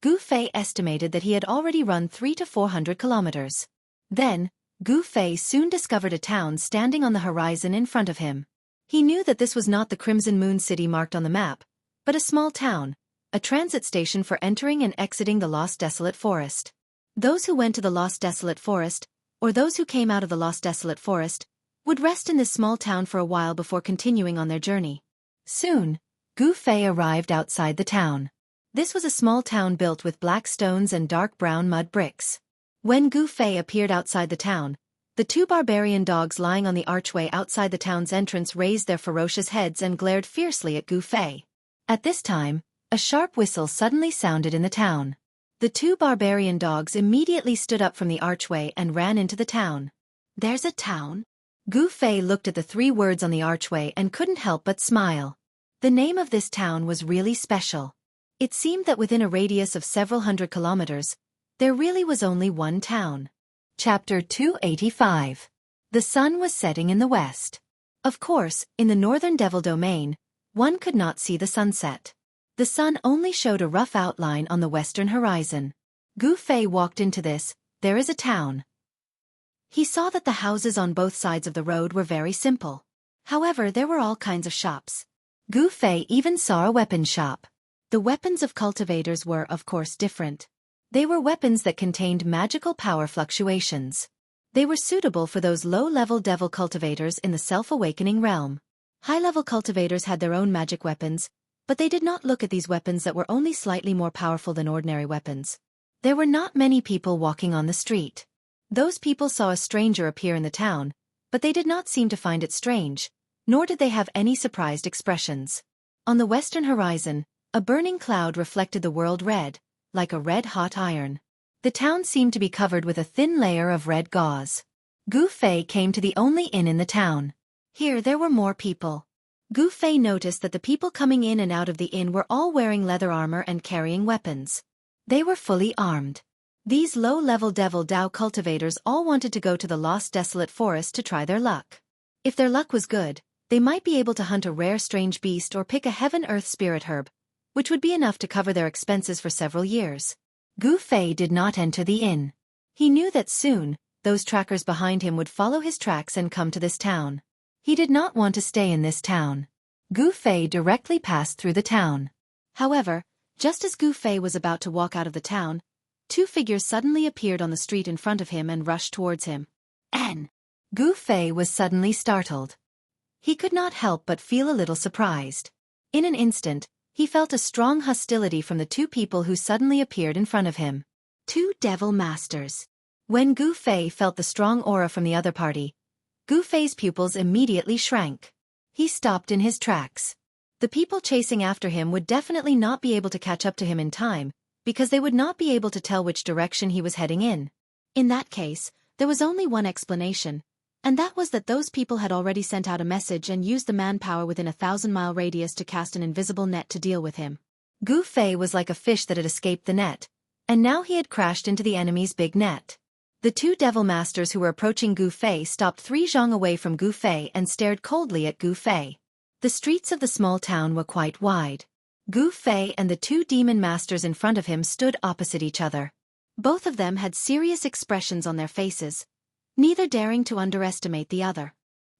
Speaker 1: Gu Fei estimated that he had already run 300 to 400 kilometers. Then, Gu Fei soon discovered a town standing on the horizon in front of him. He knew that this was not the Crimson Moon City marked on the map, but a small town, a transit station for entering and exiting the Lost Desolate Forest. Those who went to the Lost Desolate Forest, or those who came out of the Lost Desolate Forest, would rest in this small town for a while before continuing on their journey. Soon, Gu Fei arrived outside the town. This was a small town built with black stones and dark brown mud bricks. When Gu Fei appeared outside the town, the 2 barbarian dogs lying on the archway outside the town's entrance raised their ferocious heads and glared fiercely at Gu Fei. At this time, a sharp whistle suddenly sounded in the town. The 2 barbarian dogs immediately stood up from the archway and ran into the town. "There's a town?" Gu Fei looked at the 3 words on the archway and couldn't help but smile. The name of this town was really special. It seemed that within a radius of several hundred kilometers, there really was only one town. Chapter 285. The sun was setting in the west. Of course, in the northern Devil Domain, one could not see the sunset. The sun only showed a rough outline on the western horizon. Gu Fei walked into this, "There is a town." He saw that the houses on both sides of the road were very simple. However, there were all kinds of shops. Gu Fei even saw a weapon shop. The weapons of cultivators were, of course, different. They were weapons that contained magical power fluctuations. They were suitable for those low-level devil cultivators in the self-awakening realm. High-level cultivators had their own magic weapons, but they did not look at these weapons that were only slightly more powerful than ordinary weapons. There were not many people walking on the street. Those people saw a stranger appear in the town, but they did not seem to find it strange, nor did they have any surprised expressions. On the western horizon, a burning cloud reflected the world red, like a red-hot iron. The town seemed to be covered with a thin layer of red gauze. Gu Fei came to the only inn in the town. Here there were more people. Gu Fei noticed that the people coming in and out of the inn were all wearing leather armor and carrying weapons. They were fully armed. These low-level Devil Dao cultivators all wanted to go to the lost desolate forest to try their luck. If their luck was good, they might be able to hunt a rare strange beast or pick a heaven-earth spirit herb, which would be enough to cover their expenses for several years. Gu Fei did not enter the inn. He knew that soon, those trackers behind him would follow his tracks and come to this town. He did not want to stay in this town. Gu Fei directly passed through the town. However, just as Gu Fei was about to walk out of the town, two figures suddenly appeared on the street in front of him and rushed towards him. Gu Fei was suddenly startled. He could not help but feel a little surprised. In an instant, he felt a strong hostility from the two people who suddenly appeared in front of him. Two devil masters. When Gu Fei felt the strong aura from the other party, Gu Fei's pupils immediately shrank. He stopped in his tracks. The people chasing after him would definitely not be able to catch up to him in time, because they would not be able to tell which direction he was heading in. In that case, there was only one explanation, and that was that those people had already sent out a message and used the manpower within a 1,000-mile radius to cast an invisible net to deal with him. Gu Fei was like a fish that had escaped the net, and now he had crashed into the enemy's big net. The two devil masters who were approaching Gu Fei stopped 3 zhang away from Gu Fei and stared coldly at Gu Fei. The streets of the small town were quite wide. Gu Fei and the two demon masters in front of him stood opposite each other. Both of them had serious expressions on their faces, neither daring to underestimate the other.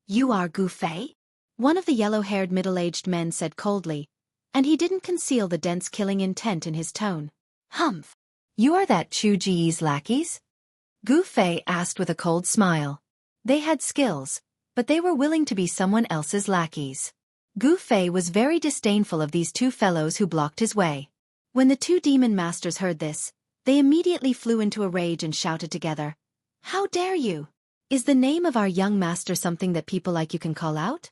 Speaker 1: "You are Gu Fei?" One of the yellow-haired middle-aged men said coldly, and he didn't conceal the dense killing intent in his tone. "Humph! You are that Chu Ji's lackeys?" Gu Fei asked with a cold smile. They had skills, but they were willing to be someone else's lackeys. Gu Fei was very disdainful of these two fellows who blocked his way. When the two demon masters heard this, they immediately flew into a rage and shouted together, "How dare you? Is the name of our young master something that people like you can call out?"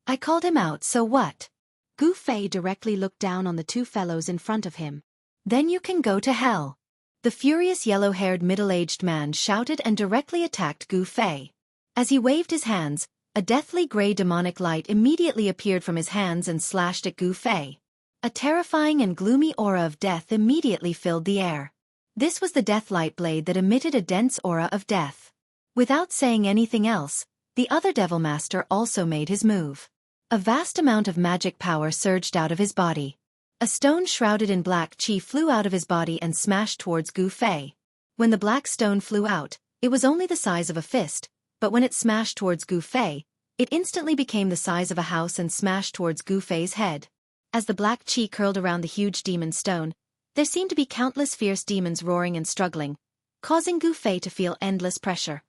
Speaker 1: "I called him out, so what?" Gu Fei directly looked down on the two fellows in front of him. "Then you can go to hell." The furious yellow-haired middle-aged man shouted and directly attacked Gu Fei. As he waved his hands, a deathly gray demonic light immediately appeared from his hands and slashed at Gu Fei. A terrifying and gloomy aura of death immediately filled the air. This was the death light blade that emitted a dense aura of death. Without saying anything else, the other devil master also made his move. A vast amount of magic power surged out of his body. A stone shrouded in black chi flew out of his body and smashed towards Gu Fei. When the black stone flew out, it was only the size of a fist, but when it smashed towards Gu Fei, it instantly became the size of a house and smashed towards Gu Fei's head. As the black chi curled around the huge demon stone, there seemed to be countless fierce demons roaring and struggling, causing Gu Fei to feel endless pressure.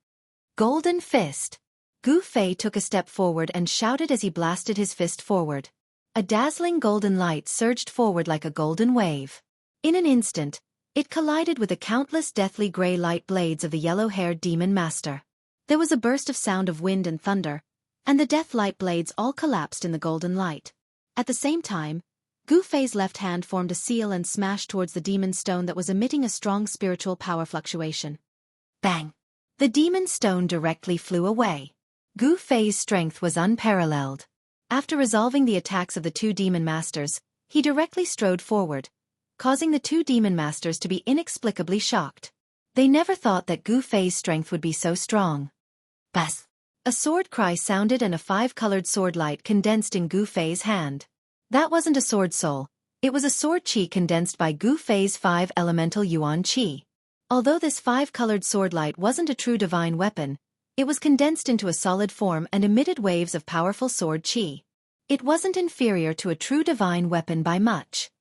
Speaker 1: Golden Fist! Gu Fei took a step forward and shouted as he blasted his fist forward. A dazzling golden light surged forward like a golden wave. In an instant, it collided with the countless deathly gray light blades of the yellow-haired demon master. There was a burst of sound of wind and thunder, and the death light blades all collapsed in the golden light. At the same time, Gu Fei's left hand formed a seal and smashed towards the demon stone that was emitting a strong spiritual power fluctuation. Bang! The demon stone directly flew away. Gu Fei's strength was unparalleled. After resolving the attacks of the two demon masters, he directly strode forward, causing the two demon masters to be inexplicably shocked. They never thought that Gu Fei's strength would be so strong. Bas! A sword cry sounded and a 5-colored sword light condensed in Gu Fei's hand. That wasn't a sword soul, it was a sword chi condensed by Gu Fei's 5 elemental yuan chi. Although this 5-colored sword light wasn't a true divine weapon, it was condensed into a solid form and emitted waves of powerful sword chi. It wasn't inferior to a true divine weapon by much.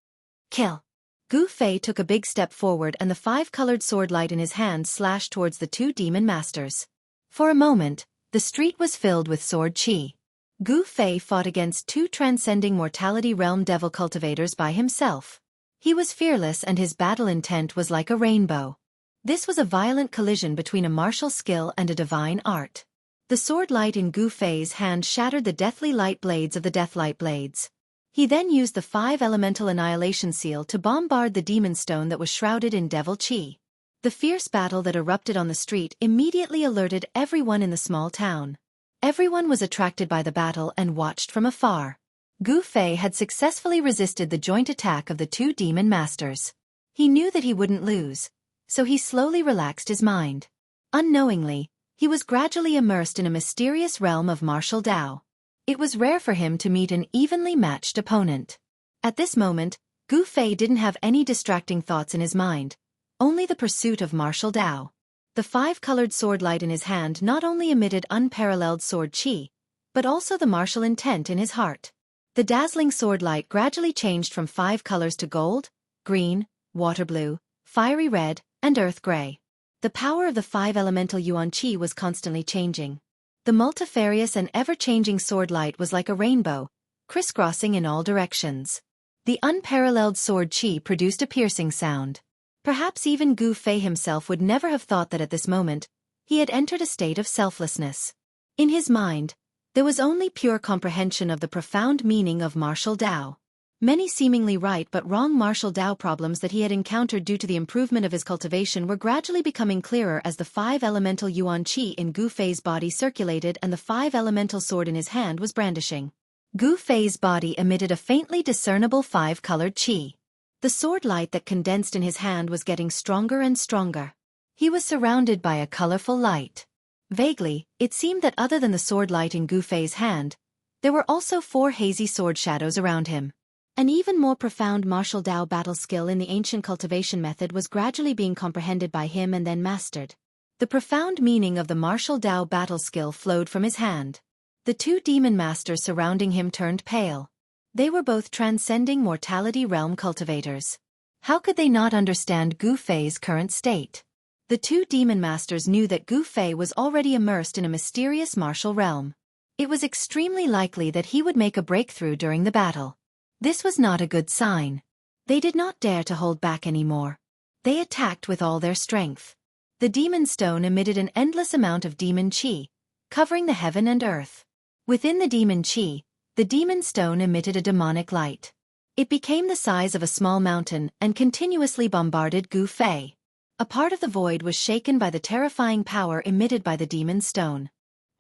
Speaker 1: Kill! Gu Fei took a big step forward and the 5-colored sword light in his hand slashed towards the two demon masters. For a moment, the street was filled with sword chi. Gu Fei fought against two transcending mortality realm devil cultivators by himself. He was fearless and his battle intent was like a rainbow. This was a violent collision between a martial skill and a divine art. The sword light in Gu Fei's hand shattered the deathly light blades of the deathlight blades. He then used the 5 elemental annihilation seal to bombard the demon stone that was shrouded in devil chi. The fierce battle that erupted on the street immediately alerted everyone in the small town. Everyone was attracted by the battle and watched from afar. Gu Fei had successfully resisted the joint attack of the two demon masters. He knew that he wouldn't lose, so he slowly relaxed his mind. Unknowingly, he was gradually immersed in a mysterious realm of martial Tao. It was rare for him to meet an evenly matched opponent. At this moment, Gu Fei didn't have any distracting thoughts in his mind, only the pursuit of martial Tao. The five-colored sword light in his hand not only emitted unparalleled sword qi, but also the martial intent in his heart. The dazzling sword light gradually changed from 5 colors to gold, green, water blue, fiery red, and earth gray. The power of the 5 elemental yuan qi was constantly changing. The multifarious and ever-changing sword light was like a rainbow, crisscrossing in all directions. The unparalleled sword qi produced a piercing sound. Perhaps even Gu Fei himself would never have thought that at this moment, he had entered a state of selflessness. In his mind, there was only pure comprehension of the profound meaning of martial Tao. Many seemingly right but wrong martial Tao problems that he had encountered due to the improvement of his cultivation were gradually becoming clearer as the 5 elemental yuan qi in Gu Fei's body circulated and the 5 elemental sword in his hand was brandishing. Gu Fei's body emitted a faintly discernible 5-colored qi. The sword light that condensed in his hand was getting stronger and stronger. He was surrounded by a colorful light. Vaguely, it seemed that other than the sword light in Gu Fei's hand, there were also 4 hazy sword shadows around him. An even more profound martial Tao battle skill in the ancient cultivation method was gradually being comprehended by him and then mastered. The profound meaning of the martial Tao battle skill flowed from his hand. The 2 demon masters surrounding him turned pale. They were both transcending mortality realm cultivators. How could they not understand Gu Fei's current state? The 2 demon masters knew that Gu Fei was already immersed in a mysterious martial realm. It was extremely likely that he would make a breakthrough during the battle. This was not a good sign. They did not dare to hold back anymore. They attacked with all their strength. The demon stone emitted an endless amount of demon qi, covering the heaven and earth. Within the demon qi, the demon stone emitted a demonic light. It became the size of a small mountain and continuously bombarded Gu Fei. A part of the void was shaken by the terrifying power emitted by the demon stone.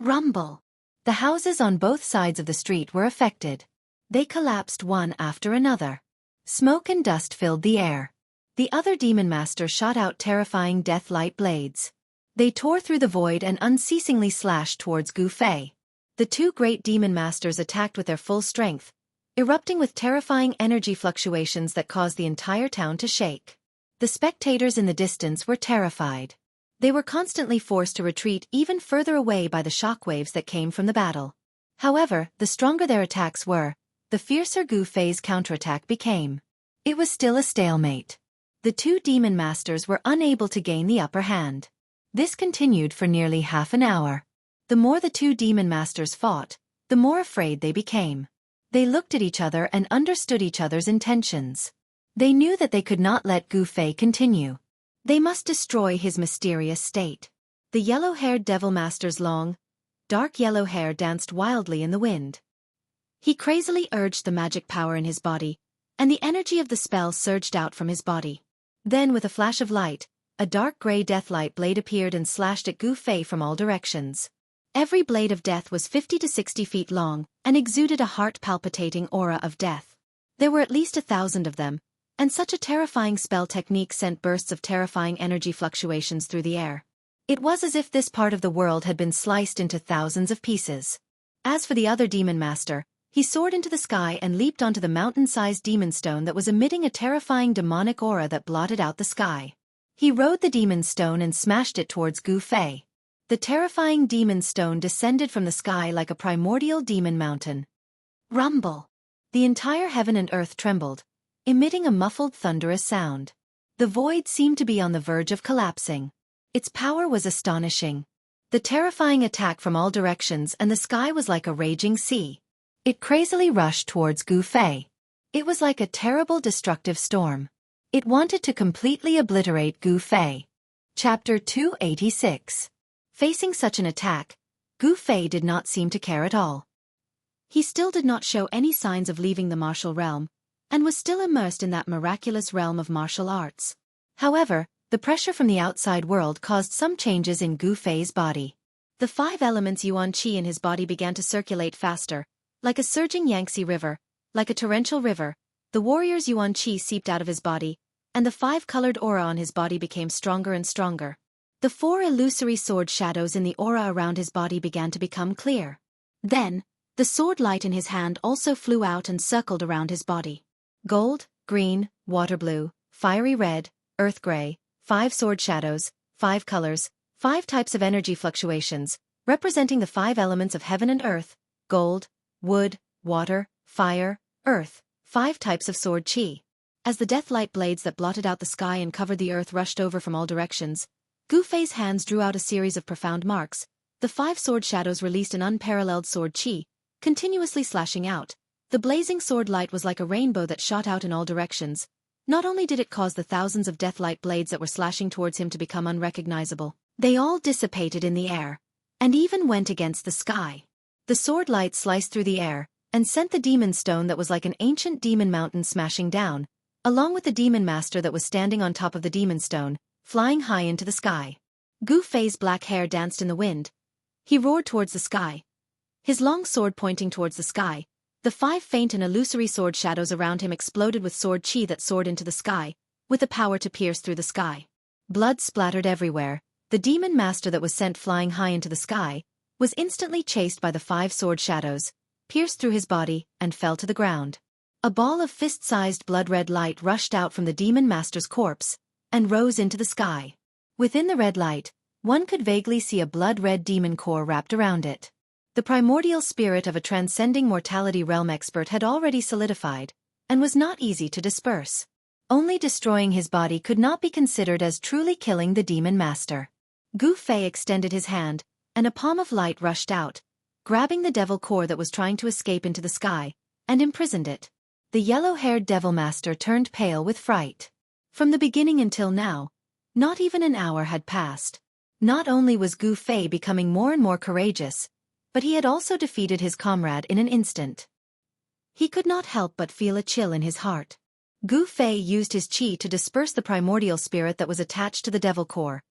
Speaker 1: Rumble! The houses on both sides of the street were affected. They collapsed one after another. Smoke and dust filled the air. The other demon master shot out terrifying death-light blades. They tore through the void and unceasingly slashed towards Gu Fei. The 2 great demon masters attacked with their full strength, erupting with terrifying energy fluctuations that caused the entire town to shake. The spectators in the distance were terrified. They were constantly forced to retreat even further away by the shockwaves that came from the battle. However, the stronger their attacks were, the fiercer Gu Fei's counterattack became. It was still a stalemate. The 2 demon masters were unable to gain the upper hand. This continued for nearly half an hour. The more the 2 demon masters fought, the more afraid they became. They looked at each other and understood each other's intentions. They knew that they could not let Gu Fei continue. They must destroy his mysterious state. The yellow-haired devil master's long, dark yellow hair danced wildly in the wind. He crazily urged the magic power in his body, and the energy of the spell surged out from his body. Then with a flash of light, a dark gray deathlight blade appeared and slashed at Gu Fei from all directions. Every blade of death was 50 to 60 feet long, and exuded a heart-palpitating aura of death. There were at least 1,000 of them, and such a terrifying spell technique sent bursts of terrifying energy fluctuations through the air. It was as if this part of the world had been sliced into thousands of pieces. As for the other demon master, he soared into the sky and leaped onto the mountain-sized demon stone that was emitting a terrifying demonic aura that blotted out the sky. He rode the demon stone and smashed it towards Gu Fei. The terrifying demon stone descended from the sky like a primordial demon mountain. Rumble! The entire heaven and earth trembled, emitting a muffled thunderous sound. The void seemed to be on the verge of collapsing. Its power was astonishing. The terrifying attack from all directions and the sky was like a raging sea. It crazily rushed towards Gu Fei. It was like a terrible destructive storm. It wanted to completely obliterate Gu Fei. Chapter 286. Facing such an attack, Gu Fei did not seem to care at all. He still did not show any signs of leaving the martial realm, and was still immersed in that miraculous realm of martial arts. However, the pressure from the outside world caused some changes in Gu Fei's body. The 5 elements yuan qi in his body began to circulate faster, like a surging Yangtze river, like a torrential river. The warrior's yuan qi seeped out of his body, and the 5-colored aura on his body became stronger and stronger. The 4 illusory sword shadows in the aura around his body began to become clear. Then, the sword light in his hand also flew out and circled around his body. Gold, green, water blue, fiery red, earth gray, 5 sword shadows, 5 colors, 5 types of energy fluctuations, representing the 5 elements of heaven and earth: gold, wood, water, fire, earth, 5 types of sword chi. As the deathlight blades that blotted out the sky and covered the earth rushed over from all directions, Gu Fei's hands drew out a series of profound marks. The 5 sword shadows released an unparalleled sword chi, continuously slashing out. The blazing sword light was like a rainbow that shot out in all directions. Not only did it cause the thousands of deathlight blades that were slashing towards him to become unrecognizable, they all dissipated in the air, and even went against the sky. The sword light sliced through the air, and sent the demon stone that was like an ancient demon mountain smashing down, along with the demon master that was standing on top of the demon stone, flying high into the sky. Gu Fei's black hair danced in the wind. He roared towards the sky, his long sword pointing towards the sky. The 5 faint and illusory sword shadows around him exploded with sword chi that soared into the sky, with the power to pierce through the sky. Blood splattered everywhere. The demon master that was sent flying high into the sky was instantly chased by the 5 sword shadows, pierced through his body, and fell to the ground. A ball of fist-sized blood-red light rushed out from the demon master's corpse and rose into the sky. Within the red light, one could vaguely see a blood-red demon core wrapped around it. The primordial spirit of a transcending mortality realm expert had already solidified, and was not easy to disperse. Only destroying his body could not be considered as truly killing the demon master. Gu Fei extended his hand, and a palm of light rushed out, grabbing the devil core that was trying to escape into the sky, and imprisoned it. The yellow-haired devil master turned pale with fright. From the beginning until now, not even an hour had passed. Not only was Gu Fei becoming more and more courageous, but he had also defeated his comrade in an instant. He could not help but feel a chill in his heart. Gu Fei used his chi to disperse the primordial spirit that was attached to the devil core,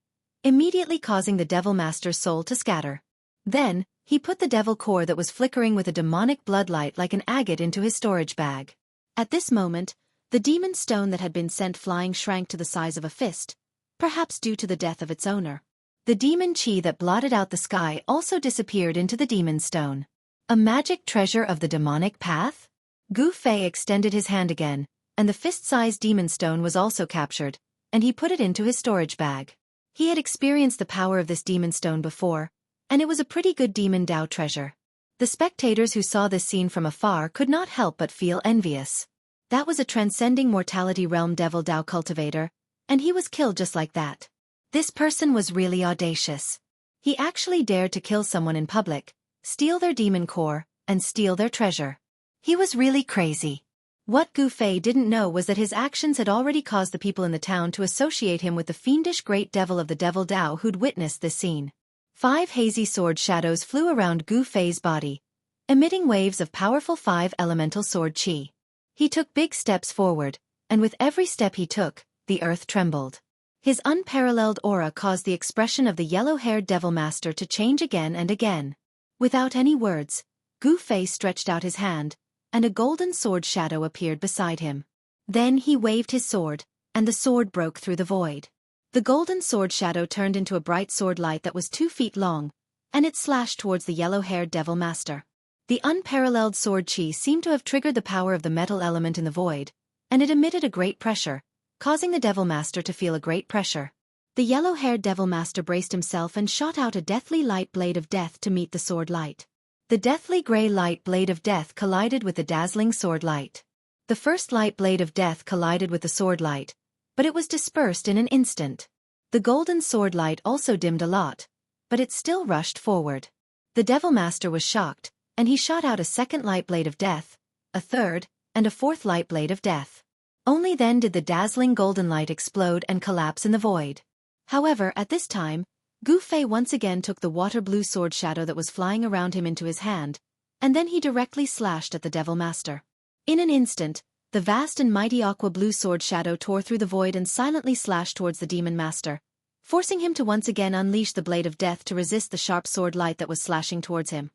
Speaker 1: immediately causing the devil master's soul to scatter. Then, he put the devil core that was flickering with a demonic bloodlight like an agate into his storage bag. At this moment, the demon stone that had been sent flying shrank to the size of a fist, perhaps due to the death of its owner. The demon chi that blotted out the sky also disappeared into the demon stone. A magic treasure of the demonic path? Gu Fei extended his hand again, and the fist-sized demon stone was also captured, and he put it into his storage bag. He had experienced the power of this demon stone before, and it was a pretty good demon Dao treasure. The spectators who saw this scene from afar could not help but feel envious. That was a transcending mortality realm devil Dao cultivator, and he was killed just like that. This person was really audacious. He actually dared to kill someone in public, steal their demon core, and steal their treasure. He was really crazy. What Gu Fei didn't know was that his actions had already caused the people in the town to associate him with the fiendish great devil of the devil Dao who'd witnessed this scene. 5 hazy sword shadows flew around Gu Fei's body, emitting waves of powerful 5 elemental sword chi. He took big steps forward, and with every step he took, the earth trembled. His unparalleled aura caused the expression of the yellow-haired devil master to change again and again. Without any words, Gu Fei stretched out his hand, and a golden sword shadow appeared beside him. Then he waved his sword, and the sword broke through the void. The golden sword shadow turned into a bright sword light that was 2 feet long, and it slashed towards the yellow-haired devil master. The unparalleled sword chi seemed to have triggered the power of the metal element in the void, and it emitted a great pressure, causing the devil master to feel a great pressure. The yellow-haired devil master braced himself and shot out a deathly light blade of death to meet the sword light. The deathly gray light blade of death collided with the dazzling sword light. The first light blade of death collided with the sword light, but it was dispersed in an instant. The golden sword light also dimmed a lot, but it still rushed forward. The devil master was shocked, and he shot out a second light blade of death, a third, and a fourth light blade of death. Only then did the dazzling golden light explode and collapse in the void. However, at this time, Gu Fei once again took the water blue sword shadow that was flying around him into his hand, and then he directly slashed at the devil master. In an instant, the vast and mighty aqua blue sword shadow tore through the void and silently slashed towards the demon master, forcing him to once again unleash the blade of death to resist the sharp sword light that was slashing towards him.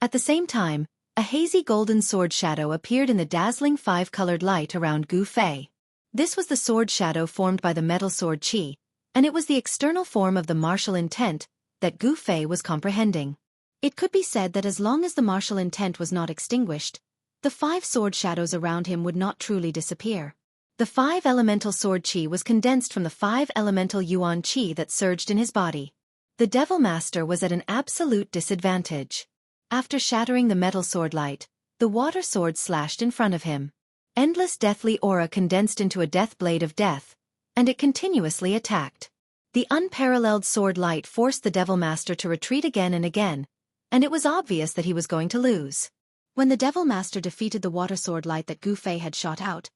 Speaker 1: At the same time, a hazy golden sword shadow appeared in the dazzling 5-colored light around Gu Fei. This was the sword shadow formed by the metal sword Qi, and it was the external form of the martial intent that Gu Fei was comprehending. It could be said that as long as the martial intent was not extinguished, the 5 sword shadows around him would not truly disappear. The 5 elemental sword Qi was condensed from the 5 elemental yuan Qi that surged in his body. The Devil Master was at an absolute disadvantage. After shattering the metal sword light, the water sword slashed in front of him. Endless deathly aura condensed into a death blade of death, and it continuously attacked. The unparalleled sword light forced the Devil Master to retreat again and again, and it was obvious that he was going to lose. When the Devil Master defeated the water sword light that Gu Fei had shot out,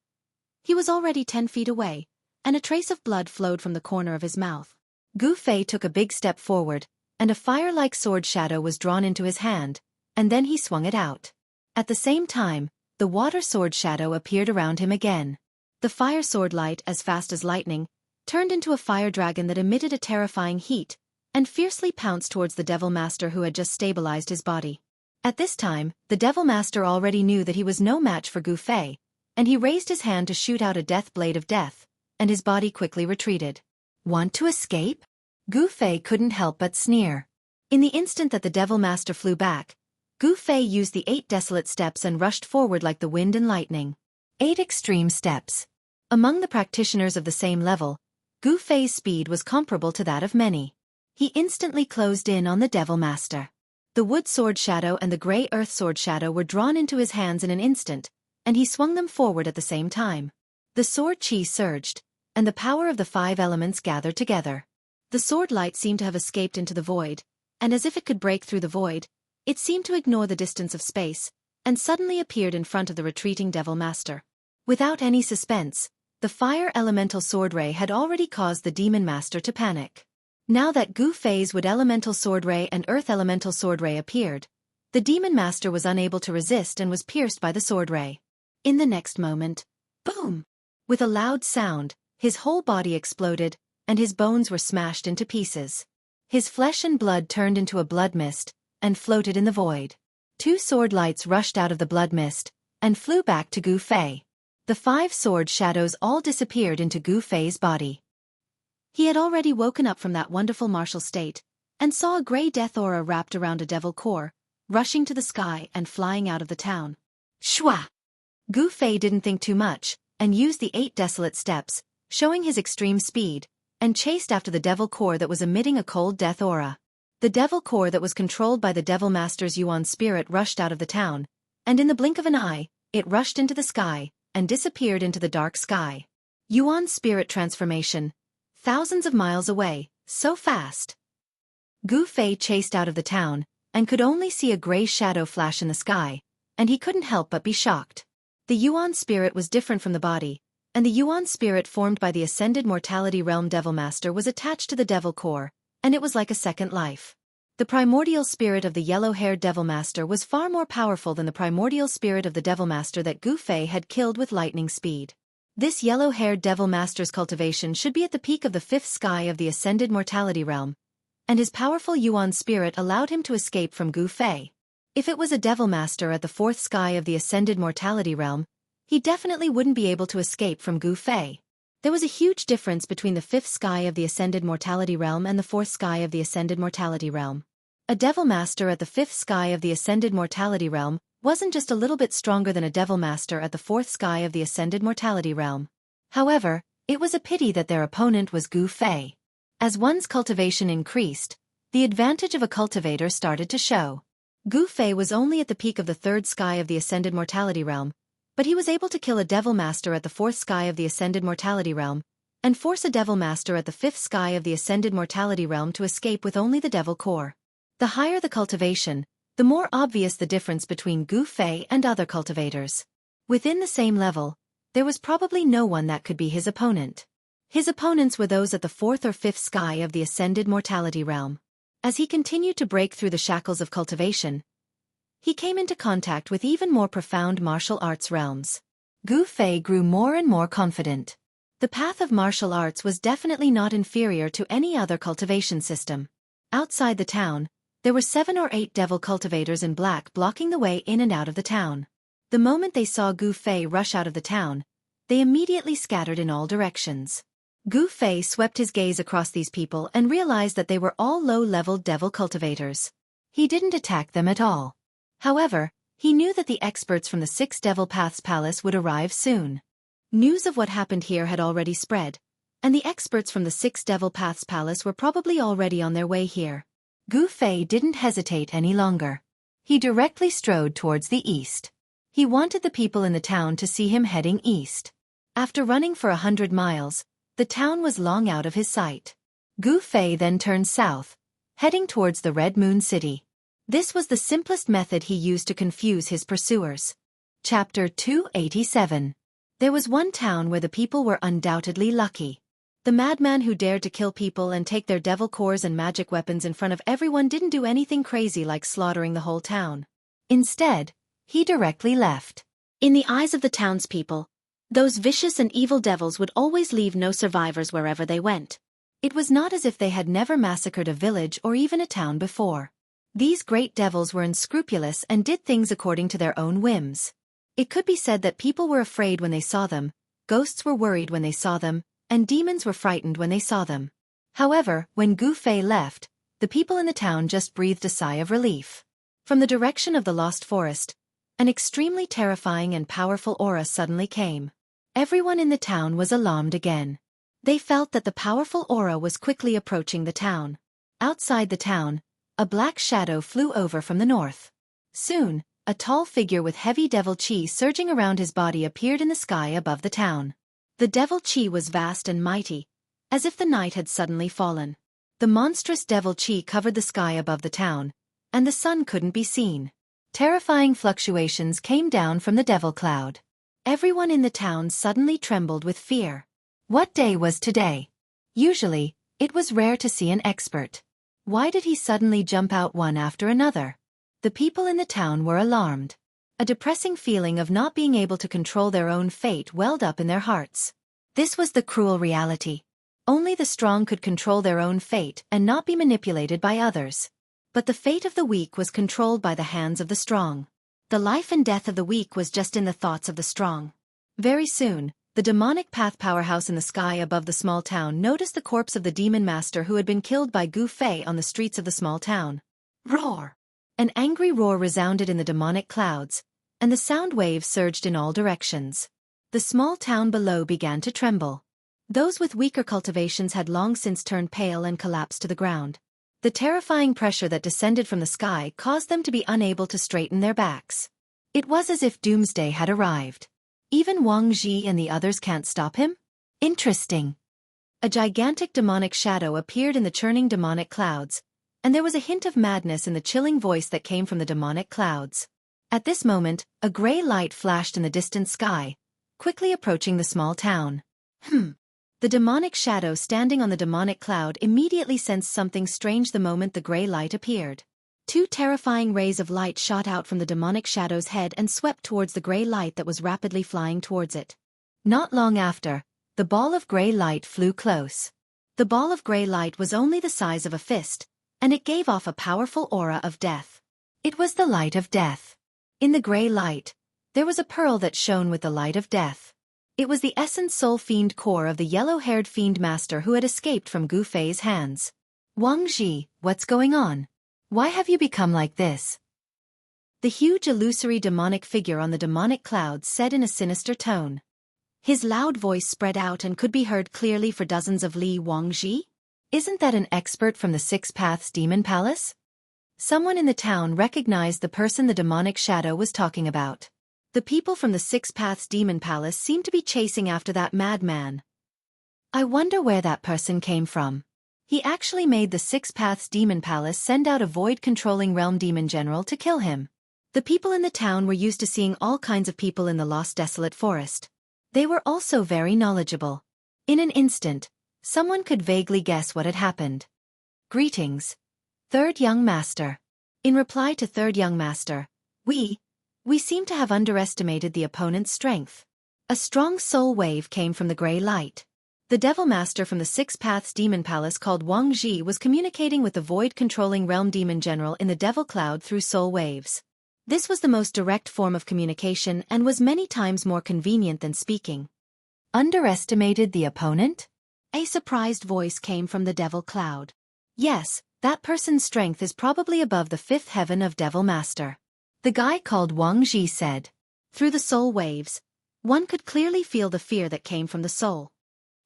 Speaker 1: he was already 10 feet away, and a trace of blood flowed from the corner of his mouth. Gu Fei took a big step forward, and a fire-like sword shadow was drawn into his hand, and then he swung it out. At the same time, the water sword shadow appeared around him again. The fire sword light, as fast as lightning, turned into a fire dragon that emitted a terrifying heat, and fiercely pounced towards the Devil Master who had just stabilized his body. At this time, the Devil Master already knew that he was no match for Gu Fei, and he raised his hand to shoot out a death blade of death, and his body quickly retreated. Want to escape? Gu Fei couldn't help but sneer. In the instant that the Devil Master flew back, Gu Fei used the 8 desolate steps and rushed forward like the wind and lightning. 8 extreme steps. Among the practitioners of the same level, Gu Fei's speed was comparable to that of many. He instantly closed in on the Devil Master. The wood sword shadow and the gray earth sword shadow were drawn into his hands in an instant, and he swung them forward at the same time. The sword Qi surged, and the power of the 5 elements gathered together. The sword light seemed to have escaped into the void, and as if it could break through the void, it seemed to ignore the distance of space, and suddenly appeared in front of the retreating Devil Master. Without any suspense, the fire elemental sword ray had already caused the Demon Master to panic. Now that Gu Fei's wood elemental sword ray and earth elemental sword ray appeared, the Demon Master was unable to resist and was pierced by the sword ray. In the next moment, boom! With a loud sound, his whole body exploded, and his bones were smashed into pieces. His flesh and blood turned into a blood mist, and floated in the void. 2 sword lights rushed out of the blood mist, and flew back to Gu Fei. The 5 sword shadows all disappeared into Gu Fei's body. He had already woken up from that wonderful martial state, and saw a gray death aura wrapped around a devil core, rushing to the sky and flying out of the town. Shwa! Gu Fei didn't think too much, and used the 8 desolate steps, showing his extreme speed, and chased after the devil core that was emitting a cold death aura. The devil core that was controlled by the Devil Master's Yuan spirit rushed out of the town, and in the blink of an eye, it rushed into the sky, and disappeared into the dark sky. Yuan spirit transformation. Thousands of miles away, so fast. Gu Fei chased out of the town, and could only see a gray shadow flash in the sky, and he couldn't help but be shocked. The Yuan spirit was different from the body, and the Yuan spirit formed by the ascended mortality realm Devil Master was attached to the devil core, and it was like a second life. The primordial spirit of the yellow-haired Devil Master was far more powerful than the primordial spirit of the Devil Master that Gu Fei had killed with lightning speed. This yellow-haired Devil Master's cultivation should be at the peak of the 5th sky of the ascended mortality realm, and his powerful Yuan spirit allowed him to escape from Gu Fei. If it was a Devil Master at the 4th sky of the ascended mortality realm, he definitely wouldn't be able to escape from Gu Fei. There was a huge difference between the 5th sky of the ascended mortality realm and the 4th sky of the ascended mortality realm. A Devil Master at the 5th sky of the ascended mortality realm wasn't just a little bit stronger than a Devil Master at the 4th sky of the ascended mortality realm. However, it was a pity that their opponent was Gu Fei. As one's cultivation increased, the advantage of a cultivator started to show. Gu Fei was only at the peak of the 3rd sky of the ascended mortality realm, but he was able to kill a Devil Master at the 4th sky of the ascended mortality realm, and force a Devil Master at the 5th sky of the ascended mortality realm to escape with only the devil core. The higher the cultivation, the more obvious the difference between Gu Fei and other cultivators. Within the same level, there was probably no one that could be his opponent. His opponents were those at the 4th or 5th sky of the ascended mortality realm. As he continued to break through the shackles of cultivation, he came into contact with even more profound martial arts realms. Gu Fei grew more and more confident. The path of martial arts was definitely not inferior to any other cultivation system. Outside the town, there were 7 or 8 devil cultivators in black blocking the way in and out of the town. The moment they saw Gu Fei rush out of the town, they immediately scattered in all directions. Gu Fei swept his gaze across these people and realized that they were all low-level devil cultivators. He didn't attack them at all. However, he knew that the experts from the Six Devil Paths Palace would arrive soon. News of what happened here had already spread, and the experts from the Six Devil Paths Palace were probably already on their way here. Gu Fei didn't hesitate any longer. He directly strode towards the east. He wanted the people in the town to see him heading east. After running for 100 miles, the town was long out of his sight. Gu Fei then turned south, heading towards the Red Moon City. This was the simplest method he used to confuse his pursuers. Chapter 287. There was one town where the people were undoubtedly lucky. The madman who dared to kill people and take their devil cores and magic weapons in front of everyone didn't do anything crazy like slaughtering the whole town. Instead, he directly left. In the eyes of the townspeople, those vicious and evil devils would always leave no survivors wherever they went. It was not as if they had never massacred a village or even a town before. These great devils were unscrupulous and did things according to their own whims. It could be said that people were afraid when they saw them, ghosts were worried when they saw them, and demons were frightened when they saw them. However, when Gu Fei left, the people in the town just breathed a sigh of relief. From the direction of the Lost Forest, an extremely terrifying and powerful aura suddenly came. Everyone in the town was alarmed again. They felt that the powerful aura was quickly approaching the town. Outside the town, a black shadow flew over from the north. Soon, a tall figure with heavy devil chi surging around his body appeared in the sky above the town. The devil chi was vast and mighty, as if the night had suddenly fallen. The monstrous devil chi covered the sky above the town, and the sun couldn't be seen. Terrifying fluctuations came down from the devil cloud. Everyone in the town suddenly trembled with fear. What day was today? Usually, it was rare to see an expert. Why did he suddenly jump out one after another? The people in the town were alarmed. A depressing feeling of not being able to control their own fate welled up in their hearts. This was the cruel reality. Only the strong could control their own fate and not be manipulated by others. But the fate of the weak was controlled by the hands of the strong. The life and death of the weak was just in the thoughts of the strong. Very soon, the demonic path powerhouse in the sky above the small town noticed the corpse of the demon master who had been killed by Gu Fei on the streets of the small town. Roar! An angry roar resounded in the demonic clouds, and the sound waves surged in all directions. The small town below began to tremble. Those with weaker cultivations had long since turned pale and collapsed to the ground. The terrifying pressure that descended from the sky caused them to be unable to straighten their backs. It was as if doomsday had arrived. Even Wang Ji and the others can't stop him? Interesting. A gigantic demonic shadow appeared in the churning demonic clouds, and there was a hint of madness in the chilling voice that came from the demonic clouds. At this moment, a gray light flashed in the distant sky, quickly approaching the small town. The demonic shadow standing on the demonic cloud immediately sensed something strange the moment the gray light appeared. Two terrifying rays of light shot out from the demonic shadow's head and swept towards the gray light that was rapidly flying towards it. Not long after, the ball of gray light flew close. The ball of gray light was only the size of a fist, and it gave off a powerful aura of death. It was the light of death. In the gray light, there was a pearl that shone with the light of death. It was the essence soul fiend core of the yellow-haired fiend master who had escaped from Gu Fei's hands. Wang Ji, what's going on? Why have you become like this? The huge illusory demonic figure on the demonic clouds said in a sinister tone. His loud voice spread out and could be heard clearly for dozens of li. Wang Ji? Isn't that an expert from the Six Paths Demon Palace? Someone in the town recognized the person the demonic shadow was talking about. The people from the Six Paths Demon Palace seemed to be chasing after that madman. I wonder where that person came from. He actually made the Six Paths Demon Palace send out a void-controlling realm demon general to kill him. The people in the town were used to seeing all kinds of people in the lost desolate forest. They were also very knowledgeable. In an instant, someone could vaguely guess what had happened. Greetings, Third Young Master. In reply to Third Young Master, we seem to have underestimated the opponent's strength. A strong soul wave came from the gray light. The Devil Master from the Six Paths Demon Palace called Wang Ji was communicating with the void-controlling realm demon general in the Devil Cloud through soul waves. This was the most direct form of communication and was many times more convenient than speaking. Underestimated the opponent? A surprised voice came from the devil cloud. Yes, that person's strength is probably above the fifth heaven of Devil Master. The guy called Wang Ji said. Through the soul waves, one could clearly feel the fear that came from the soul.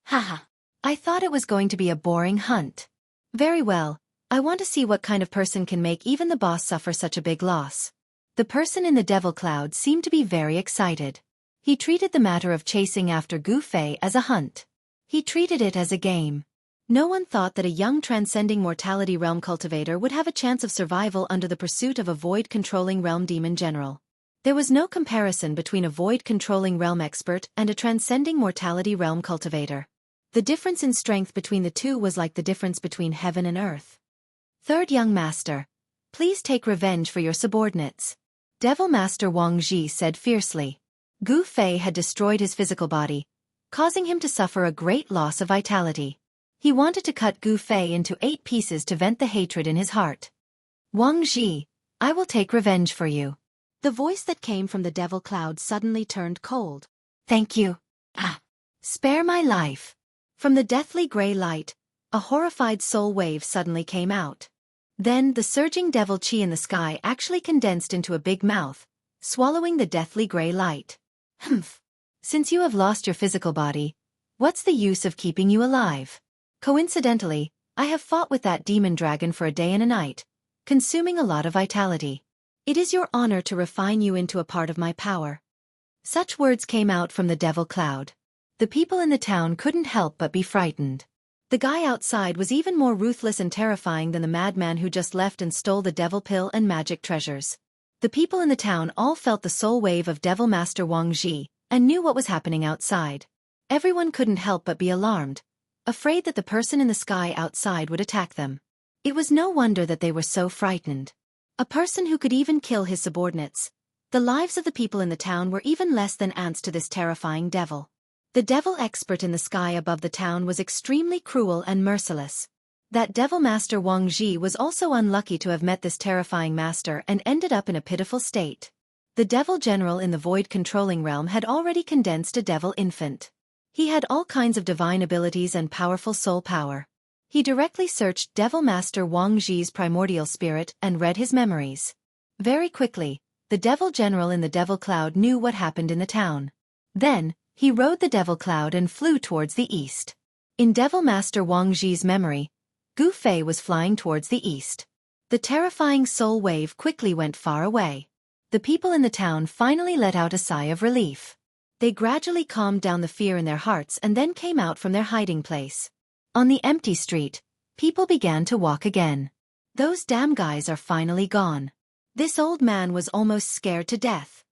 Speaker 1: Haha. I thought it was going to be a boring hunt. Very well, I want to see what kind of person can make even the boss suffer such a big loss. The person in the devil cloud seemed to be very excited. He treated the matter of chasing after Gu Fei as a hunt. He treated it as a game. No one thought that a young transcending mortality realm cultivator would have a chance of survival under the pursuit of a void-controlling realm demon general. There was no comparison between a void-controlling realm expert and a transcending mortality realm cultivator. The difference in strength between the two was like the difference between heaven and earth. Third young master, please take revenge for your subordinates. Devil Master Wang Ji said fiercely. Gu Fei had destroyed his physical body, causing him to suffer a great loss of vitality. He wanted to cut Gu Fei into 8 pieces to vent the hatred in his heart. Wang Ji, I will take revenge for you. The voice that came from the devil cloud suddenly turned cold. Thank you. Spare my life. From the deathly gray light, a horrified soul wave suddenly came out. Then the surging devil chi in the sky actually condensed into a big mouth, swallowing the deathly gray light. Humph. Since you have lost your physical body, what's the use of keeping you alive? Coincidentally, I have fought with that demon dragon for a day and a night, consuming a lot of vitality. It is your honor to refine you into a part of my power. Such words came out from the devil cloud. The people in the town couldn't help but be frightened. The guy outside was even more ruthless and terrifying than the madman who just left and stole the devil pill and magic treasures. The people in the town all felt the soul wave of Devil Master Wang Ji, and knew what was happening outside. Everyone couldn't help but be alarmed, afraid that the person in the sky outside would attack them. It was no wonder that they were so frightened. A person who could even kill his subordinates. The lives of the people in the town were even less than ants to this terrifying devil. The devil expert in the sky above the town was extremely cruel and merciless. That Devil Master Wang Ji was also unlucky to have met this terrifying master and ended up in a pitiful state. The devil general in the void-controlling realm had already condensed a devil infant. He had all kinds of divine abilities and powerful soul power. He directly searched Devil Master Wang Ji's primordial spirit and read his memories. Very quickly, the devil general in the devil cloud knew what happened in the town. Then, he rode the devil cloud and flew towards the east. In Devil Master Wang Ji's memory, Gu Fei was flying towards the east. The terrifying soul wave quickly went far away. The people in the town finally let out a sigh of relief. They gradually calmed down the fear in their hearts and then came out from their hiding place. On the empty street, people began to walk again. Those damn guys are finally gone. This old man was almost scared to death.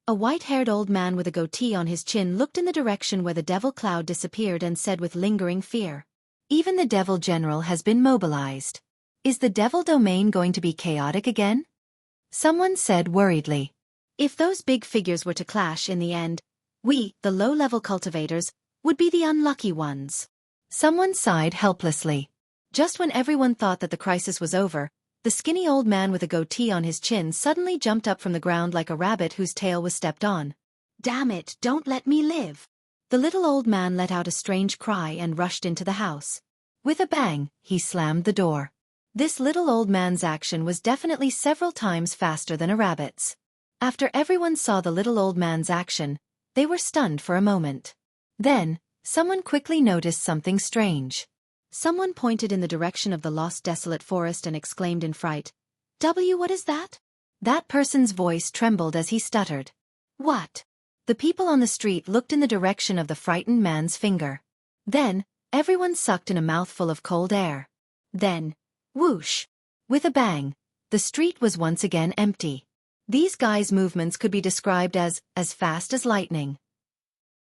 Speaker 1: A white-haired old man with a goatee on his chin looked in the direction where the devil cloud disappeared and said with lingering fear, "Even the devil general has been mobilized. Is the devil domain going to be chaotic again?" Someone said worriedly. If those big figures were to clash in the end, we, the low-level cultivators, would be the unlucky ones. Someone sighed helplessly. Just when everyone thought that the crisis was over, the skinny old man with a goatee on his chin suddenly jumped up from the ground like a rabbit whose tail was stepped on. "Damn it, don't let me live!" The little old man let out a strange cry and rushed into the house. With a bang, he slammed the door. This little old man's action was definitely several times faster than a rabbit's. After everyone saw the little old man's action, they were stunned for a moment. Then, someone quickly noticed something strange. Someone pointed in the direction of the lost desolate forest and exclaimed in fright, What is that?" That person's voice trembled as he stuttered. "What?" The people on the street looked in the direction of the frightened man's finger. Then, everyone sucked in a mouthful of cold air. Then, whoosh! With a bang, the street was once again empty. These guys' movements could be described as fast as lightning.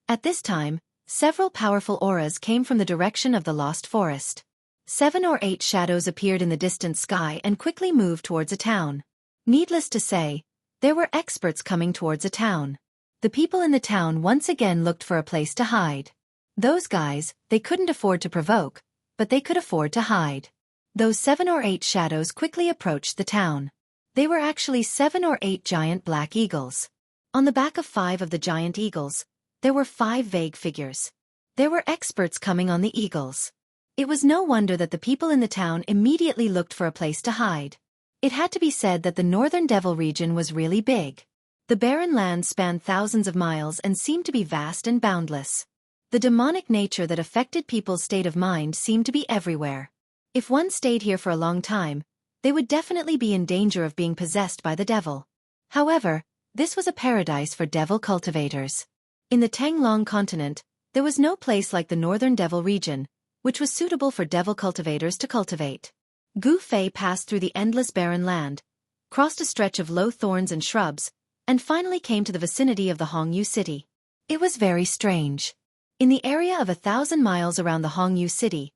Speaker 1: At this time, several powerful auras came from the direction of the lost forest. 7 or 8 shadows appeared in the distant sky and quickly moved towards a town. Needless to say, there were experts coming towards a town. The people in the town once again looked for a place to hide. Those guys, they couldn't afford to provoke, but they could afford to hide. Those 7 or 8 shadows quickly approached the town. They were actually 7 or 8 giant black eagles. On the back of 5 of the giant eagles, there were 5 vague figures. There were experts coming on the eagles. It was no wonder that the people in the town immediately looked for a place to hide. It had to be said that the Northern Devil region was really big. The barren lands spanned thousands of miles and seemed to be vast and boundless. The demonic nature that affected people's state of mind seemed to be everywhere. If one stayed here for a long time, they would definitely be in danger of being possessed by the devil. However, this was a paradise for devil cultivators. In the Tanglong continent, there was no place like the Northern Devil region, which was suitable for devil cultivators to cultivate. Gu Fei passed through the endless barren land, crossed a stretch of low thorns and shrubs, and finally came to the vicinity of the Hongyu city. It was very strange. In the area of 1,000 miles around the Hongyu city,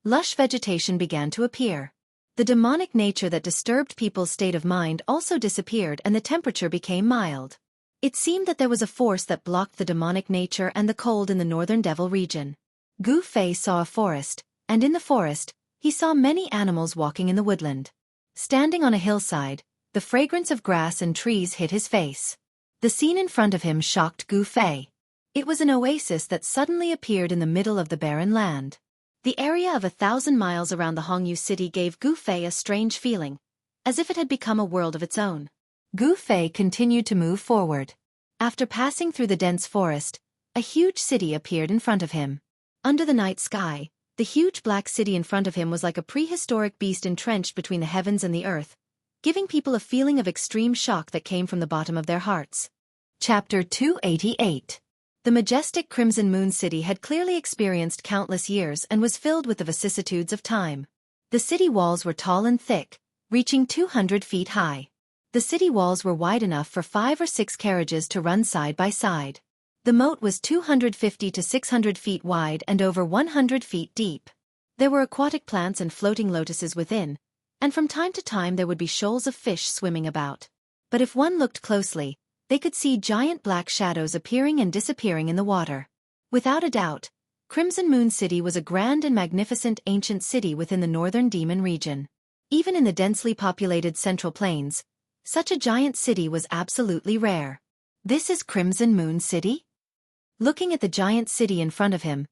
Speaker 1: lush vegetation began to appear. The demonic nature that disturbed people's state of mind also disappeared and the temperature became mild. It seemed that there was a force that blocked the demonic nature and the cold in the Northern Devil region. Gu Fei saw a forest, and in the forest, he saw many animals walking in the woodland. Standing on a hillside, the fragrance of grass and trees hit his face. The scene in front of him shocked Gu Fei. It was an oasis that suddenly appeared in the middle of the barren land. The area of 1,000 miles around the Hongyu city gave Gu Fei a strange feeling, as if it had become a world of its own. Gu Fei continued to move forward. After passing through the dense forest, a huge city appeared in front of him. Under the night sky, the huge black city in front of him was like a prehistoric beast entrenched between the heavens and the earth, giving people a feeling of extreme shock that came from the bottom of their hearts. Chapter 288. The majestic Crimson Moon City had clearly experienced countless years and was filled with the vicissitudes of time. The city walls were tall and thick, reaching 200 feet high. The city walls were wide enough for 5 or 6 carriages to run side by side. The moat was 250 to 600 feet wide and over 100 feet deep. There were aquatic plants and floating lotuses within, and from time to time there would be shoals of fish swimming about. But if one looked closely, they could see giant black shadows appearing and disappearing in the water. Without a doubt, Crimson Moon City was a grand and magnificent ancient city within the Northern Demon region. Even in the densely populated Central Plains, such a giant city was absolutely rare. This is Crimson Moon City? Looking at the giant city in front of him,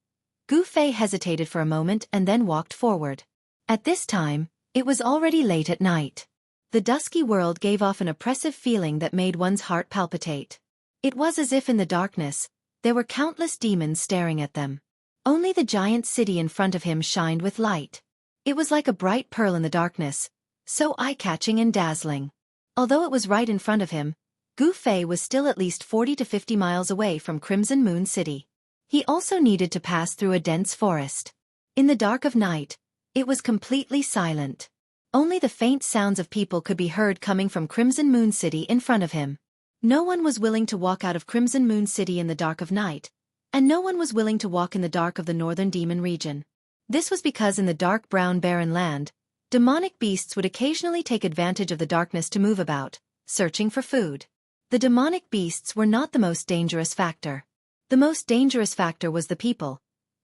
Speaker 1: Gu Fei hesitated for a moment and then walked forward. At this time, it was already late at night. The dusky world gave off an oppressive feeling that made one's heart palpitate. It was as if in the darkness, there were countless demons staring at them. Only the giant city in front of him shined with light. It was like a bright pearl in the darkness, so eye-catching and dazzling. Although it was right in front of him, Gu Fei was still at least 40 to 50 miles away from Crimson Moon City. He also needed to pass through a dense forest. In the dark of night, it was completely silent. Only the faint sounds of people could be heard coming from Crimson Moon City in front of him. No one was willing to walk out of Crimson Moon City in the dark of night, and no one was willing to walk in the dark of the Northern Demon region. This was because in the dark brown barren land, demonic beasts would occasionally take advantage of the darkness to move about, searching for food. The demonic beasts were not the most dangerous factor. The most dangerous factor was the people,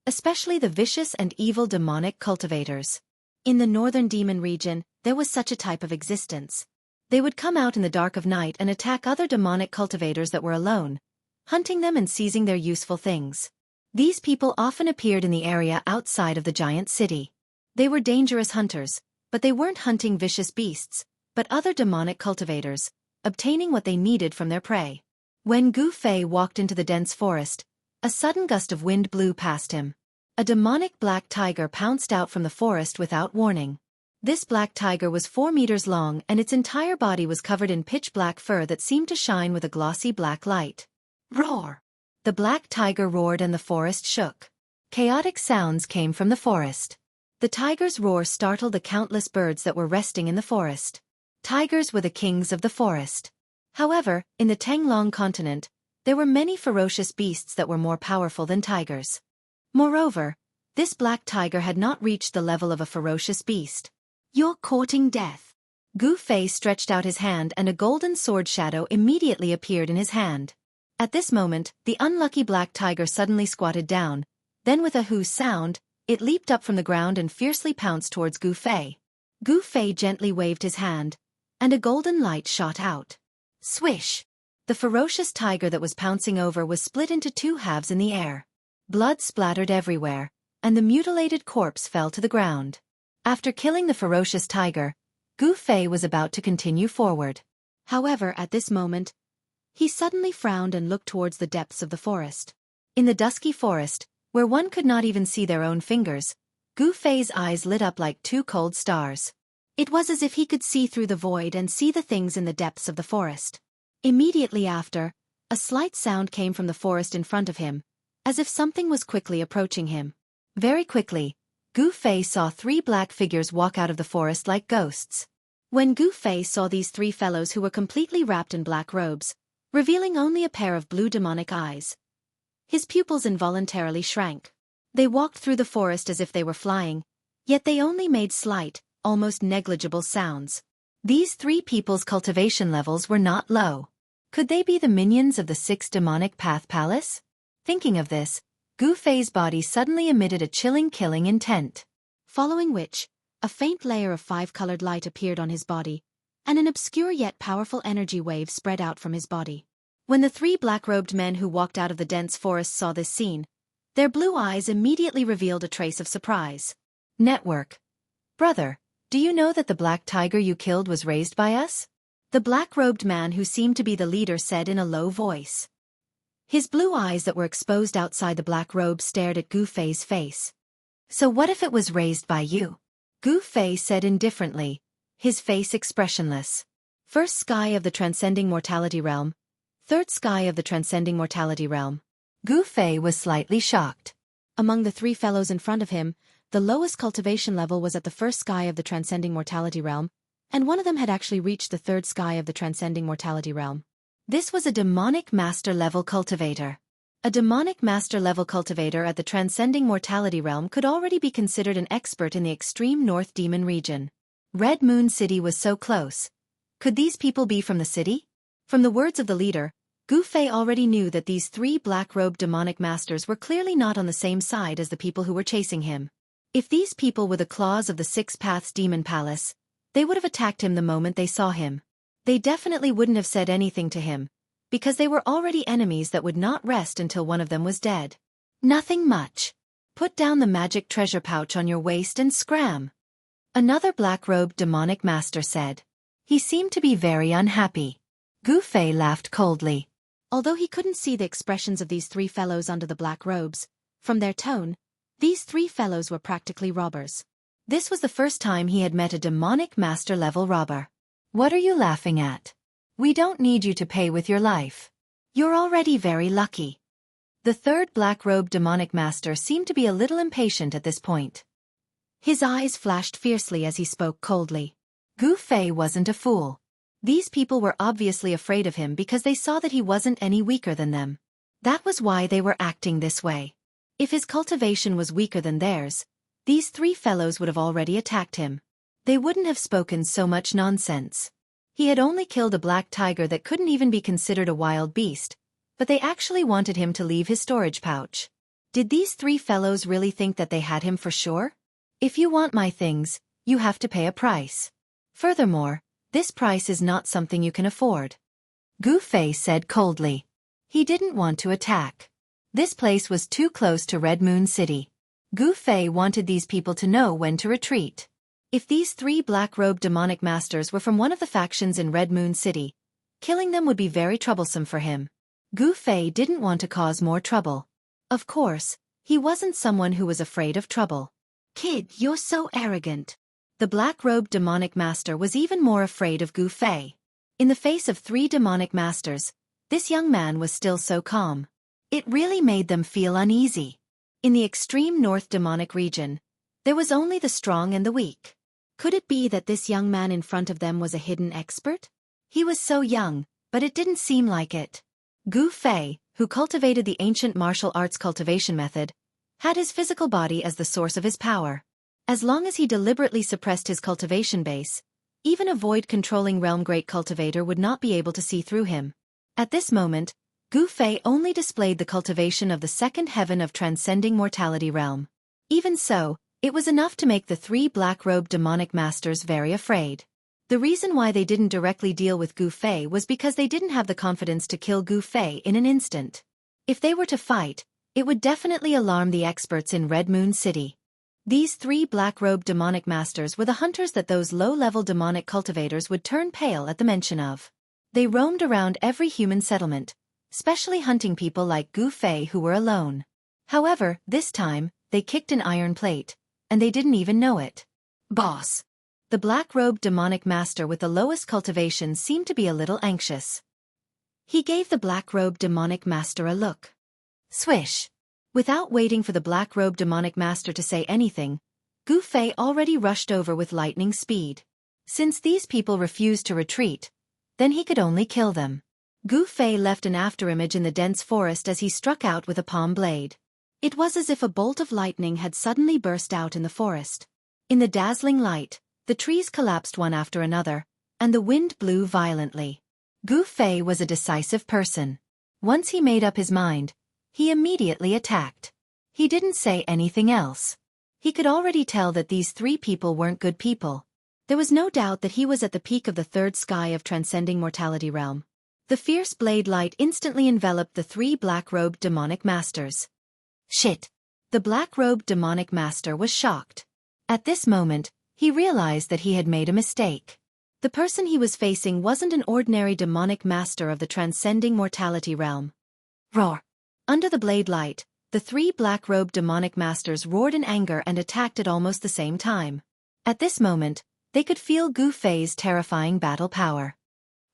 Speaker 1: especially the vicious and evil demonic cultivators. In the Northern Demon region, there was such a type of existence. They would come out in the dark of night and attack other demonic cultivators that were alone, hunting them and seizing their useful things. These people often appeared in the area outside of the giant city. They were dangerous hunters, but they weren't hunting vicious beasts, but other demonic cultivators, obtaining what they needed from their prey. When Gu Fei walked into the dense forest, a sudden gust of wind blew past him. A demonic black tiger pounced out from the forest without warning. This black tiger was 4 meters long and its entire body was covered in pitch-black fur that seemed to shine with a glossy black light. Roar! The black tiger roared and the forest shook. Chaotic sounds came from the forest. The tiger's roar startled the countless birds that were resting in the forest. Tigers were the kings of the forest. However, in the Tanglong continent, there were many ferocious beasts that were more powerful than tigers. Moreover, this black tiger had not reached the level of a ferocious beast. You're courting death. Gu Fei stretched out his hand and a golden sword shadow immediately appeared in his hand. At this moment, the unlucky black tiger suddenly squatted down, then with a hoo sound, it leaped up from the ground and fiercely pounced towards Gu Fei. Gu Fei gently waved his hand, and a golden light shot out. Swish! The ferocious tiger that was pouncing over was split into two halves in the air. Blood splattered everywhere, and the mutilated corpse fell to the ground. After killing the ferocious tiger, Gu Fei was about to continue forward. However, at this moment, he suddenly frowned and looked towards the depths of the forest. In the dusky forest, where one could not even see their own fingers, Gu Fei's eyes lit up like two cold stars. It was as if he could see through the void and see the things in the depths of the forest. Immediately after, a slight sound came from the forest in front of him, as if something was quickly approaching him. Very quickly, Gu Fei saw three black figures walk out of the forest like ghosts. When Gu Fei saw these three fellows who were completely wrapped in black robes, revealing only a pair of blue demonic eyes, his pupils involuntarily shrank. They walked through the forest as if they were flying, yet they only made slight, almost negligible sounds. These three people's cultivation levels were not low. Could they be the minions of the 6 demonic path palace? Thinking of this, Gu Fei's body suddenly emitted a chilling killing intent. Following which, a faint layer of 5-colored light appeared on his body, and an obscure yet powerful energy wave spread out from his body. When the three black-robed men who walked out of the dense forest saw this scene, their blue eyes immediately revealed a trace of surprise. Network. Brother, do you know that the black tiger you killed was raised by us? The black-robed man who seemed to be the leader said in a low voice. His blue eyes that were exposed outside the black robe stared at Gu Fei's face. So what if it was raised by you? Gu Fei said indifferently, his face expressionless. First sky of the transcending mortality realm. Third sky of the transcending mortality realm. Gu Fei was slightly shocked. Among the three fellows in front of him, the lowest cultivation level was at the first sky of the transcending mortality realm, and one of them had actually reached the third sky of the transcending mortality realm. This was a demonic master-level cultivator. A demonic master-level cultivator at the transcending mortality realm could already be considered an expert in the extreme north demon region. Red Moon City was so close. Could these people be from the city? From the words of the leader, Gu Fei already knew that these three black-robed demonic masters were clearly not on the same side as the people who were chasing him. If these people were the claws of the 6 Paths Demon Palace, they would have attacked him the moment they saw him. They definitely wouldn't have said anything to him, because they were already enemies that would not rest until one of them was dead. Nothing much. Put down the magic treasure pouch on your waist and scram. Another black-robed demonic master said. He seemed to be very unhappy. Gu Fei laughed coldly. Although he couldn't see the expressions of these three fellows under the black robes, from their tone, these three fellows were practically robbers. This was the first time he had met a demonic master-level robber. What are you laughing at? We don't need you to pay with your life. You're already very lucky. The third black-robed demonic master seemed to be a little impatient at this point. His eyes flashed fiercely as he spoke coldly. Gu Fei wasn't a fool. These people were obviously afraid of him because they saw that he wasn't any weaker than them. That was why they were acting this way. If his cultivation was weaker than theirs, these three fellows would have already attacked him. They wouldn't have spoken so much nonsense. He had only killed a black tiger that couldn't even be considered a wild beast, but they actually wanted him to leave his storage pouch. Did these three fellows really think that they had him for sure? If you want my things, you have to pay a price. Furthermore, this price is not something you can afford. Gu Fei said coldly. He didn't want to attack. This place was too close to Red Moon City. Gu Fei wanted these people to know when to retreat. If these three black-robed demonic masters were from one of the factions in Red Moon City, killing them would be very troublesome for him. Gu Fei didn't want to cause more trouble. Of course, he wasn't someone who was afraid of trouble. Kid, you're so arrogant. The black-robed demonic master was even more afraid of Gu Fei. In the face of three demonic masters, this young man was still so calm. It really made them feel uneasy. In the extreme north demonic region, there was only the strong and the weak. Could it be that this young man in front of them was a hidden expert? He was so young, but it didn't seem like it. Gu Fei, who cultivated the ancient martial arts cultivation method, had his physical body as the source of his power. As long as he deliberately suppressed his cultivation base, even a void-controlling realm great cultivator would not be able to see through him. At this moment, Gu Fei only displayed the cultivation of the second heaven of transcending mortality realm. Even so, it was enough to make the three black-robed demonic masters very afraid. The reason why they didn't directly deal with Gu Fei was because they didn't have the confidence to kill Gu Fei in an instant. If they were to fight, it would definitely alarm the experts in Red Moon City. These 3 black-robed demonic masters were the hunters that those low-level demonic cultivators would turn pale at the mention of. They roamed around every human settlement, especially hunting people like Gu Fei who were alone. However, this time, they kicked an iron plate, and they didn't even know it. Boss. The black-robed demonic master with the lowest cultivation seemed to be a little anxious. He gave the black-robed demonic master a look. Swish. Without waiting for the black-robed demonic master to say anything, Gu Fei already rushed over with lightning speed. Since these people refused to retreat, then he could only kill them. Gu Fei left an afterimage in the dense forest as he struck out with a palm blade. It was as if a bolt of lightning had suddenly burst out in the forest. In the dazzling light, the trees collapsed one after another, and the wind blew violently. Gu Fei was a decisive person. Once he made up his mind, he immediately attacked. He didn't say anything else. He could already tell that these 3 people weren't good people. There was no doubt that he was at the peak of the 3rd sky of transcending mortality realm. The fierce blade light instantly enveloped the 3 black-robed demonic masters. Shit! The black-robed demonic master was shocked. At this moment, he realized that he had made a mistake. The person he was facing wasn't an ordinary demonic master of the transcending mortality realm. Roar! Under the blade light, the 3 black-robed demonic masters roared in anger and attacked at almost the same time. At this moment, they could feel Gu Fei's terrifying battle power.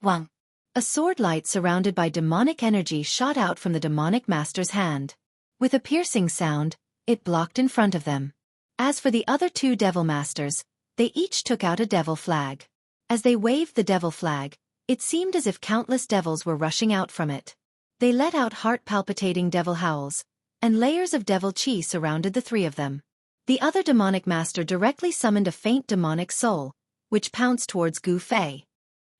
Speaker 1: Wang! A sword light surrounded by demonic energy shot out from the demonic master's hand. With a piercing sound, it blocked in front of them. As for the other 2 devil masters, they each took out a devil flag. As they waved the devil flag, it seemed as if countless devils were rushing out from it. They let out heart-palpitating devil howls, and layers of devil chi surrounded the 3 of them. The other demonic master directly summoned a faint demonic soul, which pounced towards Gu Fei.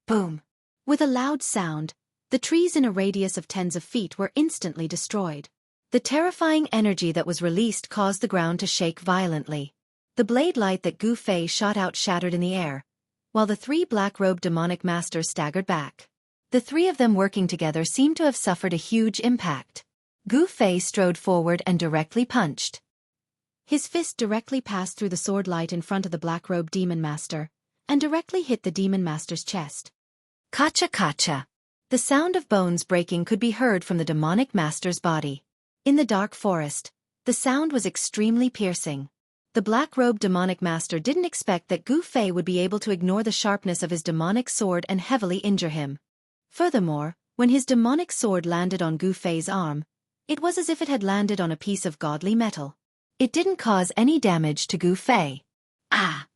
Speaker 1: Boom! With a loud sound, the trees in a radius of tens of feet were instantly destroyed. The terrifying energy that was released caused the ground to shake violently. The blade light that Gu Fei shot out shattered in the air, while the 3 black-robed demonic masters staggered back. The 3 of them working together seemed to have suffered a huge impact. Gu Fei strode forward and directly punched. His fist directly passed through the sword light in front of the black-robed demon master, and directly hit the demon master's chest. Kacha-kacha! The sound of bones breaking could be heard from the demonic master's body. In the dark forest, the sound was extremely piercing. The black-robed demonic master didn't expect that Gu Fei would be able to ignore the sharpness of his demonic sword and heavily injure him. Furthermore, when his demonic sword landed on Gu Fei's arm, it was as if it had landed on a piece of godly metal. It didn't cause any damage to Gu Fei. Ah!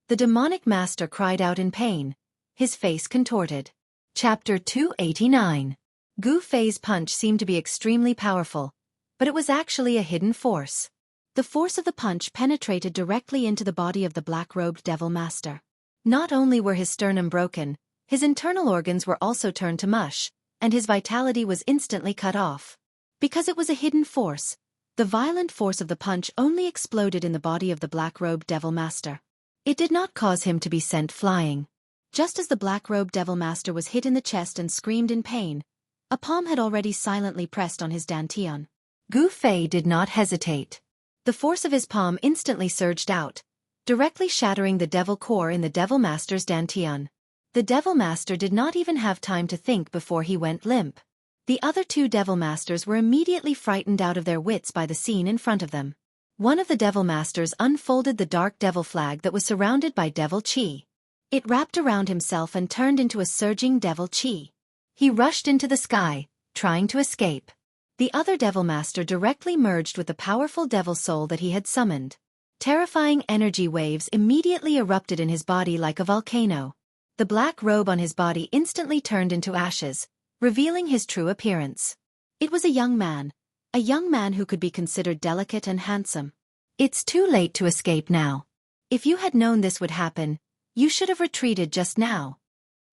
Speaker 1: The demonic master cried out in pain, his face contorted. Chapter 289. Gu Fei's punch seemed to be extremely powerful, but it was actually a hidden force. The force of the punch penetrated directly into the body of the black-robed devil master. Not only were his sternum broken, his internal organs were also turned to mush, and his vitality was instantly cut off. Because it was a hidden force, the violent force of the punch only exploded in the body of the black-robed devil master. It did not cause him to be sent flying. Just as the black-robed devil master was hit in the chest and screamed in pain, a palm had already silently pressed on his dantian. Gu Fei did not hesitate. The force of his palm instantly surged out, directly shattering the devil core in the devil master's dantian. The devil master did not even have time to think before he went limp. The other 2 devil masters were immediately frightened out of their wits by the scene in front of them. One of the devil masters unfolded the dark devil flag that was surrounded by devil chi. It wrapped around himself and turned into a surging devil chi. He rushed into the sky, trying to escape. The other devil master directly merged with the powerful devil soul that he had summoned. Terrifying energy waves immediately erupted in his body like a volcano. The black robe on his body instantly turned into ashes, revealing his true appearance. It was a young man who could be considered delicate and handsome. It's too late to escape now. If you had known this would happen, you should have retreated just now.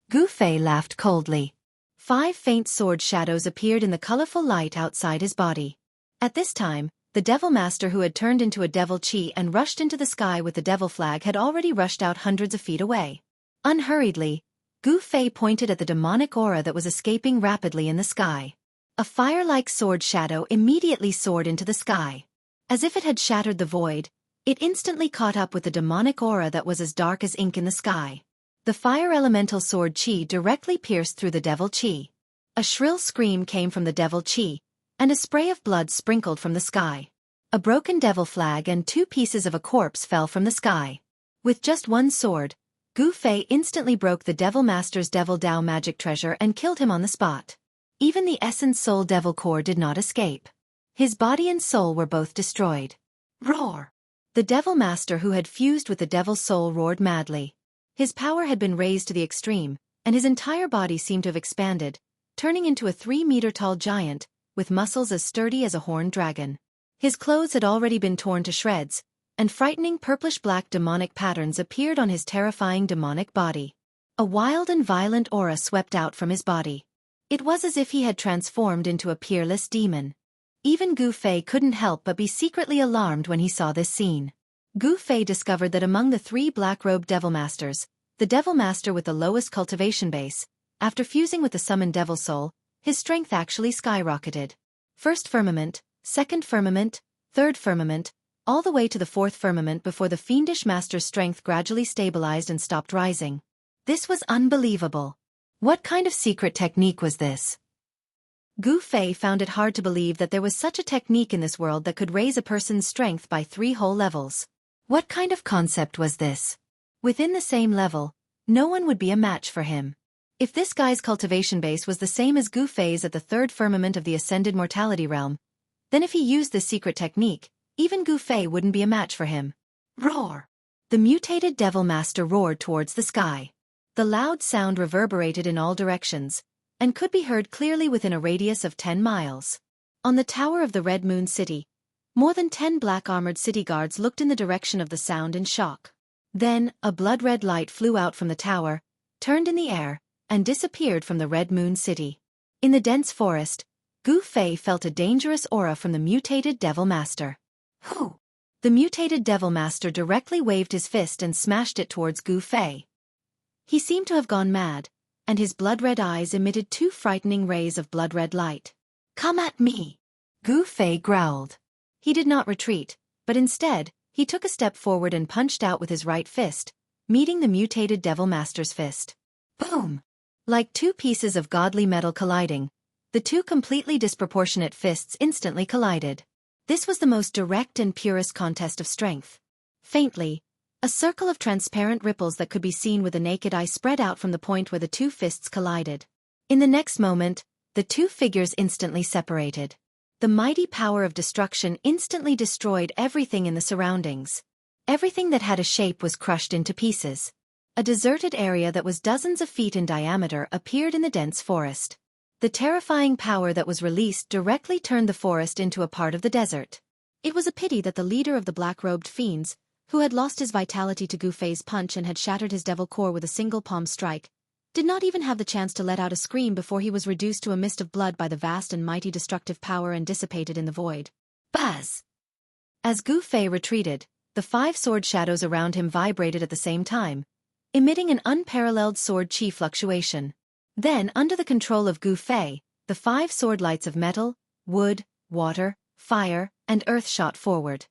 Speaker 1: Gu Fei laughed coldly. 5 faint sword shadows appeared in the colorful light outside his body. At this time, the devil master who had turned into a devil chi and rushed into the sky with the devil flag had already rushed out hundreds of feet away. Unhurriedly, Gu Fei pointed at the demonic aura that was escaping rapidly in the sky. A fire-like sword shadow immediately soared into the sky. As if it had shattered the void, it instantly caught up with the demonic aura that was as dark as ink in the sky. The fire elemental sword Qi directly pierced through the devil Qi. A shrill scream came from the devil Qi, and a spray of blood sprinkled from the sky. A broken devil flag and 2 pieces of a corpse fell from the sky. With just one sword, Gu Fei instantly broke the Devil Master's Devil Dao magic treasure and killed him on the spot. Even the Essence Soul Devil Core did not escape. His body and soul were both destroyed. Roar! The Devil Master who had fused with the Devil's Soul roared madly. His power had been raised to the extreme, and his entire body seemed to have expanded, turning into a 3-meter-tall giant, with muscles as sturdy as a horned dragon. His clothes had already been torn to shreds, and frightening purplish-black demonic patterns appeared on his terrifying demonic body. A wild and violent aura swept out from his body. It was as if he had transformed into a peerless demon. Even Gu Fei couldn't help but be secretly alarmed when he saw this scene. Gu Fei discovered that among the 3 black-robed Devil Masters, the Devil Master with the lowest cultivation base, after fusing with the summoned Devil Soul, his strength actually skyrocketed. First firmament, second firmament, third firmament, all the way to the 4th firmament before the fiendish master's strength gradually stabilized and stopped rising. This was unbelievable. What kind of secret technique was this? Gu Fei found it hard to believe that there was such a technique in this world that could raise a person's strength by 3 whole levels. What kind of concept was this? Within the same level, no one would be a match for him. If this guy's cultivation base was the same as Gu Fei's at the 3rd firmament of the ascended mortality realm, then if he used this secret technique, even Gu Fei wouldn't be a match for him. Roar! The mutated Devil Master roared towards the sky. The loud sound reverberated in all directions, and could be heard clearly within a radius of 10 miles. On the tower of the Red Moon City, more than 10 black-armored city guards looked in the direction of the sound in shock. Then, a blood-red light flew out from the tower, turned in the air, and disappeared from the Red Moon City. In the dense forest, Gu Fei felt a dangerous aura from the mutated Devil Master. Who? The mutated Devil Master directly waved his fist and smashed it towards Gu Fei. He seemed to have gone mad, and his blood-red eyes emitted 2 frightening rays of blood-red light. Come at me! Gu Fei growled. He did not retreat, but instead, he took a step forward and punched out with his right fist, meeting the mutated Devil Master's fist. Boom! Like 2 pieces of godly metal colliding, the 2 completely disproportionate fists instantly collided. This was the most direct and purest contest of strength. Faintly, a circle of transparent ripples that could be seen with the naked eye spread out from the point where the 2 fists collided. In the next moment, the 2 figures instantly separated. The mighty power of destruction instantly destroyed everything in the surroundings. Everything that had a shape was crushed into pieces. A deserted area that was dozens of feet in diameter appeared in the dense forest. The terrifying power that was released directly turned the forest into a part of the desert. It was a pity that the leader of the black-robed fiends, who had lost his vitality to Gu Fei's punch and had shattered his devil core with a single palm strike, did not even have the chance to let out a scream before he was reduced to a mist of blood by the vast and mighty destructive power and dissipated in the void. Buzz! As Gu Fei retreated, the 5 sword shadows around him vibrated at the same time, emitting an unparalleled sword chi fluctuation. Then, under the control of Gu Fei, the 5 sword lights of metal, wood, water, fire, and earth shot forward.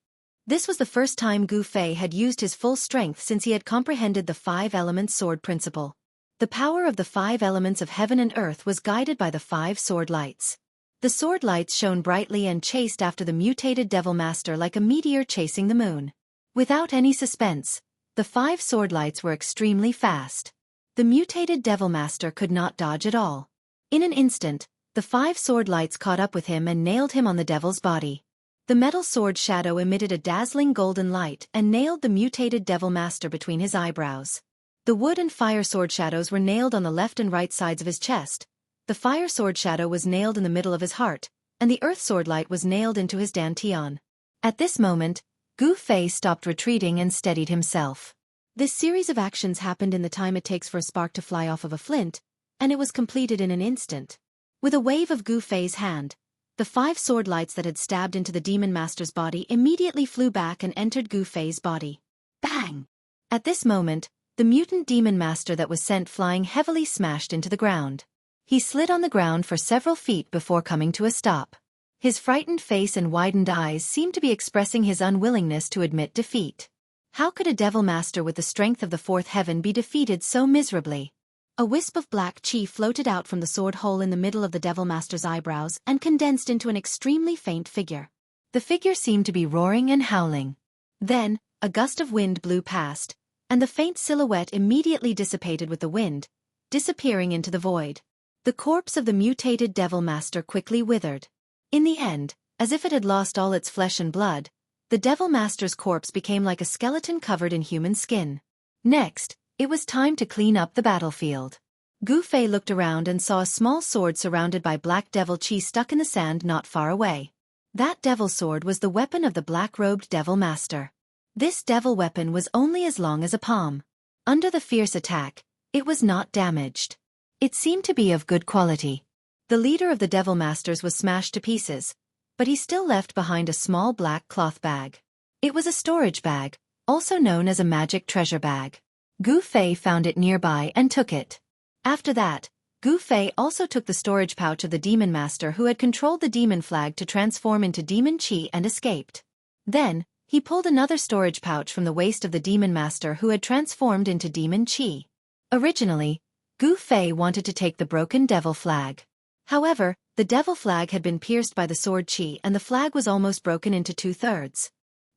Speaker 1: This was the first time Gu Fei had used his full strength since he had comprehended the 5-element sword principle. The power of the 5 elements of heaven and earth was guided by the 5 sword lights. The sword lights shone brightly and chased after the mutated Devil Master like a meteor chasing the moon. Without any suspense, the 5 sword lights were extremely fast. The mutated Devil Master could not dodge at all. In an instant, the 5 sword lights caught up with him and nailed him on the devil's body. The metal sword shadow emitted a dazzling golden light and nailed the mutated Devil Master between his eyebrows. The wood and fire sword shadows were nailed on the left and right sides of his chest. The fire sword shadow was nailed in the middle of his heart, and the earth sword light was nailed into his dantian. At this moment, Gu Fei stopped retreating and steadied himself. This series of actions happened in the time it takes for a spark to fly off of a flint, and it was completed in an instant. With a wave of Gu Fei's hand, the 5 sword lights that had stabbed into the demon master's body immediately flew back and entered Gu Fei's body. Bang! At this moment, The mutant demon master that was sent flying heavily smashed into the ground. He slid on the ground for several feet before coming to a stop. His frightened face and widened eyes seemed to be expressing his unwillingness to admit defeat. How could a devil master with the strength of the fourth heaven be defeated so miserably? A wisp of black chi floated out from the sword hole in the middle of the devil master's eyebrows and condensed into an extremely faint figure. The figure seemed to be roaring and howling. Then, a gust of wind blew past, and the faint silhouette immediately dissipated with the wind, disappearing into the void. The corpse of the mutated devil master quickly withered. In the end, as if it had lost all its flesh and blood, the devil master's corpse became like a skeleton covered in human skin. Next, it was time to clean up the battlefield. Gu Fei looked around and saw a small sword surrounded by black devil chi stuck in the sand not far away. That devil sword was the weapon of the black-robed devil master. This devil weapon was only as long as a palm. Under the fierce attack, it was not damaged. It seemed to be of good quality. The leader of the devil masters was smashed to pieces, but he still left behind a small black cloth bag. It was a storage bag, also known as a magic treasure bag. Gu Fei found it nearby and took it. After that, Gu Fei also took the storage pouch of the demon master who had controlled the demon flag to transform into demon chi and escaped. Then, he pulled another storage pouch from the waist of the demon master who had transformed into demon chi. Originally, Gu Fei wanted to take the broken devil flag. However, the devil flag had been pierced by the sword chi and the flag was almost broken into 2/3.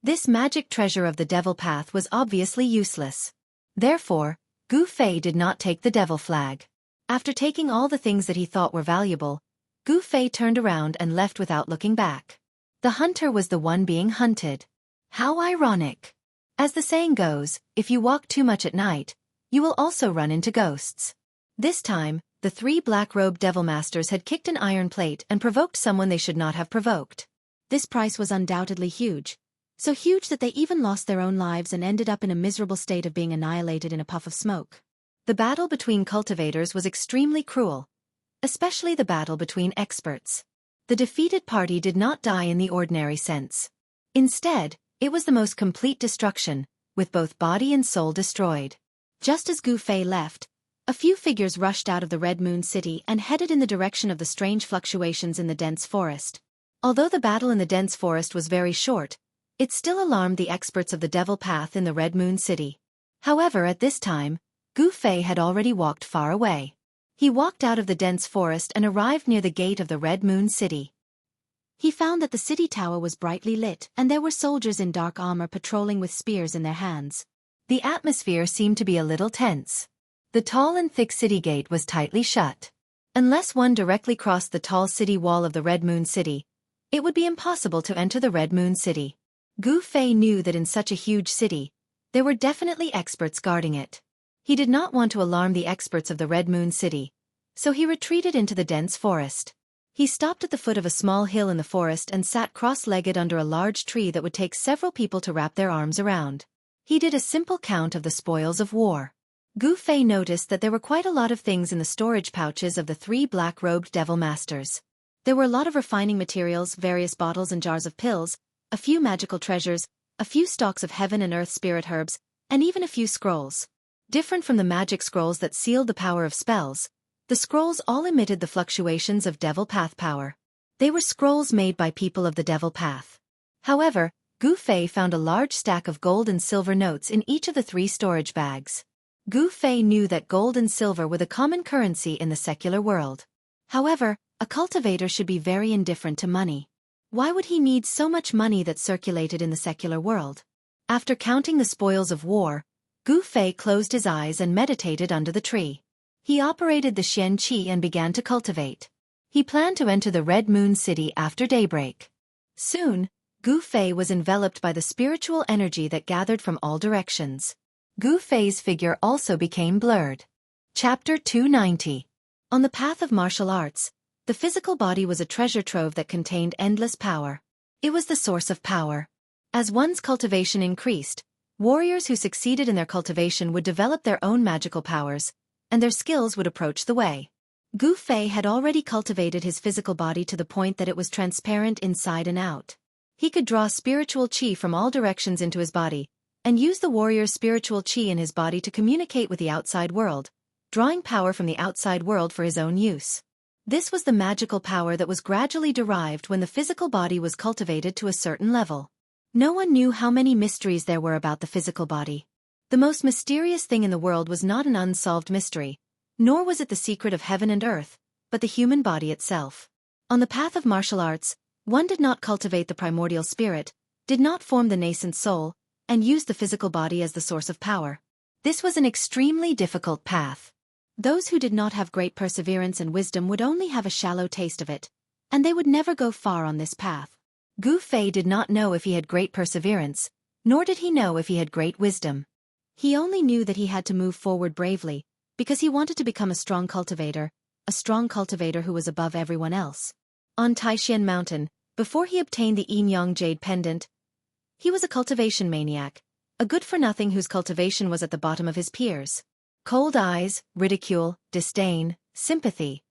Speaker 1: This magic treasure of the devil path was obviously useless. Therefore, Gu Fei did not take the devil flag. After taking all the things that he thought were valuable, Gu Fei turned around and left without looking back. The hunter was the one being hunted. How ironic. As the saying goes, if you walk too much at night, you will also run into ghosts. This time, the 3 black-robed devil masters had kicked an iron plate and provoked someone they should not have provoked. This price was undoubtedly huge. So huge that they even lost their own lives and ended up in a miserable state of being annihilated in a puff of smoke. The battle between cultivators was extremely cruel, especially the battle between experts. The defeated party did not die in the ordinary sense. Instead, it was the most complete destruction, with both body and soul destroyed. Just as Gu Fei left, a few figures rushed out of the Red Moon City and headed in the direction of the strange fluctuations in the dense forest. Although the battle in the dense forest was very short, it still alarmed the experts of the Devil Path in the Red Moon City. However, at this time, Gu Fei had already walked far away. He walked out of the dense forest and arrived near the gate of the Red Moon City. He found that the city tower was brightly lit and there were soldiers in dark armor patrolling with spears in their hands. The atmosphere seemed to be a little tense. The tall and thick city gate was tightly shut. Unless one directly crossed the tall city wall of the Red Moon City, it would be impossible to enter the Red Moon City. Gu Fei knew that in such a huge city, there were definitely experts guarding it. He did not want to alarm the experts of the Red Moon City, so he retreated into the dense forest. He stopped at the foot of a small hill in the forest and sat cross-legged under a large tree that would take several people to wrap their arms around. He did a simple count of the spoils of war. Gu Fei noticed that there were quite a lot of things in the storage pouches of the 3 black-robed devil masters. There were a lot of refining materials, various bottles and jars of pills, a few magical treasures, a few stalks of heaven and earth spirit herbs, and even a few scrolls. Different from the magic scrolls that sealed the power of spells, the scrolls all emitted the fluctuations of Devil Path power. They were scrolls made by people of the Devil Path. However, Gu Fei found a large stack of gold and silver notes in each of the 3 storage bags. Gu Fei knew that gold and silver were the common currency in the secular world. However, a cultivator should be very indifferent to money. Why would he need so much money that circulated in the secular world? After counting the spoils of war, Gu Fei closed his eyes and meditated under the tree. He operated the Xianxia and began to cultivate. He planned to enter the Red Moon City after daybreak. Soon, Gu Fei was enveloped by the spiritual energy that gathered from all directions. Gu Fei's figure also became blurred. Chapter 290. On the path of martial arts, the physical body was a treasure trove that contained endless power. It was the source of power. As one's cultivation increased, warriors who succeeded in their cultivation would develop their own magical powers, and their skills would approach the way. Gu Fei had already cultivated his physical body to the point that it was transparent inside and out. He could draw spiritual qi from all directions into his body, and used the warrior's spiritual qi in his body to communicate with the outside world, drawing power from the outside world for his own use. This was the magical power that was gradually derived when the physical body was cultivated to a certain level. No one knew how many mysteries there were about the physical body. The most mysterious thing in the world was not an unsolved mystery, nor was it the secret of heaven and earth, but the human body itself. On the path of martial arts, one did not cultivate the primordial spirit, did not form the nascent soul, and used the physical body as the source of power. This was an extremely difficult path. Those who did not have great perseverance and wisdom would only have a shallow taste of it, and they would never go far on this path. Gu Fei did not know if he had great perseverance, nor did he know if he had great wisdom. He only knew that he had to move forward bravely, because he wanted to become a strong cultivator who was above everyone else. On Taishan Mountain, before he obtained the Yin Yang Jade Pendant, he was a cultivation maniac, a good-for-nothing whose cultivation was at the bottom of his peers. Cold eyes, ridicule, disdain, sympathy.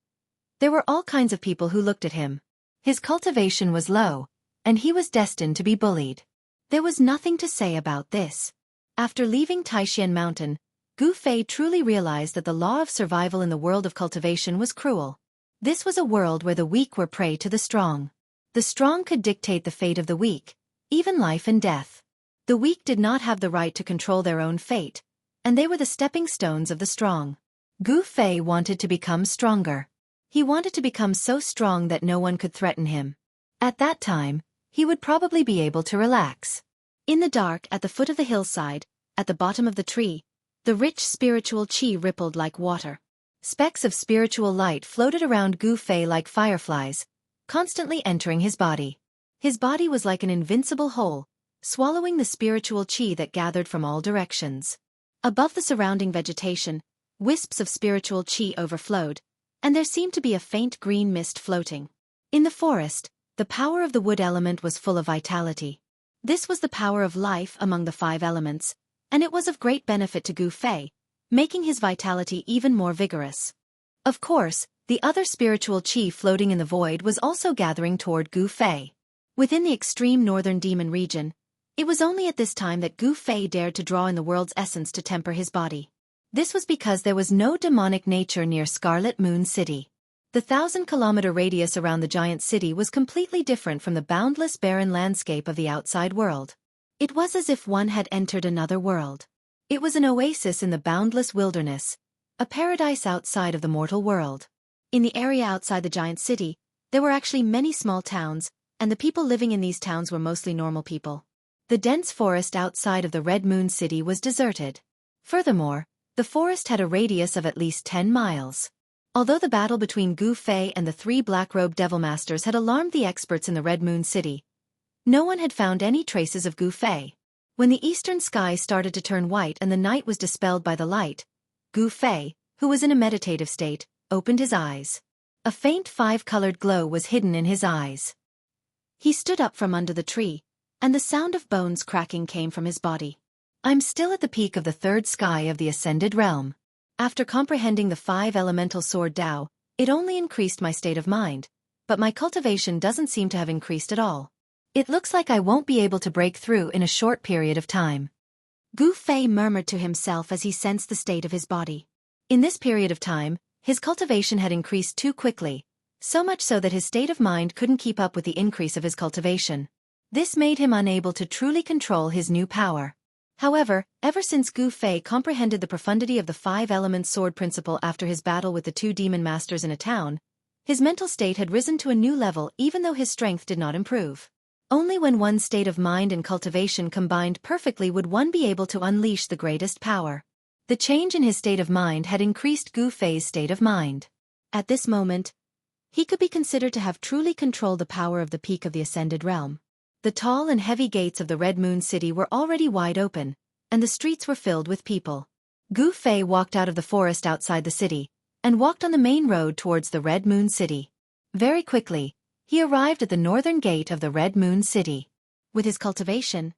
Speaker 1: There were all kinds of people who looked at him. His cultivation was low, and he was destined to be bullied. There was nothing to say about this. After leaving Taishan Mountain, Gu Fei truly realized that the law of survival in the world of cultivation was cruel. This was a world where the weak were prey to the strong. The strong could dictate the fate of the weak, even life and death. The weak did not have the right to control their own fate, and they were the stepping stones of the strong. Gu Fei wanted to become stronger. He wanted to become so strong that no one could threaten him. At that time, he would probably be able to relax. In the dark at the foot of the hillside, at the bottom of the tree, the rich spiritual qi rippled like water. Specks of spiritual light floated around Gu Fei like fireflies, constantly entering his body. His body was like an invincible hole, swallowing the spiritual qi that gathered from all directions. Above the surrounding vegetation, wisps of spiritual qi overflowed, and there seemed to be a faint green mist floating. In the forest, the power of the wood element was full of vitality. This was the power of life among the 5 elements, and it was of great benefit to Gu Fei, making his vitality even more vigorous. Of course, the other spiritual qi floating in the void was also gathering toward Gu Fei. Within the extreme northern demon region, it was only at this time that Gu Fei dared to draw in the world's essence to temper his body. This was because there was no demonic nature near Scarlet Moon City. The 1,000-kilometer radius around the giant city was completely different from the boundless barren landscape of the outside world. It was as if one had entered another world. It was an oasis in the boundless wilderness, a paradise outside of the mortal world. In the area outside the giant city, there were actually many small towns, and the people living in these towns were mostly normal people. The dense forest outside of the Red Moon City was deserted. Furthermore, the forest had a radius of at least 10 miles. Although the battle between Gu Fei and the 3 black-robed devil masters had alarmed the experts in the Red Moon City, no one had found any traces of Gu Fei. When the eastern sky started to turn white and the night was dispelled by the light, Gu Fei, who was in a meditative state, opened his eyes. A faint 5-colored glow was hidden in his eyes. He stood up from under the tree, and the sound of bones cracking came from his body. I'm still at the peak of the 3rd sky of the Ascended Realm. After comprehending the 5 elemental sword Tao, it only increased my state of mind, but my cultivation doesn't seem to have increased at all. It looks like I won't be able to break through in a short period of time. Gu Fei murmured to himself as he sensed the state of his body. In this period of time, his cultivation had increased too quickly, so much so that his state of mind couldn't keep up with the increase of his cultivation. This made him unable to truly control his new power. However, ever since Gu Fei comprehended the profundity of the 5-element sword principle after his battle with the 2 demon masters in a town, his mental state had risen to a new level even though his strength did not improve. Only when one's state of mind and cultivation combined perfectly would one be able to unleash the greatest power. The change in his state of mind had increased Gu Fei's state of mind. At this moment, he could be considered to have truly controlled the power of the peak of the Ascended Realm. The tall and heavy gates of the Red Moon City were already wide open, and the streets were filled with people. Gu Fei walked out of the forest outside the city, and walked on the main road towards the Red Moon City. Very quickly, he arrived at the northern gate of the Red Moon City. With his cultivation,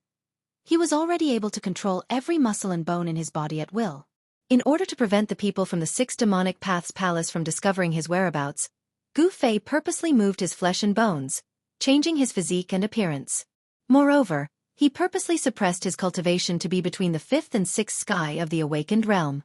Speaker 1: he was already able to control every muscle and bone in his body at will. In order to prevent the people from the 6 demonic paths palace from discovering his whereabouts, Gu Fei purposely moved his flesh and bones, changing his physique and appearance. Moreover, He purposely suppressed his cultivation to be between the fifth and sixth sky of the awakened realm.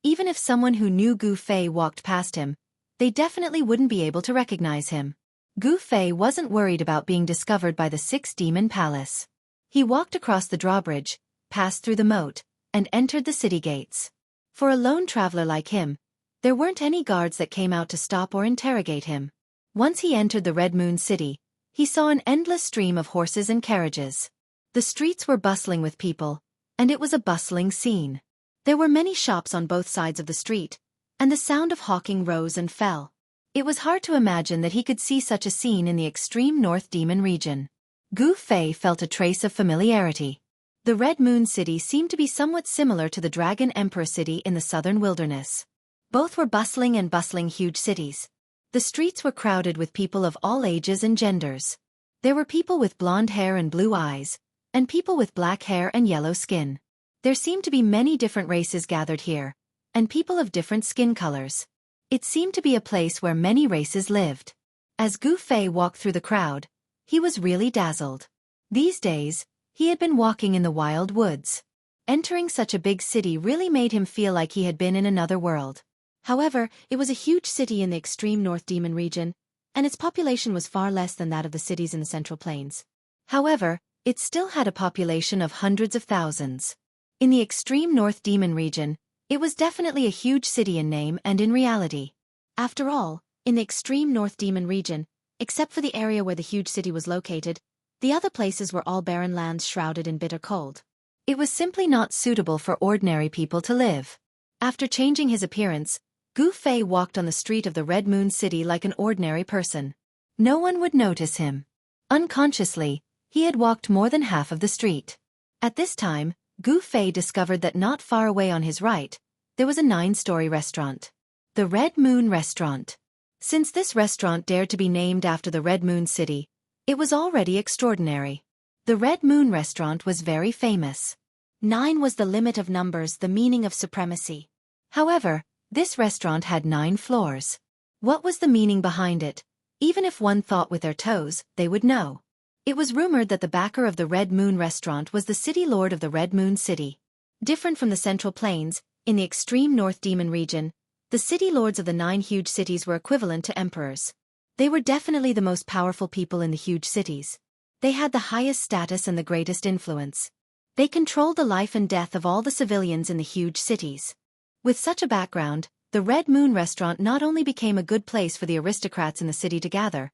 Speaker 1: Even if someone who knew Gu Fei walked past him, they definitely wouldn't be able to recognize him. Gu Fei wasn't worried about being discovered by the Sixth Demon Palace. He walked across the drawbridge, passed through the moat, and entered the city gates. For a lone traveler like him, there weren't any guards that came out to stop or interrogate him. Once he entered the Red Moon City, he saw an endless stream of horses and carriages. The streets were bustling with people, and it was a bustling scene. There were many shops on both sides of the street, and the sound of hawking rose and fell. It was hard to imagine that he could see such a scene in the extreme North Demon region. Gu Fei felt a trace of familiarity. The Red Moon City seemed to be somewhat similar to the Dragon Emperor City in the southern wilderness. Both were bustling huge cities. The streets were crowded with people of all ages and genders. There were people with blonde hair and blue eyes, and people with black hair and yellow skin. There seemed to be many different races gathered here, and people of different skin colors. It seemed to be a place where many races lived. As Gu Fei walked through the crowd, he was really dazzled. These days, he had been walking in the wild woods. Entering such a big city really made him feel like he had been in another world. However, it was a huge city in the extreme North Demon region, and its population was far less than that of the cities in the Central Plains. However, it still had a population of hundreds of thousands. In the extreme North Demon region, it was definitely a huge city in name and in reality. After all, in the extreme North Demon region, except for the area where the huge city was located, the other places were all barren lands shrouded in bitter cold. It was simply not suitable for ordinary people to live. After changing his appearance, Gu Fei walked on the street of the Red Moon City like an ordinary person. No one would notice him. Unconsciously, he had walked more than half of the street. At this time, Gu Fei discovered that not far away on his right, there was a 9-story restaurant. The Red Moon Restaurant. Since this restaurant dared to be named after the Red Moon City, it was already extraordinary. The Red Moon Restaurant was very famous. 9 was the limit of numbers, the meaning of supremacy. However, this restaurant had 9 floors. What was the meaning behind it? Even if one thought with their toes, they would know. It was rumored that the backer of the Red Moon Restaurant was the city lord of the Red Moon City. Different from the Central Plains, in the extreme North Demon region, the city lords of the 9 huge cities were equivalent to emperors. They were definitely the most powerful people in the huge cities. They had the highest status and the greatest influence. They controlled the life and death of all the civilians in the huge cities. With such a background, the Red Moon Restaurant not only became a good place for the aristocrats in the city to gather,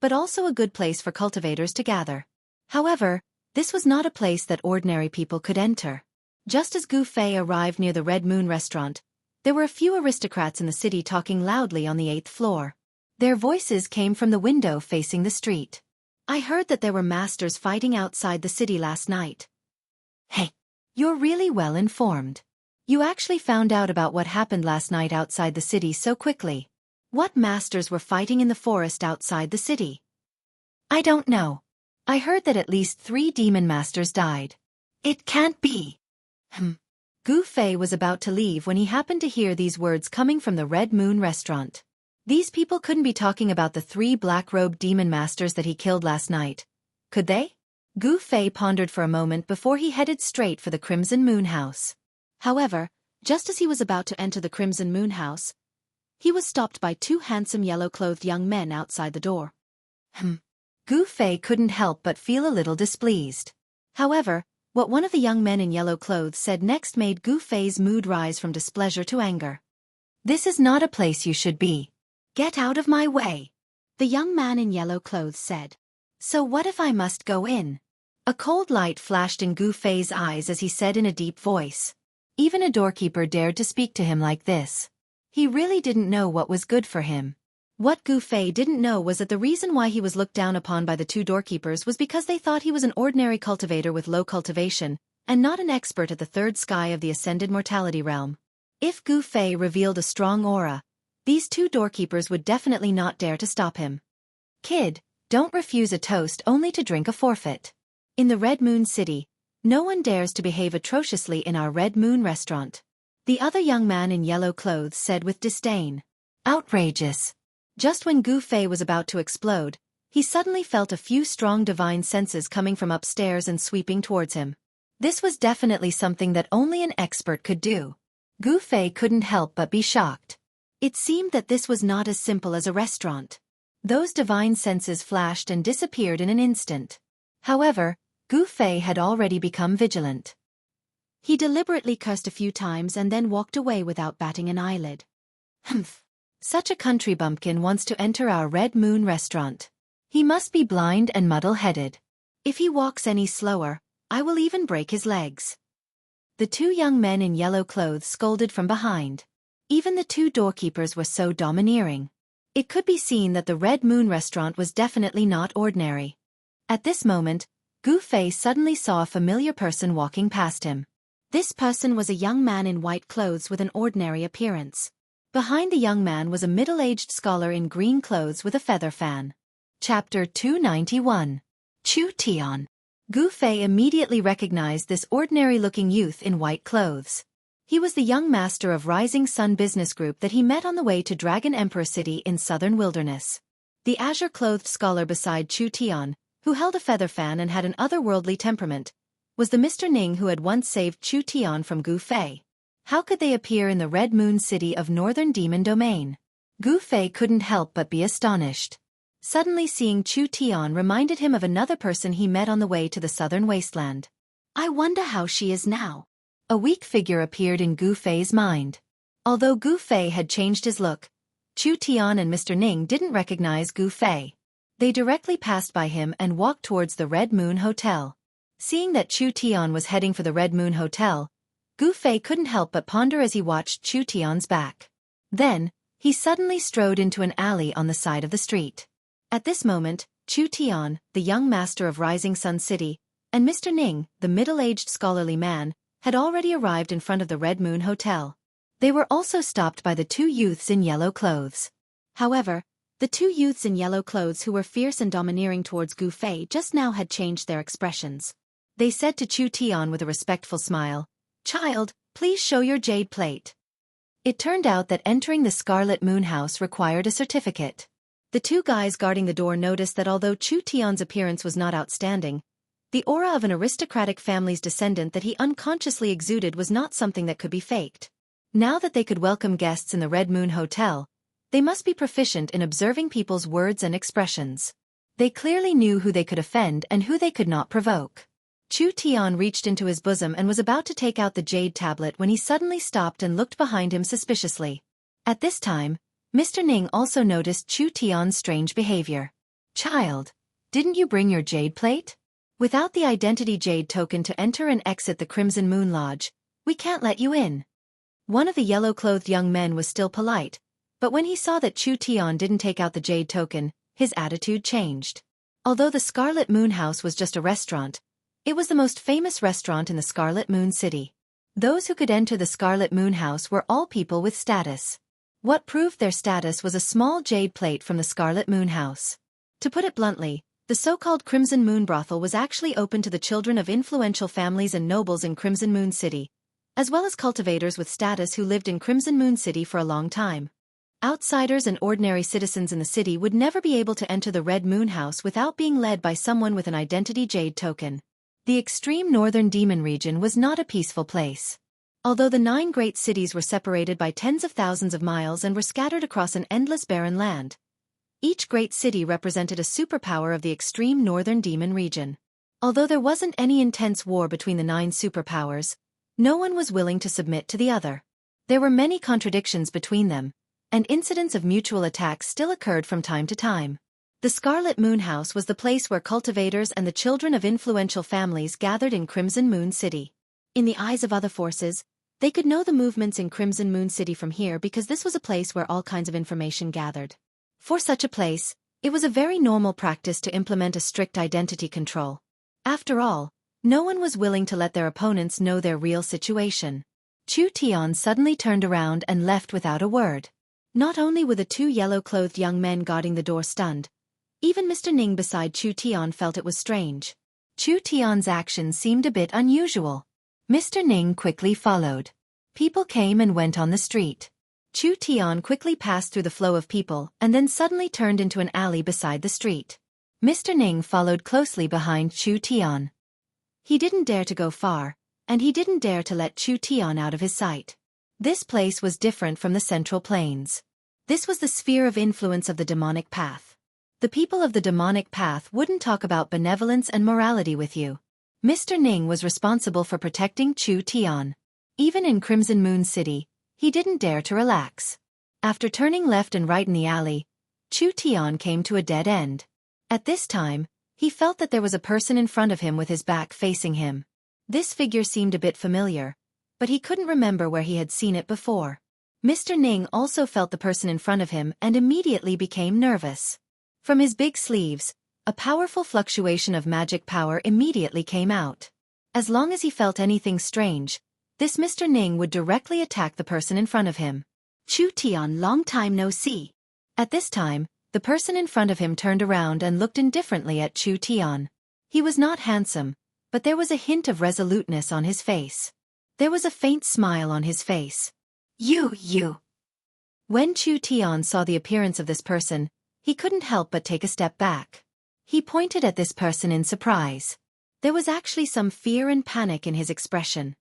Speaker 1: but also a good place for cultivators to gather. However, this was not a place that ordinary people could enter. Just as Gu Fei arrived near the Red Moon Restaurant, there were a few aristocrats in the city talking loudly on the 8th floor. Their voices came from the window facing the street. I heard that there were masters fighting outside the city last night. Hey, you're really well informed. You actually found out about what happened last night outside the city so quickly. What masters were fighting in the forest outside the city? I don't know. I heard that at least 3 demon masters died. It can't be. Gu Fei was about to leave when he happened to hear these words coming from the Red Moon Restaurant. These people couldn't be talking about the 3 black-robed demon masters that he killed last night, could they? Gu Fei pondered for a moment before he headed straight for the Crimson Moon House. However, just as he was about to enter the Crimson Moon House, he was stopped by 2 handsome yellow-clothed young men outside the door. Gu Fei couldn't help but feel a little displeased. However, what one of the young men in yellow clothes said next made Gu Fei's mood rise from displeasure to anger. This is not a place you should be. Get out of my way, the young man in yellow clothes said. So what if I must go in? A cold light flashed in Gu Fei's eyes as he said in a deep voice. Even a doorkeeper dared to speak to him like this. He really didn't know what was good for him. What Gu Fei didn't know was that the reason why he was looked down upon by the 2 doorkeepers was because they thought he was an ordinary cultivator with low cultivation, and not an expert at the 3rd sky of the ascended mortality realm. If Gu Fei revealed a strong aura, these 2 doorkeepers would definitely not dare to stop him. Kid, don't refuse a toast only to drink a forfeit. In the Red Moon City, no one dares to behave atrociously in our Red Moon Restaurant. The other young man in yellow clothes said with disdain. Outrageous. Just when Gu Fei was about to explode, he suddenly felt a few strong divine senses coming from upstairs and sweeping towards him. This was definitely something that only an expert could do. Gu Fei couldn't help but be shocked. It seemed that this was not as simple as a restaurant. Those divine senses flashed and disappeared in an instant. However, Gu Fei had already become vigilant. He deliberately cursed a few times and then walked away without batting an eyelid. Humph! Such a country bumpkin wants to enter our Red Moon restaurant. He must be blind and muddle-headed. If he walks any slower, I will even break his legs. The two young men in yellow clothes scolded from behind. Even the two doorkeepers were so domineering. It could be seen that the Red Moon restaurant was definitely not ordinary. At this moment, Gu Fei suddenly saw a familiar person walking past him. This person was a young man in white clothes with an ordinary appearance. Behind the young man was a middle-aged scholar in green clothes with a feather fan. Chapter 291. Chu Tian. Gu Fei immediately recognized this ordinary-looking youth in white clothes. He was the young master of Rising Sun Business Group that he met on the way to Dragon Emperor City in southern wilderness. The azure-clothed scholar beside Chu Tian, who held a feather fan and had an otherworldly temperament, was the Mr. Ning who had once saved Chu Tian from Gu Fei. How could they appear in the Red Moon City of Northern Demon Domain? Gu Fei couldn't help but be astonished. Suddenly seeing Chu Tian reminded him of another person he met on the way to the southern wasteland. I wonder how she is now. A weak figure appeared in Gu Fei's mind. Although Gu Fei had changed his look, Chu Tian and Mr. Ning didn't recognize Gu Fei. They directly passed by him and walked towards the Red Moon Hotel. Seeing that Chu Tian was heading for the Red Moon Hotel, Gu Fei couldn't help but ponder as he watched Chu Tian's back. Then, he suddenly strode into an alley on the side of the street. At this moment, Chu Tian, the young master of Rising Sun City, and Mr. Ning, the middle-aged scholarly man, had already arrived in front of the Red Moon Hotel. They were also stopped by the two youths in yellow clothes. However, the two youths in yellow clothes who were fierce and domineering towards Gu Fei just now had changed their expressions. They said to Chu Tian with a respectful smile, "Child, please show your jade plate." It turned out that entering the Scarlet Moon House required a certificate. The two guys guarding the door noticed that although Chu Tian's appearance was not outstanding, the aura of an aristocratic family's descendant that he unconsciously exuded was not something that could be faked. Now that they could welcome guests in the Red Moon Hotel, they must be proficient in observing people's words and expressions. They clearly knew who they could offend and who they could not provoke. Chu Tian reached into his bosom and was about to take out the jade tablet when he suddenly stopped and looked behind him suspiciously. At this time, Mr. Ning also noticed Chu Tian's strange behavior. Child, didn't you bring your jade plate? Without the identity jade token to enter and exit the Crimson Moon Lodge, we can't let you in. One of the yellow-clothed young men was still polite, but when he saw that Chu Tian didn't take out the jade token, his attitude changed. Although the Scarlet Moon House was just a restaurant, it was the most famous restaurant in the Scarlet Moon City. Those who could enter the Scarlet Moon House were all people with status. What proved their status was a small jade plate from the Scarlet Moon House. To put it bluntly, the so-called Crimson Moon Brothel was actually open to the children of influential families and nobles in Crimson Moon City, as well as cultivators with status who lived in Crimson Moon City for a long time. Outsiders and ordinary citizens in the city would never be able to enter the Red Moon House without being led by someone with an identity jade token. The extreme northern demon region was not a peaceful place. Although the 9 great cities were separated by tens of thousands of miles and were scattered across an endless barren land, each great city represented a superpower of the extreme northern demon region. Although there wasn't any intense war between the 9 superpowers, no one was willing to submit to the other. There were many contradictions between them, and incidents of mutual attacks still occurred from time to time. The Scarlet Moon House was the place where cultivators and the children of influential families gathered in Crimson Moon City. In the eyes of other forces, they could know the movements in Crimson Moon City from here because this was a place where all kinds of information gathered. For such a place, it was a very normal practice to implement a strict identity control. After all, no one was willing to let their opponents know their real situation. Chu Tian suddenly turned around and left without a word. Not only were the 2 yellow-clothed young men guarding the door stunned, even Mr. Ning beside Chu Tian felt it was strange. Chu Tian's actions seemed a bit unusual. Mr. Ning quickly followed. People came and went on the street. Chu Tian quickly passed through the flow of people and then suddenly turned into an alley beside the street. Mr. Ning followed closely behind Chu Tian. He didn't dare to go far, and he didn't dare to let Chu Tian out of his sight. This place was different from the Central Plains. This was the sphere of influence of the demonic path. The people of the demonic path wouldn't talk about benevolence and morality with you. Mr. Ning was responsible for protecting Chu Tian. Even in Crimson Moon City, he didn't dare to relax. After turning left and right in the alley, Chu Tian came to a dead end. At this time, he felt that there was a person in front of him with his back facing him. This figure seemed a bit familiar, but he couldn't remember where he had seen it before. Mr. Ning also felt the person in front of him and immediately became nervous. From his big sleeves, a powerful fluctuation of magic power immediately came out. As long as he felt anything strange, this Mr. Ning would directly attack the person in front of him. Chu Tian, long time no see. At this time, the person in front of him turned around and looked indifferently at Chu Tian. He was not handsome, but there was a hint of resoluteness on his face. There was a faint smile on his face. You. When Chu Tian saw the appearance of this person, he couldn't help but take a step back. He pointed at this person in surprise. There was actually some fear and panic in his expression.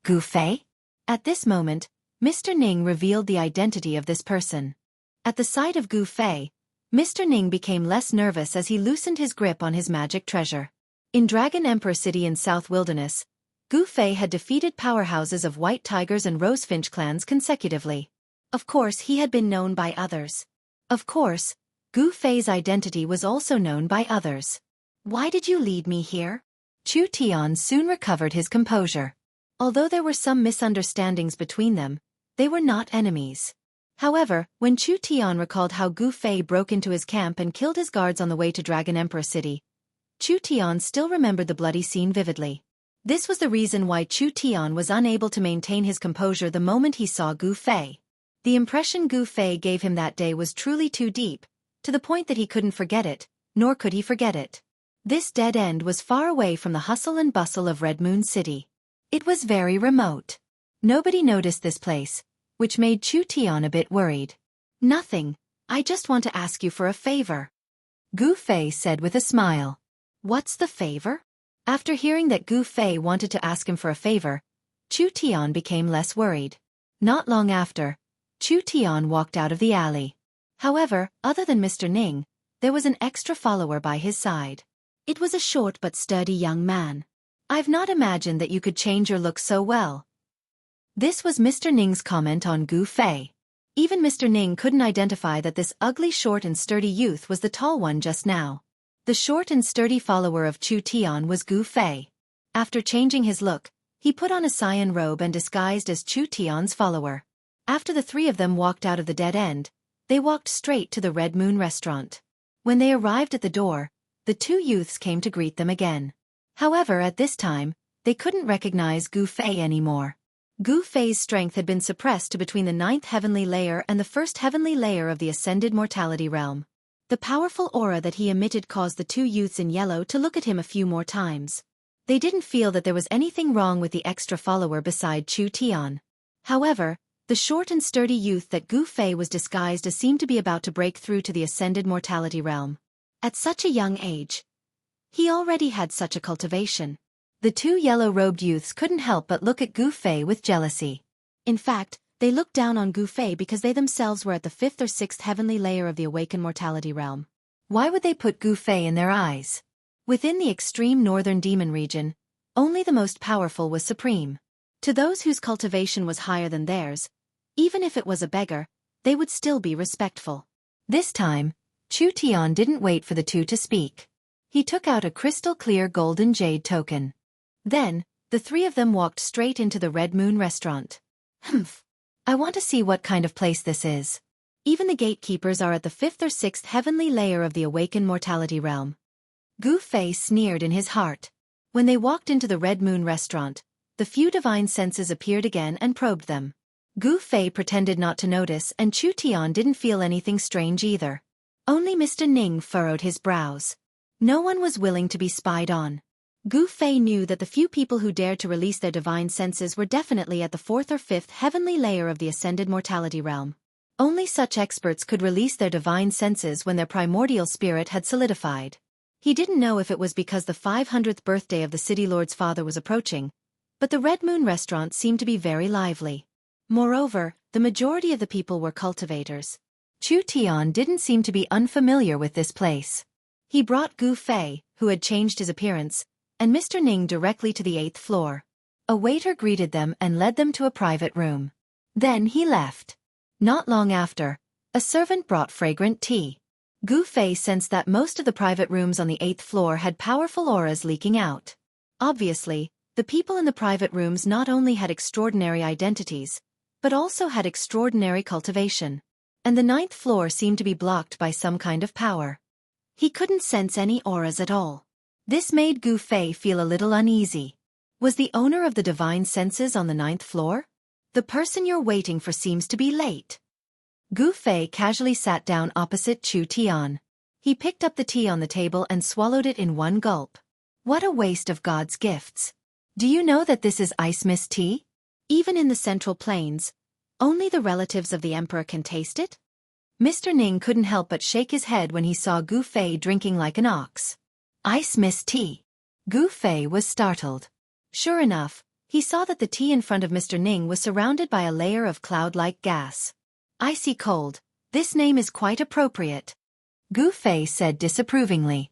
Speaker 1: Gu Fei? At this moment, Mr. Ning revealed the identity of this person. At the sight of Gu Fei, Mr. Ning became less nervous as he loosened his grip on his magic treasure. In Dragon Emperor City in South Wilderness, Gu Fei had defeated powerhouses of White Tigers and Rosefinch clans consecutively. Of course, he had been known by others. Of course, Gu Fei's identity was also known by others. Why did you lead me here? Chu Tian soon recovered his composure. Although there were some misunderstandings between them, they were not enemies. However, when Chu Tian recalled how Gu Fei broke into his camp and killed his guards on the way to Dragon Emperor City, Chu Tian still remembered the bloody scene vividly. This was the reason why Chu Tian was unable to maintain his composure the moment he saw Gu Fei. The impression Gu Fei gave him that day was truly too deep, to the point that he couldn't forget it, nor could he forget it. This dead end was far away from the hustle and bustle of Red Moon City. It was very remote. Nobody noticed this place, which made Chu Tian a bit worried. Nothing, I just want to ask you for a favor. Gu Fei said with a smile. What's the favor? After hearing that Gu Fei wanted to ask him for a favor, Chu Tian became less worried. Not long after, Chu Tian walked out of the alley. However, other than Mr. Ning, there was an extra follower by his side. It was a short but sturdy young man. I've not imagined that you could change your look so well. This was Mr. Ning's comment on Gu Fei. Even Mr. Ning couldn't identify that this ugly short and sturdy youth was the tall one just now. The short and sturdy follower of Chu Tian was Gu Fei. After changing his look, he put on a cyan robe and disguised as Chu Tian's follower. After the three of them walked out of the dead end, they walked straight to the Red Moon restaurant. When they arrived at the door, the two youths came to greet them again. However, at this time, they couldn't recognize Gu Fei anymore. Gu Fei's strength had been suppressed to between the 9th heavenly layer and the 1st heavenly layer of the ascended mortality realm. The powerful aura that he emitted caused the two youths in yellow to look at him a few more times. They didn't feel that there was anything wrong with the extra follower beside Chu Tian. However, the short and sturdy youth that Gu Fei was disguised as seemed to be about to break through to the ascended mortality realm. At such a young age, he already had such a cultivation. The two yellow-robed youths couldn't help but look at Gu Fei with jealousy. In fact, they looked down on Gu Fei because they themselves were at the 5th or 6th heavenly layer of the awakened mortality realm. Why would they put Gu Fei in their eyes? Within the extreme northern demon region, only the most powerful was supreme. To those whose cultivation was higher than theirs, even if it was a beggar, they would still be respectful. This time, Chu Tian didn't wait for the two to speak. He took out a crystal-clear golden jade token. Then, the three of them walked straight into the Red Moon restaurant. Humph. I want to see what kind of place this is. Even the gatekeepers are at the 5th or 6th heavenly layer of the awakened mortality realm. Gu Fei sneered in his heart. When they walked into the Red Moon restaurant, the few divine senses appeared again and probed them. Gu Fei pretended not to notice and Chu Tian didn't feel anything strange either. Only Mr. Ning furrowed his brows. No one was willing to be spied on. Gu Fei knew that the few people who dared to release their divine senses were definitely at the 4th or 5th heavenly layer of the ascended mortality realm. Only such experts could release their divine senses when their primordial spirit had solidified. He didn't know if it was because the 500th birthday of the city lord's father was approaching, but the Red Moon restaurant seemed to be very lively. Moreover, the majority of the people were cultivators. Chu Tian didn't seem to be unfamiliar with this place. He brought Gu Fei, who had changed his appearance, and Mr. Ning directly to the 8th floor. A waiter greeted them and led them to a private room. Then he left. Not long after, a servant brought fragrant tea. Gu Fei sensed that most of the private rooms on the 8th floor had powerful auras leaking out. Obviously, the people in the private rooms not only had extraordinary identities, but also had extraordinary cultivation. And the 9th floor seemed to be blocked by some kind of power. He couldn't sense any auras at all. This made Gu Fei feel a little uneasy. Was the owner of the divine senses on the 9th floor? The person you're waiting for seems to be late. Gu Fei casually sat down opposite Chu Tian. He picked up the tea on the table and swallowed it in one gulp. What a waste of God's gifts. Do you know that this is ice mist tea? Even in the Central Plains, only the relatives of the emperor can taste it? Mr. Ning couldn't help but shake his head when he saw Gu Fei drinking like an ox. Ice mist tea. Gu Fei was startled. Sure enough, he saw that the tea in front of Mr. Ning was surrounded by a layer of cloud-like gas. Icy cold, this name is quite appropriate. Gu Fei said disapprovingly.